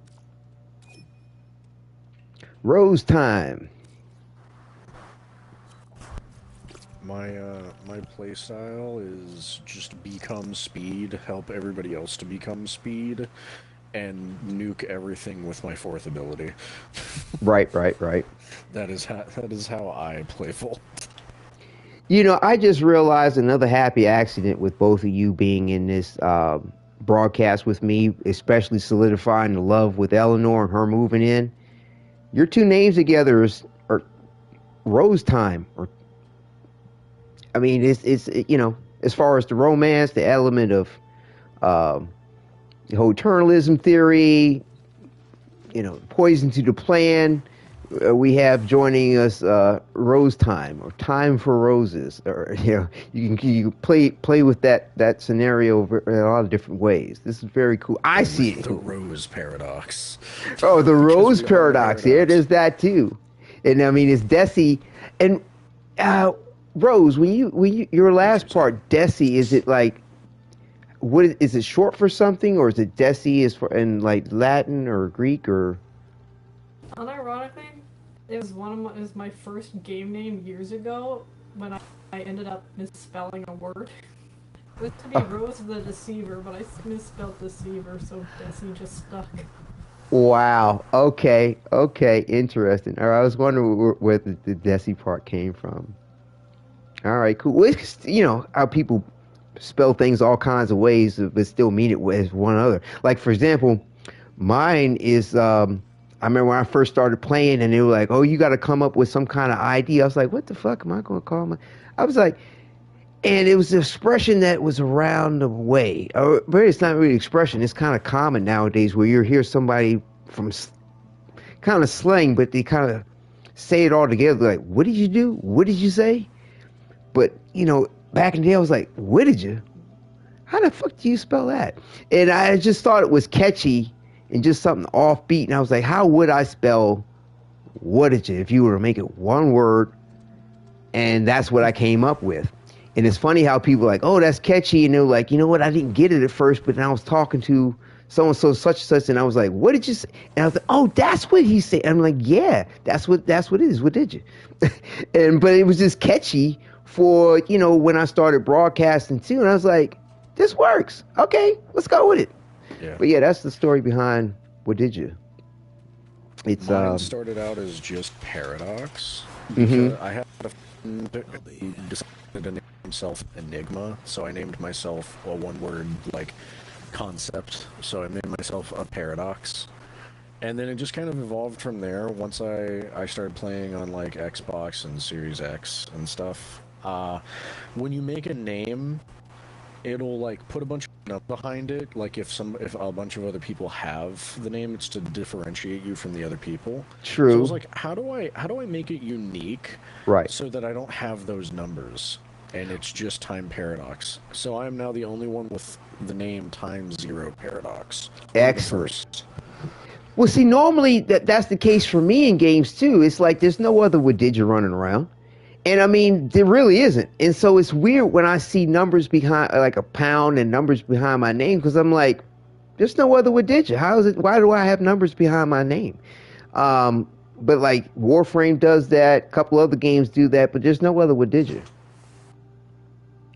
Rose time. My play style is just become speed, help everybody else to become speed, and nuke everything with my fourth ability. Right. That is how I play Volt. You know, I just realized another happy accident with both of you being in this broadcast with me, especially solidifying the love with Eleanor and her moving in. Your two names together are Rose Time. Or, I mean, it's you know, as far as the romance, the element of the whole eternalism theory, you know, poison to the plan. We have joining us Rose Time, or Time for Roses, or you know, you can play with that scenario in a lot of different ways. This is very cool. I see it. The Rose Paradox. Oh, the Rose Paradox. Yeah, there's that too. And I mean, it's Deci and Rose. When you your last part, Deci, is it like, what is it short for something, or is it Deci is for in like Latin or Greek or? Unironically, it was my first game name years ago when I ended up misspelling a word. It was to be Rose the Deceiver, but I misspelled Deceiver, so Deci just stuck. Wow. Okay. Interesting. All right, I was wondering where the Deci part came from. All right, cool. Well, it's, you know, how people spell things all kinds of ways, but still mean it as one other. Like, for example, mine is, I remember when I first started playing and they were like, oh, you got to come up with some kind of ID. I was like, what the fuck am I going to call my... I was like... And it was an expression that was around the way. But it's not really expression. It's kind of common nowadays where you hear somebody from kind of slang, but they kind of say it all together. Like, what did you do? What did you say? But, you know, back in the day, I was like, Wadidja? How the fuck do you spell that? And I just thought it was catchy and just something offbeat. And I was like, how would I spell Wadidja if you were to make it one word? And that's what I came up with. And it's funny how people are like, oh, that's catchy. And they're like, you know what? I didn't get it at first, but then I was talking to so-and-so such and such. And I was like, what did you say? And I was like, oh, that's what he said. And I'm like, yeah, that's what it is. What did you? But it was just catchy for, you know, when I started broadcasting too. And I was like, this works. Okay, let's go with it. Yeah. But yeah, that's the story behind What Did You? It's Mine started out as just Paradox. Because I had a friend who decided to name himself Enigma, so I named myself a one-word like concept. So I named myself a Paradox, and then it just kind of evolved from there. Once I started playing on like Xbox and Series X and stuff. When you make a name, it'll like put a bunch of stuff behind it. Like if a bunch of other people have the name, it's to differentiate you from the other people. True. So I was like, how do I make it unique, right? So that I don't have those numbers, and it's just Time Paradox. So I am now the only one with the name Time Zero Paradox. Excellent. Well, see, normally that's the case for me in games too. It's like there's no other Wadidja running around. And I mean, there really isn't. And so it's weird when I see numbers behind, like a pound and numbers behind my name, because I'm like, there's no other Wadidja. How is it? Why do I have numbers behind my name? But like Warframe does that. A couple other games do that, but there's no other Wadidja.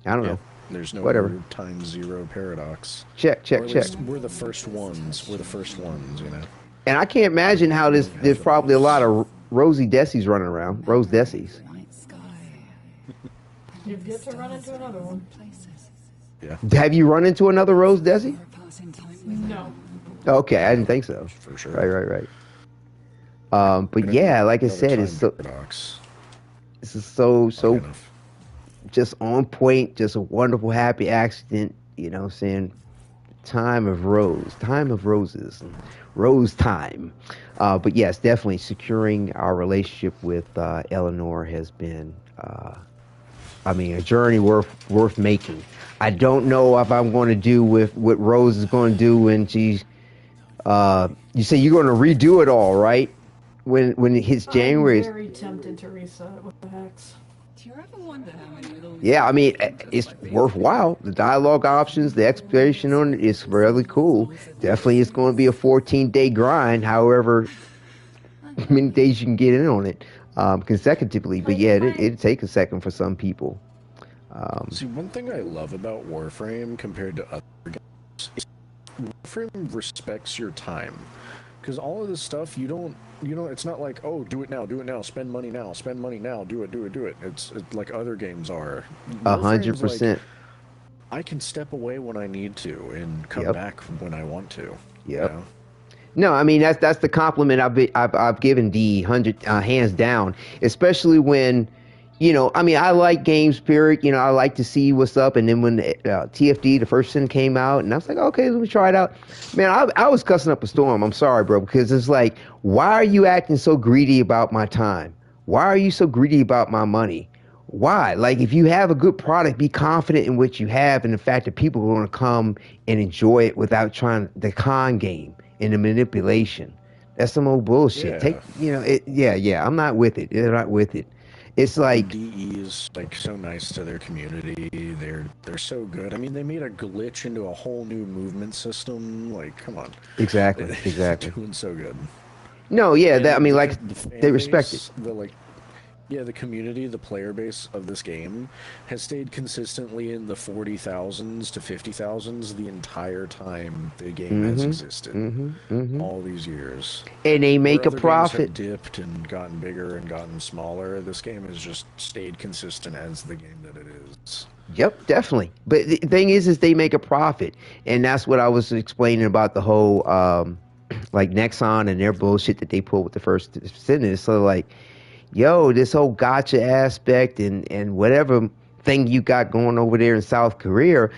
I don't know. There's no whatever. Time Zero Paradox. Check. We're the first ones. We're the first ones, you know. And I can't imagine how there's probably a lot of RoseDeci's running around. RoseDeci's. You've yet to run into another one. Yeah. Have you run into another RoseDeci? No. Okay, I didn't think so. For sure. Right. But yeah, like I said, it's so just on point, just a wonderful, happy accident. You know, saying time of roses, and rose time. But yes, definitely securing our relationship with Eleanor has been I mean, a journey worth making. I don't know if I'm going to do with what Rose is going to do when she's. You say you're going to redo it all, right? When it hits January. I'm very tempted to reset it with the Hex. Do you ever wonder how many little... Yeah, I mean, it's worthwhile. The dialogue options, the exploration on it is really cool. Definitely, it's going to be a 14-day grind. However many days you can get in on it consecutively. But yeah, it'd take a second for some people. See, one thing I love about Warframe compared to other games is Warframe respects your time. Because all of this stuff, you don't, it's not like, oh, do it now, spend money now, do it. It's like other games are. 100%. Like, I can step away when I need to and come back when I want to. Yep. You know? No, I mean that's the compliment I've given D 100 hands down, especially when. I mean, I like games, period. I like to see what's up. And then when the, TFD, the first one came out, and I was like, okay, let me try it out. Man, I was cussing up a storm. I'm sorry, bro, because it's like, why are you acting so greedy about my time? Why are you so greedy about my money? Why? Like, if you have a good product, be confident in what you have and the fact that people are going to come and enjoy it without trying the con game and the manipulation. That's some old bullshit. Yeah. I'm not with it. They're not with it. It's like DE is like so nice to their community. They're so good. I mean, they made a glitch into a whole new movement system. Like, come on. Exactly. Doing so good. No, yeah, And that I mean, like they respect it. The community, the player base of this game has stayed consistently in the 40,000s to 50,000s the entire time the game has existed. All these years. And they make a Where other profit. games have dipped and gotten bigger and gotten smaller. This game has just stayed consistent as the game that it is. Yep, definitely. But the thing is they make a profit, and that's what I was explaining about the whole like Nexon and their bullshit that they pulled with the first sentence. So like, yo, this whole gotcha aspect and whatever thing you got going over there in South Korea,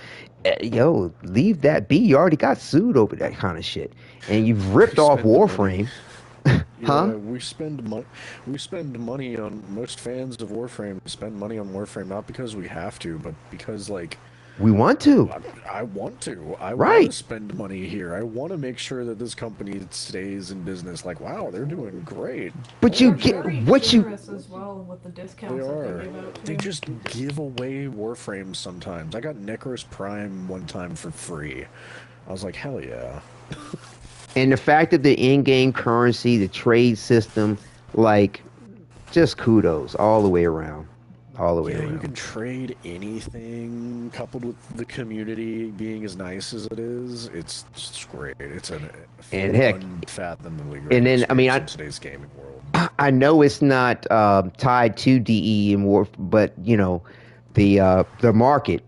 yo, leave that be. You already got sued over that kind of shit, and you've ripped off Warframe. Huh? We spend money on, most fans of Warframe spend money on Warframe not because we have to, but because like we want to. I want to. I right. want to spend money here. I want to make sure that this company stays in business. Like, wow, they're doing great. But you get what you. As well with the discounts they that are. They give out They just give away Warframes sometimes. I got Necros Prime one time for free. I was like, hell yeah. And the fact of the in-game currency, the trade system, like, just kudos all the way around. All the way around. You can trade anything, coupled with the community being as nice as it is. It's just great. It's an unfathomably great. And then, I mean, in today's gaming world. I know it's not tied to DE and Warf, but the market,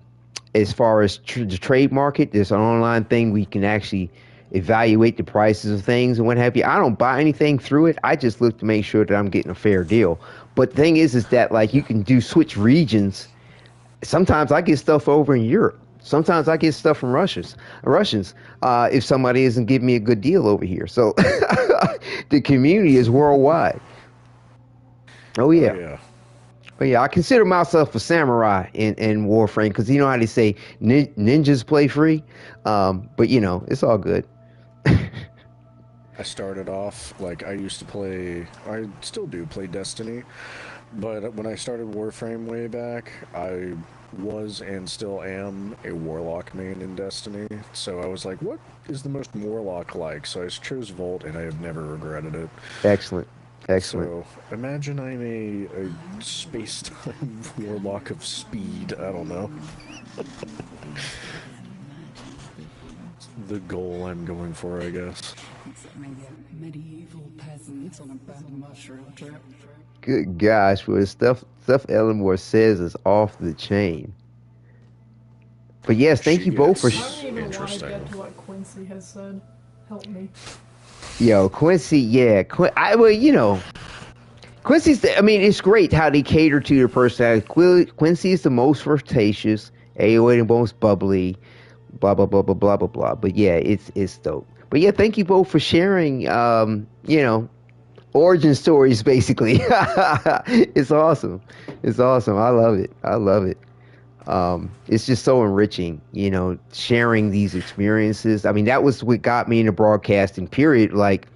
as far as the trade market, there's an online thing where you can actually evaluate the prices of things and what have you. I don't buy anything through it. I just look to make sure that I'm getting a fair deal. But the thing is that like you can do switch regions. Sometimes I get stuff over in Europe. Sometimes I get stuff from Russians. If somebody isn't giving me a good deal over here. So the community is worldwide. Oh yeah. But yeah, I consider myself a samurai in Warframe because you know how they say ninjas play free. But it's all good. I started off, like, I still do play Destiny, but when I started Warframe way back, I was and still am a Warlock main in Destiny, so I was like, what is the most Warlock-like? So I chose Volt, and I have never regretted it. Excellent. So, imagine I'm a space-time Warlock of speed, I don't know. The goal I'm going for, I guess. Medieval peasants on a bad mushroom trip. Good gosh, well, stuff Eleanor says is off the chain. But yes, thank you both for. I don't even want to get to what Quincy has said. Help me. Yo, Quincy, yeah, Quincy's. I mean, it's great how they cater to your personality. Quincy is the most flirtatious, AOA the most bubbly. Blah blah blah blah blah blah blah. But yeah, it's dope. But yeah, thank you both for sharing. origin stories, basically. It's awesome. It's awesome. I love it. I love it. It's just so enriching, you know, sharing these experiences. I mean, that was what got me into broadcasting, period. Like,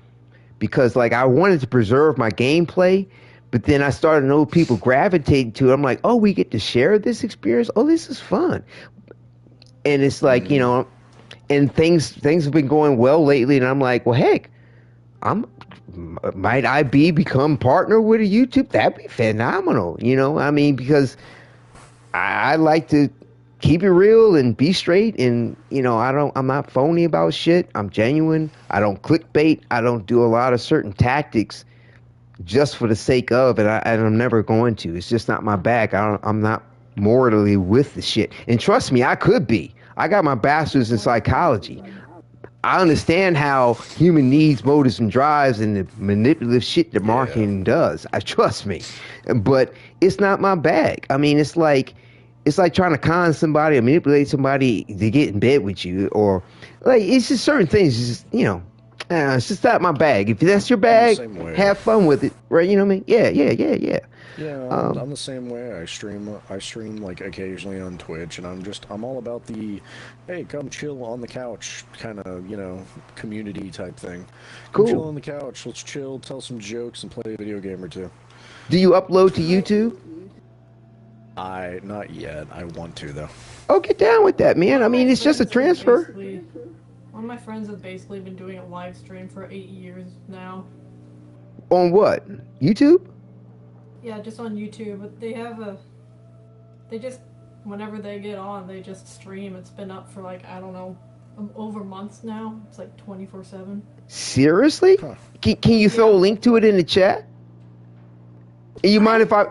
because like I wanted to preserve my gameplay, but then I started to know people gravitating to it. I'm like, oh, we get to share this experience. Oh, this is fun. And it's like, you know, and things have been going well lately, and I'm like, well, heck, might I become partner with a YouTube? That'd be phenomenal, you know. I mean, because I like to keep it real and be straight, and you know, I'm not phony about shit. I'm genuine. I don't clickbait. I don't do a lot of certain tactics just for the sake of, and I'm never going to. It's just not my bag. I'm not morally with the shit. And trust me, I could be. I got my bachelor's in psychology. I understand how human needs, motives, and drives, and the manipulative shit that marketing does. Trust me, but it's not my bag. I mean, it's like trying to con somebody or manipulate somebody to get in bed with you, or like it's just certain things. Just, you know, it's just not my bag. If that's your bag, have fun with it, right? You know what I mean? Yeah. Yeah, I'm the same way. I stream like occasionally on Twitch, and I'm all about the, hey, come chill on the couch kind of, you know, community type thing. Come chill on the couch, let's chill, tell some jokes, and play a video game or two. Do you upload to YouTube? Not yet. I want to though. Oh, get down with that, man. I mean, it's just a transfer. One of my friends has basically been doing a live stream for 8 years now. On what? YouTube? Yeah, just on YouTube. But whenever they get on, they just stream. It's been up for like, I don't know, over months now. It's like 24/7. Seriously? Huh. Can you throw a link to it in the chat? You mind if I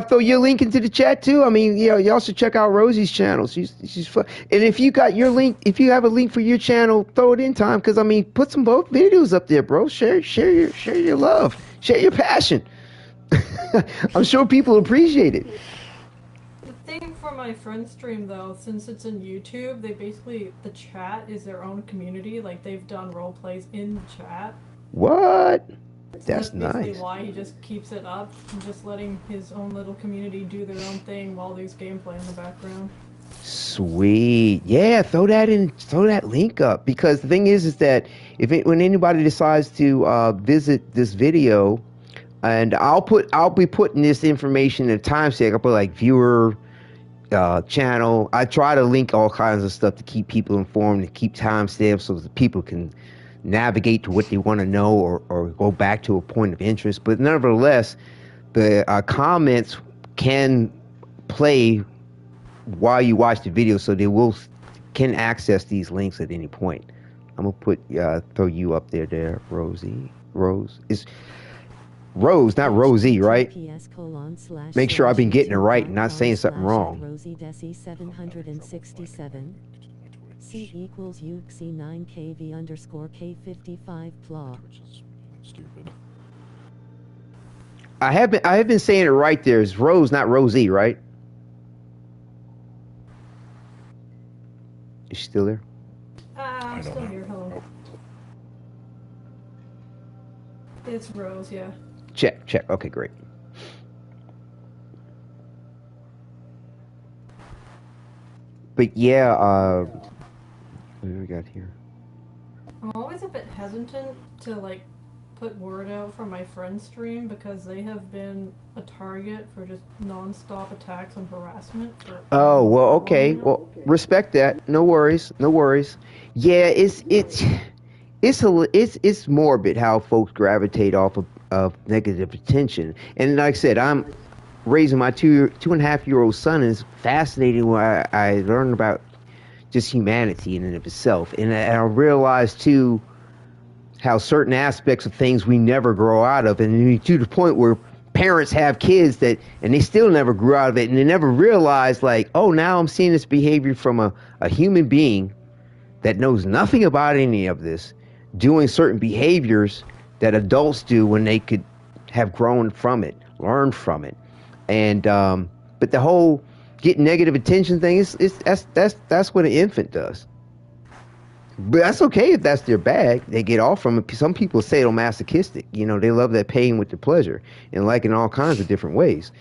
throw your link into the chat too? I mean, you know, y'all should check out Rosie's channel. She's fun. And if you got your link, if you have a link for your channel, throw it in time. Because I mean, put some both videos up there, bro. Share your love, share your passion. I'm sure people appreciate it. The thing for my friend stream though, since it's in YouTube, the chat is their own community. Like they've done role plays in the chat. What? So that's basically nice. Why he just keeps it up and just letting his own little community do their own thing while there's gameplay in the background. Sweet. Yeah, throw that link up, because the thing is that when anybody decides to visit this video, and I'll be putting this information in a timestamp. I'll put like viewer channel. I try to link all kinds of stuff to keep people informed and keep timestamps so that people can navigate to what they want to know or go back to a point of interest. But nevertheless, the comments can play while you watch the video, so they can access these links at any point. I'm gonna throw you up there, Rosie. Rose is Rose, not Rosie, right? Make sure I've been getting it right and not saying something wrong. RoseDeci 767. C equals UC9KV underscore K55 pla. Stupid. I have been saying it right there. It's Rose, not Rosie, right? Is she still there? I'm still here. Hello. It's Rose, yeah. Check. Okay, great. But yeah, what do we got here? I'm always a bit hesitant to like put word out from my friend's stream because they have been a target for just non-stop attacks and harassment. Oh well, okay. Well, respect that. No worries. Yeah, it's morbid how folks gravitate off of negative attention. And like I said, I'm raising my 2.5-year-old son, and it's fascinating when I learn about just humanity in and of itself. And I realized too how certain aspects of things we never grow out of, and to the point where parents have kids and they still never grew out of it, and they never realized, like, oh, now I'm seeing this behavior from a human being that knows nothing about any of this, doing certain behaviors that adults do when they could have grown from it, learned from it. And but the whole getting negative attention thing that's what an infant does. But that's okay if that's their bag. They get off from it. Some people say sadomasochistic. You know, they love that pain with the pleasure and like in all kinds of different ways.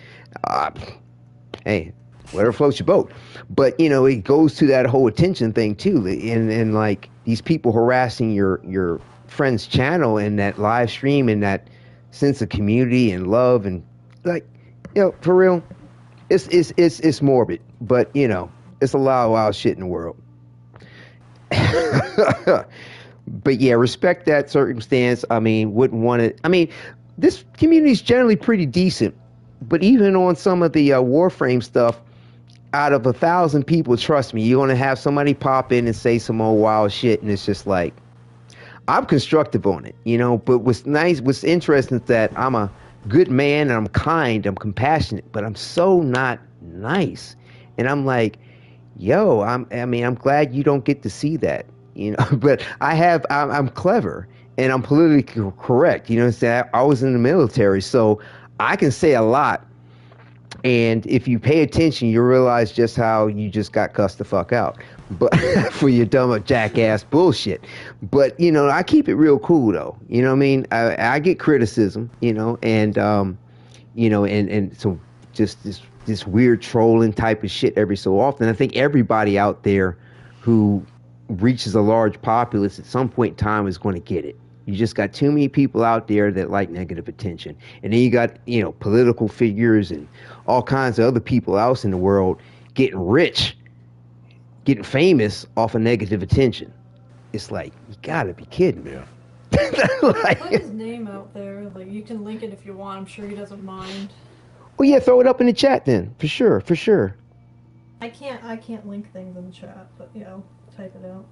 Hey, whatever floats your boat. But, you know, it goes to that whole attention thing, too. And like, these people harassing your friend's channel and that live stream and that sense of community and love and, like, you know, for real, it's morbid. But, you know, it's a lot of wild shit in the world. But yeah, respect that circumstance. I mean, wouldn't want it. I mean, this community is generally pretty decent, but even on some of the Warframe stuff, out of 1,000 people, trust me, you're gonna have somebody pop in and say some old wild shit, and it's just like, I'm constructive on it, you know. But what's interesting is that I'm a good man and I'm kind, I'm compassionate, but I'm so not nice, and I'm like, yo, I'm glad you don't get to see that, you know. But I'm clever and I'm politically correct, you know. I was in the military, so I can say a lot. And if you pay attention, you realize just how you just got cussed the fuck out, but for your dumb jackass bullshit. But you know, I keep it real cool though. You know what I mean? I get criticism, you know, and you know, and so just this weird trolling type of shit every so often. I think everybody out there who reaches a large populace at some point in time is going to get it. You just got too many people out there that like negative attention. And then you got, you know, political figures and all kinds of other people else in the world getting rich, getting famous off of negative attention. It's like, you gotta be kidding me. Like, put his name out there. Like, you can link it if you want. I'm sure he doesn't mind. Well, yeah, throw it up in the chat then. For sure. I can't link things in the chat, but, you know, type it out.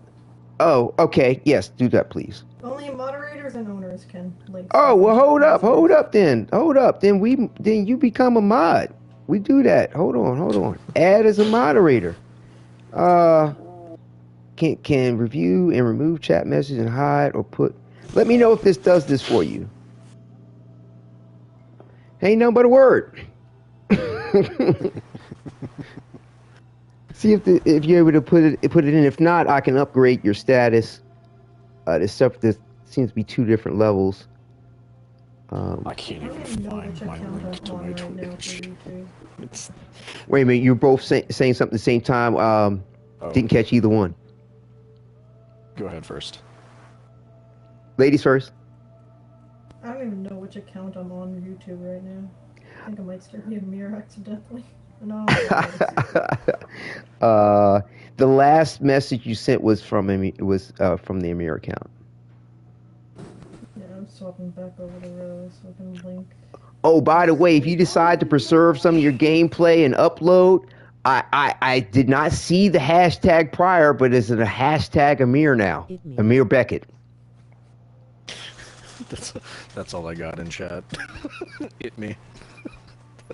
Oh, okay. Yes, do that, please. Only moderators and owners can link. Oh, well, hold up then. Then you become a mod. We do that. Hold on. Add as a moderator. Can review and remove chat messages and hide or put. Let me know if this does this for you. Ain't nothing but a word. See if you're able to put it in. If not, I can upgrade your status. There's seems to be 2 different levels. I can't even find my link to my Twitch. Wait a minute, you're both saying something at the same time. Didn't catch either one. Go ahead first. Ladies first. I don't even know which account I'm on YouTube right now. I think I might start the Amir accidentally. No. The last message you sent was from the Amir account. Yeah, I'm swapping back over to Rose so I can link. Oh, by the way, if you decide to preserve some of your gameplay and upload, I did not see the hashtag prior, but is it a hashtag Amir now? Amir Beckett. That's all I got in chat. Hit me.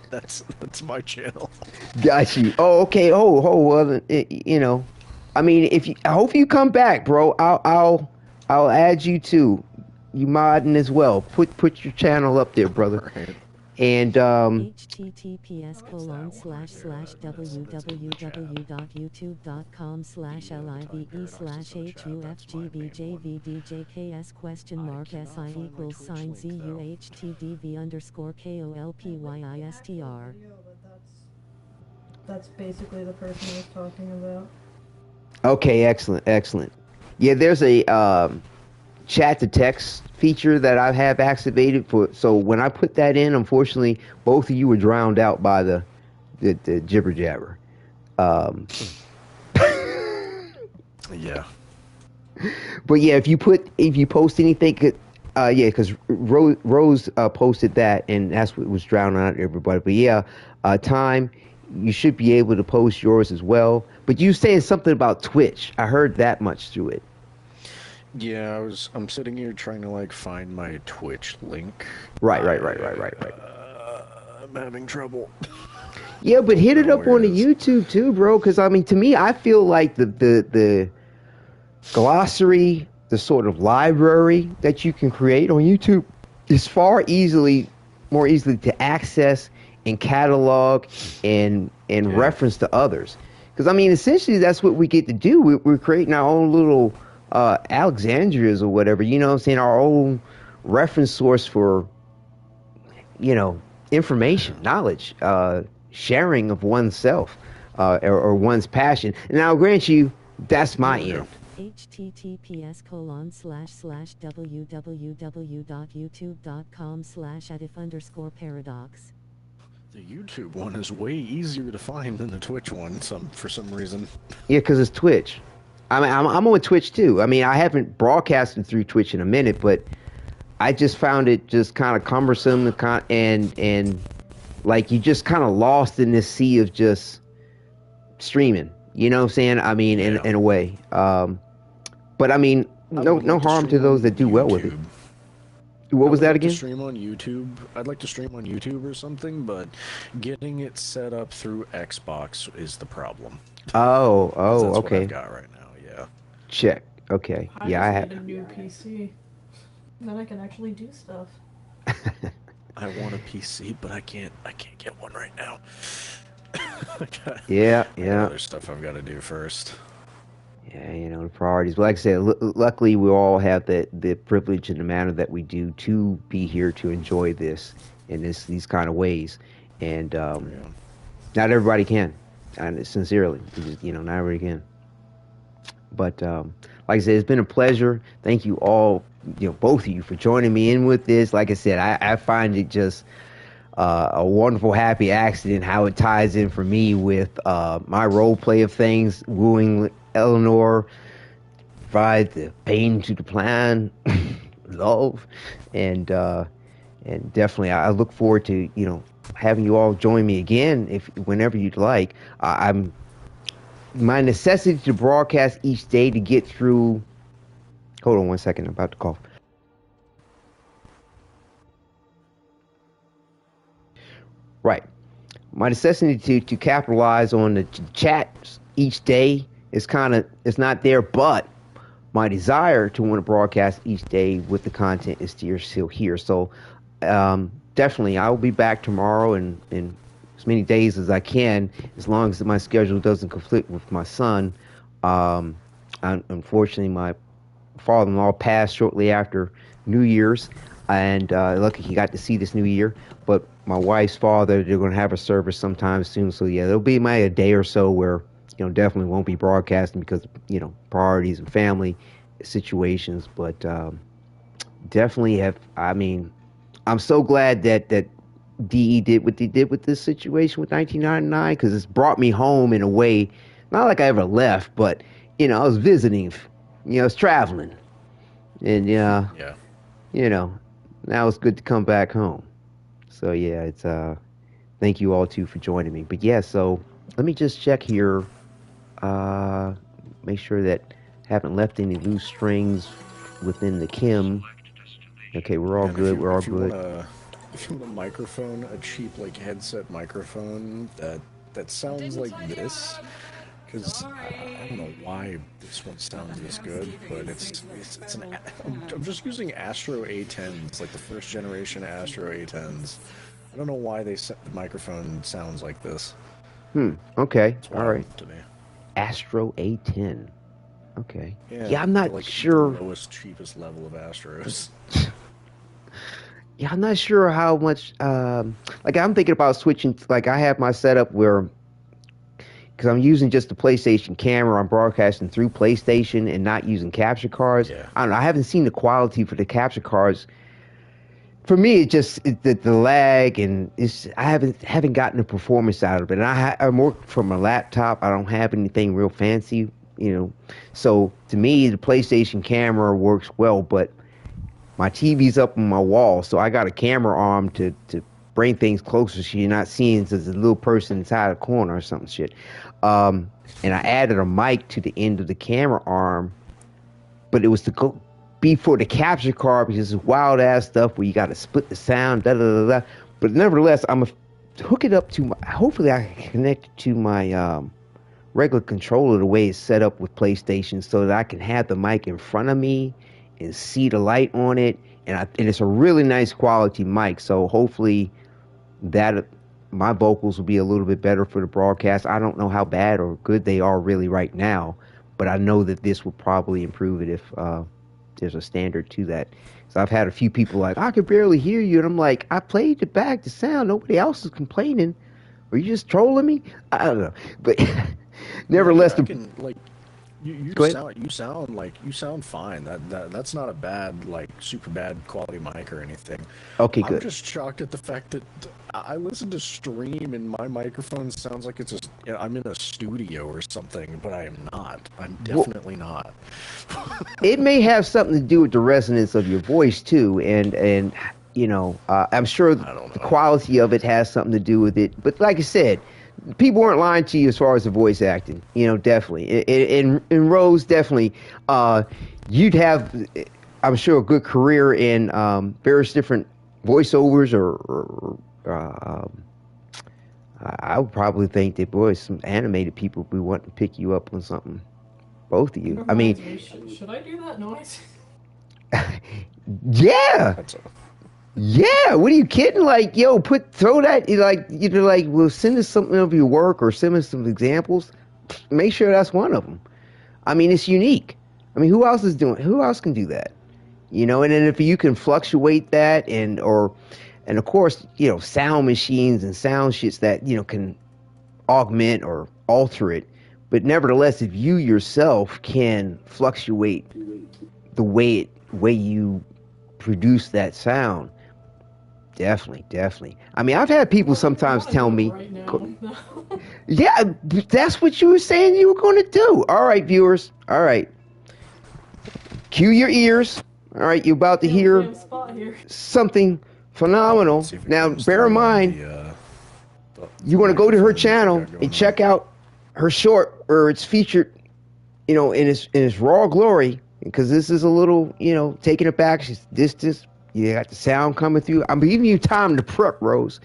That's my channel. Got you. Oh, okay. Well, you know, I mean, I hope you come back, bro. I'll add you too. You modding as well. Put your channel up there, brother. Right. And https://www.youtube.com/livevslash HUFGBJVDJKSQuestionmark That's basically the person I was talking about. Okay, excellent. Yeah, there's a chat to text feature that I have activated so when I put that in, unfortunately both of you were drowned out by the jibber jabber. Yeah. But yeah, if you post anything, because Rose posted that and that's what was drowning out everybody. But yeah, Time, you should be able to post yours as well. But you saying something about Twitch? I heard that much through it. Yeah, I'm sitting here trying to like find my Twitch link. Right. I'm having trouble. Yeah, but hit it up on the YouTube too, bro. Because I mean, to me, I feel like the glossary, the sort of library that you can create on YouTube is more easily to access and catalog and reference to others. Because I mean, essentially, that's what we get to do. We're creating our own little Alexandria's or whatever. You know what I'm saying? Our own reference source for, information, knowledge, sharing of oneself, or one's passion. And I'll grant you, that's my end. https://www.youtube.com/adif_paradox. The YouTube one is way easier to find than the Twitch one, for some reason. Yeah, because it's Twitch. I'm on Twitch too. I mean, I haven't broadcasted through Twitch in a minute, but I just found it just kind of cumbersome and like you just kind of lost in this sea of just streaming. You know what I'm saying? I mean, in a way. But I mean, no harm to those that do well with it. What was that again? Stream on YouTube. I'd like to stream on YouTube or something, but getting it set up through Xbox is the problem. Oh, that's okay. What I've got right now, yeah. Check. Okay. I need a new PC. Then I can actually do stuff. I want a PC, but I can't get one right now. Yeah. Other stuff I've got to do first. Yeah, the priorities. But like I said, luckily we all have the privilege and the manner that we do to be here to enjoy this in these kind of ways. And not everybody can. And sincerely, not everybody can. But like I said, it's been a pleasure. Thank you all, both of you, for joining me in with this. Like I said, I find it just a wonderful, happy accident how it ties in for me with my role play of things, wooing Eleanor, provide the pain to the plan, love, and definitely I look forward to having you all join me again whenever you'd like. My necessity to broadcast each day to get through. Hold on one second, I'm about to cough. Right. My necessity to capitalize on the chat each day is it's not there, but my desire to want to broadcast each day with the content is still here. So definitely I will be back tomorrow and as many days as I can, as long as my schedule doesn't conflict with my son. Unfortunately, my father-in-law passed shortly after New Year's, and lucky he got to see this new year. But my wife's father, they're going to have a service sometime soon. So yeah, there'll be a day or so where definitely won't be broadcasting because priorities and family situations. But definitely I'm so glad that DE did what they did with this situation with 1999, because it's brought me home in a way, not like I ever left, but I was visiting, I was traveling, and now it's good to come back home. So yeah, it's thank you all too for joining me. But yeah, so let me just check here, make sure that I haven't left any loose strings within the Kim. Okay, we're all good. We're all good. If you want a microphone, a cheap headset microphone that sounds like this, because I don't know why this one sounds this good, but I'm just using Astro A10s, like the first generation Astro A10s. I don't know why the microphone sounds like this. Okay. All right. To me. Astro A10. Okay. Yeah, I'm not sure. The lowest, cheapest level of Astros. Yeah, I'm not sure how much. I'm thinking about switching. I have my setup where, because I'm using just the PlayStation camera, I'm broadcasting through PlayStation and not using capture cards. Yeah. I don't know. I haven't seen the quality for the capture cards. For me, it's just the lag, and I haven't gotten the performance out of it. And I'm working from a laptop. I don't have anything real fancy, So to me, the PlayStation camera works well, but my TV's up on my wall, so I got a camera arm to bring things closer so you're not seeing as a little person inside a corner or some shit. And I added a mic to the end of the camera arm, but it was to go be for the capture card because it's wild ass stuff where you got to split the sound, da da da da. But nevertheless, I'm gonna hook it up to hopefully I can connect it to my regular controller the way it's set up with PlayStation, so that I can have the mic in front of me and see the light on it, and it's a really nice quality mic. So hopefully that my vocals will be a little bit better for the broadcast. I don't know how bad or good they are really right now, but I know that this will probably improve it if there's a standard to that. So I've had a few people like, I could barely hear you, and I'm like, I played it back to sound. Nobody else is complaining. Are you just trolling me? I don't know, but nevertheless, you sound fine. That's not a bad, like, super bad quality mic or anything. Okay, good. I'm just shocked at the fact that I listen to stream and my microphone sounds like it's I'm in a studio or something, but I am not. I'm definitely not. It may have something to do with the resonance of your voice too, and you know, I'm sure the quality of it has something to do with it. But like I said, people weren't lying to you as far as the voice acting. You know, definitely. In Rose, definitely, you'd have, I'm sure, a good career in various different voiceovers or I would probably think that, boy, some animated people would be wanting to pick you up on something. Both of you. I mean, should I do that noise? Yeah. Yeah, what are you kidding? Like, yo, throw that, like, you know, like, well, send us something of your work or send us some examples. Make sure that's one of them. I mean, it's unique. I mean, who else can do that? You know, and then if you can fluctuate that and of course, you know, sound machines and sound shits that, you know, can augment or alter it. But nevertheless, if you yourself can fluctuate the way you produce that sound, definitely. I mean, I've had people sometimes tell me, yeah, that's what you were saying you were going to do. All right, viewers. All right. Cue your ears. All right, you're about to hear something phenomenal. Now, bear in mind, you want to go to her channel and check out her short where it's featured, you know, in its raw glory, because this is a little, you know, taking it back. This. You got the sound coming through. I'm giving you time to prep, Rose.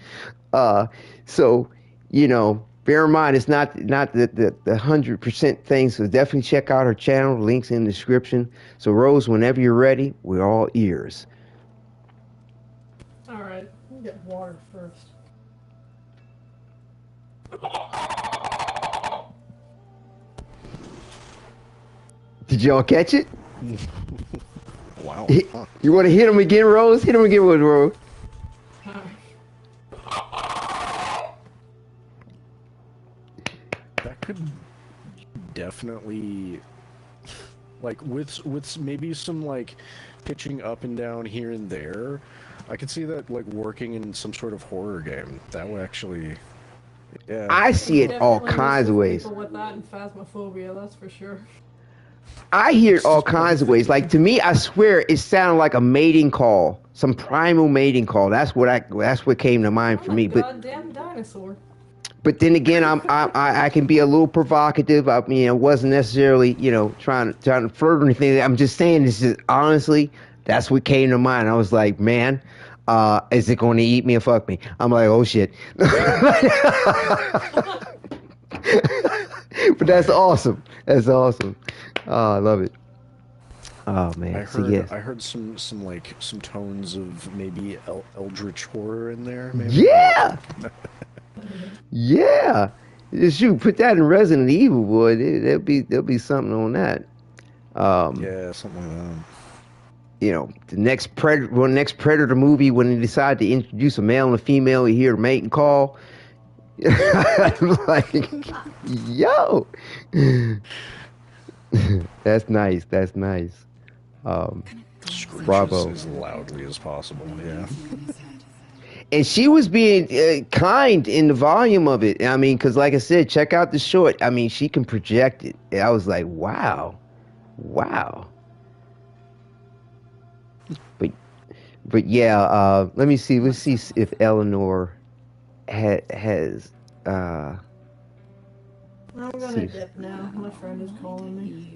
So, you know, bear in mind, it's not the 100% thing. So definitely check out her channel. Links in the description. So, Rose, whenever you're ready, we're all ears. All right, let me get water first. Did y'all catch it? Wow. You want to hit him again, Rose? Hit him again with Rose. That could definitely, like, with maybe some, like, pitching up and down here and there, I could see that, like, working in some sort of horror game. That would actually, yeah. I see it all kinds of ways. People with that and phasmophobia, that's for sure. I hear it all kinds of ways. Like, to me, I swear it sounded like a mating call, some primal mating call. That's what came to mind for me. But goddamn dinosaur. But then again, I can be a little provocative. I mean, I wasn't necessarily, you know, trying to flirt or anything. I'm just saying this is honestly, that's what came to mind. I was like, man, is it going to eat me or fuck me? I'm like, oh shit. But that's awesome. That's awesome. Oh, I love it. Oh man. I heard some tones of maybe eldritch horror in there. Maybe. Yeah. Yeah. Shoot, put that in Resident Evil, boy. There'll be something on that. Yeah, something like that. You know, the next Predator movie, when they decide to introduce a male and a female, you hear a mating call. I'm like, yo. That's nice. That's nice. Bravo. As loudly as possible. Yeah. And she was being kind in the volume of it. I mean, because like I said, check out the short. I mean, she can project it. And I was like, wow. But yeah, let me see. Let's see if Eleanor has. I'm gonna dip now. My friend is calling me.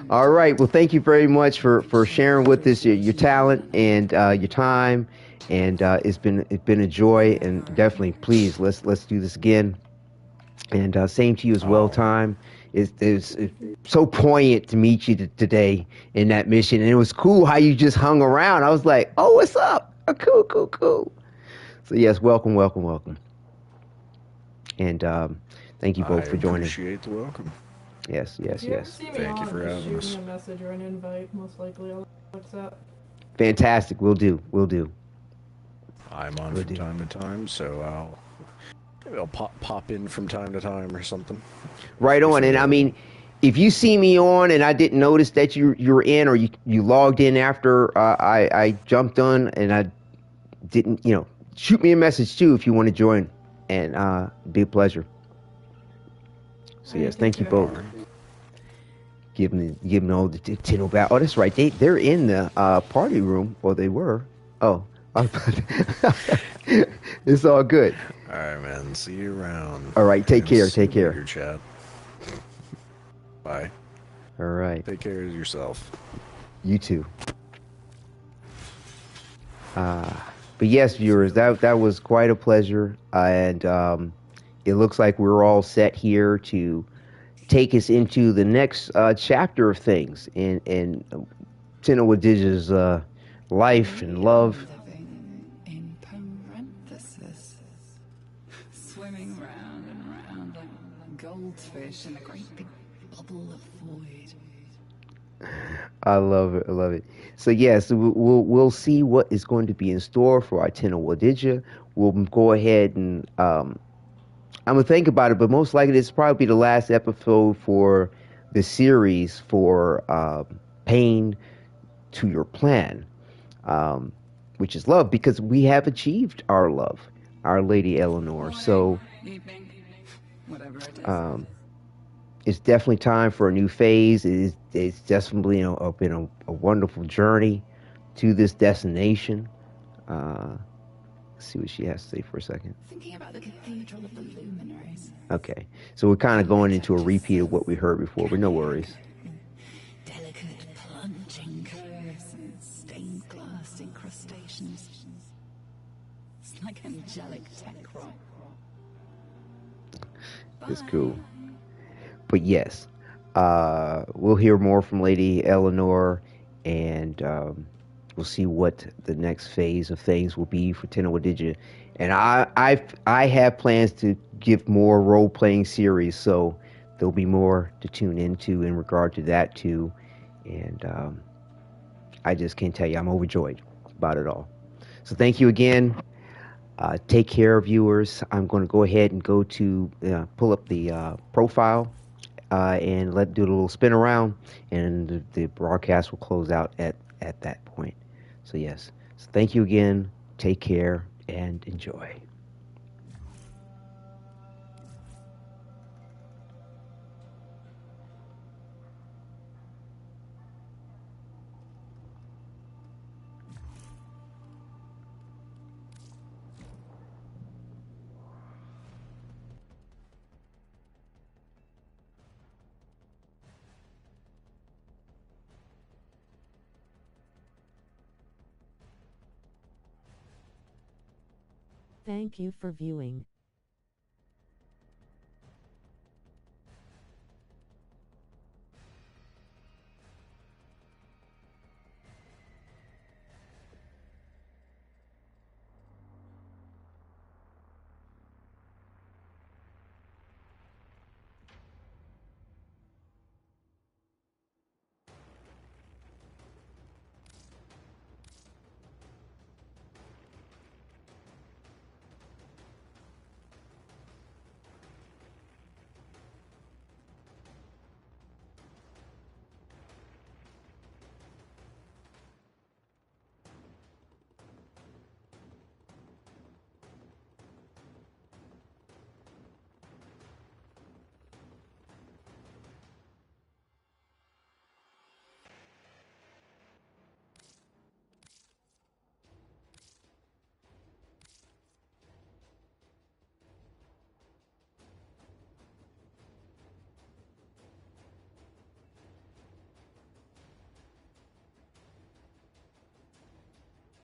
All right. Well, thank you very much for sharing with us your talent and your time, and it's been a joy. And definitely, please let's do this again. And same to you as well, Time. It's so poignant to meet you today in that mission, and it was cool how you just hung around. I was like, oh, what's up? Oh, cool. So yes, welcome. And thank you both for joining. I appreciate the welcome. Yes, yes, If you ever yes. see me Thank you on, for just having shoot us. me a message or an invite. Most likely I'll accept. Fantastic. We'll do. We'll do. I'm on Will from do. time to time, so I'll pop in from time to time or something. Right on. And I mean, if you see me on and I didn't notice that you're in, or you logged in after I jumped on and I didn't, shoot me a message too if you want to join, and be a pleasure. So yes, thank you both. Giving all the Tenno back. Oh, that's right. They're in the party room, or they were. Oh, it's all good. All right, man. See you around. All right, take care. See you Take care. later, chat. Bye. All right. Take care of yourself. You too. But yes, viewers, that was quite a pleasure, and it looks like we're all set here to take us into the next chapter of things in Tenno Wadidja's life and love. Living in parentheses, swimming round and round like a goldfish in a great big bubble of void. I love it. I love it. So yes, we'll see what is going to be in store for our Tenno Wadidja. We'll go ahead and I'm gonna think about it, but most likely this will probably be the last episode for the series for Pain to Your Plan, which is love, because we have achieved our love, our Lady Eleanor. So Evening, whatever it is. It's definitely time for a new phase. It's definitely been a wonderful journey to this destination. Let's see what she has to say for a second. Thinking about the Cathedral of the Luminaries. Okay, so we're kind of going into a repeat of what we heard before, but no worries. Delicate plunging curves and stained glass incrustations. It's like angelic tech rock. It's cool. But yes, we'll hear more from Lady Eleanor, and we'll see what the next phase of things will be for Tenno Wadidja. And I have plans to give more role-playing series, so there'll be more to tune into in regard to that too. And I just can't tell you, I'm overjoyed about it all. So thank you again. Take care, viewers. I'm going to go ahead and go to pull up the profile and do a little spin around, and the broadcast will close out at that point. So yes, so thank you again. Take care and enjoy. Thank you for viewing.